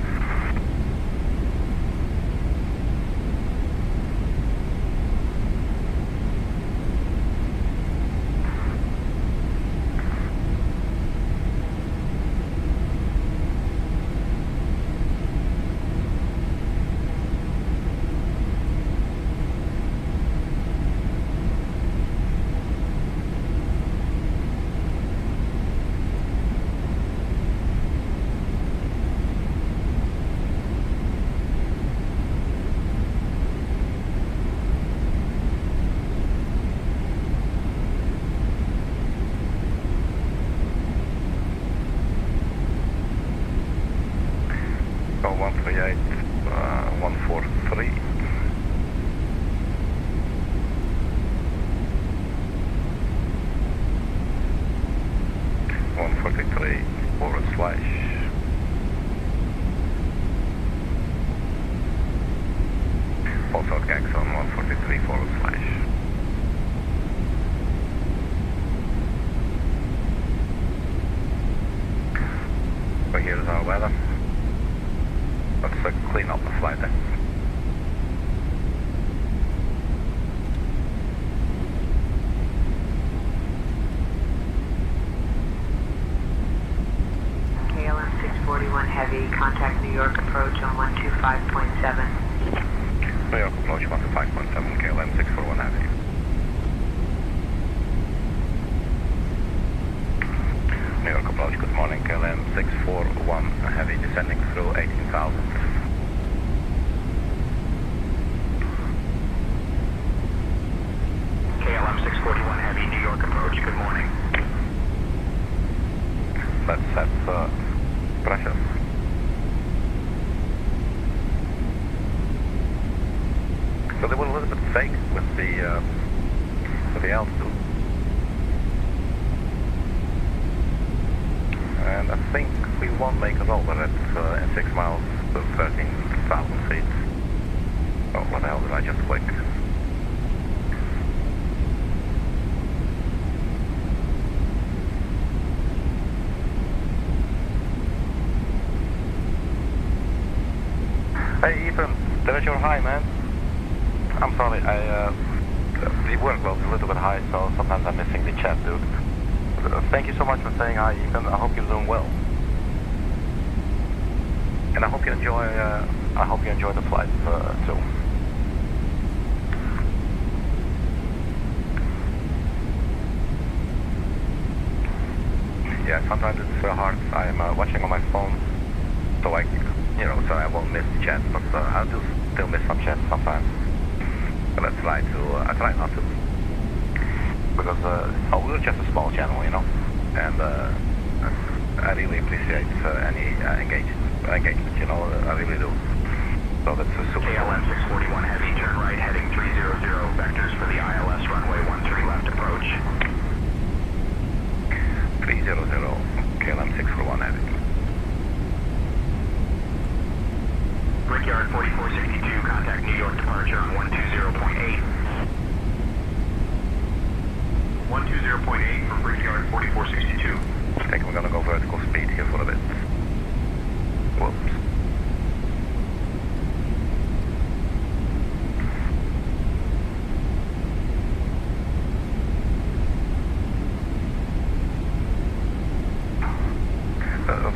Speaker 1: Also at KJFK on 143/. So here's our weather. Let's clean up the flight then.
Speaker 5: KLM 641 Heavy, contact New York approach on 125.7.
Speaker 1: New York approach 125.7, KLM 641 Heavy. New York approach, good morning, KLM 641 Heavy, descending through 18,000.
Speaker 4: KLM 641 Heavy, New York approach, good morning.
Speaker 1: Let's set pressure. So they were a little bit fake with the altitude. And I think we won't make it over at in 6 miles to 13,000 feet. Oh, what the hell did I just click? Hey Ethan, there's your high, man. I'm sorry, the workload's a little bit high, so sometimes I'm missing the chat, dude. Thank you so much for saying hi, Ethan. I hope you're doing well. And I hope you enjoy the flight too. Yeah, sometimes it's hard. I'm watching on my phone, so so I won't miss the chat, but I do still miss some chat sometimes. But I try not to, because we're just a small channel, you know, and I really appreciate any engagement, you know, I really do. So that's super.
Speaker 4: KLM 641 Heavy, turn right, heading 300, vectors for the ILS runway 13 left approach.
Speaker 1: 300, KLM 641 Heavy.
Speaker 4: Brickyard 4462, contact New York departure on 120.8. 120.8 for Brickyard 4462.
Speaker 1: I think we're gonna go vertical speed here for a bit. Whoops.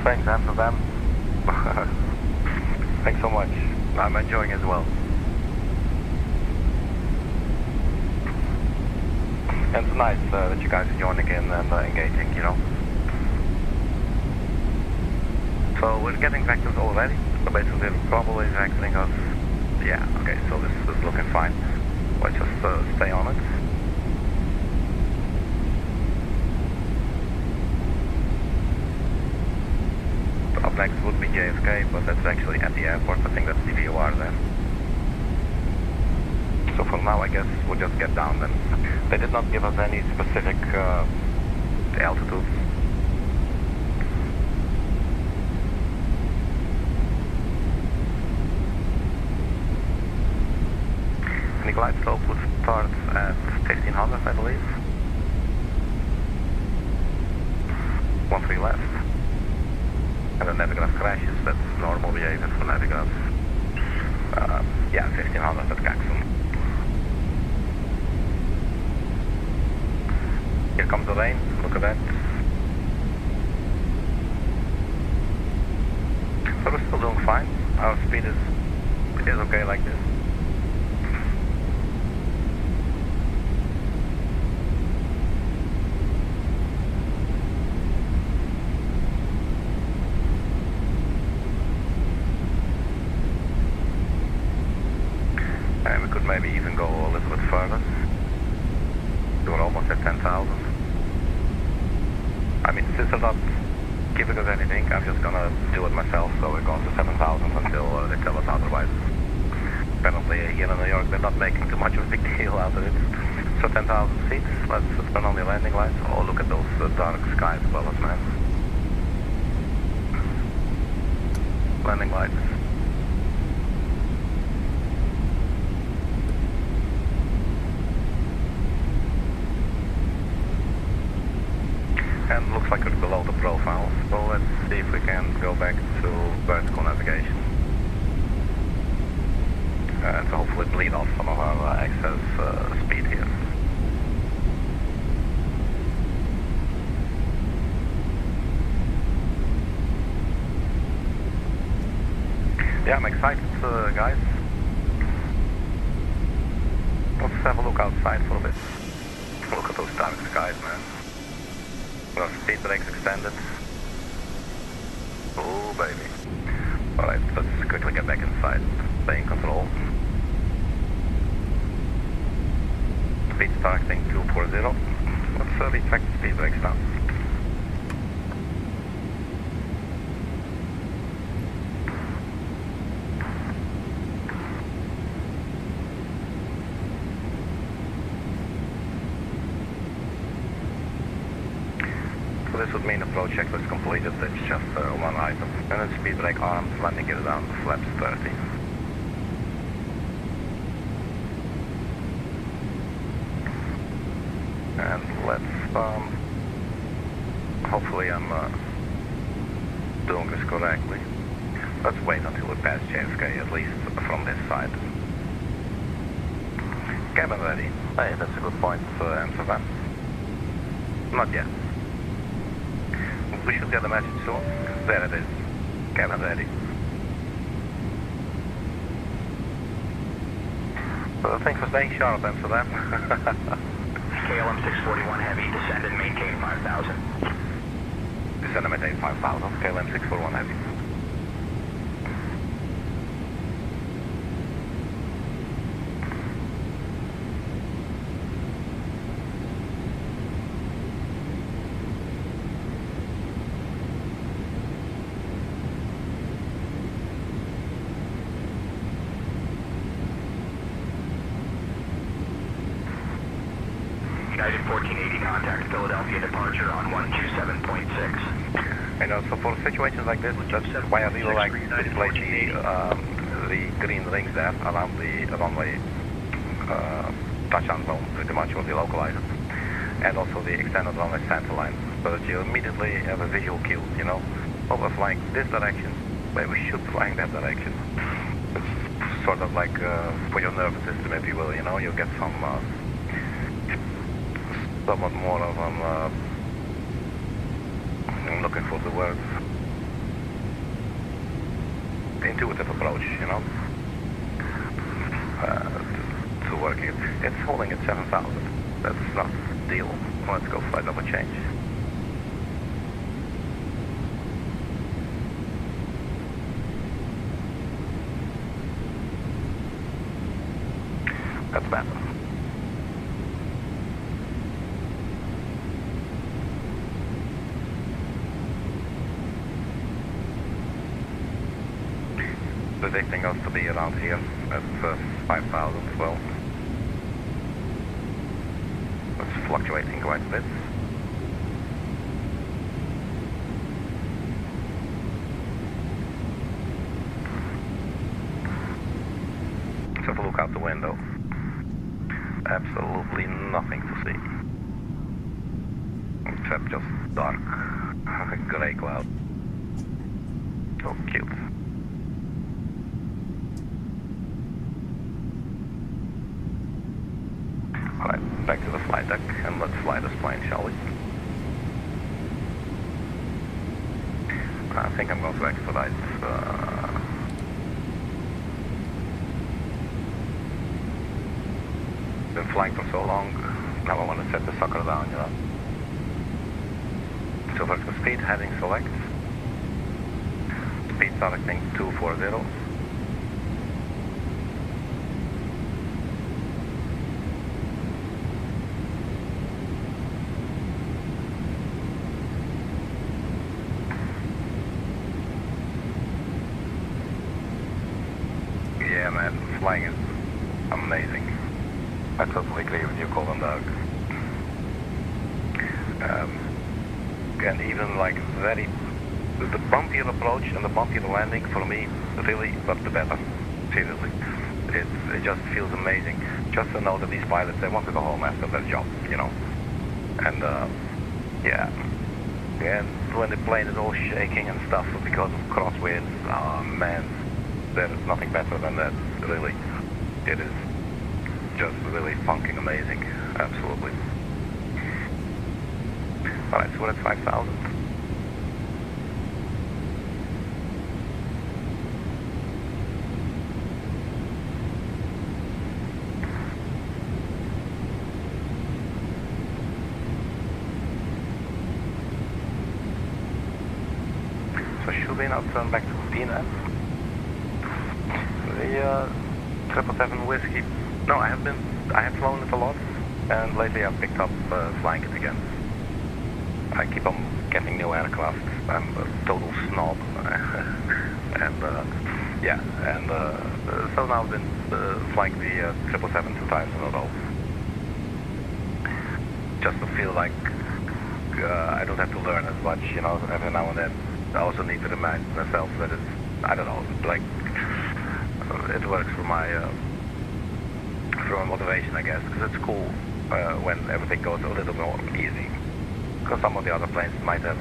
Speaker 1: Thanks, Amsterdam. Thanks so much. I'm enjoying as well. And it's nice that you guys are joining in and engaging, you know. So we're getting vectors already. So basically they're probably vectoring us. Yeah, okay, so this is looking fine. Let's just stay on it. Up next would be JFK, but that's actually at the airport. I think that's the VOR there. So for now, I guess we'll just get down then. They did not give us any specific altitudes. The glide slope would start at 1500, I believe. 13 left. And the Navigraph crashes, that's normal behavior for Navigraph. Yeah, 1500 at KJFK. Here comes the rain, look at that. So we're still doing fine. Our speed is okay like this. And we could maybe even go a little bit further. We're almost at 10,000. I mean, since they're not giving us anything, I'm just gonna do it myself. So we're going to 7,000 until they tell us otherwise. Apparently here in New York, they're not making too much of a big deal out of it. So 10,000 feet, let's turn on the landing lights. Oh, look at those dark skies above us, man. Landing lights. see if we can go back to vertical navigation. And to hopefully bleed off some of our excess speed here. Yeah, I'm excited, guys. Let's have a look outside for a bit. Look at those dark skies, man. Our speed brakes extended. Oh, baby. Alright, let's quickly get back inside. Stay in control. Speed starting 240. Let's retract the speed brakes now. This would mean approach checklist completed, it's just one item. And then speed brake arms, landing gear down, flaps 30. And let's, hopefully I'm doing this correctly. Let's wait until we pass JFK, at least from this side. Cabin ready. Hey, that's a good point, Amsterdam. Not yet. We should get the message soon. There it is. Cabin ready. Thanks for staying sharp, Amsterdam.
Speaker 7: KLM 641 Heavy, descend and maintain 5,000.
Speaker 1: Descend and maintain 5,000, KLM 641 Heavy.
Speaker 7: United 1480, contact Philadelphia departure on 127.6.
Speaker 1: I know, so for situations like this, that's why I really like to place the green rings there around the runway touchdown zone, pretty much, or the local items. And also the extended runway center line, so that you immediately have a visual cue, you know? Oh, we're flying this direction, but we should fly in that direction. It's sort of like for your nervous system, if you will, you know? You'll get some somewhat more of I'm looking for the word, intuitive approach, you know, to working it. It's holding at 7,000. That's not the deal. Let's go flight level change. That's better. Predicting us to be around here at 5,000 as well. It's fluctuating quite a bit. Let's have a look out the window. Absolutely nothing to see. Except just dark, grey cloud. So cute. Alright, back to the flight deck, and let's fly this plane, shall we? I think I'm going to expedite. Been flying for so long, now I want to set the sucker down, you know? So vertical speed, heading select. Speed selecting 240. Yeah, man, flying is amazing. I totally agree with you, Colin Doug. And even like the bumpier approach and the bumpier landing for me, really, but the better. Seriously, it just feels amazing. Just to know that these pilots, they want to go home after their job, you know. And yeah, when the plane is all shaking and stuff because of crosswinds, oh man, there is nothing better than that, really. It is just really funking amazing, absolutely. Alright, so we're at 5,000. So should we now turn back to PENIL? The 777 Whiskey. No, I have flown it a lot, and lately I've picked up flying it again. I keep on getting new aircraft. I'm a total snob, and yeah, and so now I've been flying the 777 2 times in a row, just to feel like I don't have to learn as much, you know. Every now and then, I also need to remind myself that it's, I don't know, like it works for my motivation, I guess, because it's cool when everything goes a little more easy. Because some of the other planes might have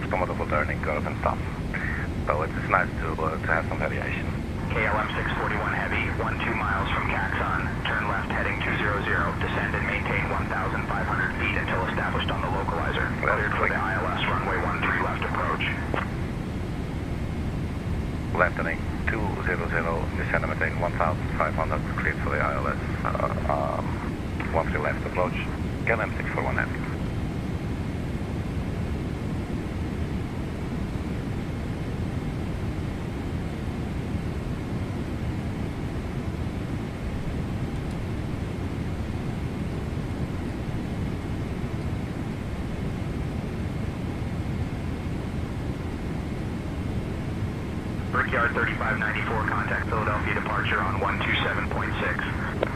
Speaker 1: somewhat of a learning curve and stuff. So it's nice to have some variation.
Speaker 7: KLM 641 Heavy, 12 miles from Callsign. Turn left heading 200. Descend and maintain 1,500 feet until established on the localizer. Cleared for the ILS runway 13 left approach.
Speaker 1: Left heading 200, descend and maintain 1,500, cleared for the ILS 13 left approach. KLM 641 Heavy.
Speaker 7: Brickyard 3594, contact Philadelphia departure on 127.6.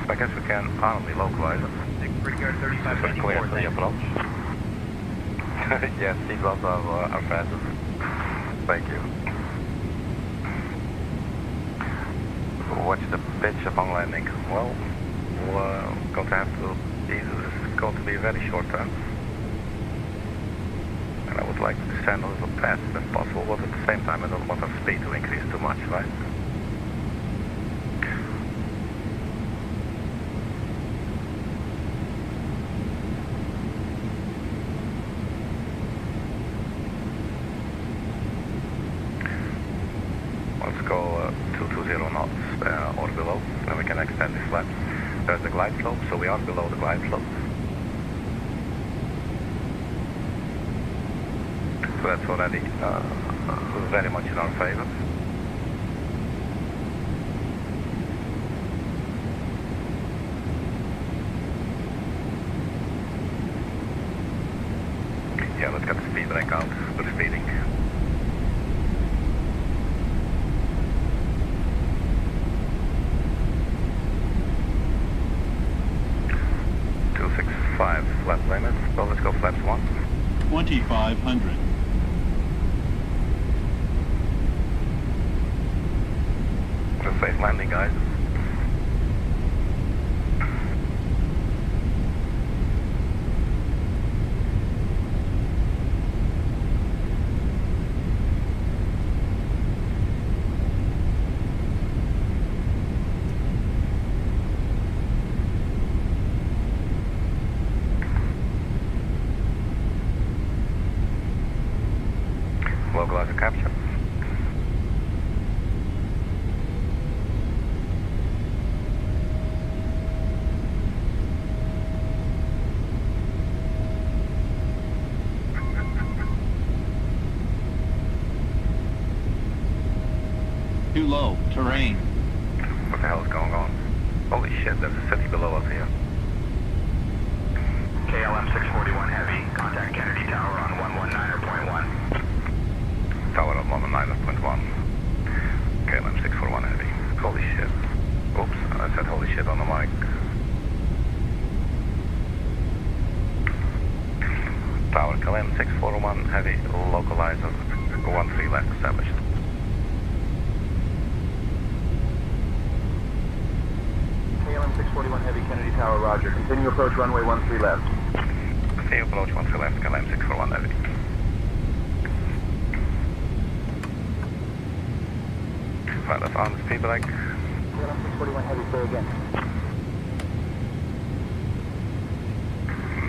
Speaker 1: I guess we can only localize it.
Speaker 7: Brickyard 3594,
Speaker 1: clear for the approach. Yes, seatbelts are fastened. Thank you. What's the pitch upon landing? Well, we're going to have to, this is going to be a very short turn. And I would like to descend a little fast if possible, but at the same time I don't want our speed to increase too much, right? Let's go 220 knots or below, then we can extend the flaps. There's the glide slope, so we are below the glide slope. So that's already very much in our favor. Yeah, let's get the speed brake out for the speeding. Flap limit, so let's go flaps 1.
Speaker 6: 2,500.
Speaker 1: A safe landing, guys. Localizer capture.
Speaker 6: Too low, terrain.
Speaker 1: What the hell is going on? Holy shit, there's a city below us here.
Speaker 7: KLM 641 Heavy, contact Kennedy Tower on 119.1.
Speaker 1: Tower on 119.1. KLM 641 Heavy. Holy shit. Oops, I said holy shit on the mic. Tower KLM 641 Heavy, localizer 13 left established.
Speaker 2: KLM 641 Heavy, Kennedy Tower, roger. Continue approach runway 13 left.
Speaker 1: You approach 13 left, KLM 641 heavy. Right, that's on the speed brake.
Speaker 20: KLM 641 heavy, say again.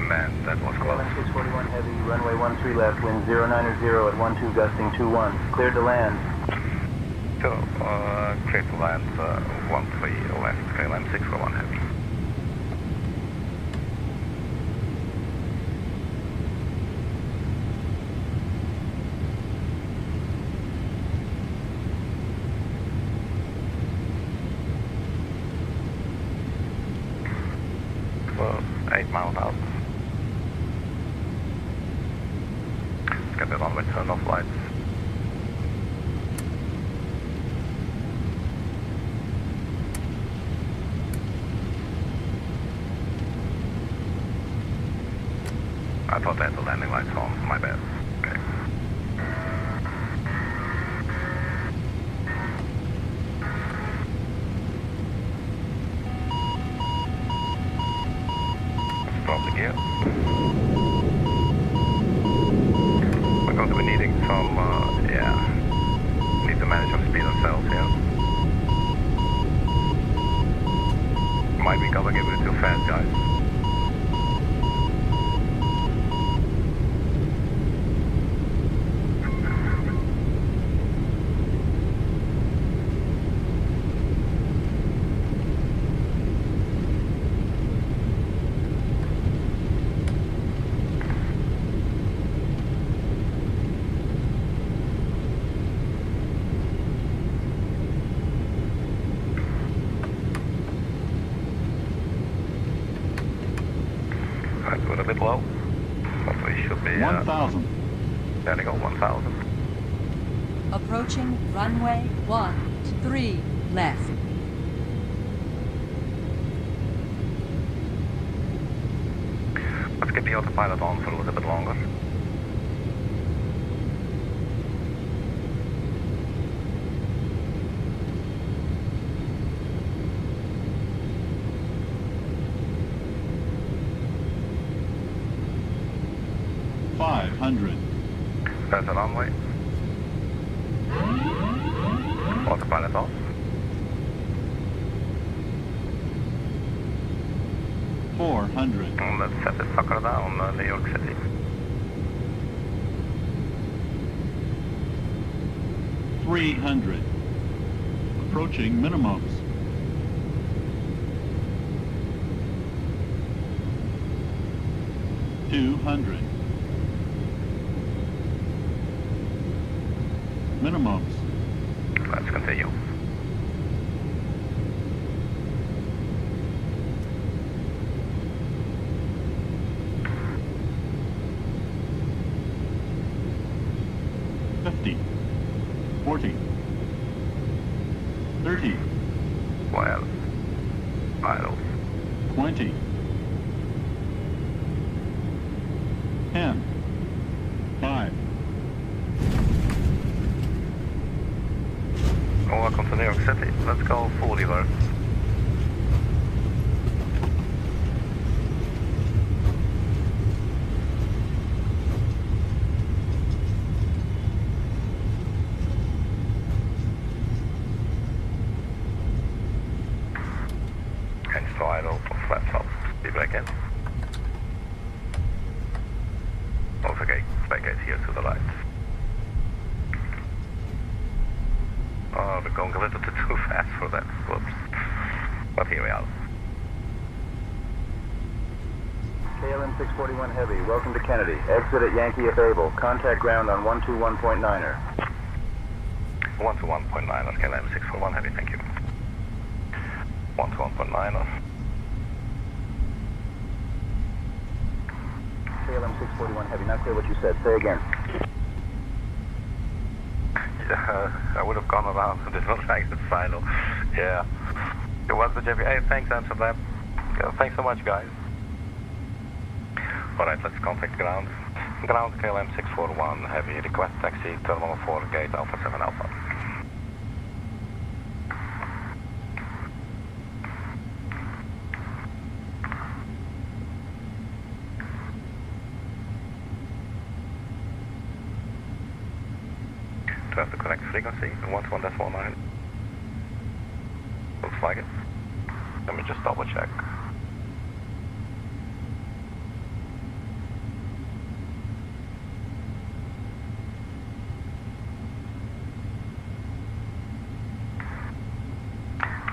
Speaker 1: Man, that was close.
Speaker 8: KLM 641 heavy, runway 13 left, wind 090 at 12 gusting 21. Cleared to land.
Speaker 1: So, clear to land, 13 left, KLM 641 heavy. So, 8 miles out. Let's get the runway turn off lights. I thought they had the landing lights on, my bad. Okay. Let's drop the gear. We're going to be needing some, need to manage some speed ourselves here. Might be going a bit too fast, guys. We're a bit low, but we should be
Speaker 6: 1,000.
Speaker 1: There we go, 1,000.
Speaker 12: Approaching runway 13 left.
Speaker 1: Let's get the autopilot on for a little bit longer. There's a runway. Autopilot off.
Speaker 6: 400.
Speaker 1: Let's set this sucker down, New York City.
Speaker 6: 300. Approaching minimums. 200. Minimums.
Speaker 1: Let's continue. $50, $40, $30, 12, idle,
Speaker 6: 20, 10, 5.
Speaker 1: Welcome to New York City. Let's go full reverse. Engine to idle, flaps up, speed brake in. Also gate, back gate here to the right. Oh, we're going a little bit too fast for that. Whoops. But here we are.
Speaker 8: KLM 641 Heavy, welcome to Kennedy. Exit at Yankee if able. Contact ground on 121.9er.
Speaker 1: 121.9er, KLM 641 Heavy, thank you. 121.9er.
Speaker 8: KLM 641 Heavy, not clear what you said. Say again.
Speaker 1: I would have gone around to different exit silo. Yeah. It was the JP. Hey, thanks, Amsterdam. Thanks so much, guys. Alright, let's contact ground. Ground KLM 641 Heavy, request taxi, Terminal 4, gate Alpha 7 Alpha. frequency, 121.9. Looks like it. Let me just double check.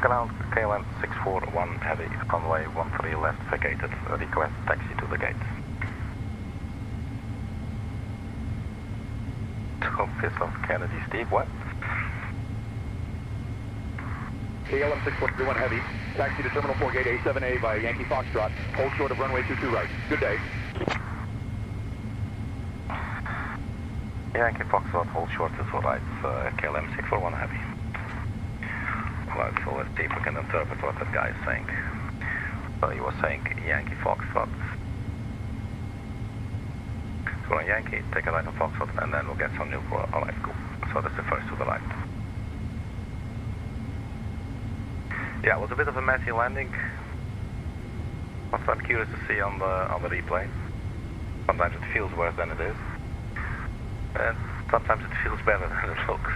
Speaker 1: Ground KLM 641 heavy, runway 13 left vacated, request taxi to the gates. Office of Kennedy, Steve, what?
Speaker 2: KLM 641 heavy, taxi to Terminal 4 Gate A7A by Yankee Foxtrot, hold short of runway 22 right. Good day.
Speaker 1: Yankee Foxtrot, hold short to the right, KLM 641 heavy. Alright, so let's see if we can interpret what that guy is saying. So he was saying Yankee Foxtrot. So on Yankee, take a right on Foxtrot, and then we'll get some new. Alright, cool. So that's the first to the right. Yeah, it was a bit of a messy landing. What I'm curious to see on the replay. Sometimes it feels worse than it is, and sometimes it feels better than it looks.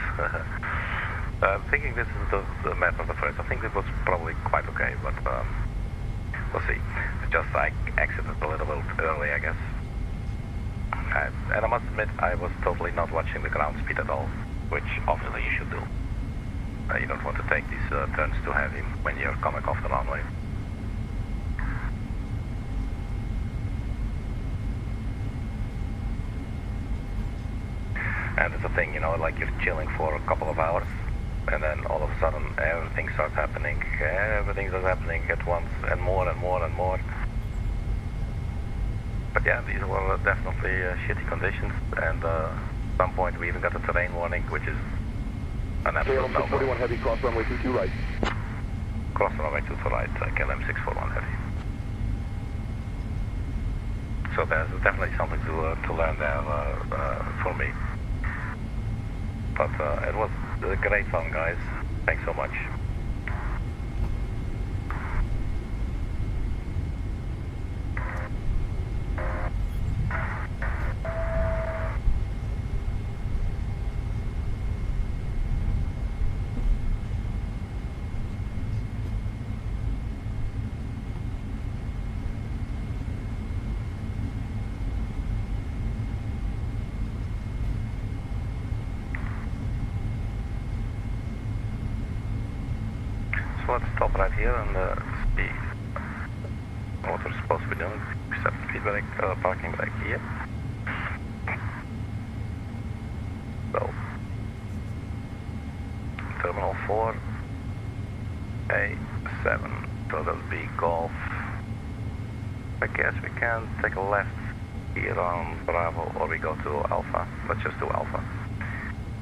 Speaker 1: I'm thinking this is the map of the first. I think it was probably quite okay, but we'll see. Just I exited a little bit early, I guess. And I must admit, I was totally not watching the ground speed at all, which obviously you should do. You don't want to take these turns too heavy when you're coming off the runway. And it's a thing, you know, like you're chilling for a couple of hours, and then all of a sudden everything starts happening. Everything is happening at once, and more and more and more. But yeah, these were definitely shitty conditions, and at some point we even got a terrain warning, which is an absolute no-go.
Speaker 2: KLM 641 heavy, cross runway 22 right.
Speaker 1: Cross runway 22 right, KLM 641 heavy. So there's definitely something to learn there for me. But it was great fun, guys. Thanks so much. Let's stop right here and see what we're supposed to be doing. We set the speed brake, parking brake here. So, Terminal 4, A7, so that'll be Golf. I guess we can take a left here on Bravo, or we go to Alpha. Let's just do Alpha,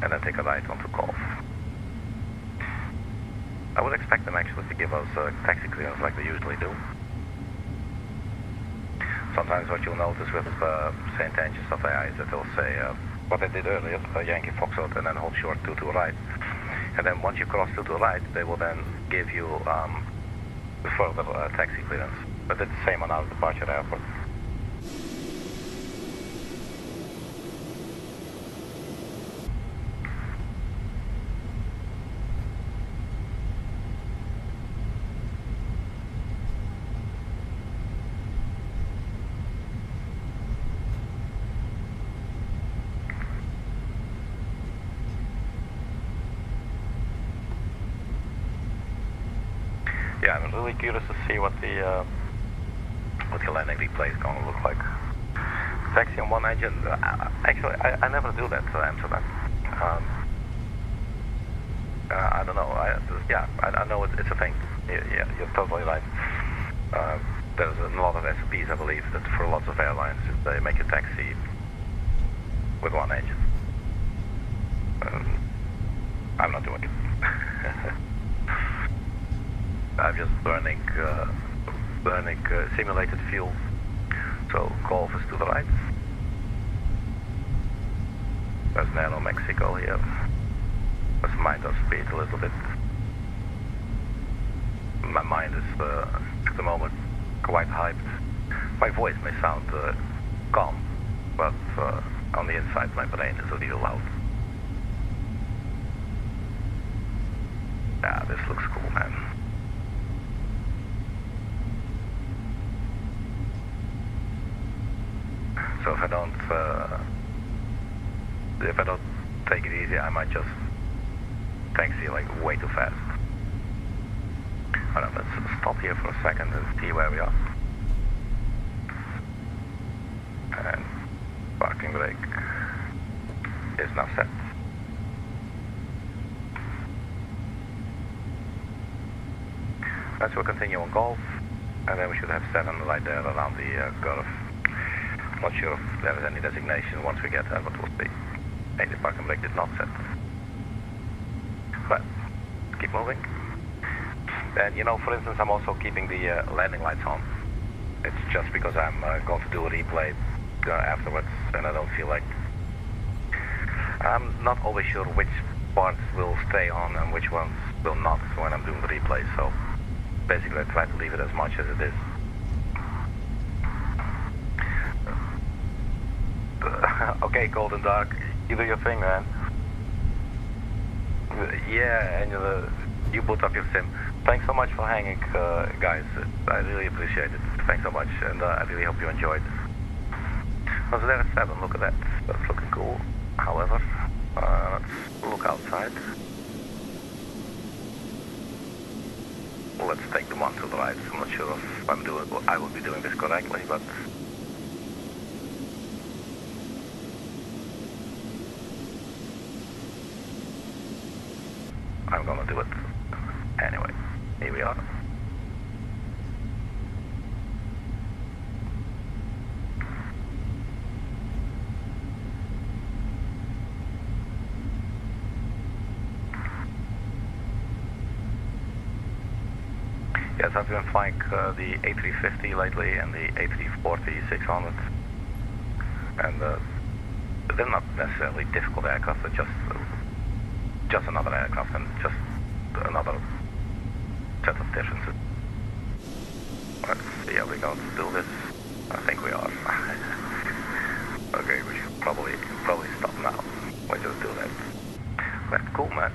Speaker 1: and then take a right onto Golf. I would expect them actually to give us taxi clearance like they usually do. Sometimes what you'll notice with St. Ange's of AI is that they'll say what they did earlier, Yankee Foxtrot, and then hold short 2 right. And then once you cross 2 right, they will then give you further taxi clearance. But it's the same on our departure airport. Yeah, I'm really curious to see what the landing replay is going to look like. Taxi on one engine. Actually, I never do that to Amsterdam. I don't know. I know it's a thing. Yeah, you're totally right. There's a lot of SOPs, I believe, that for lots of airlines, they make a taxi with one engine. I'm not doing it. I'm just burning simulated fuel. So Golf is to the right. There's Nano Mexico here. Let's mind our speed a little bit. My mind is at the moment quite hyped. My voice may sound calm, but on the inside my brain is a little loud. Yeah, this looks cool, man. So if I don't take it easy, I might just taxi like way too fast. Alright, let's stop here for a second and see where we are. And parking brake is now set. Let's continue on Golf, and then we should have 7 right there around the curve. Not sure if there is any designation once we get there, but we'll see. Hey, the parking brake did not set. But keep moving. And you know, for instance, I'm also keeping the landing lights on. It's just because I'm going to do a replay afterwards, and I don't feel like... I'm not always sure which parts will stay on and which ones will not when I'm doing the replay, so basically I try to leave it as much as it is. Okay, Golden Dark, you do your thing, man. Yeah, and you boot up your sim. Thanks so much for hanging, guys. I really appreciate it. Thanks so much, and I really hope you enjoyed. Oh, so there is 7, look at that. That's looking cool. However, let's look outside. Well, let's take the one to the right. I'm not sure if I will be doing this correctly, but... I'm gonna do it. Anyway, here we are. Yes, I've been flying the A350 lately and the A340-600. And they're not necessarily difficult aircraft, they're just another aircraft and just another set of differences. Let's see, are we going to do this? I think we are. Okay, we should probably stop now. We'll just do that. That's cool, man.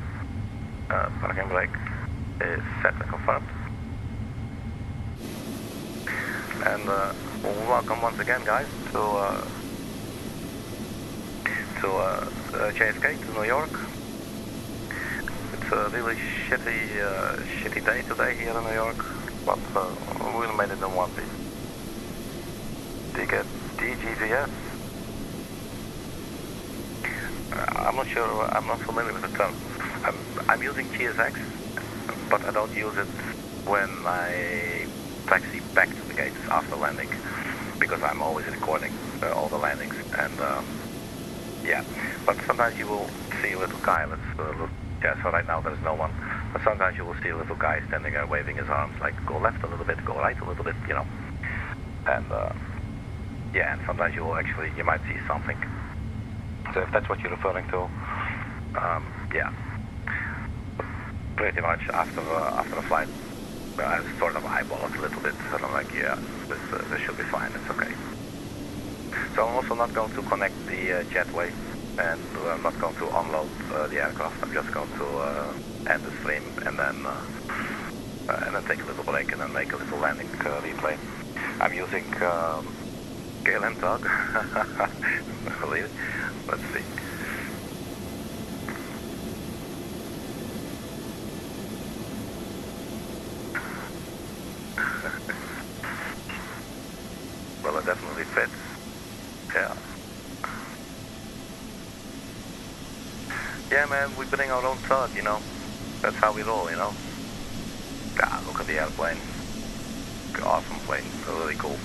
Speaker 1: Parking brake is set and confirmed. And welcome once again, guys, to JFK, to New York. It's a really shitty day today here in New York, but we made it in one piece. Do you get DGVS? I'm not sure, I'm not familiar with the term. I'm using GSX, but I don't use it when I taxi back to the gates after landing, because I'm always recording all the landings, and yeah, but sometimes you will see a little guy that's yeah, so right now there's no one, but sometimes you will see a little guy standing there waving his arms, like go left a little bit, go right a little bit, you know, and yeah, and sometimes you will actually, you might see something. So if that's what you're referring to, yeah, pretty much after a flight, I sort of eyeball it a little bit, and I'm like, yeah, this should be fine, it's okay. So I'm also not going to connect the jetway, and I'm not going to unload the aircraft. I'm just going to end the stream and then take a little break and then make a little landing replay. I'm using KLM tug. Believe it? Let's see. Well, it definitely fits. Yeah. Yeah, man, we bring our own tug, you know. That's how we roll, you know. Ah, look at the airplane. Awesome plane. Really cool.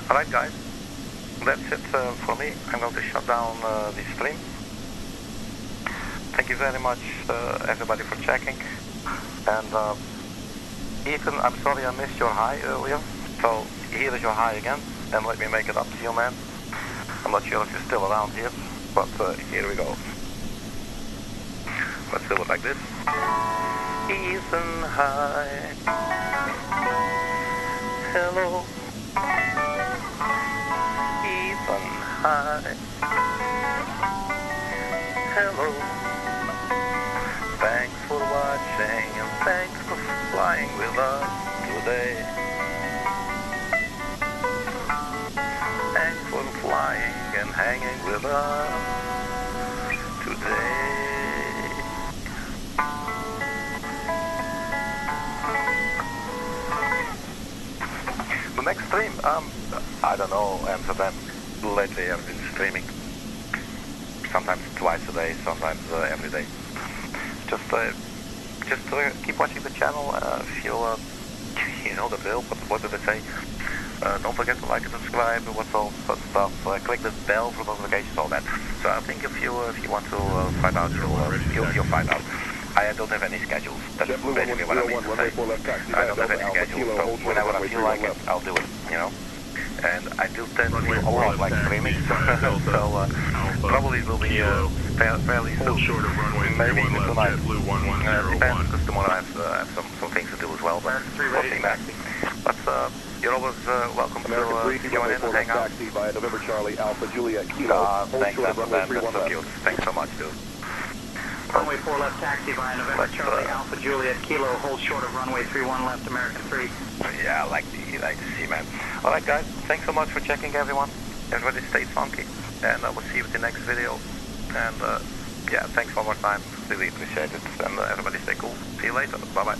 Speaker 1: Alright, guys. That's it for me. I'm going to shut down the stream. Thank you very much, everybody, for checking. And Ethan, I'm sorry I missed your hi earlier. So here is your hi again, and let me make it up to you, man. I'm not sure if you're still around here, but here we go. Let's do it like this. Ethan, hi. Hello. Ethan, hi. Hello. flying with us today. Thanks for flying and hanging with us today. The next stream, I don't know, Amsterdam. Lately I've been streaming. Sometimes twice a day, sometimes every day. Just keep watching the channel. If you know the drill. What did they say? Don't forget to like and subscribe. What's all fun stuff? Click the bell for notifications, all that. So I think if you want to find out, you'll find out. I don't have any schedules. That's basically what I mean to say. I don't have any schedules. So whenever I feel like it, I'll do it. You know. And I do tend to feel a lot like streaming, so probably will be fairly soon, maybe even tonight. Depends, because tomorrow I have some things to do as well, but we'll see, man. But you're always welcome to join in and hang out.
Speaker 2: Via November Charlie, Alpha Juliet, Kilo.
Speaker 1: Thanks, Amsterdam, that's so cute. Thanks so much, dude.
Speaker 13: Runway 4 left taxi via November Charlie, Alpha Juliet, Kilo, hold short of runway 31 left, American 3.
Speaker 1: Yeah, I like to see, man. Alright guys, thanks so much for checking, everyone. Everybody stay funky, and I will see you in the next video. And yeah, thanks one more time, really appreciate it. And everybody stay cool. See you later, bye bye.